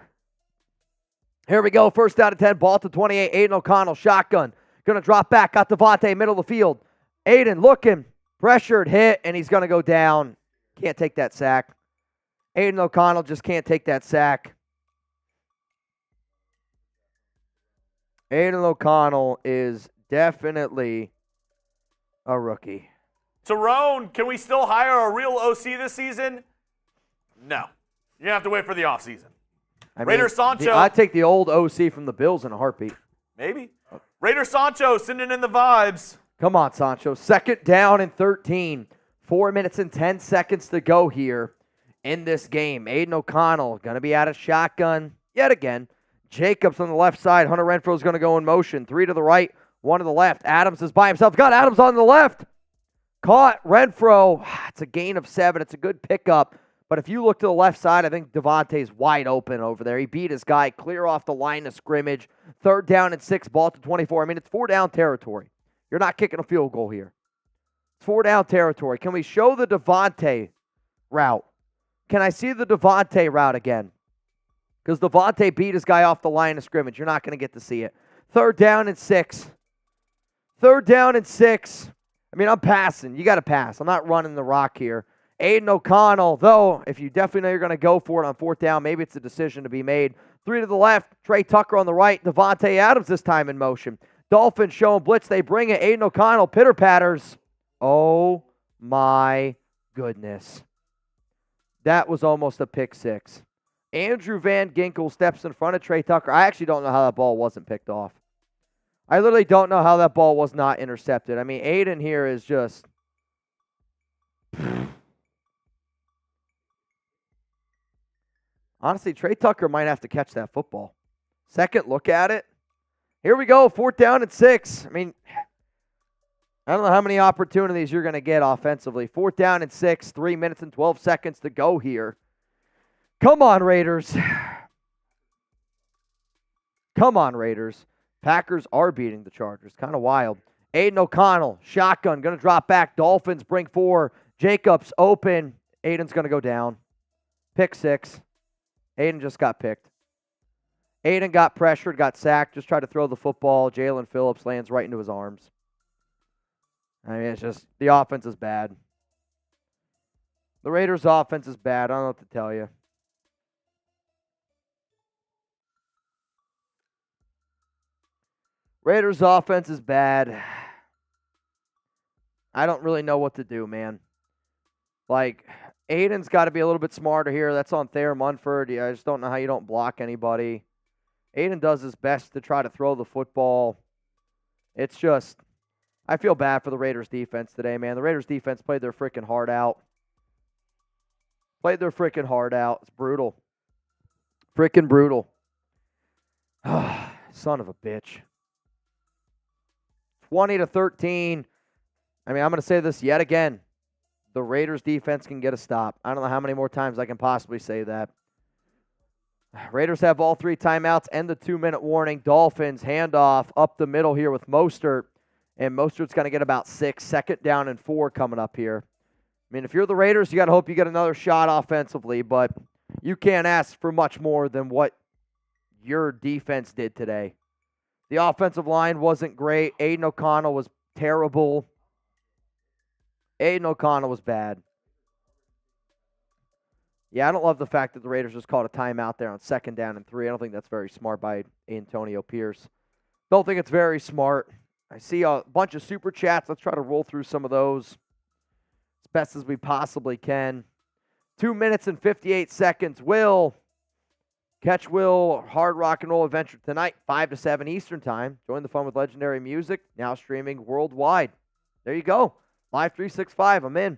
Here we go. First down and 10. Ball to 28. Aidan O'Connell. Shotgun. Going to drop back. Got Davante. Middle of the field. Aidan looking. Pressured. Hit. And he's going to go down. Can't take that sack. Aidan O'Connell just can't take that sack. Aidan O'Connell is definitely a rookie. Tyrone, can we still hire a real OC this season? No. You're going to have to wait for the offseason. Raider Sancho. I'd take the old OC from the Bills in a heartbeat. Maybe. Raider Sancho sending in the vibes. Come on, Sancho. Second down and 13. 4 minutes and 10 seconds to go here in this game. Aidan O'Connell going to be out of shotgun yet again. Jacobs on the left side. Hunter Renfrow is going to go in motion. 3 to the right, 1 to the left. Adams is by himself. Got Adams on the left. Caught Renfrow. It's a gain of 7. It's a good pickup. But if you look to the left side, I think Davante's wide open over there. He beat his guy clear off the line of scrimmage. 3rd down and 6, ball to 24. I mean, it's 4-down territory. You're not kicking a field goal here. It's 4-down territory. Can we show the Davante route? Can I see the Davante route again? Because Davante beat his guy off the line of scrimmage. You're not going to get to see it. 3rd down and 6. 3rd down and 6. I mean, I'm passing. You got to pass. I'm not running the rock here. Aidan O'Connell, though, if you definitely know you're going to go for it on 4th down, maybe it's a decision to be made. 3 to the left, Trey Tucker on the right, Davante Adams this time in motion. Dolphins showing blitz. They bring it. Aidan O'Connell, pitter-patters. Oh, my goodness. That was almost a pick 6. Andrew Van Ginkel steps in front of Trey Tucker. I actually don't know how that ball wasn't picked off. I literally don't know how that ball was not intercepted. I mean, Aidan here is just... Honestly, Trey Tucker might have to catch that football. Second look at it. Here we go, 4th down and 6. I mean, I don't know how many opportunities you're going to get offensively. 4th down and 6, 3 minutes and 12 seconds to go here. Come on, Raiders. Come on, Raiders. Packers are beating the Chargers. Kind of wild. Aidan O'Connell, shotgun, going to drop back. Dolphins bring 4. Jacobs open. Aidan's going to go down. Pick 6. Aidan just got picked. Aidan got pressured, got sacked, just tried to throw the football. Jalen Phillips lands right into his arms. I mean, it's just, the offense is bad. The Raiders' offense is bad. I don't know what to tell you. Raiders' offense is bad. I don't really know what to do, man. Like, Aidan's got to be a little bit smarter here. That's on Thayer Munford. I just don't know how you don't block anybody. Aidan does his best to try to throw the football. It's just, I feel bad for the Raiders defense today, man. The Raiders defense played their freaking heart out. Played their freaking heart out. It's brutal. Freaking brutal. Son of a bitch. 20-13. I mean, I'm going to say this yet again. The Raiders defense can get a stop. I don't know how many more times I can possibly say that. Raiders have all 3 timeouts and the 2-minute warning. Dolphins handoff up the middle here with Mostert. And Mostert's going to get about 6. 2nd down and 4 coming up here. I mean, if you're the Raiders, you got to hope you get another shot offensively. But you can't ask for much more than what your defense did today. The offensive line wasn't great. Aidan O'Connell was terrible. Aidan O'Connell was bad. Yeah, I don't love the fact that the Raiders just called a timeout there on 2nd down and 3. I don't think that's very smart by Antonio Pierce. Don't think it's very smart. I see a bunch of super chats. Let's try to roll through some of those as best as we possibly can. 2 minutes and 58 seconds. Catch Will Hard Rock and Roll Adventure tonight, 5 to 7 Eastern Time. Join the fun with legendary music, now streaming worldwide. There you go. Live 365, I'm in.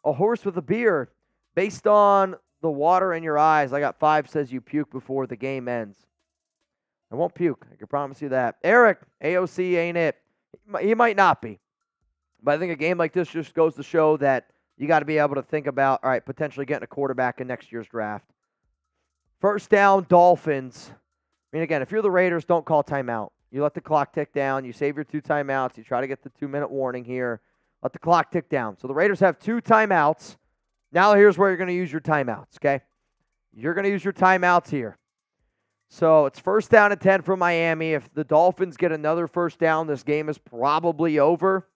A horse with a beer. Based on the water in your eyes, I got 5 says you puke before the game ends. I won't puke. I can promise you that. Eric, AOC ain't it. He might not be. But I think a game like this just goes to show that you got to be able to think about, all right, potentially getting a quarterback in next year's draft. 1st down, Dolphins. I mean, again, if you're the Raiders, don't call timeout. You let the clock tick down. You save your 2 timeouts. You try to get the 2-minute warning here. Let the clock tick down. So the Raiders have 2 timeouts. Now here's where you're going to use your timeouts, okay? You're going to use your timeouts here. So it's first down and 10 for Miami. If the Dolphins get another first down, this game is probably over.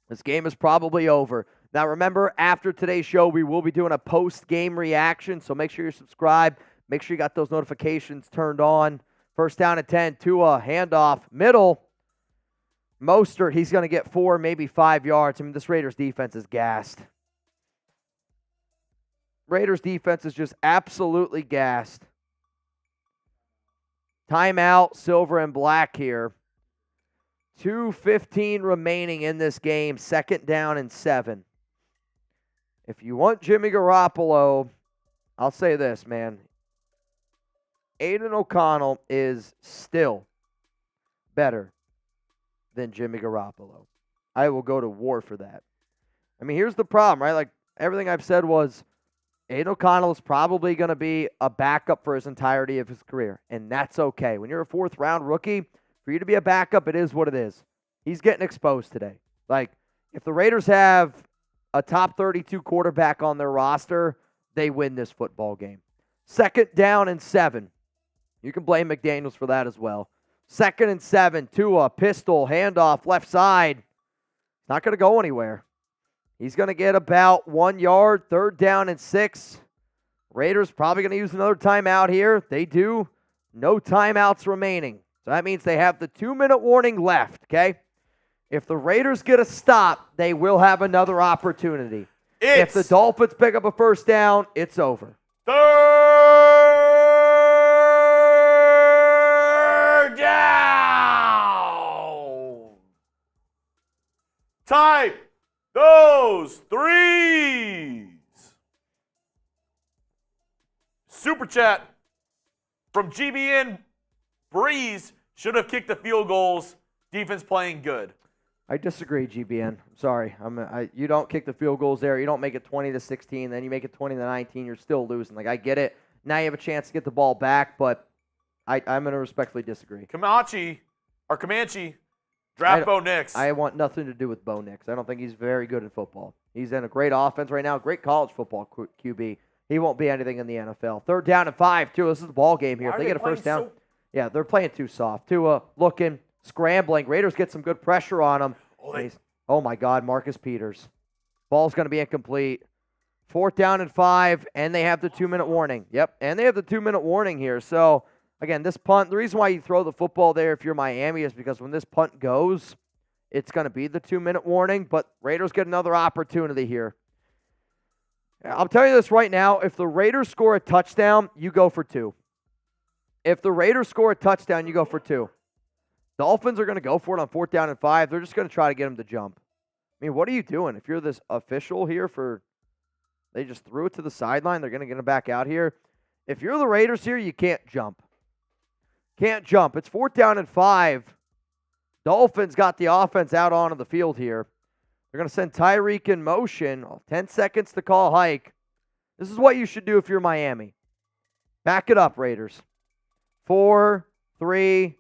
This game is probably over. Now, remember, after today's show, we will be doing a post-game reaction, so make sure you're subscribed. Make sure you got those notifications turned on. First down and 10, Tua, handoff, middle. Mostert, he's going to get 4, maybe 5 yards. I mean, this Raiders defense is gassed. Raiders defense is just absolutely gassed. Timeout, silver and black here. 2:15 remaining in this game, second down and 7. If you want Jimmy Garoppolo, I'll say this, man. Aidan O'Connell is still better than Jimmy Garoppolo. I will go to war for that. I mean, here's the problem, right? Like, everything I've said was Aidan O'Connell is probably going to be a backup for his entirety of his career, and that's okay. When you're a fourth-round rookie, for you to be a backup, it is what it is. He's getting exposed today. Like, if the Raiders have a top 32 quarterback on their roster, they win this football game. Second down and 7. You can blame McDaniels for that as well. Second and 7, Tua, pistol, handoff, left side. Not going to go anywhere. He's going to get about 1 yard, third down and 6. Raiders probably going to use another timeout here. They do. No timeouts remaining. So that means they have the 2-minute warning left, okay? If the Raiders get a stop, they will have another opportunity. If the Dolphins pick up a first down, it's over. Third down. Type those threes. Super chat from GBN. Breeze should have kicked the field goals. Defense playing good. I disagree, GBN. I'm sorry. You don't kick the field goals there. You don't make it 20-16. Then you make it 20-19. You're still losing. Like, I get it. Now you have a chance to get the ball back, but I'm going to respectfully disagree. Comanche, draft Bo Nix. I want nothing to do with Bo Nix. I don't think he's very good at football. He's in a great offense right now, great college football QB. He won't be anything in the NFL. Third down and 5, too. This is the ball game here. If they get a first down. Yeah, they're playing too soft. Tua looking, scrambling. Raiders get some good pressure on him. Oh, my God, Marcus Peters. Ball's going to be incomplete. Fourth down and 5, and they have the 2-minute warning. Yep, and they have the 2-minute warning here. So, again, this punt, the reason why you throw the football there if you're Miami is because when this punt goes, it's going to be the 2-minute warning, but Raiders get another opportunity here. I'll tell you this right now. If the Raiders score a touchdown, you go for 2. If the Raiders score a touchdown, you go for 2. Dolphins are going to go for it on fourth down and 5. They're just going to try to get him to jump. I mean, what are you doing? If you're this official here they just threw it to the sideline, they're going to get him back out here. If you're the Raiders here, you can't jump. Can't jump. It's fourth down and 5. Dolphins got the offense out onto the field here. They're going to send Tyreek in motion. 10 seconds to call hike. This is what you should do if you're Miami. Back it up, Raiders. 4, 3,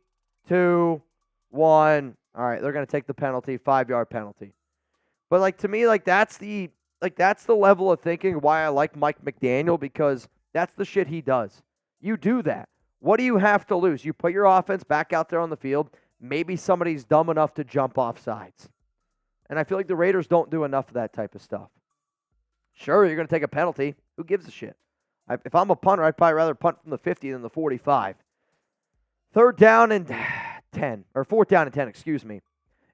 2, 1. All right, they're going to take the penalty, 5-yard penalty. But to me, that's the level of thinking why I like Mike McDaniel, because that's the shit he does. You do that. What do you have to lose? You put your offense back out there on the field. Maybe somebody's dumb enough to jump off sides. And I feel like the Raiders don't do enough of that type of stuff. Sure, you're going to take a penalty. Who gives a shit? If I'm a punter, I'd probably rather punt from the 50 than the 45. Third down and 10, or fourth down and 10, excuse me.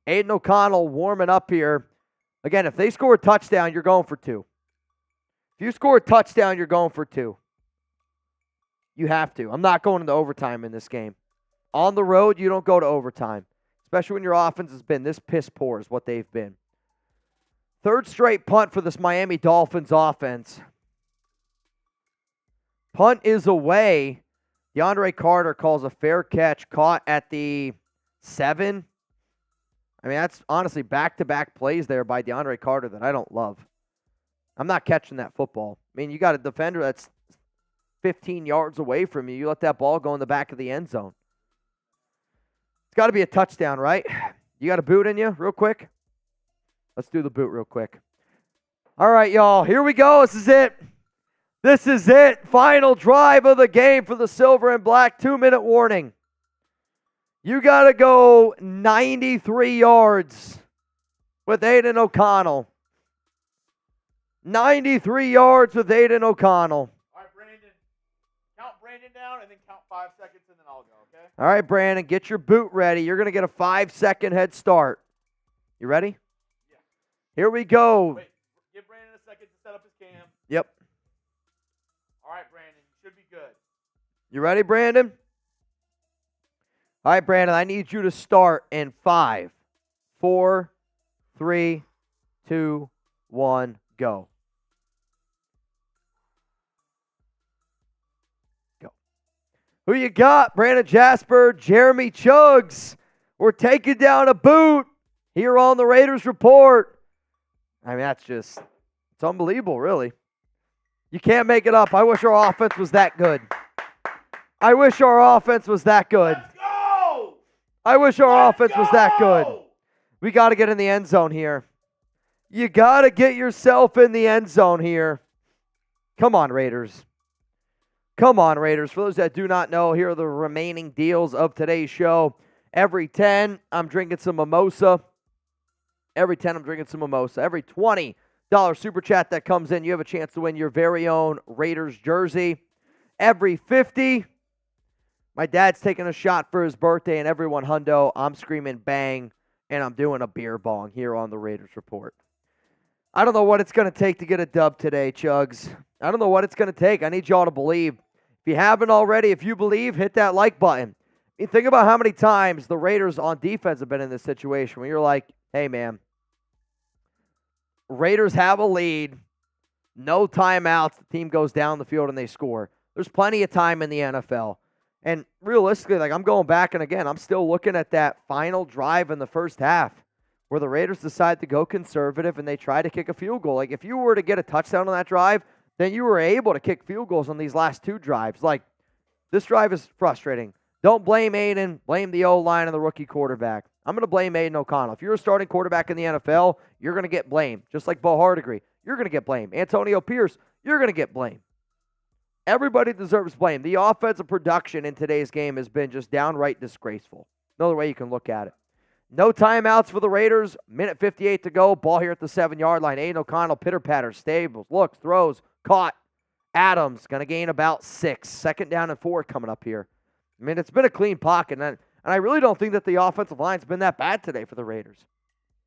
Aidan O'Connell warming up here. Again, if they score a touchdown, you're going for 2. If you score a touchdown, you're going for 2. You have to. I'm not going into overtime in this game. On the road, you don't go to overtime, especially when your offense has been this piss poor is what they've been. Third straight punt for this Miami Dolphins offense. Punt is away. DeAndre Carter calls a fair catch, caught at the 7. I mean, that's honestly back-to-back plays there by DeAndre Carter that I don't love. I'm not catching that football. I mean, you got a defender that's 15 yards away from you. You let that ball go in the back of the end zone. It's got to be a touchdown, right? You got a boot in you real quick? Let's do the boot real quick. All right, y'all. Here we go. This is it. This is it. Final drive of the game for the Silver and Black. 2-minute warning. You got to go 93 yards with Aidan O'Connell. 93 yards with Aidan O'Connell. All right, Brandon. Count Brandon down and then count 5 seconds and then I'll go, okay? All right, Brandon, get your boot ready. You're going to get a 5-second head start. You ready? Yeah. Here we go. Wait, give Brandon a second to set up his cam. Yep. All right, Brandon, you should be good. You ready, Brandon? All right, Brandon, I need you to start in 5, 4, 3, 2, 1, go. Go. Who you got? Brandon Jasper, Jeremy Chugs. We're taking down a boot here on the Raiders Report. I mean, it's unbelievable, really. You can't make it up. I wish our offense was that good. I wish our offense was that good. Let's go! I wish our Let's offense was that good. go! We got to get in the end zone here. You got to get yourself in the end zone here. Come on, Raiders. Come on, Raiders. For those that do not know, here are the remaining deals of today's show. Every 10, I'm drinking some mimosa. Every 10, I'm drinking some mimosa. Every $20 super chat that comes in, you have a chance to win your very own Raiders jersey. Every 50, my dad's taking a shot for his birthday, and everyone hundo, I'm screaming bang, and I'm doing a beer bong here on the Raiders Report. I don't know what it's going to take to get a dub today, Chugs. I don't know what it's going to take. I need y'all to believe. If you haven't already, if you believe, hit that like button. I mean, think about how many times the Raiders on defense have been in this situation where you're like, hey, man, Raiders have a lead, no timeouts, the team goes down the field and they score. There's plenty of time in the NFL. And realistically, like I'm going back and again, I'm still looking at that final drive in the first half where the Raiders decide to go conservative and they try to kick a field goal. Like if you were to get a touchdown on that drive, then you were able to kick field goals on these last 2 drives. Like this drive is frustrating. Don't blame Aidan, blame the O-line and the rookie quarterback. I'm going to blame Aidan O'Connell. If you're a starting quarterback in the NFL, you're going to get blamed. Just like Bo Hardegree, you're going to get blamed. Antonio Pierce, you're going to get blamed. Everybody deserves blame. The offensive production in today's game has been just downright disgraceful. No other way you can look at it. No timeouts for the Raiders. Minute 58 to go. Ball here at the 7-yard line. Aidan O'Connell, pitter-patter, stables, looks, throws, caught. Adams going to gain about 6. 2nd down and 4 coming up here. I mean, it's been a clean pocket, and I really don't think that the offensive line's been that bad today for the Raiders.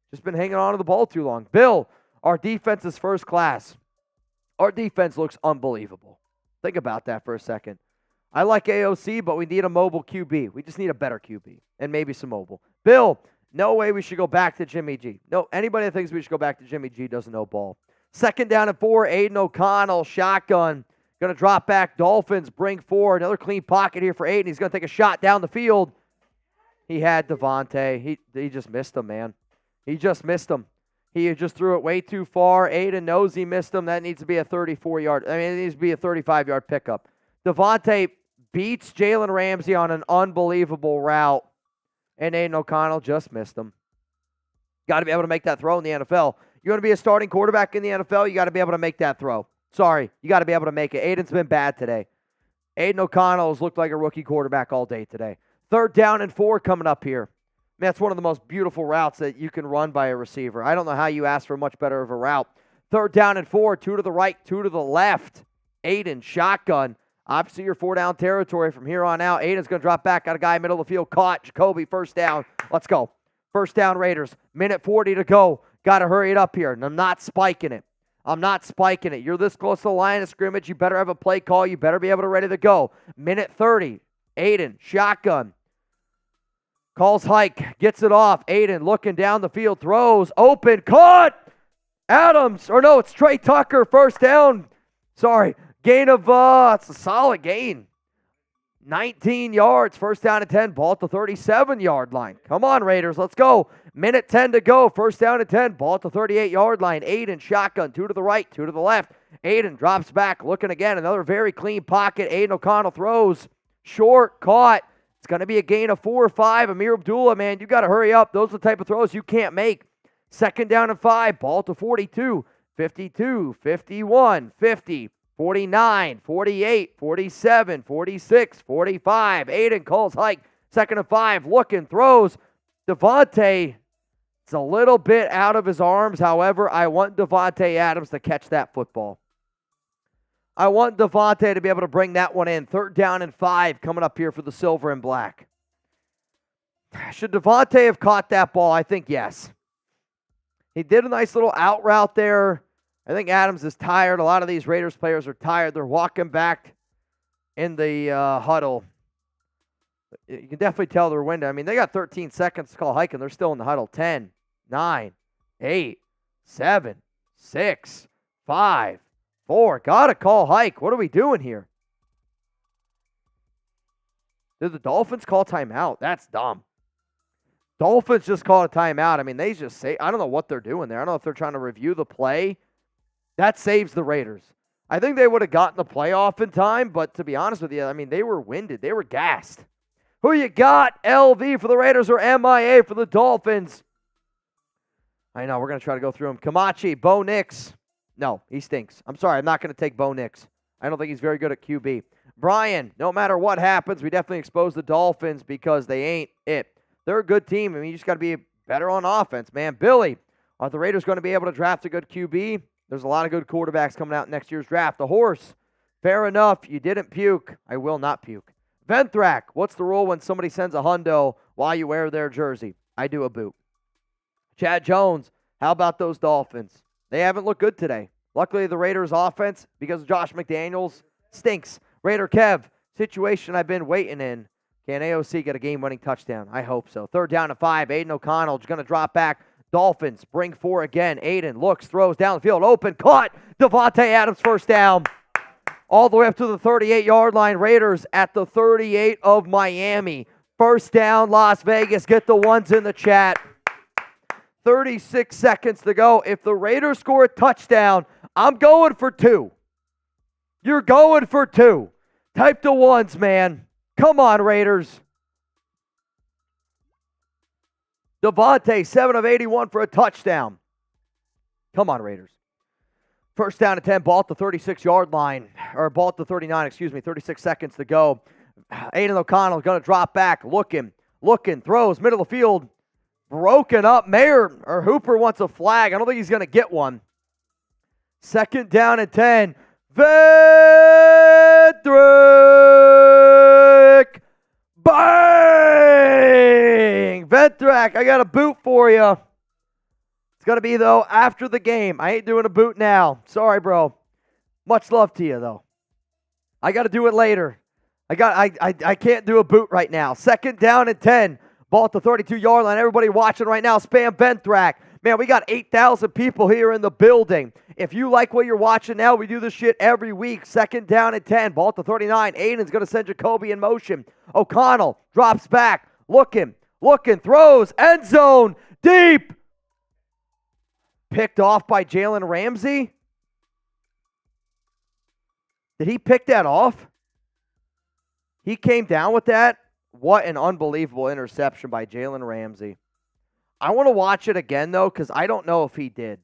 Just been hanging on to the ball too long. Bill, our defense is first class. Our defense looks unbelievable. Think about that for a second. I like AOC, but we need a mobile QB. We just need a better QB and maybe some mobile. Bill, no way we should go back to Jimmy G. No, anybody that thinks we should go back to Jimmy G doesn't know ball. 2nd down and 4, Aidan O'Connell, shotgun. Going to drop back. Dolphins bring forward. Another clean pocket here for Aidan. He's going to take a shot down the field. He had Davante. He just missed him, man. He just missed him. He just threw it way too far. Aidan knows he missed him. That needs to be a 34-yard. I mean, it needs to be a 35-yard pickup. Davante beats Jalen Ramsey on an unbelievable route, and Aidan O'Connell just missed him. Got to be able to make that throw in the NFL. You want to be a starting quarterback in the NFL, you got to be able to make that throw. Sorry, you got to be able to make it. Aidan's been bad today. Aidan O'Connell's looked like a rookie quarterback all day today. 3rd down and 4 coming up here. Man, that's one of the most beautiful routes that you can run by a receiver. I don't know how you ask for much better of a route. 3rd down and 4, 2 to the right, 2 to the left. Aidan, shotgun. Obviously, your 4-down territory from here on out. Aidan's going to drop back. Got a guy middle of the field caught. Jakobi, 1st down. Let's go. 1st down, Raiders. Minute 40 to go. Got to hurry it up here. And I'm not spiking it. You're this close to the line of scrimmage. You better have a play call. You better be able to ready to go. Minute 30. Aidan, shotgun. Calls hike. Gets it off. Aidan looking down the field. Throws. Open. Caught. Adams. Or no, it's Trey Tucker. 1st down. Sorry. Gain of, it's a solid gain. 19 yards. 1st down and 10. Ball at the 37-yard line. Come on, Raiders. Let's go. Minute 10 to go. 1st down and 10. Ball at the 38-yard line. Aidan, shotgun. 2 to the right, 2 to the left. Aidan drops back. Looking again. Another very clean pocket. Aidan O'Connell throws. Short. Caught. It's going to be a gain of 4 or 5. Amir Abdullah, man, you got to hurry up. Those are the type of throws you can't make. 2nd down and 5. Ball to 42. 52. 51. 50. 49, 48, 47, 46, 45. Aidan calls hike. 2nd and 5. Looking, throws. Davante, it's a little bit out of his arms. However, I want Davante Adams to catch that football. I want Davante to be able to bring that one in. 3rd down and 5 coming up here for the silver and black. Should Davante have caught that ball? I think yes. He did a nice little out route there. I think Adams is tired. A lot of these Raiders players are tired. They're walking back in the huddle. You can definitely tell they're winded. I mean, they got 13 seconds to call hike, and they're still in the huddle. 10, 9, 8, 7, 6, 5, 4. Gotta call hike. What are we doing here? Did the Dolphins call timeout? That's dumb. Dolphins just called a timeout. I mean, they just say, I don't know what they're doing there. I don't know if they're trying to review the play. That saves the Raiders. I think they would have gotten the playoff in time, but to be honest with you, I mean, they were winded. They were gassed. Who you got? LV for the Raiders or MIA for the Dolphins? I know, we're going to try to go through them. Kamachi, Bo Nix. No, he stinks. I'm sorry, I'm not going to take Bo Nix. I don't think he's very good at QB. Brian, no matter what happens, we definitely expose the Dolphins because they ain't it. They're a good team. I mean, you just got to be better on offense, man. Billy, are the Raiders going to be able to draft a good QB? There's a lot of good quarterbacks coming out in next year's draft. The horse, fair enough. You didn't puke. I will not puke. Venthrak, what's the rule when somebody sends a hundo while you wear their jersey? I do a boot. Chad Jones, how about those Dolphins? They haven't looked good today. Luckily, the Raiders' offense, because of Josh McDaniels, stinks. Raider Kev, situation I've been waiting in. Can AOC get a game-winning touchdown? I hope so. 3rd down and 5. Aidan O'Connell is going to drop back. Dolphins bring 4 again. Aidan looks, throws down the field. Open, caught. Davante Adams, 1st down. All the way up to the 38-yard line. Raiders at the 38 of Miami. 1st down, Las Vegas. Get the ones in the chat. 36 seconds to go. If the Raiders score a touchdown, I'm going for 2. You're going for 2. Type the ones, man. Come on, Raiders. Davante, 7 of 81 for a touchdown. Come on, Raiders. 1st down and 10, ball at the 36-yard line. Or ball at the 39, 36 seconds to go. Aidan O'Connell going to drop back. Looking, throws, middle of the field. Broken up. Hooper wants a flag. I don't think he's going to get one. 2nd down and 10. Venthrak. Bang! Venthrak, I got a boot for you. It's going to be, though, after the game. I ain't doing a boot now. Sorry, bro. Much love to you, though. I got to do it later. I can't do a boot right now. 2nd down and 10. Ball at the 32-yard line. Everybody watching right now, spam Venthrak. Man, we got 8,000 people here in the building. If you like what you're watching now, we do this shit every week. 2nd down and 10. Ball at the 39. Aidan's going to send Jakobi in motion. O'Connell drops back. Looking, throws. End zone. Deep. Picked off by Jalen Ramsey. Did he pick that off? He came down with that. What an unbelievable interception by Jalen Ramsey. I want to watch it again, though, because I don't know if he did.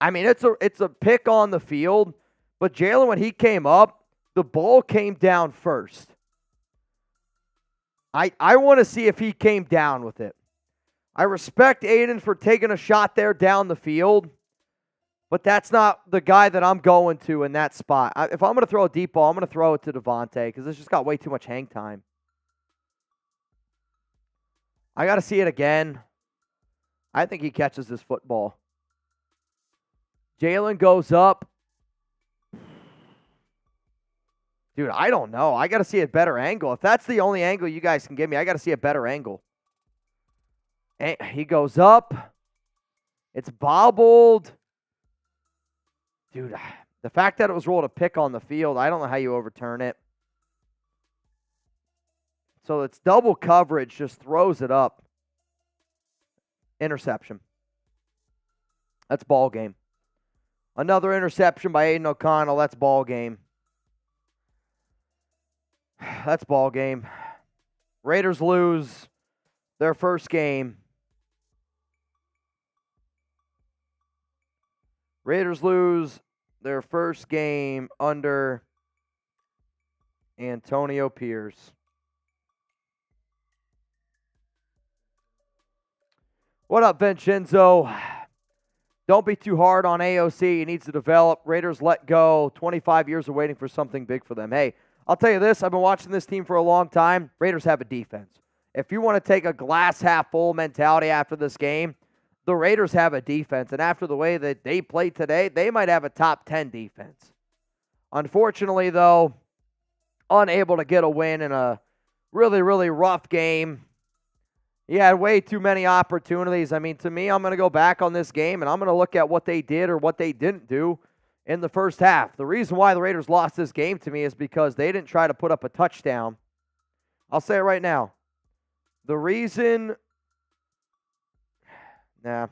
I mean, it's a pick on the field, but Jalen, when he came up, the ball came down first. I want to see if he came down with it. I respect Aidan for taking a shot there down the field, but that's not the guy that I'm going to in that spot. If I'm going to throw a deep ball, I'm going to throw it to Davante because it's just got way too much hang time. I got to see it again. I think he catches this football. Jalen goes up. Dude, I don't know. I got to see a better angle. If that's the only angle you guys can give me, I got to see a better angle. And he goes up. It's bobbled. Dude, the fact that it was rolled a pick on the field, I don't know how you overturn it. So it's double coverage, just throws it up. Interception. That's ball game. Another interception by Aidan O'Connell. That's ball game. That's ball game. Raiders lose their first game. Raiders lose their first game under Antonio Pierce. What up, Vincenzo? Don't be too hard on AOC. He needs to develop. Raiders let go. 25 years of waiting for something big for them. Hey, I'll tell you this. I've been watching this team for a long time. Raiders have a defense. If you want to take a glass half full mentality after this game, the Raiders have a defense. And after the way that they played today, they might have a top 10 defense. Unfortunately, though, unable to get a win in a really, really rough game. He had way too many opportunities. I mean, to me, I'm going to go back on this game, and I'm going to look at what they did or what they didn't do in the first half. The reason why the Raiders lost this game to me is because they didn't try to put up a touchdown. I'll say it right now. The reason, to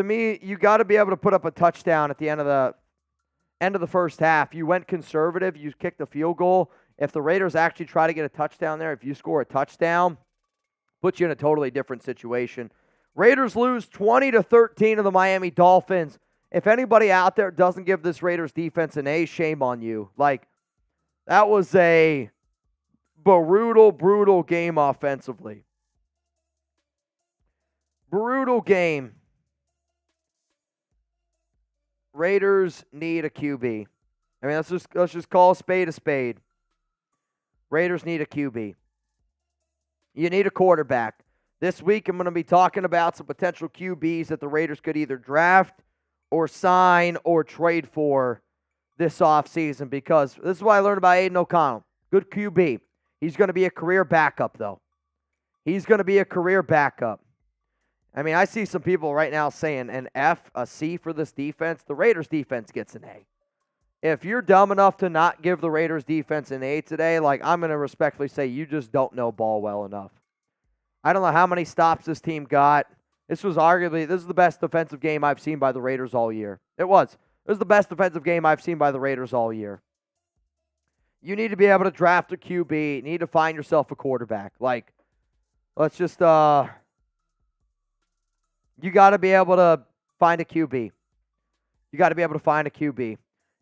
me, you got to be able to put up a touchdown at the end of the first half. You went conservative. You kicked a field goal. If the Raiders actually try to get a touchdown there, if you score a touchdown, puts you in a totally different situation. Raiders lose 20-13 to the Miami Dolphins. If anybody out there doesn't give this Raiders defense an A, shame on you. Like, that was a brutal game offensively. Brutal game. Raiders need a QB. I mean, let's just call a spade a spade. Raiders need a QB. You need a quarterback. This week, I'm going to be talking about some potential QBs that the Raiders could either draft or sign or trade for this offseason, because this is what I learned about Aidan O'Connell. Good QB. He's going to be a career backup, though. He's going to be a career backup. I mean, I see some people right now saying an F, a C for this defense. The Raiders defense gets an A. If you're dumb enough to not give the Raiders defense an A today, like, I'm going to respectfully say you just don't know ball well enough. I don't know how many stops this team got. This is the best defensive game I've seen by the Raiders all year. It was. It was the best defensive game I've seen by the Raiders all year. You need to be able to draft a QB. You need to find yourself a quarterback. Like, let's just, you got to be able to find a QB. You got to be able to find a QB.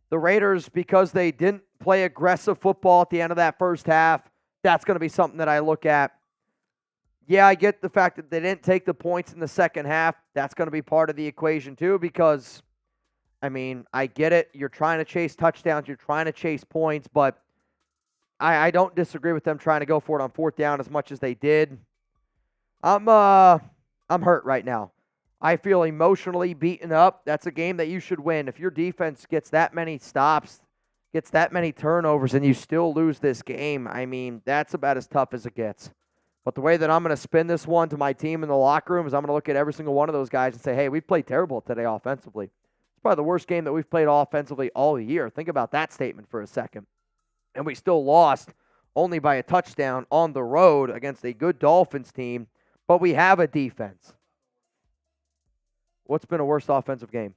The Raiders, because they didn't play aggressive football at the end of that first half, that's going to be something that I look at. Yeah, I get the fact that they didn't take the points in the second half. That's going to be part of the equation too, because, I mean, I get it. You're trying to chase touchdowns. You're trying to chase points, but I don't disagree with them trying to go for it on fourth down as much as they did. I'm hurt right now. I feel emotionally beaten up. That's a game that you should win. If your defense gets that many stops, gets that many turnovers, and you still lose this game, I mean, that's about as tough as it gets. But the way that I'm going to spin this one to my team in the locker room is I'm going to look at every single one of those guys and say, hey, we played terrible today offensively. It's probably the worst game that we've played offensively all year. Think about that statement for a second. And we still lost only by a touchdown on the road against a good Dolphins team, but we have a defense. What's been a worse offensive game?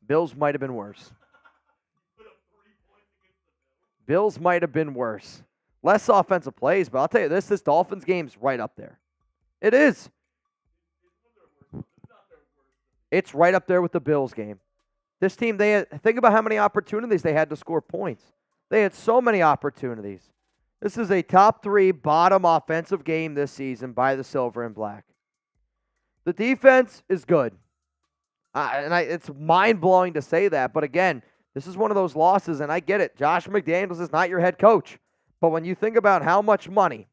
Bills might have been worse. Bills might have been worse. Less offensive plays, but I'll tell you this Dolphins game's right up there. It is. It's right up there with the Bills game. This team, think about how many opportunities they had to score points. They had so many opportunities. This is a top 3 bottom offensive game this season by the Silver and Black. The defense is good. It's mind-blowing to say that, but again, this is one of those losses, and I get it. Josh McDaniels is not your head coach. But when you think about how much money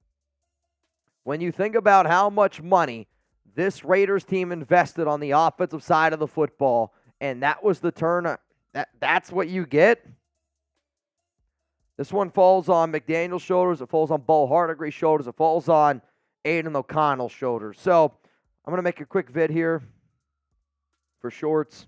this Raiders team invested on the offensive side of the football, and that was the turn, that's what you get. This one falls on McDaniel's shoulders. It falls on Bo Hardegree shoulders. It falls on Aidan O'Connell's shoulders. So I'm going to make a quick vid here for shorts.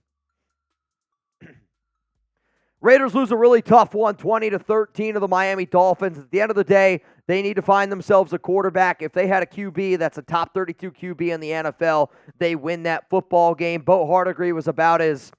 Raiders lose a really tough one, 20-13 to the Miami Dolphins. At the end of the day, they need to find themselves a quarterback. If they had a QB that's a top 32 QB in the NFL, they win that football game. Bo Hardegree was about as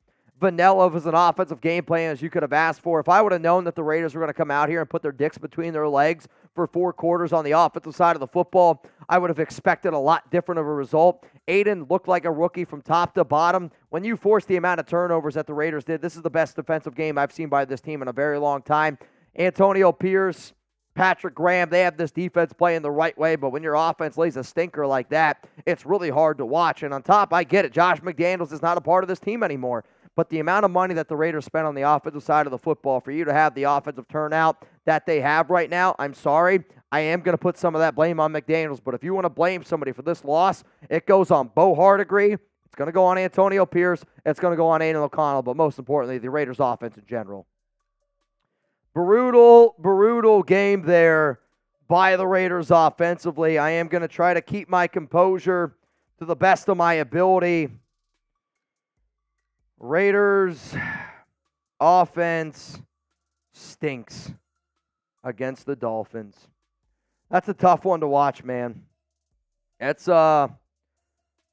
vanilla as an offensive game plan as you could have asked for. If I would have known that the Raiders were going to come out here and put their dicks between their legs for 4 quarters on the offensive side of the football, I would have expected a lot different of a result. Aidan looked like a rookie from top to bottom. When you force the amount of turnovers that the Raiders did, this is the best defensive game I've seen by this team in a very long time. Antonio Pierce, Patrick Graham, they have this defense playing the right way, but when your offense lays a stinker like that, it's really hard to watch. And on top, I get it, Josh McDaniels is not a part of this team anymore. But the amount of money that the Raiders spent on the offensive side of the football, for you to have the offensive turnout that they have right now, I'm sorry. I am going to put some of that blame on McDaniels. But if you want to blame somebody for this loss, it goes on Bo Hardegree. It's going to go on Antonio Pierce. It's going to go on Aidan O'Connell. But most importantly, the Raiders' offense in general. Brutal game there by the Raiders offensively. I am going to try to keep my composure to the best of my ability. Raiders offense stinks against the Dolphins. That's a tough one to watch, man. It's a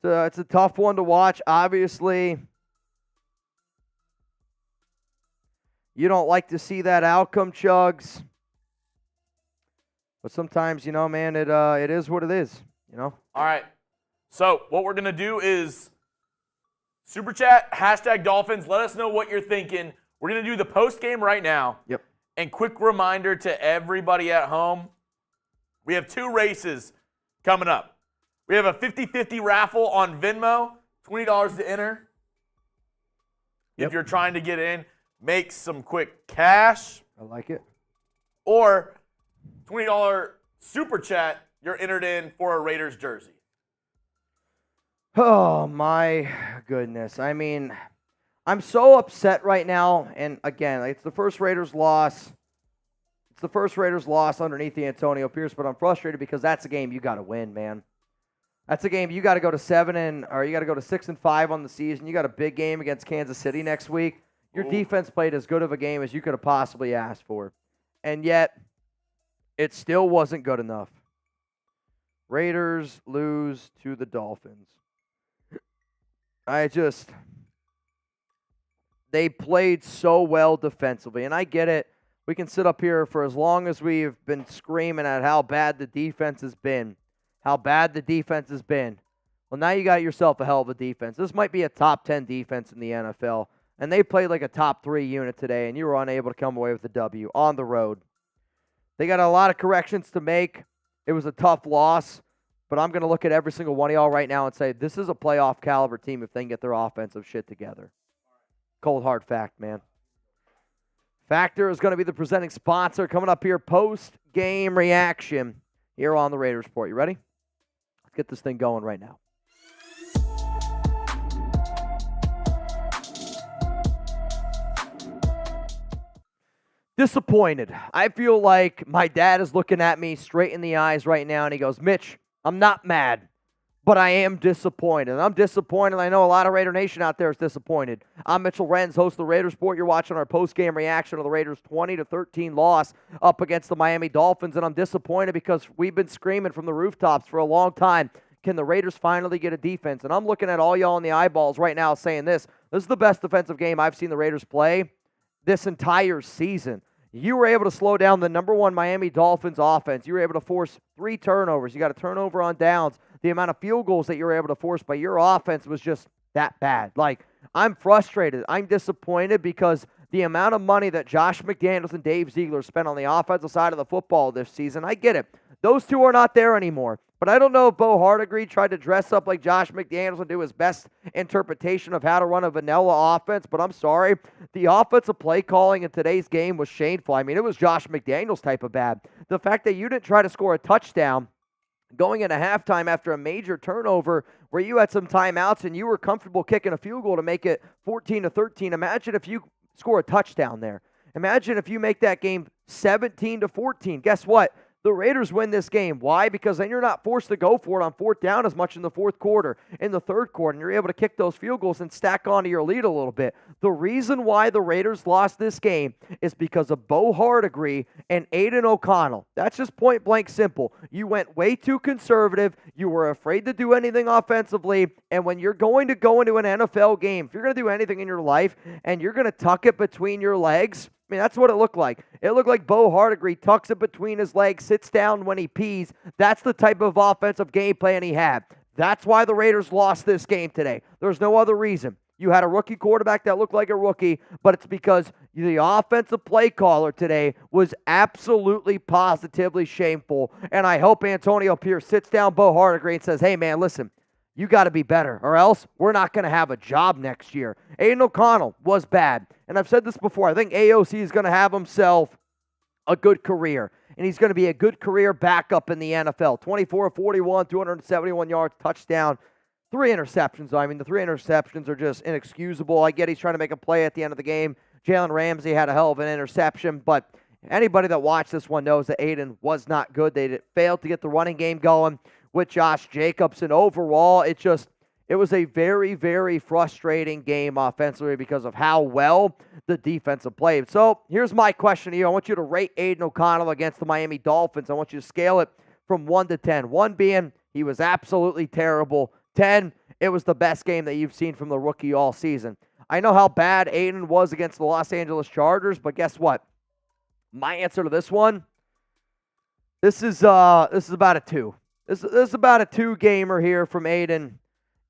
tough one to watch. Obviously, you don't like to see that outcome, Chugs. But sometimes, man, it is what it is, All right. So what we're going to do is Super Chat, #Dolphins. Let us know what you're thinking. We're going to do the post game right now. Yep. And quick reminder to everybody at home, we have 2 races coming up. We have a 50-50 raffle on Venmo, $20 to enter. Yep. If you're trying to get in, make some quick cash. I like it. Or $20 Super Chat, you're entered in for a Raiders jersey. Oh, my goodness. I mean, I'm so upset right now. And, again, it's the first Raiders loss. It's the first Raiders loss underneath the Antonio Pierce, but I'm frustrated because that's a game you got to win, man. That's a game you got to go to 6-5 on the season. You got a big game against Kansas City next week. Your defense played as good of a game as you could have possibly asked for. And yet, it still wasn't good enough. Raiders lose to the Dolphins. They played so well defensively, and I get it. We can sit up here for as long as we've been screaming at how bad the defense has been. Well, now you got yourself a hell of a defense. This might be a top 10 defense in the NFL, and they played like a top 3 unit today, and you were unable to come away with a W on the road. They got a lot of corrections to make. It was a tough loss. But I'm going to look at every single one of y'all right now and say, this is a playoff caliber team if they can get their offensive shit together. Cold hard fact, man. Factor is going to be the presenting sponsor coming up here post-game reaction here on the Raiders Report. You ready? Let's get this thing going right now. Disappointed. I feel like my dad is looking at me straight in the eyes right now, and he goes, Mitch, I'm not mad, but I am disappointed. And I'm disappointed. I know a lot of Raider Nation out there is disappointed. I'm Mitchell Renz, host of the Raiders Report. You're watching our post-game reaction of the Raiders' 20-13 loss up against the Miami Dolphins, and I'm disappointed because we've been screaming from the rooftops for a long time, can the Raiders finally get a defense? And I'm looking at all y'all in the eyeballs right now saying this is the best defensive game I've seen the Raiders play this entire season. You were able to slow down the number 1 Miami Dolphins offense. You were able to force 3 turnovers. You got a turnover on downs. The amount of field goals that you were able to force by your offense was just that bad. Like, I'm frustrated. I'm disappointed because the amount of money that Josh McDaniels and Dave Ziegler spent on the offensive side of the football this season, I get it. Those 2 are not there anymore. But I don't know if Bo Hardegree tried to dress up like Josh McDaniels and do his best interpretation of how to run a vanilla offense, but I'm sorry. The offensive play calling in today's game was shameful. I mean, it was Josh McDaniels type of bad. The fact that you didn't try to score a touchdown going into halftime after a major turnover where you had some timeouts and you were comfortable kicking a field goal to make it 14-13. Imagine if you score a touchdown there. Imagine if you make that game 17-14. Guess what? The Raiders win this game. Why? Because then you're not forced to go for it on fourth down as much in the fourth quarter, in the third quarter, and you're able to kick those field goals and stack onto your lead a little bit. The reason why the Raiders lost this game is because of Bo Hardegree and Aidan O'Connell. That's just point blank simple. You went way too conservative. You were afraid to do anything offensively, and when you're going to go into an NFL game, if you're going to do anything in your life and you're going to tuck it between your legs, I mean, that's what it looked like. It looked like Bo Hardegree tucks it between his legs, sits down when he pees. That's the type of offensive game plan he had. That's why the Raiders lost this game today. There's no other reason. You had a rookie quarterback that looked like a rookie, but it's because the offensive play caller today was absolutely positively shameful. And I hope Antonio Pierce sits down Bo Hardegree and says, hey, man, listen, you got to be better, or else we're not going to have a job next year. Aidan O'Connell was bad. And I've said this before. I think AOC is going to have himself a good career. And he's going to be a good career backup in the NFL. 24-41, 271 yards, touchdown, 3 interceptions. I mean, the 3 interceptions are just inexcusable. I get he's trying to make a play at the end of the game. Jalen Ramsey had a hell of an interception. But anybody that watched this one knows that Aidan was not good. They failed to get the running game going with Josh Jacobs, and overall, it was a very, very frustrating game offensively because of how well the defensive played. So here's my question to you. I want you to rate Aidan O'Connell against the Miami Dolphins. I want you to scale it from 1 to 10. 1 being he was absolutely terrible. 10, it was the best game that you've seen from the rookie all season. I know how bad Aidan was against the Los Angeles Chargers, but guess what? My answer to this one, this is about a 2. This is about a 2-gamer here from Aidan,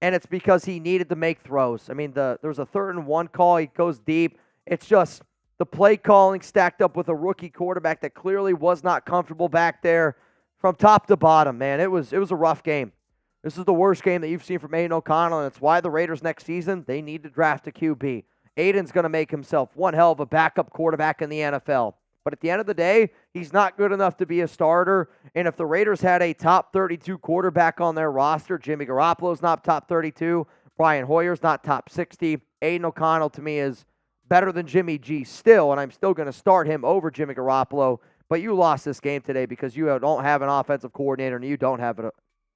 and it's because he needed to make throws. I mean, there was a 3rd and 1 call. He goes deep. It's just the play calling stacked up with a rookie quarterback that clearly was not comfortable back there from top to bottom, man. It was a rough game. This is the worst game that you've seen from Aidan O'Connell, and it's why the Raiders next season, they need to draft a QB. Aidan's going to make himself one hell of a backup quarterback in the NFL. But at the end of the day, he's not good enough to be a starter. And if the Raiders had a top 32 quarterback on their roster, Jimmy Garoppolo's not top 32, Brian Hoyer's not top 60. Aidan O'Connell, to me, is better than Jimmy G still, and I'm still going to start him over Jimmy Garoppolo. But you lost this game today because you don't have an offensive coordinator and you don't have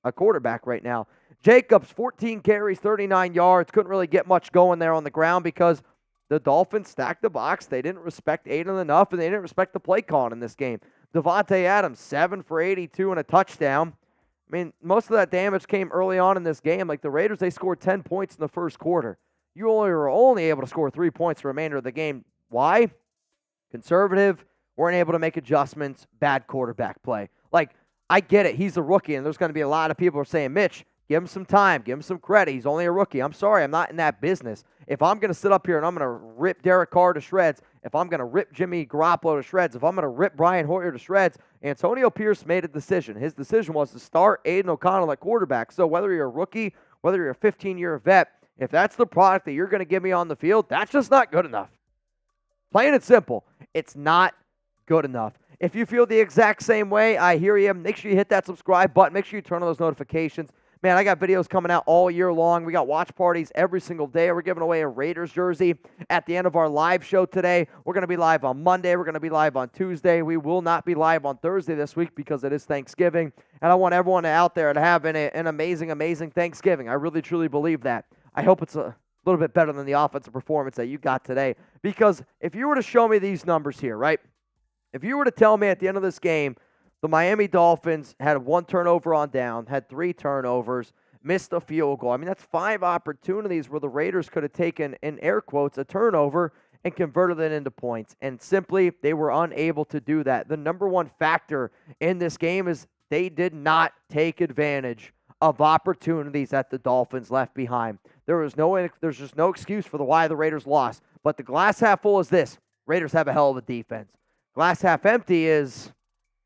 a quarterback right now. Jacobs, 14 carries, 39 yards. Couldn't really get much going there on the ground because the Dolphins stacked the box. They didn't respect Aidan enough, and they didn't respect the play calling in this game. Davante Adams, 7 for 82 and a touchdown. I mean, most of that damage came early on in this game. Like the Raiders, they scored 10 points in the first quarter. You were only able to score 3 points the remainder of the game. Why? Conservative, weren't able to make adjustments, bad quarterback play. Like, I get it. He's a rookie, and there's going to be a lot of people who are saying, Mitch, give him some time. Give him some credit. He's only a rookie. I'm sorry. I'm not in that business. If I'm going to sit up here and I'm going to rip Derek Carr to shreds, if I'm going to rip Jimmy Garoppolo to shreds, if I'm going to rip Brian Hoyer to shreds, Antonio Pierce made a decision. His decision was to start Aidan O'Connell at quarterback. So whether you're a rookie, whether you're a 15-year vet, if that's the product that you're going to give me on the field, that's just not good enough. Plain and simple, it's not good enough. If you feel the exact same way, I hear you. Make sure you hit that subscribe button. Make sure you turn on those notifications. Man, I got videos coming out all year long. We got watch parties every single day. We're giving away a Raiders jersey at the end of our live show today. We're going to be live on Monday. We're going to be live on Tuesday. We will not be live on Thursday this week because it is Thanksgiving. And I want everyone out there to have an amazing, amazing Thanksgiving. I really, truly believe that. I hope it's a little bit better than the offensive performance that you got today. Because if you were to show me these numbers here, right? If you were to tell me at the end of this game, the Miami Dolphins had 1 turnover on down, had 3 turnovers, missed a field goal. I mean, that's 5 opportunities where the Raiders could have taken, in air quotes, a turnover and converted it into points. And simply, they were unable to do that. The number one factor in this game is they did not take advantage of opportunities that the Dolphins left behind. There's just no excuse for why the Raiders lost. But the glass half full is this. Raiders have a hell of a defense. Glass half empty is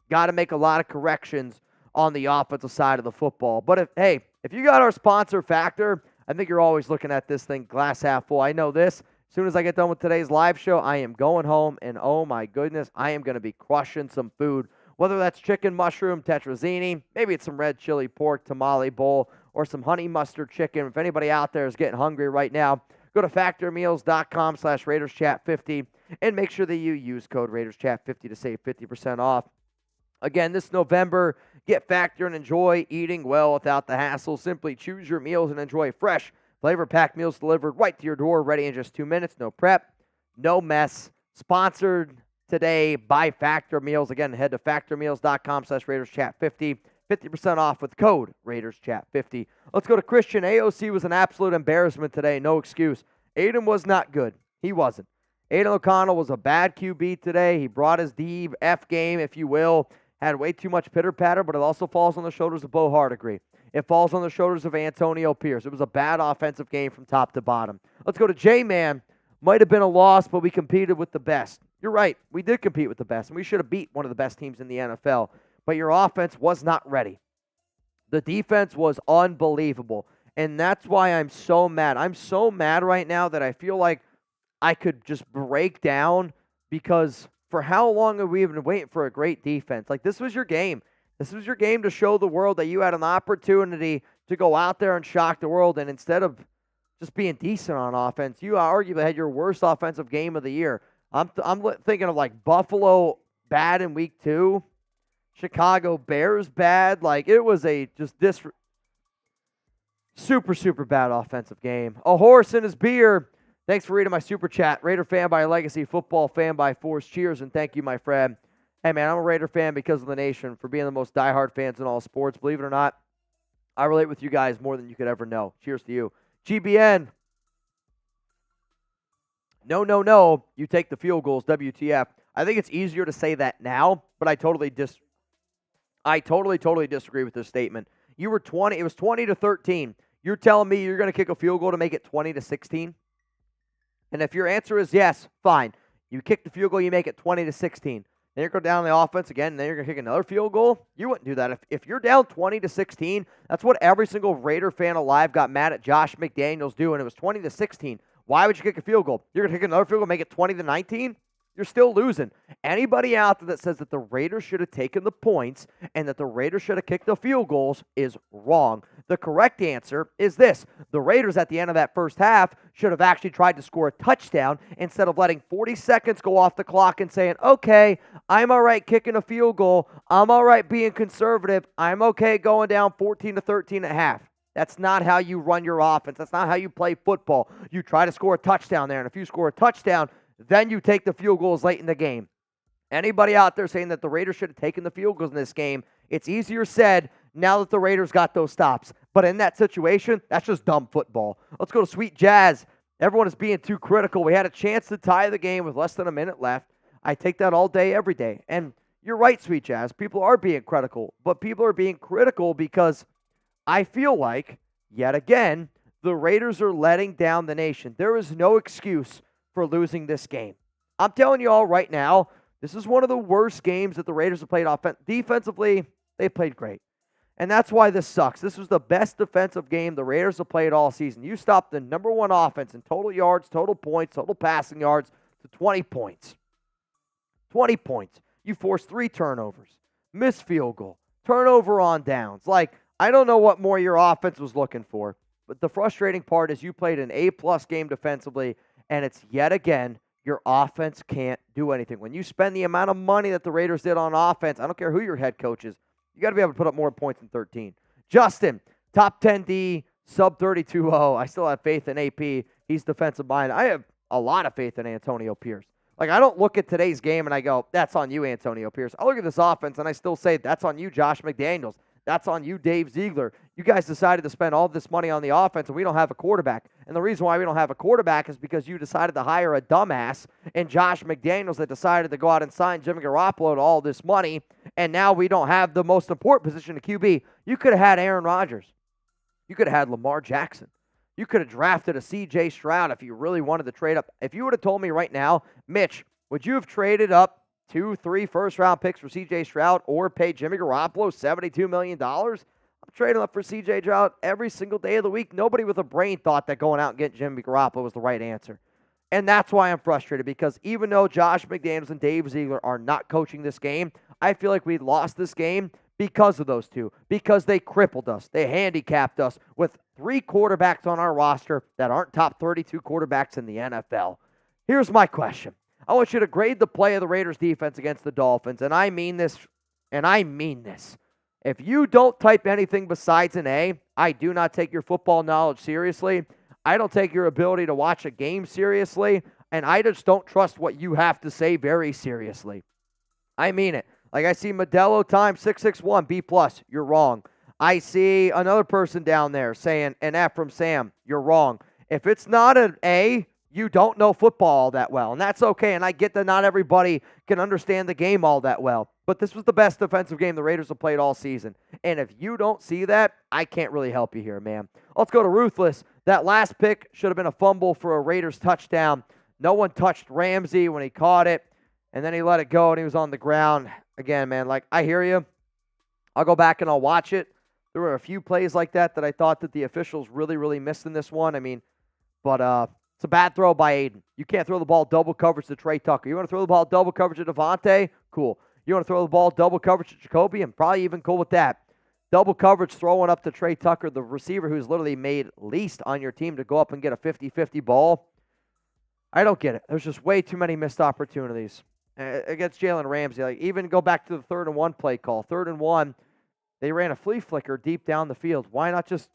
got to make a lot of corrections on the offensive side of the football. But if you got our sponsor Factor, I think you're always looking at this thing glass half full. I know this. As soon as I get done with today's live show, I am going home, and oh my goodness, I am going to be crushing some food. Whether that's chicken, mushroom, tetrazzini, maybe it's some red chili pork tamale bowl, or some honey mustard chicken. If anybody out there is getting hungry right now, go to factormeals.com/RaidersChat50 and make sure that you use code RaidersChat50 to save 50% off. Again, this November, get Factor and enjoy eating well without the hassle. Simply choose your meals and enjoy fresh, flavor-packed meals delivered right to your door, ready in just 2 minutes. No prep, no mess. Sponsored today by Factor Meals. Again, head to factormeals.com/RaidersChat50. 50% off with code RaidersChat50. Let's go to Christian. AOC was an absolute embarrassment today. No excuse. Aidan was not good. He wasn't. Aidan O'Connell was a bad QB today. He brought his DF game, if you will. Had way too much pitter-patter, but it also falls on the shoulders of Bo Hardegree. It falls on the shoulders of Antonio Pierce. It was a bad offensive game from top to bottom. Let's go to J-Man. Might have been a loss, but we competed with the best. You're right. We did compete with the best, and we should have beat one of the best teams in the NFL. But your offense was not ready. The defense was unbelievable, and that's why I'm so mad. I'm so mad right now that I feel like I could just break down because for how long have we been waiting for a great defense? Like, this was your game. This was your game to show the world that you had an opportunity to go out there and shock the world, and instead of just being decent on offense, you arguably had your worst offensive game of the year. I'm thinking of, like, Buffalo bad in week 2, Chicago Bears bad. Like, it was a just super, super bad offensive game. A horse and his beer. Thanks for reading my super chat. Raider fan by legacy, football fan by force. Cheers, and thank you, my friend. Hey, man, I'm a Raider fan because of the nation, for being the most diehard fans in all sports. Believe it or not, I relate with you guys more than you could ever know. Cheers to you. GBN. No. You take the field goals, WTF. I think it's easier to say that now, but I totally disagree with this statement. It was 20-13. You're telling me you're going to kick a field goal to make it 20-16? And if your answer is yes, fine. You kick the field goal, you make it 20-16. Then you're going down the offense again, and then you're going to kick another field goal? You wouldn't do that. If you're down 20-16, that's what every single Raider fan alive got mad at Josh McDaniels doing. It was 20-16. Why would you kick a field goal? You're going to kick another field goal, make it 20-19? You're still losing. Anybody out there that says that the Raiders should have taken the points and that the Raiders should have kicked the field goals is wrong. The correct answer is this. The Raiders at the end of that first half should have actually tried to score a touchdown instead of letting 40 seconds go off the clock and saying, okay, I'm all right kicking a field goal. I'm all right being conservative. I'm okay going down 14-13 at half. That's not how you run your offense. That's not how you play football. You try to score a touchdown there, and if you score a touchdown, then you take the field goals late in the game. Anybody out there saying that the Raiders should have taken the field goals in this game, it's easier said now that the Raiders got those stops. But in that situation, that's just dumb football. Let's go to Sweet Jazz. Everyone is being too critical. We had a chance to tie the game with less than a minute left. I take that all day, every day. And you're right, Sweet Jazz. People are being critical. But people are being critical because I feel like, yet again, the Raiders are letting down the nation. There is no excuse for losing this game. I'm telling you all right now, this is one of the worst games that the Raiders have played defensively. They played great. And that's why this sucks. This was the best defensive game the Raiders have played all season. You stopped the number one offense in total yards, total points, total passing yards to 20 points. 20 points. You forced 3 turnovers, missed field goal, turnover on downs. Like, I don't know what more your offense was looking for. But the frustrating part is you played an A-plus game defensively, and it's yet again, your offense can't do anything. When you spend the amount of money that the Raiders did on offense, I don't care who your head coach is, you got to be able to put up more points than 13. Justin, top 10 D, sub 32-0. I still have faith in AP. He's defensive minded. I have a lot of faith in Antonio Pierce. Like, I don't look at today's game and I go, that's on you, Antonio Pierce. I look at this offense and I still say, that's on you, Josh McDaniels. That's on you, Dave Ziegler. You guys decided to spend all this money on the offense, and we don't have a quarterback. And the reason why we don't have a quarterback is because you decided to hire a dumbass and Josh McDaniels that decided to go out and sign Jimmy Garoppolo to all this money, and now we don't have the most important position to QB. You could have had Aaron Rodgers. You could have had Lamar Jackson. You could have drafted a C.J. Stroud if you really wanted to trade up. If you would have told me right now, Mitch, would you have traded up 2-3 first-round picks for C.J. Stroud or pay Jimmy Garoppolo $72 million? I'm trading up for C.J. Stroud every single day of the week. Nobody with a brain thought that going out and getting Jimmy Garoppolo was the right answer. And that's why I'm frustrated, because even though Josh McDaniels and Dave Ziegler are not coaching this game, I feel like we lost this game because of those two, because they crippled us. They handicapped us with 3 quarterbacks on our roster that aren't top 32 quarterbacks in the NFL. Here's my question. I want you to grade the play of the Raiders defense against the Dolphins, and I mean this and I mean this. If you don't type anything besides an A, I do not take your football knowledge seriously. I don't take your ability to watch a game seriously, and I just don't trust what you have to say very seriously. I mean it. Like I see Modelo times 661 B+. You're wrong. I see another person down there saying an F from Sam. You're wrong. If it's not an A, you don't know football all that well, and that's okay. And I get that not everybody can understand the game all that well. But this was the best defensive game the Raiders have played all season. And if you don't see that, I can't really help you here, man. Let's go to Ruthless. That last pick should have been a fumble for a Raiders touchdown. No one touched Ramsey when he caught it, and then he let it go, and he was on the ground. Again, man, like, I hear you. I'll go back and I'll watch it. There were a few plays like that I thought that the officials really missed in this one. I mean, but it's a bad throw by Aidan. You can't throw the ball double coverage to Trey Tucker. You want to throw the ball double coverage to Davante? Cool. You want to throw the ball double coverage to Jakobi? I'm probably even cool with that. Double coverage throwing up to Trey Tucker, the receiver who's literally made least on your team to go up and get a 50-50 ball. I don't get it. There's just way too many missed opportunities against Jalen Ramsey. Like, even go back to the 3rd and 1 play call. 3rd and 1, they ran a flea flicker deep down the field. Why not just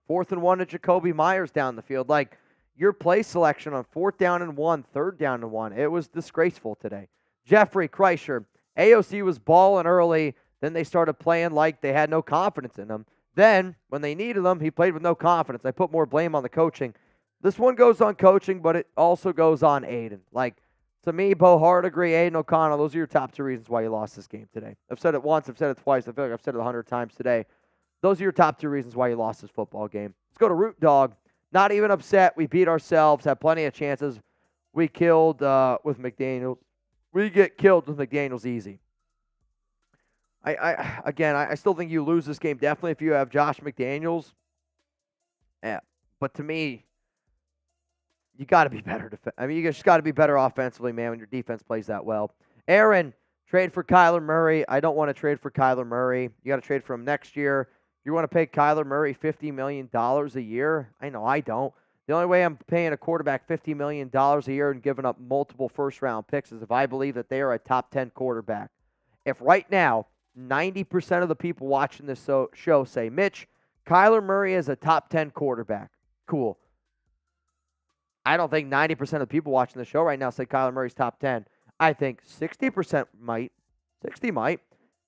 4th and 1 to Jakobi Meyers down the field? Like, your play selection on 4th down and 1, 3rd down and 1, it was disgraceful today. Jeffrey Kreischer, AOC was balling early. Then they started playing like they had no confidence in him. Then, when they needed him, he played with no confidence. I put more blame on the coaching. This one goes on coaching, but it also goes on Aidan. Like, to me, Bo Hardegree, Aidan O'Connell, those are your top 2 reasons why you lost this game today. I've said it once, I've said it twice, I feel like I've said it 100 times today. Those are your top 2 reasons why you lost this football game. Let's go to Root Dog. Not even upset. We beat ourselves, had plenty of chances. We killed with McDaniels. We get killed with McDaniels easy. I still think you lose this game definitely if you have Josh McDaniels. Yeah, but to me, you got to be better. You just got to be better offensively, man, when your defense plays that well. Aaron, trade for Kyler Murray. I don't want to trade for Kyler Murray. You got to trade for him next year. You want to pay Kyler Murray $50 million a year? I know I don't. The only way I'm paying a quarterback $50 million a year and giving up multiple first-round picks is if I believe that they are a top 10 quarterback. If right now 90% of the people watching this show say, Mitch, Kyler Murray is a top 10 quarterback. Cool. I don't think 90% of the people watching the show right now say Kyler Murray's top 10. I think 60% might. 60 might.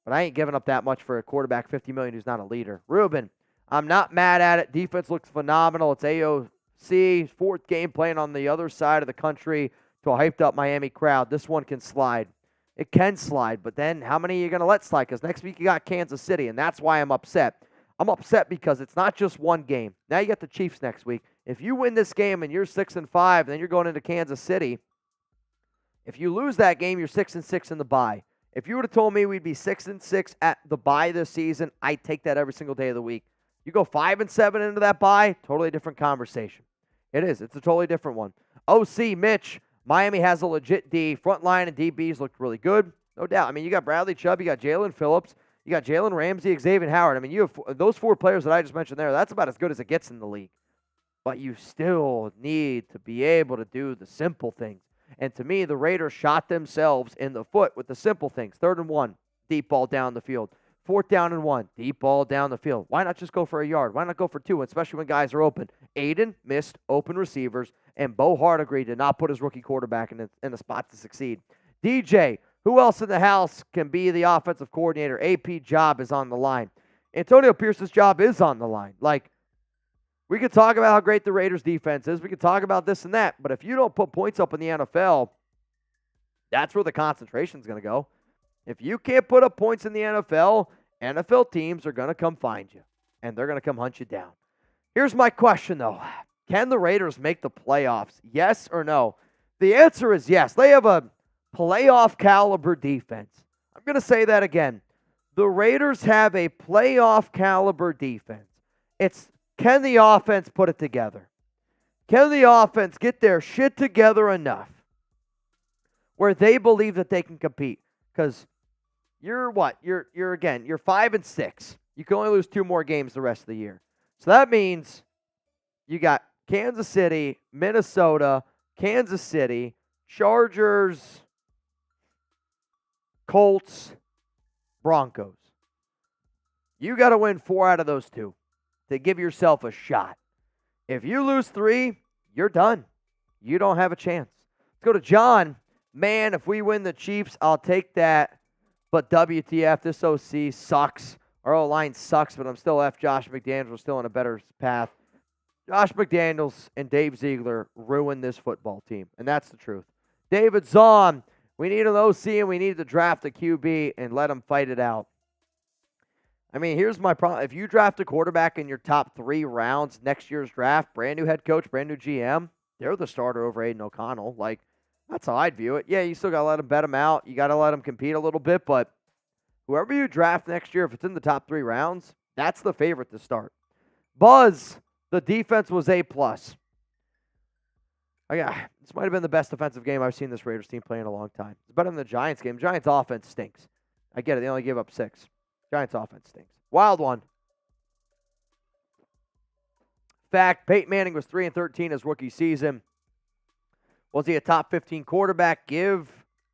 But I ain't giving up that much for a quarterback, $50 million, who's not a leader. Ruben, I'm not mad at it. Defense looks phenomenal. It's AOC, 4th game playing on the other side of the country to a hyped-up Miami crowd. This one can slide. It can slide, but then how many are you going to let slide? Because next week you got Kansas City, and that's why I'm upset. I'm upset because it's not just one game. Now you got the Chiefs next week. If you win this game and you're 6-5, then you're going into Kansas City. If you lose that game, you're 6-6 in the bye. If you would have told me we'd be 6-6 at the bye this season, I'd take that every single day of the week. You go 5-7 into that bye, totally different conversation. It is. It's a totally different one. OC, Mitch, Miami has a legit D. Front line and DBs looked really good. No doubt. I mean, you got Bradley Chubb, you got Jalen Phillips, you got Jalen Ramsey, Xavier Howard. I mean, you have those 4 players that I just mentioned there. That's about as good as it gets in the league. But you still need to be able to do the simple things. And to me, the Raiders shot themselves in the foot with the simple things. 3rd and 1, deep ball down the field. 4th down and 1, deep ball down the field. Why not just go for a yard? Why not go for 2, especially when guys are open? Aidan missed open receivers, and Bo Hardegree did not put his rookie quarterback in the spot to succeed. DJ, who else in the house can be the offensive coordinator? AP job is on the line. Antonio Pierce's job is on the line. Like, we could talk about how great the Raiders' defense is. We could talk about this and that. But if you don't put points up in the NFL, that's where the concentration is going to go. If you can't put up points in the NFL, NFL teams are going to come find you. And they're going to come hunt you down. Here's my question, though. Can the Raiders make the playoffs? Yes or no? The answer is yes. They have a playoff caliber defense. I'm going to say that again. The Raiders have a playoff caliber defense. Can the offense put it together? Can the offense get their shit together enough where they believe that they can compete? Because you're what? You're 5-6. You can only lose 2 more games the rest of the year. So that means you got Kansas City, Minnesota, Kansas City, Chargers, Colts, Broncos. You got to win 4 out of those 2 to give yourself a shot. If you lose 3, you're done. You don't have a chance. Let's go to John. Man, if we win the Chiefs, I'll take that. But WTF, this OC sucks. Our O-line sucks, but I'm still F. Josh McDaniels. We're still on a better path. Josh McDaniels and Dave Ziegler ruined this football team, and that's the truth. David Zahn, we need an OC and we need to draft a QB and let them fight it out. I mean, here's my problem. If you draft a quarterback in your top 3 rounds next year's draft, brand new head coach, brand new GM, they're the starter over Aidan O'Connell. Like, that's how I'd view it. Yeah, you still got to let them bet them out. You got to let them compete a little bit, but whoever you draft next year, if it's in the top 3 rounds, that's the favorite to start. Buzz, the defense was A+. This might have been the best defensive game I've seen this Raiders team play in a long time. It's better than the Giants game. Giants offense stinks. I get it. They only gave up 6. Giants offense stinks. Wild one. Fact, Peyton Manning was 3-13 his rookie season. Was he a top 15 quarterback? Give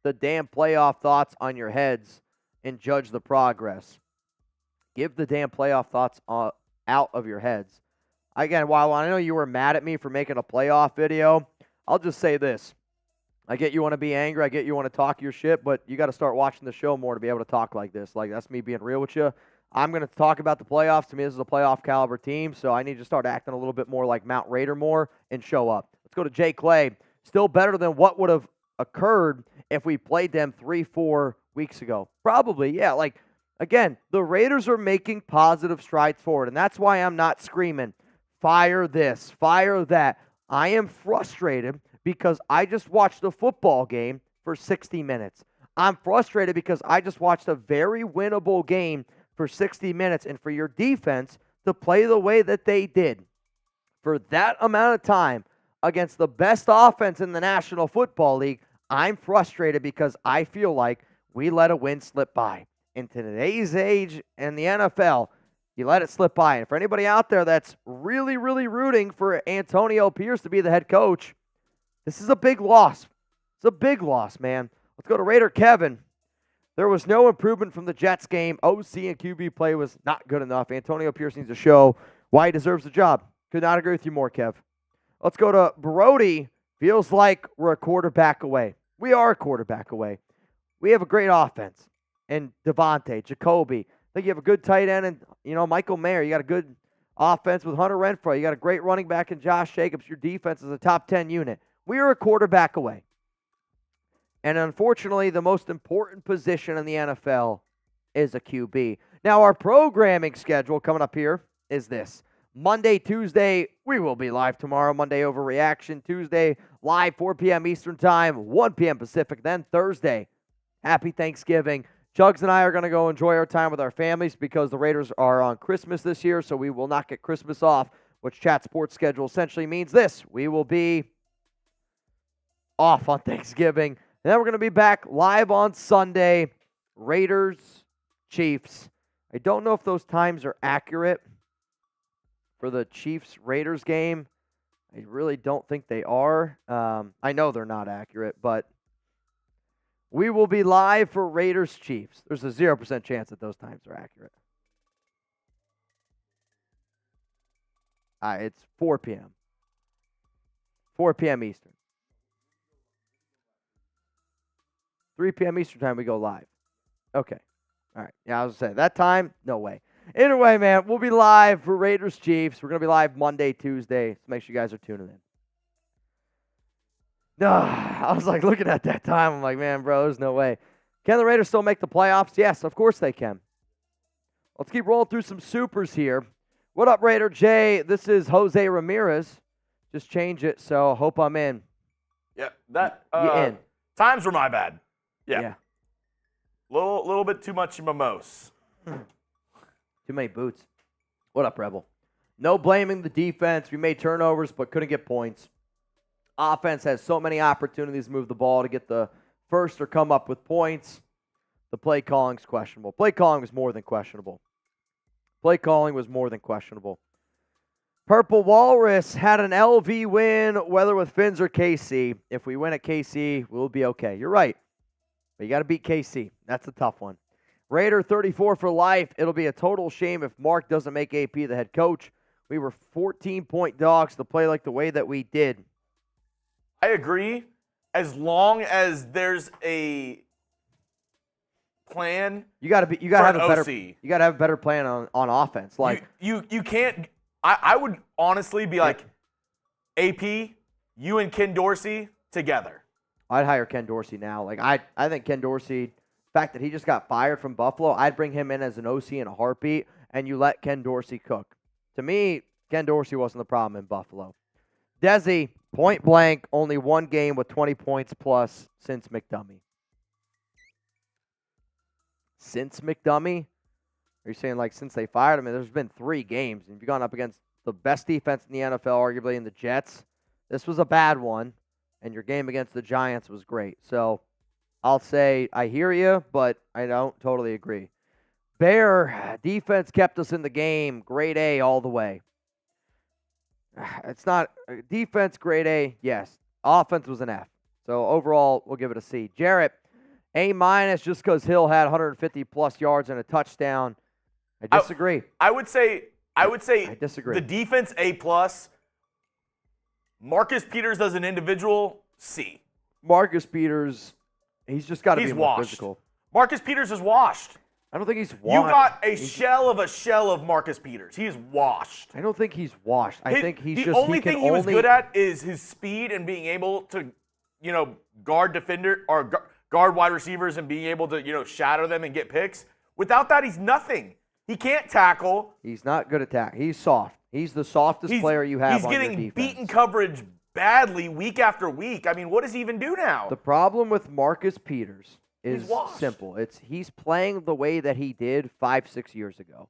the damn playoff thoughts on your heads and judge the progress. Give the damn playoff thoughts out of your heads. Again, while I know you were mad at me for making a playoff video, I'll just say this. I get you want to be angry. I get you want to talk your shit, but you got to start watching the show more to be able to talk like this. Like, that's me being real with you. I'm going to talk about the playoffs. To me, this is a playoff caliber team, so I need to start acting a little bit more like Mount Raider more and show up. Let's go to Jay Clay. Still better than what would have occurred if we played them 3-4 weeks ago. Probably, yeah. Like, again, the Raiders are making positive strides forward, and that's why I'm not screaming, fire this, fire that. I am frustrated because I just watched a football game for 60 minutes. I'm frustrated because I just watched a very winnable game for 60 minutes, and for your defense to play the way that they did for that amount of time against the best offense in the National Football League, I'm frustrated because I feel like we let a win slip by. In today's age in the NFL, you let it slip by. And for anybody out there that's really, really rooting for Antonio Pierce to be the head coach, this is a big loss. It's a big loss, man. Let's go to Raider Kevin. There was no improvement from the Jets game. OC and QB play was not good enough. Antonio Pierce needs to show why he deserves the job. Could not agree with you more, Kev. Let's go to Brody. Feels like we're a quarterback away. We are a quarterback away. We have a great offense. And Davante, Jakobi. I think you have a good tight end and, Michael Mayer. You got a good offense with Hunter Renfrow. You got a great running back in Josh Jacobs. Your defense is a top 10 unit. We are a quarterback away. And unfortunately, the most important position in the NFL is a QB. Now, our programming schedule coming up here is this. Monday, Tuesday, we will be live tomorrow. Monday Overreaction. Tuesday, live 4 p.m. Eastern Time, 1 p.m. Pacific. Then Thursday, happy Thanksgiving. Chugs and I are going to go enjoy our time with our families because the Raiders are on Christmas this year, so we will not get Christmas off, which Chat Sports schedule essentially means this. We will be off on Thanksgiving. And then we're going to be back live on Sunday, Raiders, Chiefs. I don't know if those times are accurate for the Chiefs-Raiders game. I really don't think they are. I know they're not accurate, but we will be live for Raiders-Chiefs. There's a 0% chance that those times are accurate. It's 4 p.m. 4 p.m. Eastern. 3 p.m. Eastern time, we go live. Okay. All right. Yeah, I was going to say, that time, no way. Anyway, man, we'll be live for Raiders Chiefs. We're going to be live Monday, Tuesday. So make sure you guys are tuning in. No, I was like looking at that time. I'm like, man, bro, there's no way. Can the Raiders still make the playoffs? Yes, of course they can. Let's keep rolling through some supers here. What up, Raider Jay? This is Jose Ramirez. Just change it, so hope I'm in. Yeah, that You in. times were my bad. Yeah. Little bit too much mimose. Too many boots. What up, Rebel? No blaming the defense. We made turnovers, but couldn't get points. Offense has so many opportunities to move the ball to get the first or come up with points. The play calling's questionable. Play calling was more than questionable. Purple Walrus had an LV win, whether with Fins or KC. If we win at KC, we'll be okay. You're right. But you got to beat KC. That's a tough one. Raider 34 for life. It'll be a total shame if Mark doesn't make AP the head coach. We were 14-point dogs to play like the way that we did. I agree. As long as there's a plan, you gotta have a better plan on offense. Like you can't. I would honestly be like, AP, you and Ken Dorsey together. I'd hire Ken Dorsey now. Like I think Ken Dorsey, the fact that he just got fired from Buffalo, I'd bring him in as an OC in a heartbeat, and you let Ken Dorsey cook. To me, Ken Dorsey wasn't the problem in Buffalo. Desi, point blank, only one game with 20 points plus since McDummy. Since McDummy? Are you saying like since they fired him? There's been 3 games. And if you've gone up against the best defense in the NFL, arguably in the Jets, this was a bad one. And your game against the Giants was great. So I'll say I hear you, but I don't totally agree. Bear, defense kept us in the game. Grade A all the way. It's not defense, grade A, yes. Offense was an F. So overall, we'll give it a C. Jarrett, A- just because Hill had 150-plus yards and a touchdown. I disagree. I would say I disagree. The defense A+. Marcus Peters as an individual, C. Marcus Peters, he's just got to be more physical. Marcus Peters is washed. I don't think he's washed. You got a shell of Marcus Peters. He is washed. I don't think he's washed. I think he's the only thing he was good at is his speed and being able to, guard defender or guard wide receivers and being able to, shadow them and get picks. Without that, he's nothing. He can't tackle. He's not good at tackle. He's soft. He's the softest player you have on your defense. He's getting beaten coverage badly week after week. I mean, what does he even do now? The problem with Marcus Peters is simple. He's playing the way that he did 5-6 years ago.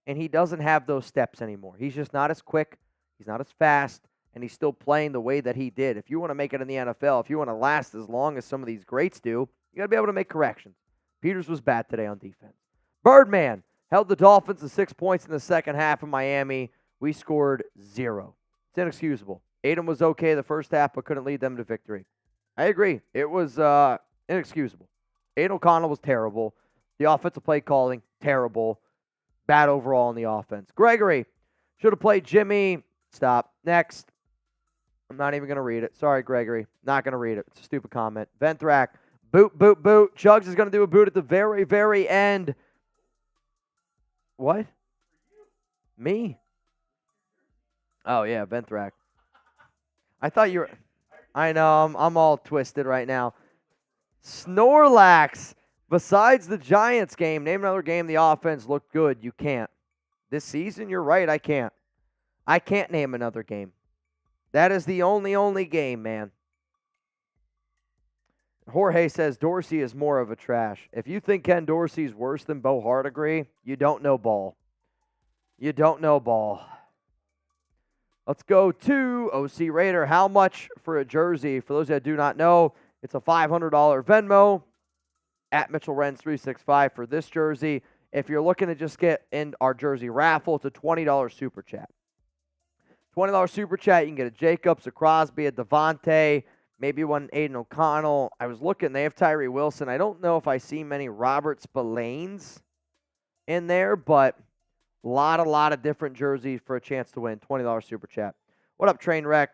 And he doesn't have those steps anymore. He's just not as quick. He's not as fast. And he's still playing the way that he did. If you want to make it in the NFL, if you want to last as long as some of these greats do, you got to be able to make corrections. Peters was bad today on defense. Birdman held the Dolphins to 6 points in the second half of Miami. We scored 0. It's inexcusable. Aidan was okay the first half, but couldn't lead them to victory. I agree. It was inexcusable. Aidan O'Connell was terrible. The offensive play calling, terrible. Bad overall on the offense. Gregory should have played Jimmy. Stop. Next. I'm not even going to read it. Sorry, Gregory. Not going to read it. It's a stupid comment. Venthrak. Boot, boot, boot. Chugs is going to do a boot at the very, very end. What? Me? Oh, yeah, Venthrak. I thought you were... I know. I'm all twisted right now. Snorlax. Besides the Giants game, name another game the offense looked good. You can't. This season, you're right, I can't. I can't name another game. That is the only game, man. Jorge says Dorsey is more of a trash. If you think Ken Dorsey's worse than Bo Hardegree, you don't know ball. You don't know ball. Let's go to OC Raider. How much for a jersey? For those that do not know, it's a $500 Venmo at Mitchell Renz 365 for this jersey. If you're looking to just get in our jersey raffle, it's a $20 super chat. $20 super chat, you can get a Jacobs, a Crosby, a Davante, maybe one Aidan O'Connell. I was looking, they have Tyree Wilson. I don't know if I see many Robert Spillanes in there, but a lot of different jerseys for a chance to win. $20 super chat. What up, Trainwreck?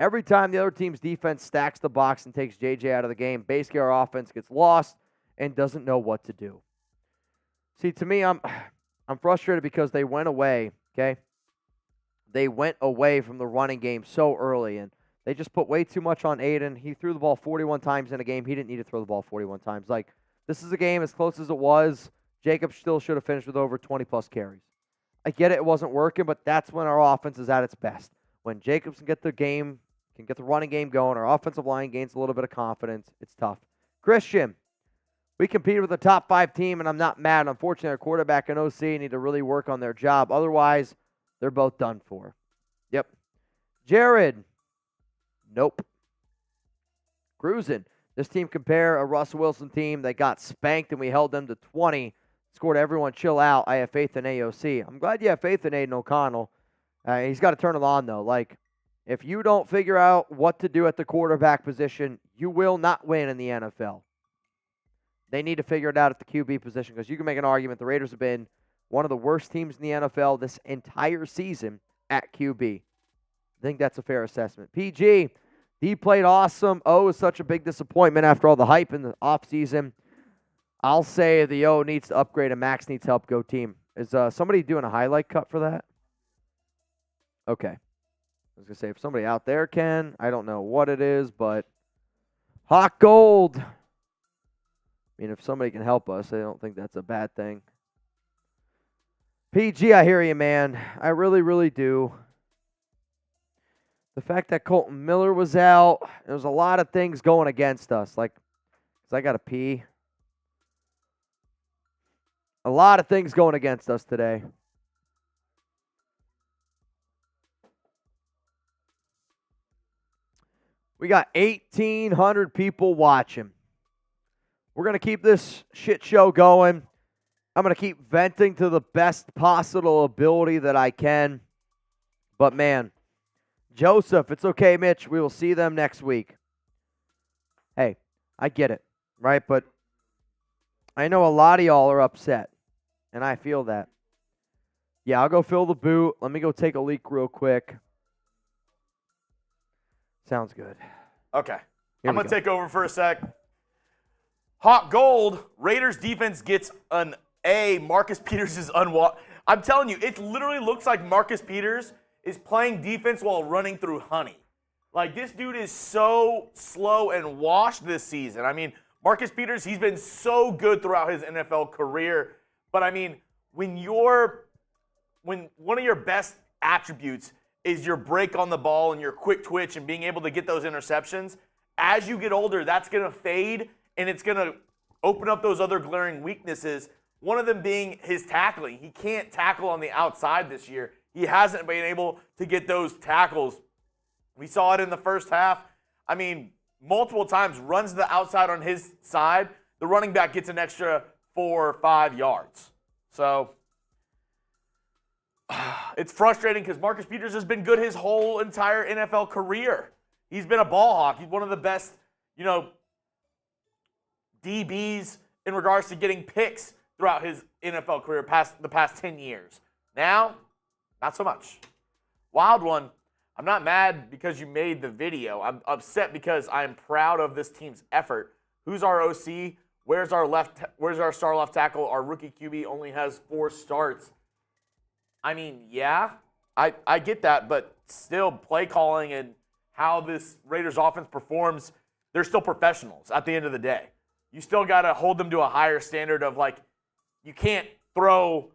Every time the other team's defense stacks the box and takes JJ out of the game, basically our offense gets lost and doesn't know what to do. See, to me, I'm frustrated because they went away, okay? They went away from the running game so early, and they just put way too much on Aidan. He threw the ball 41 times in a game. He didn't need to throw the ball 41 times. Like, this is a game as close as it was. Jacob still should have finished with over 20-plus carries. I get it wasn't working, but that's when our offense is at its best. When Jacobs can get the running game going, our offensive line gains a little bit of confidence. It's tough. Christian, we competed with a top 5 team, and I'm not mad. Unfortunately, our quarterback and OC need to really work on their job. Otherwise, they're both done for. Yep. Jared, nope. Cruising. This team compare a Russell Wilson team that got spanked and we held them to 20. Scored everyone chill out. I have faith in AOC. I'm glad you have faith in Aidan O'Connell. He's got to turn it on, though. Like, if you don't figure out what to do at the quarterback position, you will not win in the NFL. They need to figure it out at the QB position because you can make an argument the Raiders have been one of the worst teams in the NFL this entire season at QB. I think that's a fair assessment. PG, he played awesome. O is such a big disappointment after all the hype in the offseason. I'll say the O needs to upgrade and Max needs help. Go team. Is somebody doing a highlight cut for that? Okay. I was going to say, if somebody out there can, I don't know what it is, but hot gold. I mean, if somebody can help us, I don't think that's a bad thing. PG, I hear you, man. I really, really do. The fact that Colton Miller was out, there was a lot of things going against us. Like, 'cause I got to pee. A lot of things going against us today. We got 1,800 people watching. We're going to keep this shit show going. I'm going to keep venting to the best possible ability that I can. But, man, Joseph, it's okay, Mitch. We will see them next week. Hey, I get it, right? But I know a lot of y'all are upset, and I feel that. Yeah, I'll go fill the boot. Let me go take a leak real quick. Sounds good. Okay. I'm going to take over for a sec. Hot gold. Raiders defense gets an A. Marcus Peters is I'm telling you, it literally looks like Marcus Peters is playing defense while running through honey. Like, this dude is so slow and washed this season. I mean, Marcus Peters, he's been so good throughout his NFL career. But, I mean, when one of your best attributes is your break on the ball and your quick twitch and being able to get those interceptions, as you get older, that's going to fade, and it's going to open up those other glaring weaknesses, one of them being his tackling. He can't tackle on the outside this year. He hasn't been able to get those tackles. We saw it in the first half. I mean, multiple times runs to the outside on his side. The running back gets an extra 4 or 5 yards. So it's frustrating because Marcus Peters has been good his whole entire NFL career. He's been a ball hawk. He's one of the best, DBs in regards to getting picks throughout his NFL career the past 10 years. Now, not so much. Wild one. I'm not mad because you made the video. I'm upset because I'm proud of this team's effort. Who's our OC? Where's our star left tackle? Our rookie QB only has 4 starts. I mean, yeah, I get that, but still play calling and how this Raiders offense performs, they're still professionals at the end of the day. You still got to hold them to a higher standard of, like, you can't throw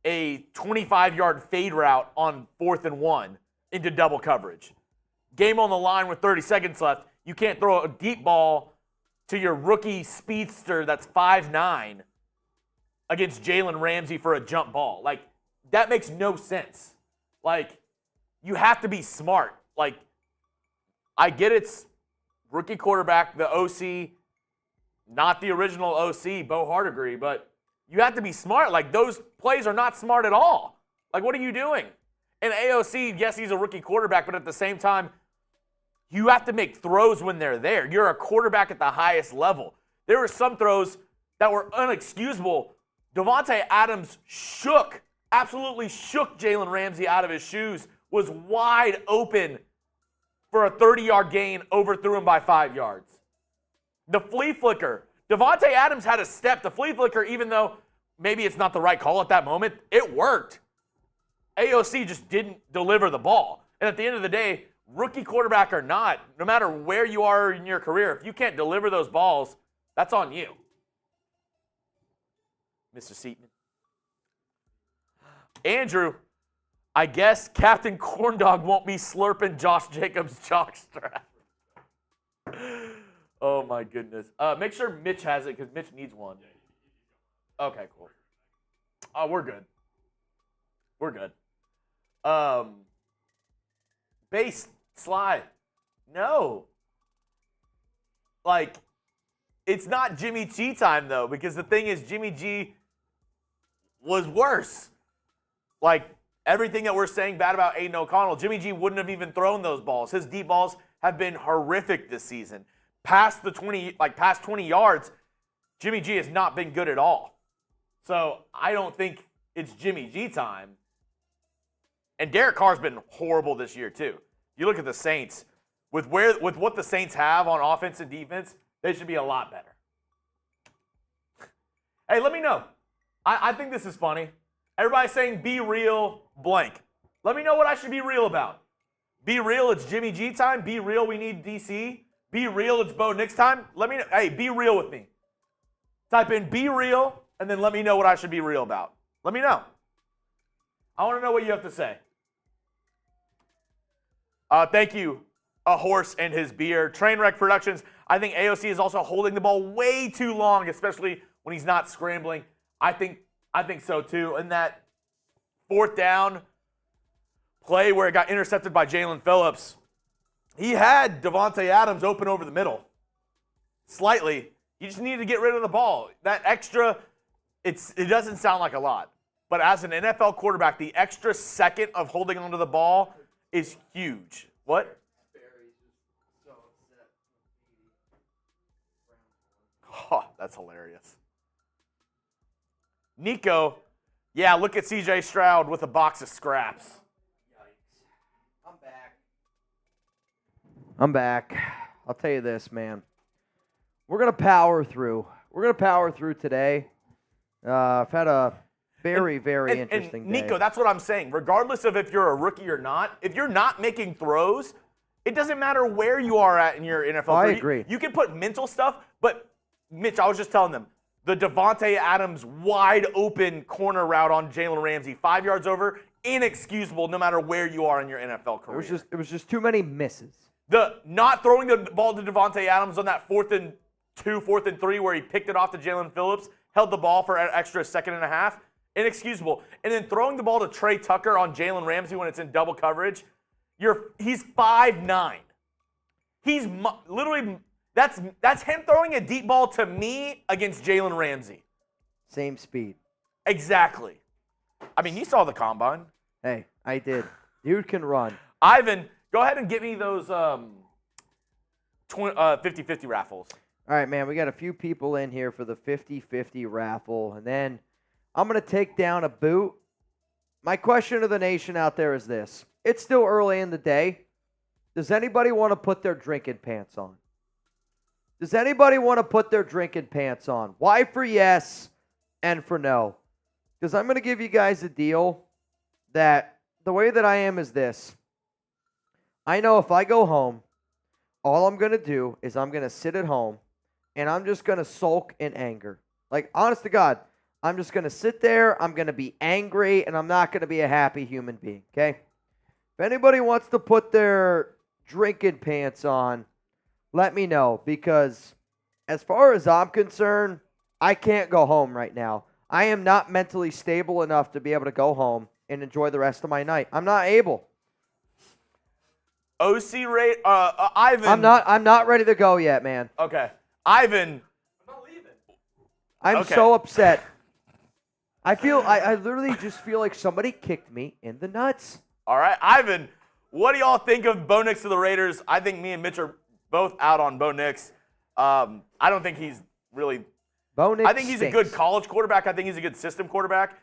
a 25-yard fade route on 4th and 1 into double coverage. Game on the line with 30 seconds left. You can't throw a deep ball to your rookie speedster that's 5'9" against Jalen Ramsey for a jump ball. Like, that makes no sense. Like, you have to be smart. Like, I get it's rookie quarterback, the OC, not the original OC, Bo Hardegree, but you have to be smart. Like, those plays are not smart at all. Like, what are you doing? And AOC, yes, he's a rookie quarterback, but at the same time, you have to make throws when they're there. You're a quarterback at the highest level. There were some throws that were unexcusable. Davante Adams absolutely shook Jalen Ramsey out of his shoes, was wide open for a 30-yard gain, overthrew him by 5 yards. The flea flicker. Davante Adams had a step. The flea flicker, even though maybe it's not the right call at that moment, it worked. AOC just didn't deliver the ball. And at the end of the day, rookie quarterback or not, no matter where you are in your career, if you can't deliver those balls, that's on you. Mr. Seaton. Andrew, I guess Captain Corndog won't be slurping Josh Jacobs' jockstrap. Oh, my goodness. Make sure Mitch has it because Mitch needs one. Okay, cool. Oh, we're good. We're good. Base slide. No. Like, it's not Jimmy G time, though, because the thing is Jimmy G was worse. Like, everything that we're saying bad about Aidan O'Connell, Jimmy G wouldn't have even thrown those balls. His deep balls have been horrific this season. Past 20 yards, Jimmy G has not been good at all. So I don't think it's Jimmy G time. And Derek Carr's been horrible this year too. You look at the Saints, with what the Saints have on offense and defense, they should be a lot better. Hey, let me know. I think this is funny. Everybody's saying be real blank. Let me know what I should be real about. Be real, it's Jimmy G time. Be real, we need DC. Be real, it's Bo Nix time. Let me know. Hey, be real with me. Type in be real, and then let me know what I should be real about. Let me know. I want to know what you have to say. Thank you, A Horse and His Beer. Trainwreck Productions. I think AOC is also holding the ball way too long, especially when he's not scrambling. I think so too. And that fourth down play where it got intercepted by Jalen Phillips, he had Davante Adams open over the middle. Slightly. You just need to get rid of the ball. That extra, it doesn't sound like a lot. But as an NFL quarterback, the extra second of holding onto the ball is huge. What? Oh, that's hilarious. Nico, yeah, look at CJ Stroud with a box of scraps. I'm back. I'll tell you this, man. We're going to power through. We're going to power through today. I've had a very interesting day. Nico, that's what I'm saying. Regardless of if you're a rookie or not, if you're not making throws, it doesn't matter where you are at in your NFL I career. agree. You can put mental stuff, but Mitch, I was just telling them, the Davante Adams wide open corner route on Jalen Ramsey, 5 yards over, inexcusable no matter where you are in your NFL career. It was just too many misses. The not throwing the ball to Davante Adams on that 4th and 2, 4th and 3 where he picked it off to Jalen Phillips, held the ball for an extra second and a half, inexcusable. And then throwing the ball to Trey Tucker on Jalen Ramsey when it's in double coverage, he's 5'9". He's literally, that's him throwing a deep ball to me against Jalen Ramsey. Same speed. Exactly. I mean, you saw the combine. Hey, I did. Dude can run. Ivan, go ahead and get me those 50-50 raffles. All right, man, we got a few people in here for the 50-50 raffle, and then I'm going to take down a boot. My question to the nation out there is this. It's still early in the day. Does anybody want to put their drinking pants on? Does anybody want to put their drinking pants on? Why for yes and for no? Because I'm going to give you guys a deal that the way that I am is this. I know if I go home, all I'm going to do is I'm going to sit at home and I'm just going to sulk in anger. Like, honest to God, I'm just going to sit there, I'm going to be angry, and I'm not going to be a happy human being, okay? If anybody wants to put their drinking pants on, let me know, because as far as I'm concerned, I can't go home right now. I am not mentally stable enough to be able to go home and enjoy the rest of my night. I'm not able. Ivan. I'm not ready to go yet, man. Okay. Ivan. I'm not leaving. I'm so upset. I literally just feel like somebody kicked me in the nuts. All right. Ivan, what do y'all think of Bo Nix to the Raiders? I think me and Mitch are both out on Bo Nix. I don't think he's really Bo Nix I think he's stinks. a good college quarterback. I think he's a good system quarterback.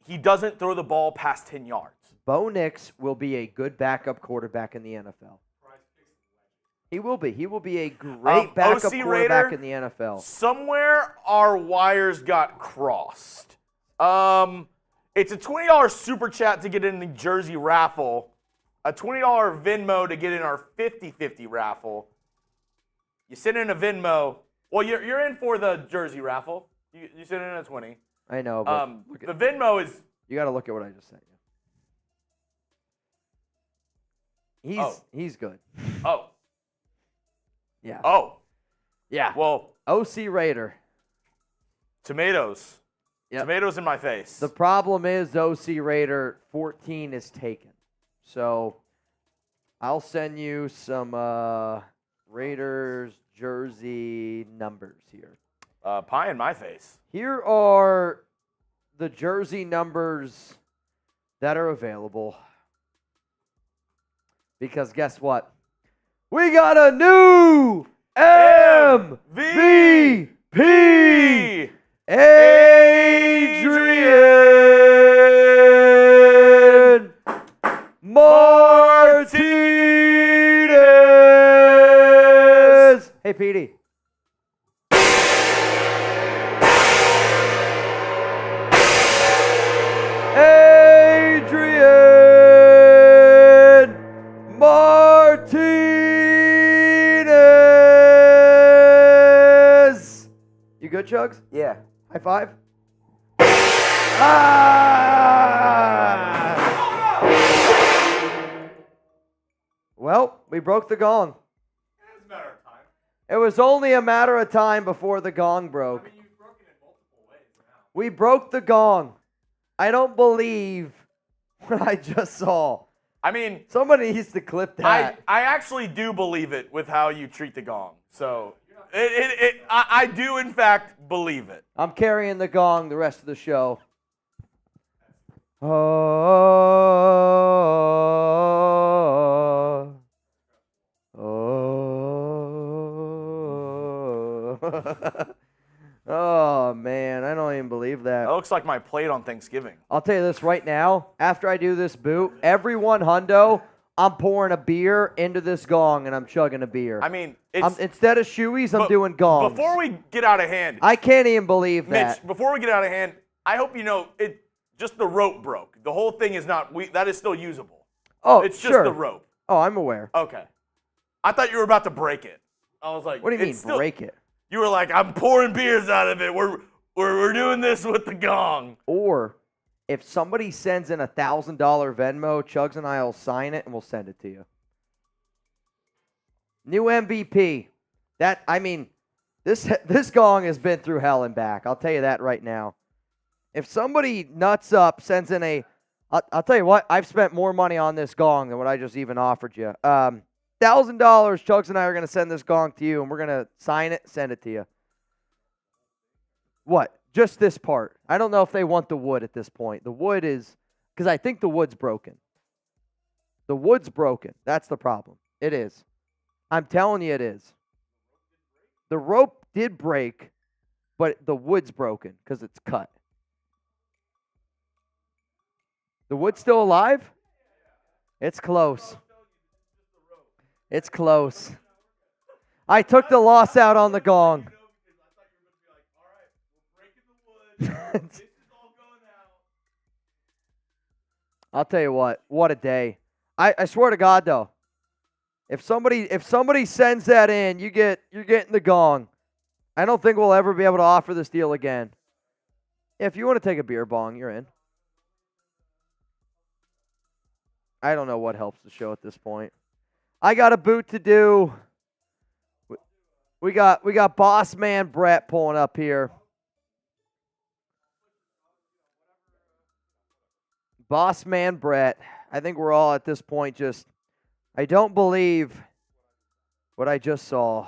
He doesn't throw the ball past 10 yards. Bo Nix will be a good backup quarterback in the NFL. He will be. He will be a great backup OC quarterback Raider, in the NFL. Somewhere our wires got crossed. It's a $20 super chat to get in the jersey raffle, a $20 Venmo to get in our 50-50 raffle. You send in a Venmo. Well, you're in for the jersey raffle. You send in a 20. I know, but the Venmo is. You got to look at what I just sent you. He's good. Oh. Yeah. Oh. Yeah. Well, OC Raider. tomatoes. Yep. Tomatoes in my face. The problem is OC Raider 14 is taken. So I'll send you some Raiders jersey numbers here. Pie in my face. Here are the jersey numbers that are available. Because guess what? We got a new MVP! Hey, Petey. Adrian Martinez. You good, Chugs? Yeah. High five. Ah! Well, we broke the gong. It's a matter of time. It was only a matter of time before the gong broke. I mean, you've broken it multiple ways now. We broke the gong. I don't believe what I just saw. I mean, Somebody needs to clip that. I actually do believe it with how you treat the gong. So I do in fact believe it. I'm carrying the gong the rest of the show. Oh, man, I don't even believe that. That looks like my plate on Thanksgiving. I'll tell you this right now. After I do this boot, every one hundo, I'm pouring a beer into this gong and I'm chugging a beer. I mean, it's instead of shoeies, I'm doing gongs. Before we get out of hand, I can't even believe that. Mitch, before we get out of hand, I hope you know just the rope broke. The whole thing is not that is still usable. Oh, it's just sure. the rope. Oh, I'm aware. Okay. I thought you were about to break it. I was like, What do you mean, it's still, break it? You were like, I'm pouring beers out of it. We're doing this with the gong. Or if somebody sends in $1,000 Venmo, Chugs and I will sign it and we'll send it to you. New MVP. This gong has been through hell and back. I'll tell you that right now. If somebody nuts up, sends in I'll tell you what, I've spent more money on this gong than what I just even offered you. $1,000, Chugs and I are going to send this gong to you, and we're going to sign it, send it to you. What? Just this part. I don't know if they want the wood at this point. The wood is, because I think the wood's broken. The wood's broken. That's the problem. It is. I'm telling you it is. The rope did break, but the wood's broken because it's cut. The wood's still alive? It's close. It's close. I took the loss out on the gong. I'll tell you what a day. I swear to God though, if somebody sends that in, you're getting the gong. I don't think we'll ever be able to offer this deal again. If you want to take a beer bong, you're in. I don't know what helps the show at this point. I got a boot to do. We got boss man Brett pulling up here. Boss man Brett. I think we're all at this point just, I don't believe what I just saw.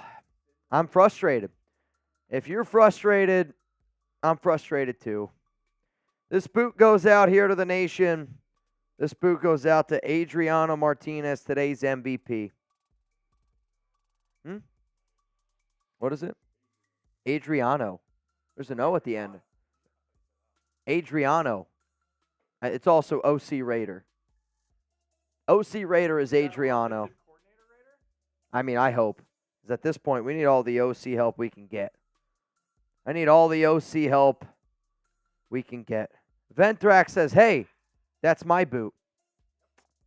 I'm frustrated. If you're frustrated, I'm frustrated too. This boot goes out here to the nation. This boot goes out to Adriano Martinez, today's MVP. What is it? Adriano. There's an O at the end. Adriano. It's also OC Raider. OC Raider is Adriano. I mean, I hope. Because at this point, we need all the OC help we can get. I need all the OC help we can get. Ventrac says, hey, that's my boot.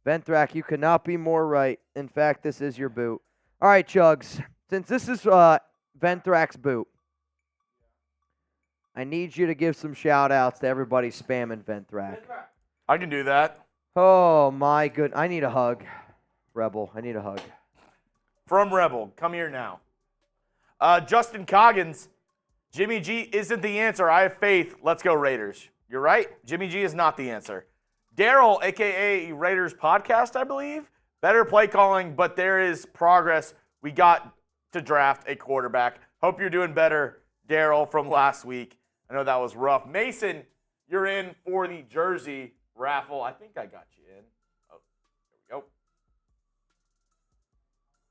Ventrac, you could not be more right. In fact, this is your boot. All right, Chugs. Since this is Ventrac's boot, I need you to give some shout-outs to everybody spamming Ventrac. I can do that. Oh, my good. I need a hug. Rebel, I need a hug. From Rebel, come here now. Justin Coggins, Jimmy G isn't the answer. I have faith. Let's go Raiders. You're right. Jimmy G is not the answer. Daryl, a.k.a. Raiders Podcast, I believe. Better play calling, but there is progress. We got to draft a quarterback. Hope you're doing better, Daryl, from last week. I know that was rough. Mason, you're in for the jersey raffle. I think I got you in. Oh, there we go.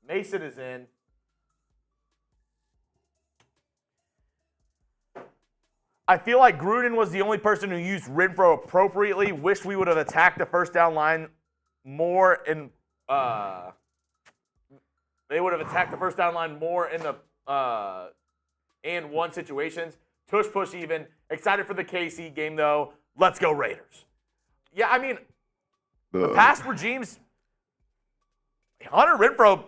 Mason is in. I feel like Gruden was the only person who used Renfrow appropriately. Wish we would have attacked the first down line more in they would have attacked the first down line more in the and 1 situations. Tush push even. Excited for the KC game, though. Let's go Raiders. Yeah, I mean, the past regimes, Hunter Renfrow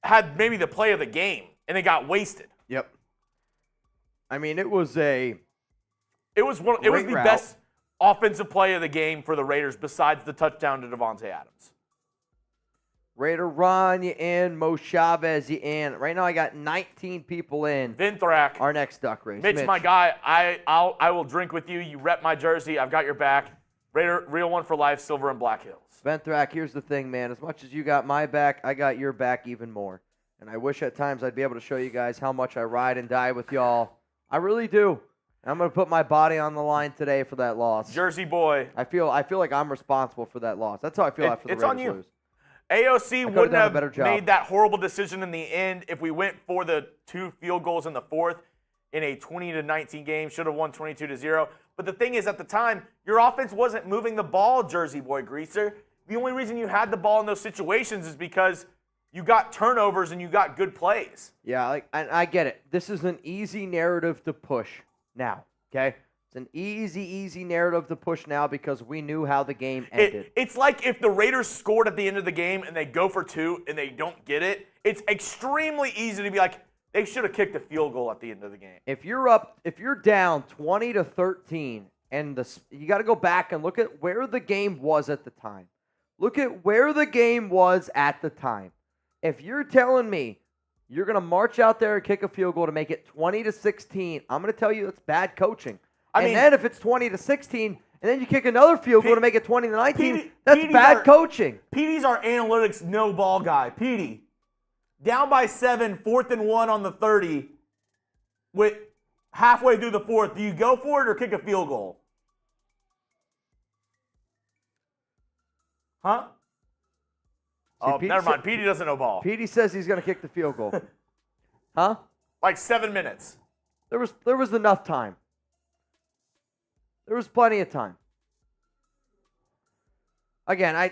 had maybe the play of the game, and it got wasted. Yep. I mean, it was the best offensive play of the game for the Raiders besides the touchdown to Davante Adams. Raider Ron, you in. Mo Chavez, you in. Right now, I got 19 people in. Vinthrak. Our next duck race. Mitch, my guy, I will drink with you. You rep my jersey. I've got your back. Raider, real one for life, Silver and Black Hills. Vinthrak, here's the thing, man. As much as you got my back, I got your back even more. And I wish at times I'd be able to show you guys how much I ride and die with y'all. I really do. I'm going to put my body on the line today for that loss. Jersey boy. I feel like I'm responsible for that loss. That's how I feel after the Raiders on you. lose. AOC wouldn't have made that horrible decision in the end if we went for the 2 field goals in the 4th in a 20-19 game. Should have won 22-0. But the thing is, at the time, your offense wasn't moving the ball, Jersey boy Greaser. The only reason you had the ball in those situations is because you got turnovers and you got good plays. Yeah, I get it. This is an easy narrative to push now, okay? It's an easy narrative to push now because we knew how the game ended. It's like if the Raiders scored at the end of the game and they go for 2 and they don't get it, it's extremely easy to be like, they should have kicked a field goal at the end of the game. If you're down 20-13 and you got to go back and look at where the game was at the time. Look at where the game was at the time. If you're telling me you're going to march out there and kick a field goal to make it 20-16, I'm going to tell you it's bad coaching. Then if it's 20-16, and then you kick another field goal to make it 20-19, that's bad coaching. Petey's our analytics no ball guy. Petey, down by 7, 4th and 1 on the 30, with halfway through the 4th, do you go for it or kick a field goal? Huh? Never mind. Petey doesn't know ball. Petey says he's going to kick the field goal. Huh? Like 7 minutes. There was enough time. There was plenty of time. Again,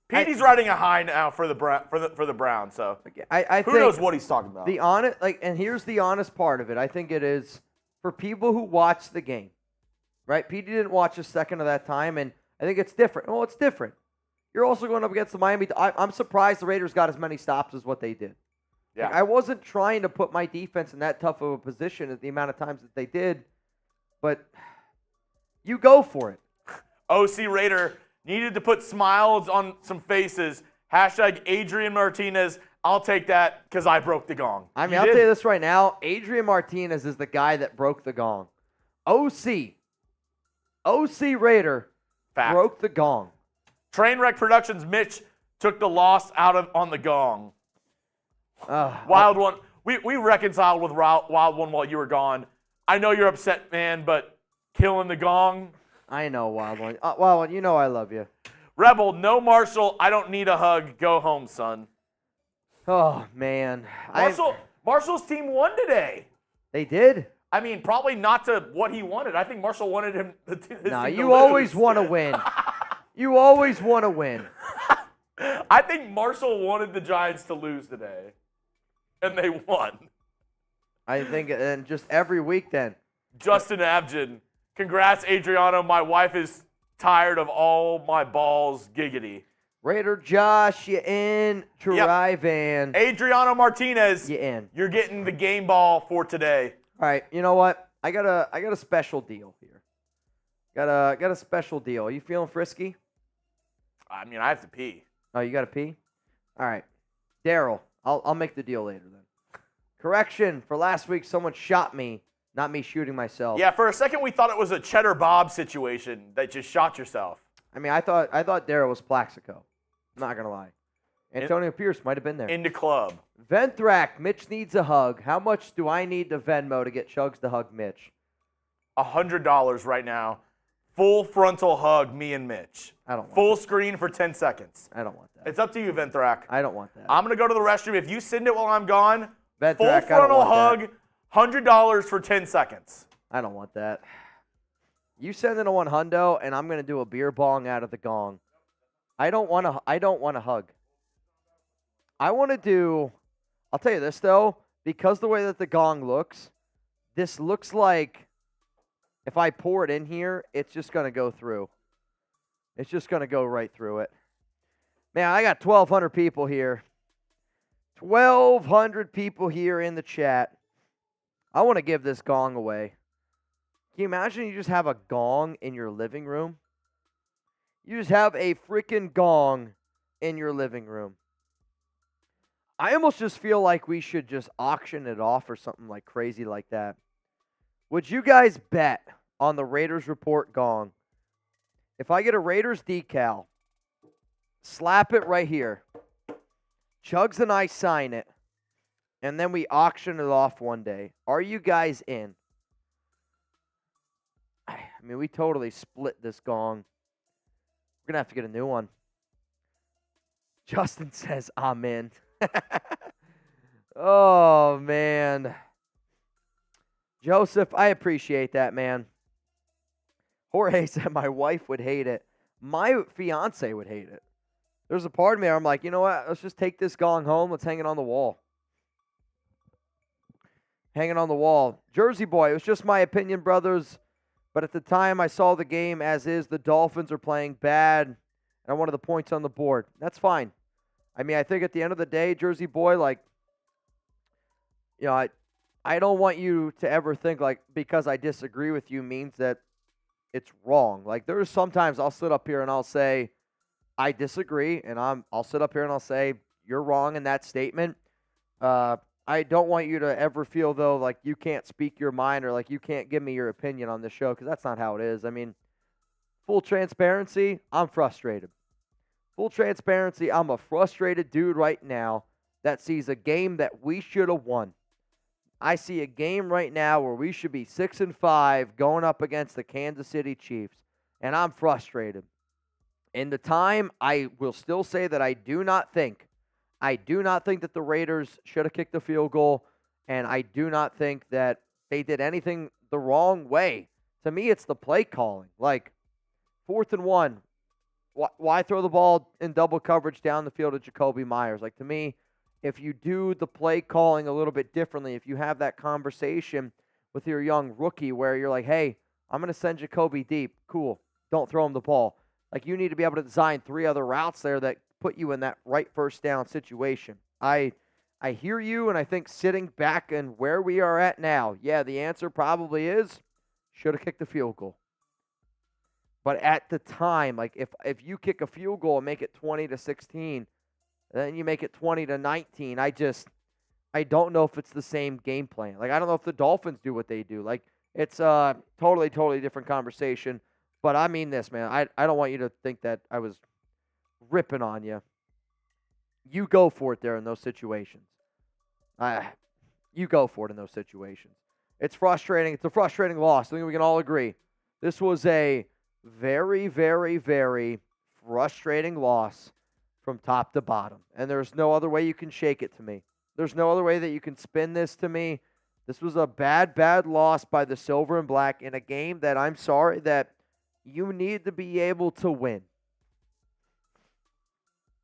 Petey's riding a high now for the Browns. So I who think knows what he's talking about? The honest, and here's the honest part of it. I think it is for people who watch the game, right? Petey didn't watch a second of that time, and I think it's different. Well, it's different. You're also going up against the Miami. I'm surprised the Raiders got as many stops as what they did. Yeah. I wasn't trying to put my defense in that tough of a position at the amount of times that they did, but you go for it. OC Raider needed to put smiles on some faces. Hashtag Adrian Martinez. I'll take that because I broke the gong. I mean, I'll tell you this right now. Adrian Martinez is the guy that broke the gong. OC Raider broke the gong. Trainwreck Productions, Mitch took the loss on the gong. Wild One. We reconciled with Wild One while you were gone. I know you're upset, man, but killing the gong. I know, Wild One. Wild One, you know I love you. Rebel, no Marshall. I don't need a hug. Go home, son. Oh, man. Marshall's team won today. They did? I mean, probably not to what he wanted. I think Marshall wanted him to you always want to win. You always want to win. I think Marshall wanted the Giants to lose today, and they won. I think, and just every week then. Justin Abgen, congrats, Adriano. My wife is tired of all my balls giggity. Raider Josh, you in. Van. Adriano Martinez, you in. You're getting the game ball for today. All right, you know what? I got a special deal here. Got a special deal. Are you feeling frisky? I mean, I have to pee. Oh, you got to pee? All right. Daryl, I'll make the deal later then. Correction, for last week, someone shot me, not me shooting myself. Yeah, for a second we thought it was a Cheddar Bob situation that just shot yourself. I mean, I thought Daryl was Plaxico. I'm not going to lie. Antonio Pierce might have been there. In the club. Venthrak, Mitch needs a hug. How much do I need to Venmo to get Chugs to hug Mitch? $100 right now. Full frontal hug, me and Mitch. I don't want Full screen for 10 seconds. I don't want that. It's up to you, Venthrak. I don't want that. I'm going to go to the restroom. If you send it while I'm gone, Venthrak, full frontal hug, $100 for 10 seconds. I don't want that. You send in a $100, and I'm going to do a beer bong out of the gong. I don't want to hug. I want to do. I'll tell you this though. because the way that the gong looks, this looks like if I pour it in here, it's just going to go through. It's just going to go right through it. Man, I got 1,200 people here. 1,200 people here in the chat. I want to give this gong away. Can you imagine you just have a gong in your living room? You just have a freaking gong in your living room. I almost just feel like we should just auction it off or something like crazy like that. Would you guys bet on the Raiders Report gong? If I get a Raiders decal, slap it right here, Chugs and I sign it, and then we auction it off one day. Are you guys in? I mean, we totally split this gong. We're going to have to get a new one. Justin says, I'm in. Oh, man. Joseph, I appreciate that, man. Jorge said my wife would hate it. My fiance would hate it. There's a part of me where I'm like, you know what? Let's just take this gong home. Let's hang it on the wall. Hang it on the wall. Jersey boy, it was just my opinion, brothers. But at the time I saw the game as is, the Dolphins are playing bad, and I wanted the points on the board. That's fine. I mean, I think at the end of the day, Jersey boy, like, you know, I don't want you to ever think like because I disagree with you means that it's wrong. Like there's sometimes I'll sit up here and I'll say I disagree, and I'll sit up here and I'll say you're wrong in that statement. I don't want you to ever feel though like you can't speak your mind or like you can't give me your opinion on the show because that's not how it is. I mean, full transparency, I'm frustrated. Full transparency, I'm a frustrated dude right now that sees a game that we should have won. I see a game right now where we should be 6-5 going up against the Kansas City Chiefs, and I'm frustrated. In the time, I will still say that I do not think that the Raiders should have kicked the field goal, and I do not think that they did anything the wrong way. To me, it's the play calling. Like, 4th and 1, why throw the ball in double coverage down the field to Jakobi Meyers? Like, to me, if you do the play calling a little bit differently, if you have that conversation with your young rookie where you're like, hey, I'm going to send Jakobi deep. Cool. Don't throw him the ball. Like, you need to be able to design 3 other routes there that put you in that right first down situation. I hear you, and I think sitting back and where we are at now, yeah, the answer probably is should have kicked the field goal. But at the time, like if you kick a field goal and make it 20-16, then you make it 20-19. I don't know if it's the same game plan. Like, I don't know if the Dolphins do what they do. Like, it's a totally different conversation. But I mean this, man. I don't want you to think that I was ripping on you. You go for it there in those situations. You go for it in those situations. It's frustrating. It's a frustrating loss. I think we can all agree. This was a very frustrating loss from top to bottom. And there's no other way you can shake it to me. There's no other way that you can spin this to me. This was a bad loss by the Silver and Black in a game that I'm sorry that you need to be able to win.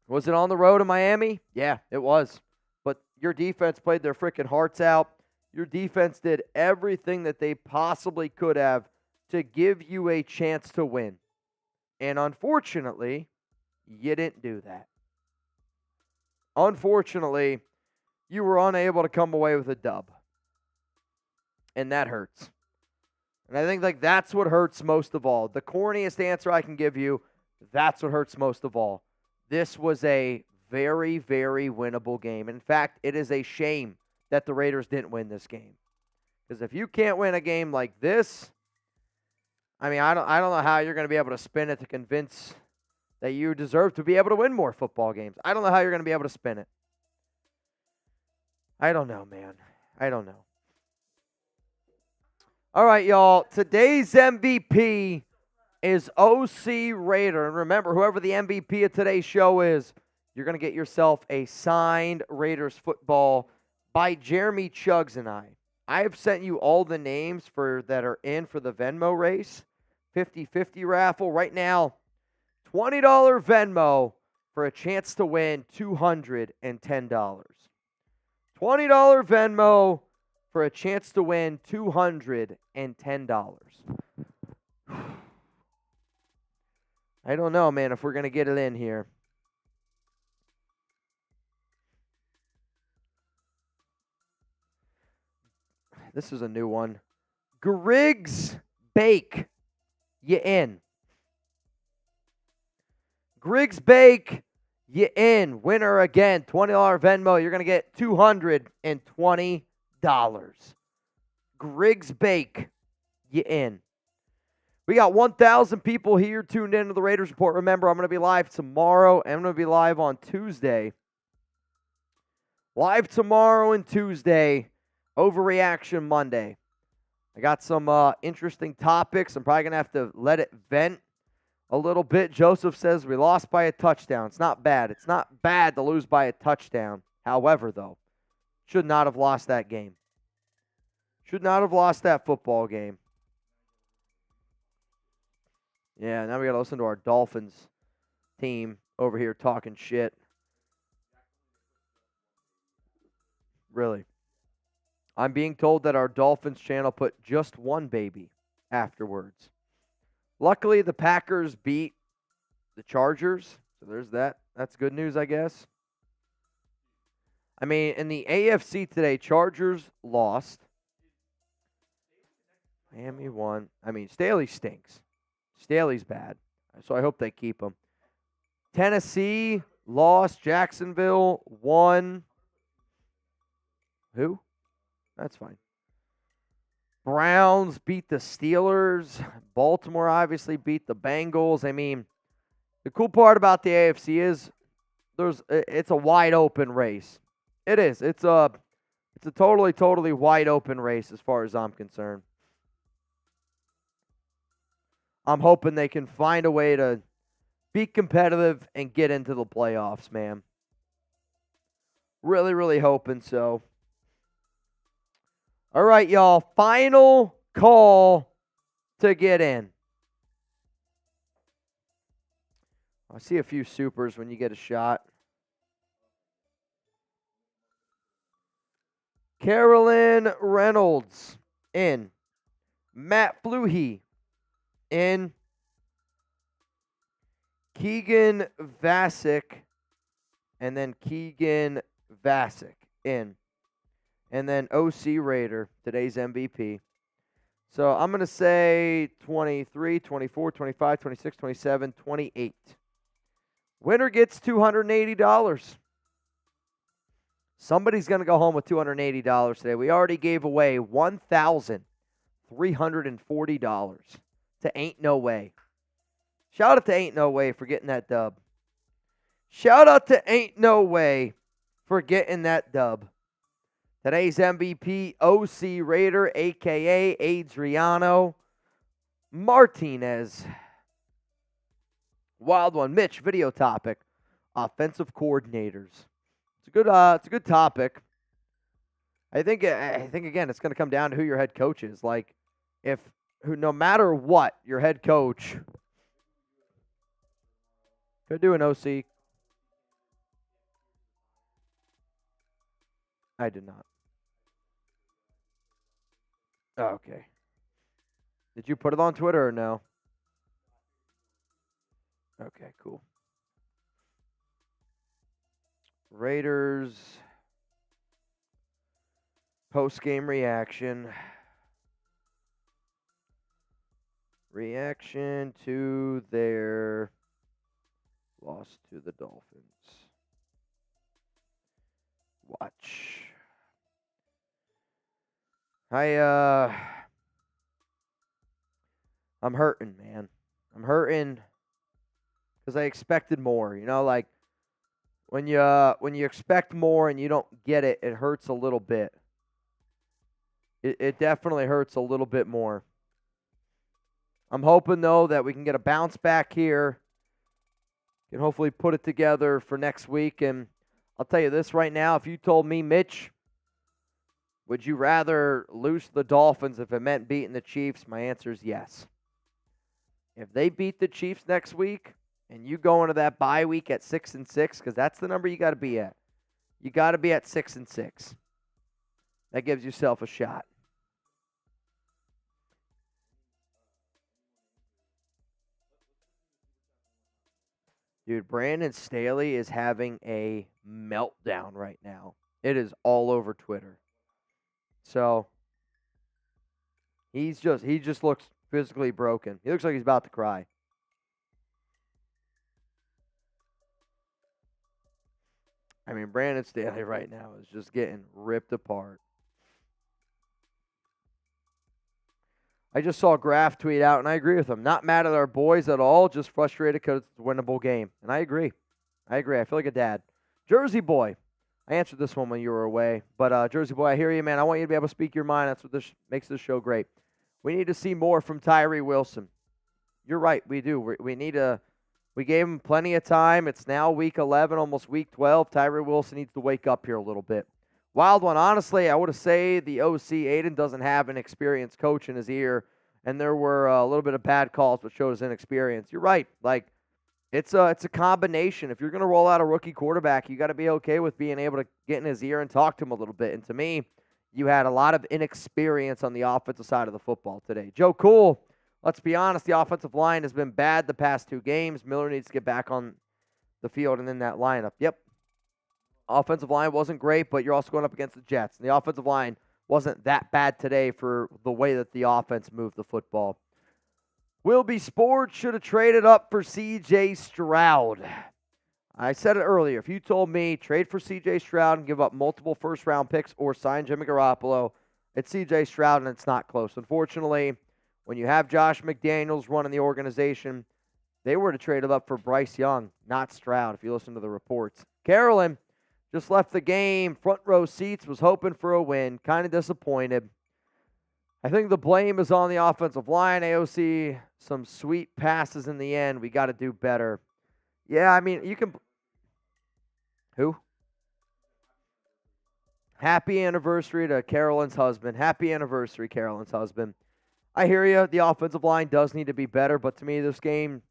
Was it on the road in Miami? Yeah, it was. But your defense played their freaking hearts out. Your defense did everything that they possibly could have to give you a chance to win. And unfortunately, you didn't do that. Unfortunately, you were unable to come away with a dub. And that hurts. And I think like that's what hurts most of all. The corniest answer I can give you, that's what hurts most of all. This was a very winnable game. In fact, it is a shame that the Raiders didn't win this game. Because if you can't win a game like this, I mean, I don't know how you're going to be able to spin it to convince that you deserve to be able to win more football games. I don't know how you're going to be able to spin it. I don't know, man. I don't know. All right, y'all. Today's MVP is OC Raider. And remember, whoever the MVP of today's show is, you're going to get yourself a signed Raiders football by Jeremy Chugs and I. I have sent you all the names that are in for the Venmo race. 50-50 raffle. Right now, $20 Venmo for a chance to win $210. $20 Venmo for a chance to win $210. I don't know, man, if we're going to get it in here. This is a new one. Griggs Bake, you in. Griggs Bake, you in. Winner again, $20 Venmo. You're going to get $220. Griggs Bake, you in. We got 1,000 people here tuned into the Raiders Report. Remember, I'm going to be live tomorrow, and I'm going to be live on Tuesday. Live tomorrow and Tuesday, Overreaction Monday. I got some interesting topics. I'm probably going to have to let it vent a little bit. Joseph says we lost by a touchdown. It's not bad. It's not bad to lose by a touchdown. However, though, should not have lost that game. Should not have lost that football game. Yeah, now we got to listen to our Dolphins team over here talking shit. Really. I'm being told that our Dolphins channel put just one baby afterwards. Luckily, the Packers beat the Chargers, so there's that. That's good news, I guess. I mean, in the AFC today, Chargers lost. Miami won. I mean, Staley stinks. Staley's bad, so I hope they keep him. Tennessee lost. Jacksonville won. Who? That's fine. Browns beat the Steelers. Baltimore obviously beat the Bengals. I mean, the cool part about the AFC is it's a wide open race. It is. It's a totally wide open race as far as I'm concerned. I'm hoping they can find a way to be competitive and get into the playoffs, man. Really hoping so. All right, y'all. Final call to get in. I see a few supers when you get a shot. Carolyn Reynolds in. Matt Fluhey in. Keegan Vasick. And then Keegan Vasick in. And then OC Raider, today's MVP. So I'm going to say 23, 24, 25, 26, 27, 28. Winner gets $280. Somebody's going to go home with $280 today. We already gave away $1,340 to Ain't No Way. Shout out to Ain't No Way for getting that dub. Shout out to Ain't No Way for getting that dub. Today's MVP, OC Raider, a.k.a. Adriano Martinez. Wild one. Mitch, video topic. Offensive coordinators. It's a good topic. I think again, it's going to come down to who your head coach is. Like, no matter what, your head coach could do an OC. I did not. Oh, okay. Did you put it on Twitter or no? Okay, cool. Raiders post-game reaction. Reaction to their loss to the Dolphins. Watch. I'm hurting, man. I'm hurting because I expected more. You know, like when you expect more and you don't get it, it hurts a little bit. It definitely hurts a little bit more. I'm hoping, though, that we can get a bounce back here. Can hopefully put it together for next week. And I'll tell you this right now. If you told me, Mitch, would you rather lose to the Dolphins if it meant beating the Chiefs? My answer is yes. If they beat the Chiefs next week and you go into that bye week at 6-6, because that's the number you got to be at. You got to be at 6-6. That gives yourself a shot. Dude, Brandon Staley is having a meltdown right now. It is all over Twitter. So, he just looks physically broken. He looks like he's about to cry. I mean, Brandon Staley right now is just getting ripped apart. I just saw Graf tweet out, and I agree with him. Not mad at our boys at all, just frustrated because it's a winnable game. And I agree. I feel like a dad. Jersey Boy. I answered this one when you were away. But Jersey Boy, I hear you, man. I want you to be able to speak your mind. That's what makes this show great. We need to see more from Tyree Wilson. You're right. We do. We gave him plenty of time. It's now week 11, almost week 12. Tyree Wilson needs to wake up here a little bit. Wild one. Honestly, I would say the OC, Aidan, doesn't have an experienced coach in his ear, and there were a little bit of bad calls, which showed his inexperience. You're right. Like, it's a combination. If you're going to roll out a rookie quarterback, you got to be okay with being able to get in his ear and talk to him a little bit. And to me, you had a lot of inexperience on the offensive side of the football today. Joe Cool, let's be honest, the offensive line has been bad the past 2 games. Miller needs to get back on the field and in that lineup. Yep. Offensive line wasn't great, but you're also going up against the Jets. And the offensive line wasn't that bad today for the way that the offense moved the football. Wilby Sports should have traded up for C.J. Stroud. I said it earlier. If you told me trade for C.J. Stroud and give up multiple first-round picks or sign Jimmy Garoppolo, it's C.J. Stroud, and it's not close. Unfortunately, when you have Josh McDaniels running the organization, they were to trade it up for Bryce Young, not Stroud, if you listen to the reports. Carolyn just left the game, front row seats, was hoping for a win, kind of disappointed. I think the blame is on the offensive line. AOC, some sweet passes in the end. We got to do better. Yeah, I mean, you can. Who? Happy anniversary to Carolyn's husband. Happy anniversary, Carolyn's husband. I hear you. The offensive line does need to be better, but to me, this game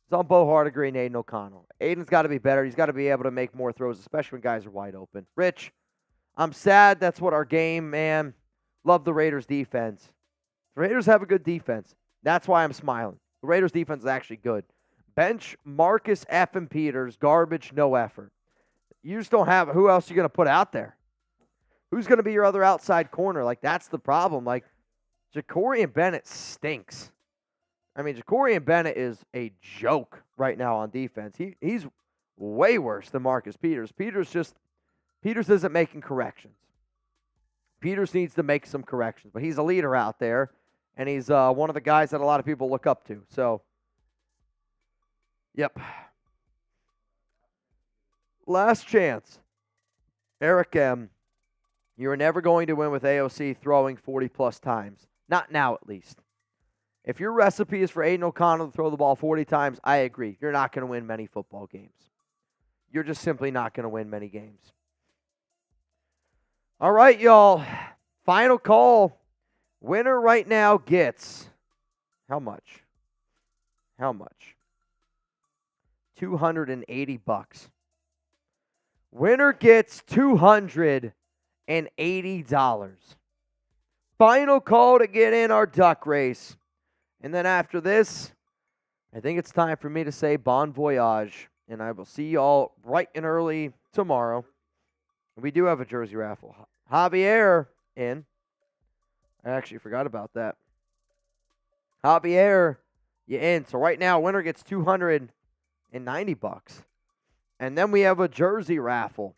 is on Bo Hardegree and Aidan O'Connell. Aidan's got to be better. He's got to be able to make more throws, especially when guys are wide open. Rich, I'm sad. That's what our game, man. Love the Raiders' defense. The Raiders have a good defense. That's why I'm smiling. The Raiders' defense is actually good. Bench Marcus F. and Peters, garbage, no effort. You just don't have – who else are you going to put out there? Who's going to be your other outside corner? Like, that's the problem. Like, Jacorian Bennett stinks. I mean, Jacorian Bennett is a joke right now on defense. He's way worse than Marcus Peters. Peters isn't making corrections. Peters needs to make some corrections, but he's a leader out there, and he's one of the guys that a lot of people look up to. So, yep. Last chance. Eric M., you're never going to win with AOC throwing 40-plus times. Not now, at least. If your recipe is for Aidan O'Connell to throw the ball 40 times, I agree. You're not going to win many football games. You're just simply not going to win many games. All right, y'all. Final call. Winner right now gets how much? How much? $280. Winner gets $280. Final call to get in our duck race. And then after this, I think it's time for me to say bon voyage. And I will see y'all bright and early tomorrow. We do have a jersey raffle. Javier in. I actually forgot about that. Javier, you in. So right now, winner gets $290. And then we have a jersey raffle.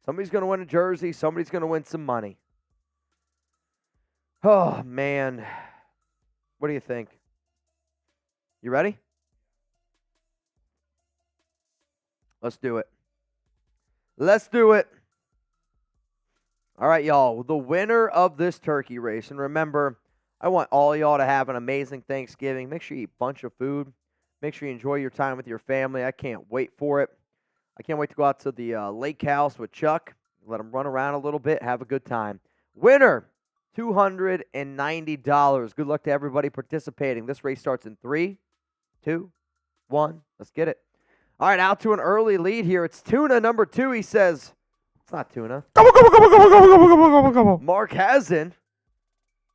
Somebody's going to win a jersey. Somebody's going to win some money. Oh, man. What do you think? You ready? Let's do it. Let's do it. All right, y'all. The winner of this turkey race. And remember, I want all y'all to have an amazing Thanksgiving. Make sure you eat a bunch of food. Make sure you enjoy your time with your family. I can't wait for it. I can't wait to go out to the lake house with Chuck. Let him run around a little bit. Have a good time. Winner, $290. Good luck to everybody participating. This race starts in 3, 2, 1. Let's get it. All right, out to an early lead here. It's Tuna number 2. He says, It's not tuna. Gobble. Mark Hazen.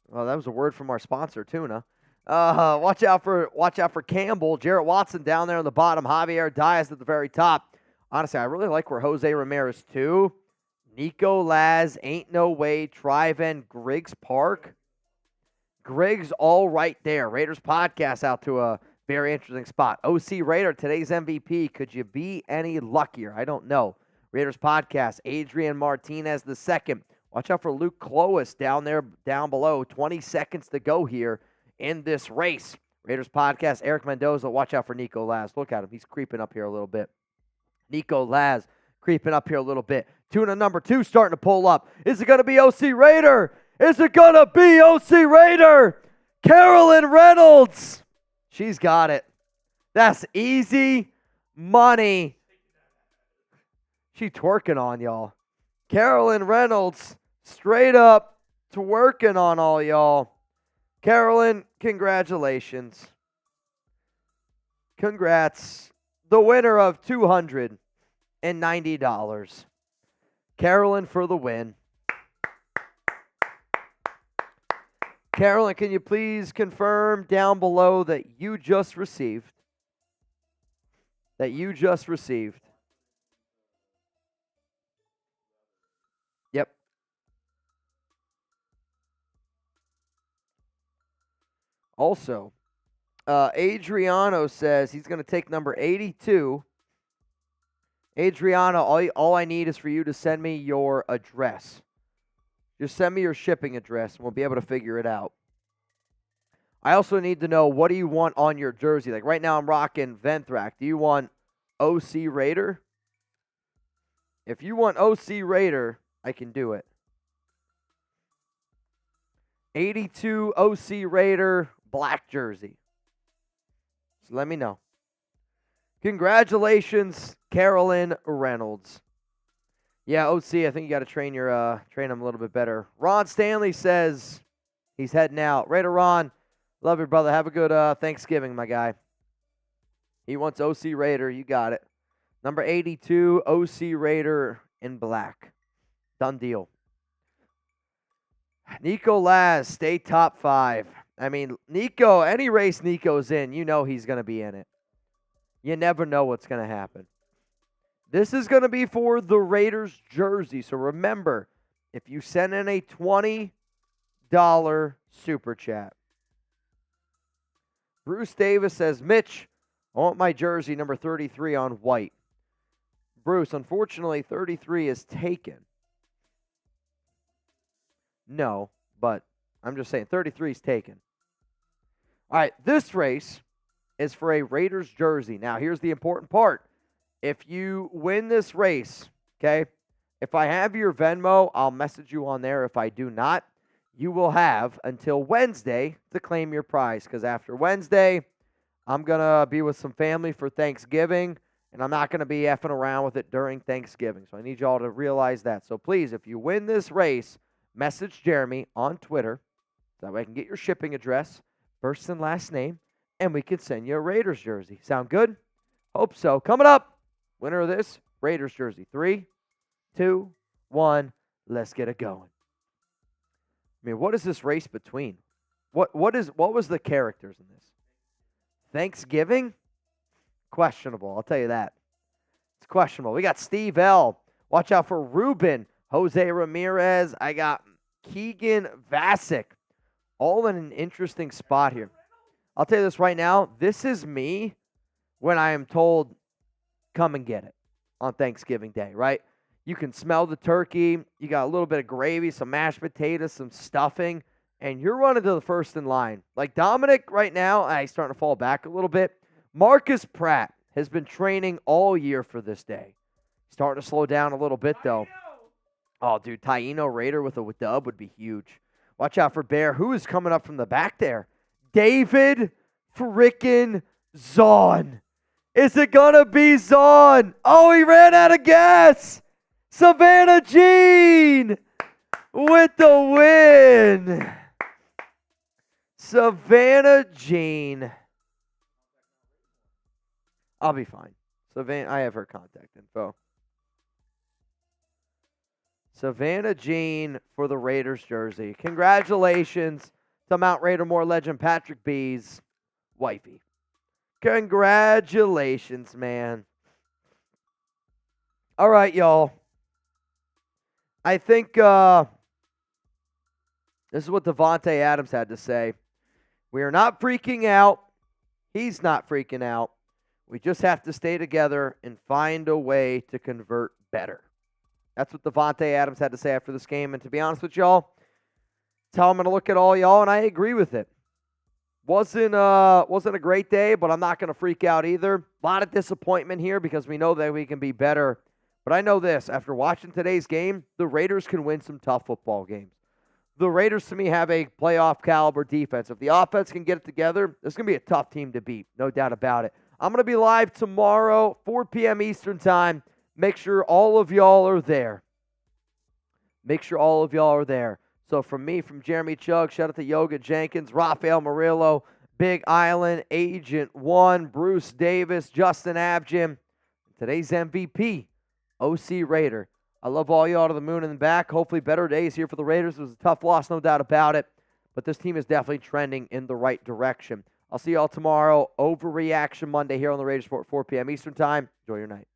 Well, that was a word from our sponsor, tuna. Watch out for Campbell. Jarrett Watson down there on the bottom. Javier Diaz at the very top. Honestly, I really like where Jose Ramirez too. Nico Laz, Ain't No Way, Triven, Griggs Park. Griggs all right there. Raiders podcast out to a very interesting spot. OC Raider, today's MVP. Could you be any luckier? I don't know. Raiders podcast, Adrian Martinez the second. Watch out for Luke Cloas down there, down below. 20 seconds to go here in this race. Raiders podcast, Eric Mendoza. Watch out for Nico Laz. Look at him. He's creeping up here a little bit. Nico Laz creeping up here a little bit. Tuna number 2 starting to pull up. Is it going to be OC Raider? Is it going to be OC Raider? Carolyn Reynolds. She's got it. That's easy money. She twerking on y'all. Carolyn Reynolds straight up twerking on all y'all. Carolyn, congratulations. Congrats. The winner of $290. Carolyn for the win. Carolyn, can you please confirm down below that you just received? Yep. Also, Adriano says he's going to take number 82. Adriano, all I need is for you to send me your address. Just send me your shipping address, and we'll be able to figure it out. I also need to know, what do you want on your jersey? Like right now I'm rocking Venthrak. Do you want OC Raider? If you want OC Raider, I can do it. 82 OC Raider black jersey. So let me know. Congratulations, Carolyn Reynolds. Yeah, OC, I think you got to train him a little bit better. Ron Stanley says he's heading out. Raider Ron, love you, brother. Have a good Thanksgiving, my guy. He wants OC Raider. You got it. Number 82, OC Raider in black. Done deal. Nico Laz, stay top 5. I mean, Nico, any race Nico's in, you know he's going to be in it. You never know what's going to happen. This is going to be for the Raiders jersey. So remember, if you send in a $20 super chat. Bruce Davis says, Mitch, I want my jersey number 33 on white. Bruce, unfortunately, 33 is taken. No, but I'm just saying 33 is taken. All right, this race is for a Raiders jersey. Now, here's the important part. If you win this race, okay, if I have your Venmo, I'll message you on there. If I do not, you will have until Wednesday to claim your prize, because after Wednesday, I'm going to be with some family for Thanksgiving, and I'm not going to be effing around with it during Thanksgiving. So I need y'all to realize that. So please, if you win this race, message Jeremy on Twitter. That way I can get your shipping address, first and last name, and we can send you a Raiders jersey. Sound good? Hope so. Coming up, winner of this, Raiders jersey. 3, 2, 1, let's get it going. I mean, what is this race between? What was the characters in this? Thanksgiving? Questionable, I'll tell you that. It's questionable. We got Steve L. Watch out for Ruben, Jose Ramirez. I got Keegan Vasic. All in an interesting spot here. I'll tell you this right now. This is me when I am told, come and get it on Thanksgiving Day, right? You can smell the turkey. You got a little bit of gravy, some mashed potatoes, some stuffing, and you're running to the first in line. Like Dominic right now, he's starting to fall back a little bit. Marcus Pratt has been training all year for this day. Starting to slow down a little bit, though. Oh, dude, Taino Raider with a dub would be huge. Watch out for Bear. Who is coming up from the back there? David frickin' Zahn. Is it going to be Zahn? Oh, he ran out of gas. Savannah Jean with the win. Savannah Jean. I'll be fine. Savannah, I have her contact info. Savannah Jean for the Raiders jersey. Congratulations to Mount Raider legend Patrick B's wifey. Congratulations, man. All right, y'all. I think this is what Davante Adams had to say. We are not freaking out. He's not freaking out. We just have to stay together and find a way to convert better. That's what Davante Adams had to say after this game. And to be honest with y'all, that's how I'm going to look at all y'all, and I agree with it. Wasn't a great day, but I'm not going to freak out either. A lot of disappointment here because we know that we can be better. But I know this, after watching today's game, the Raiders can win some tough football games. The Raiders, to me, have a playoff caliber defense. If the offense can get it together, this is going to be a tough team to beat, no doubt about it. I'm going to be live tomorrow, 4 p.m. Eastern time. Make sure all of y'all are there. Make sure all of y'all are there. So from me, from Jeremy Chugg, shout out to Yoga Jenkins, Rafael Murillo, Big Island, Agent 1, Bruce Davis, Justin Abjim, today's MVP, OC Raider. I love all y'all to the moon and back. Hopefully better days here for the Raiders. It was a tough loss, no doubt about it. But this team is definitely trending in the right direction. I'll see y'all tomorrow. Overreaction Monday here on the Raiders Report, 4 p.m. Eastern time. Enjoy your night.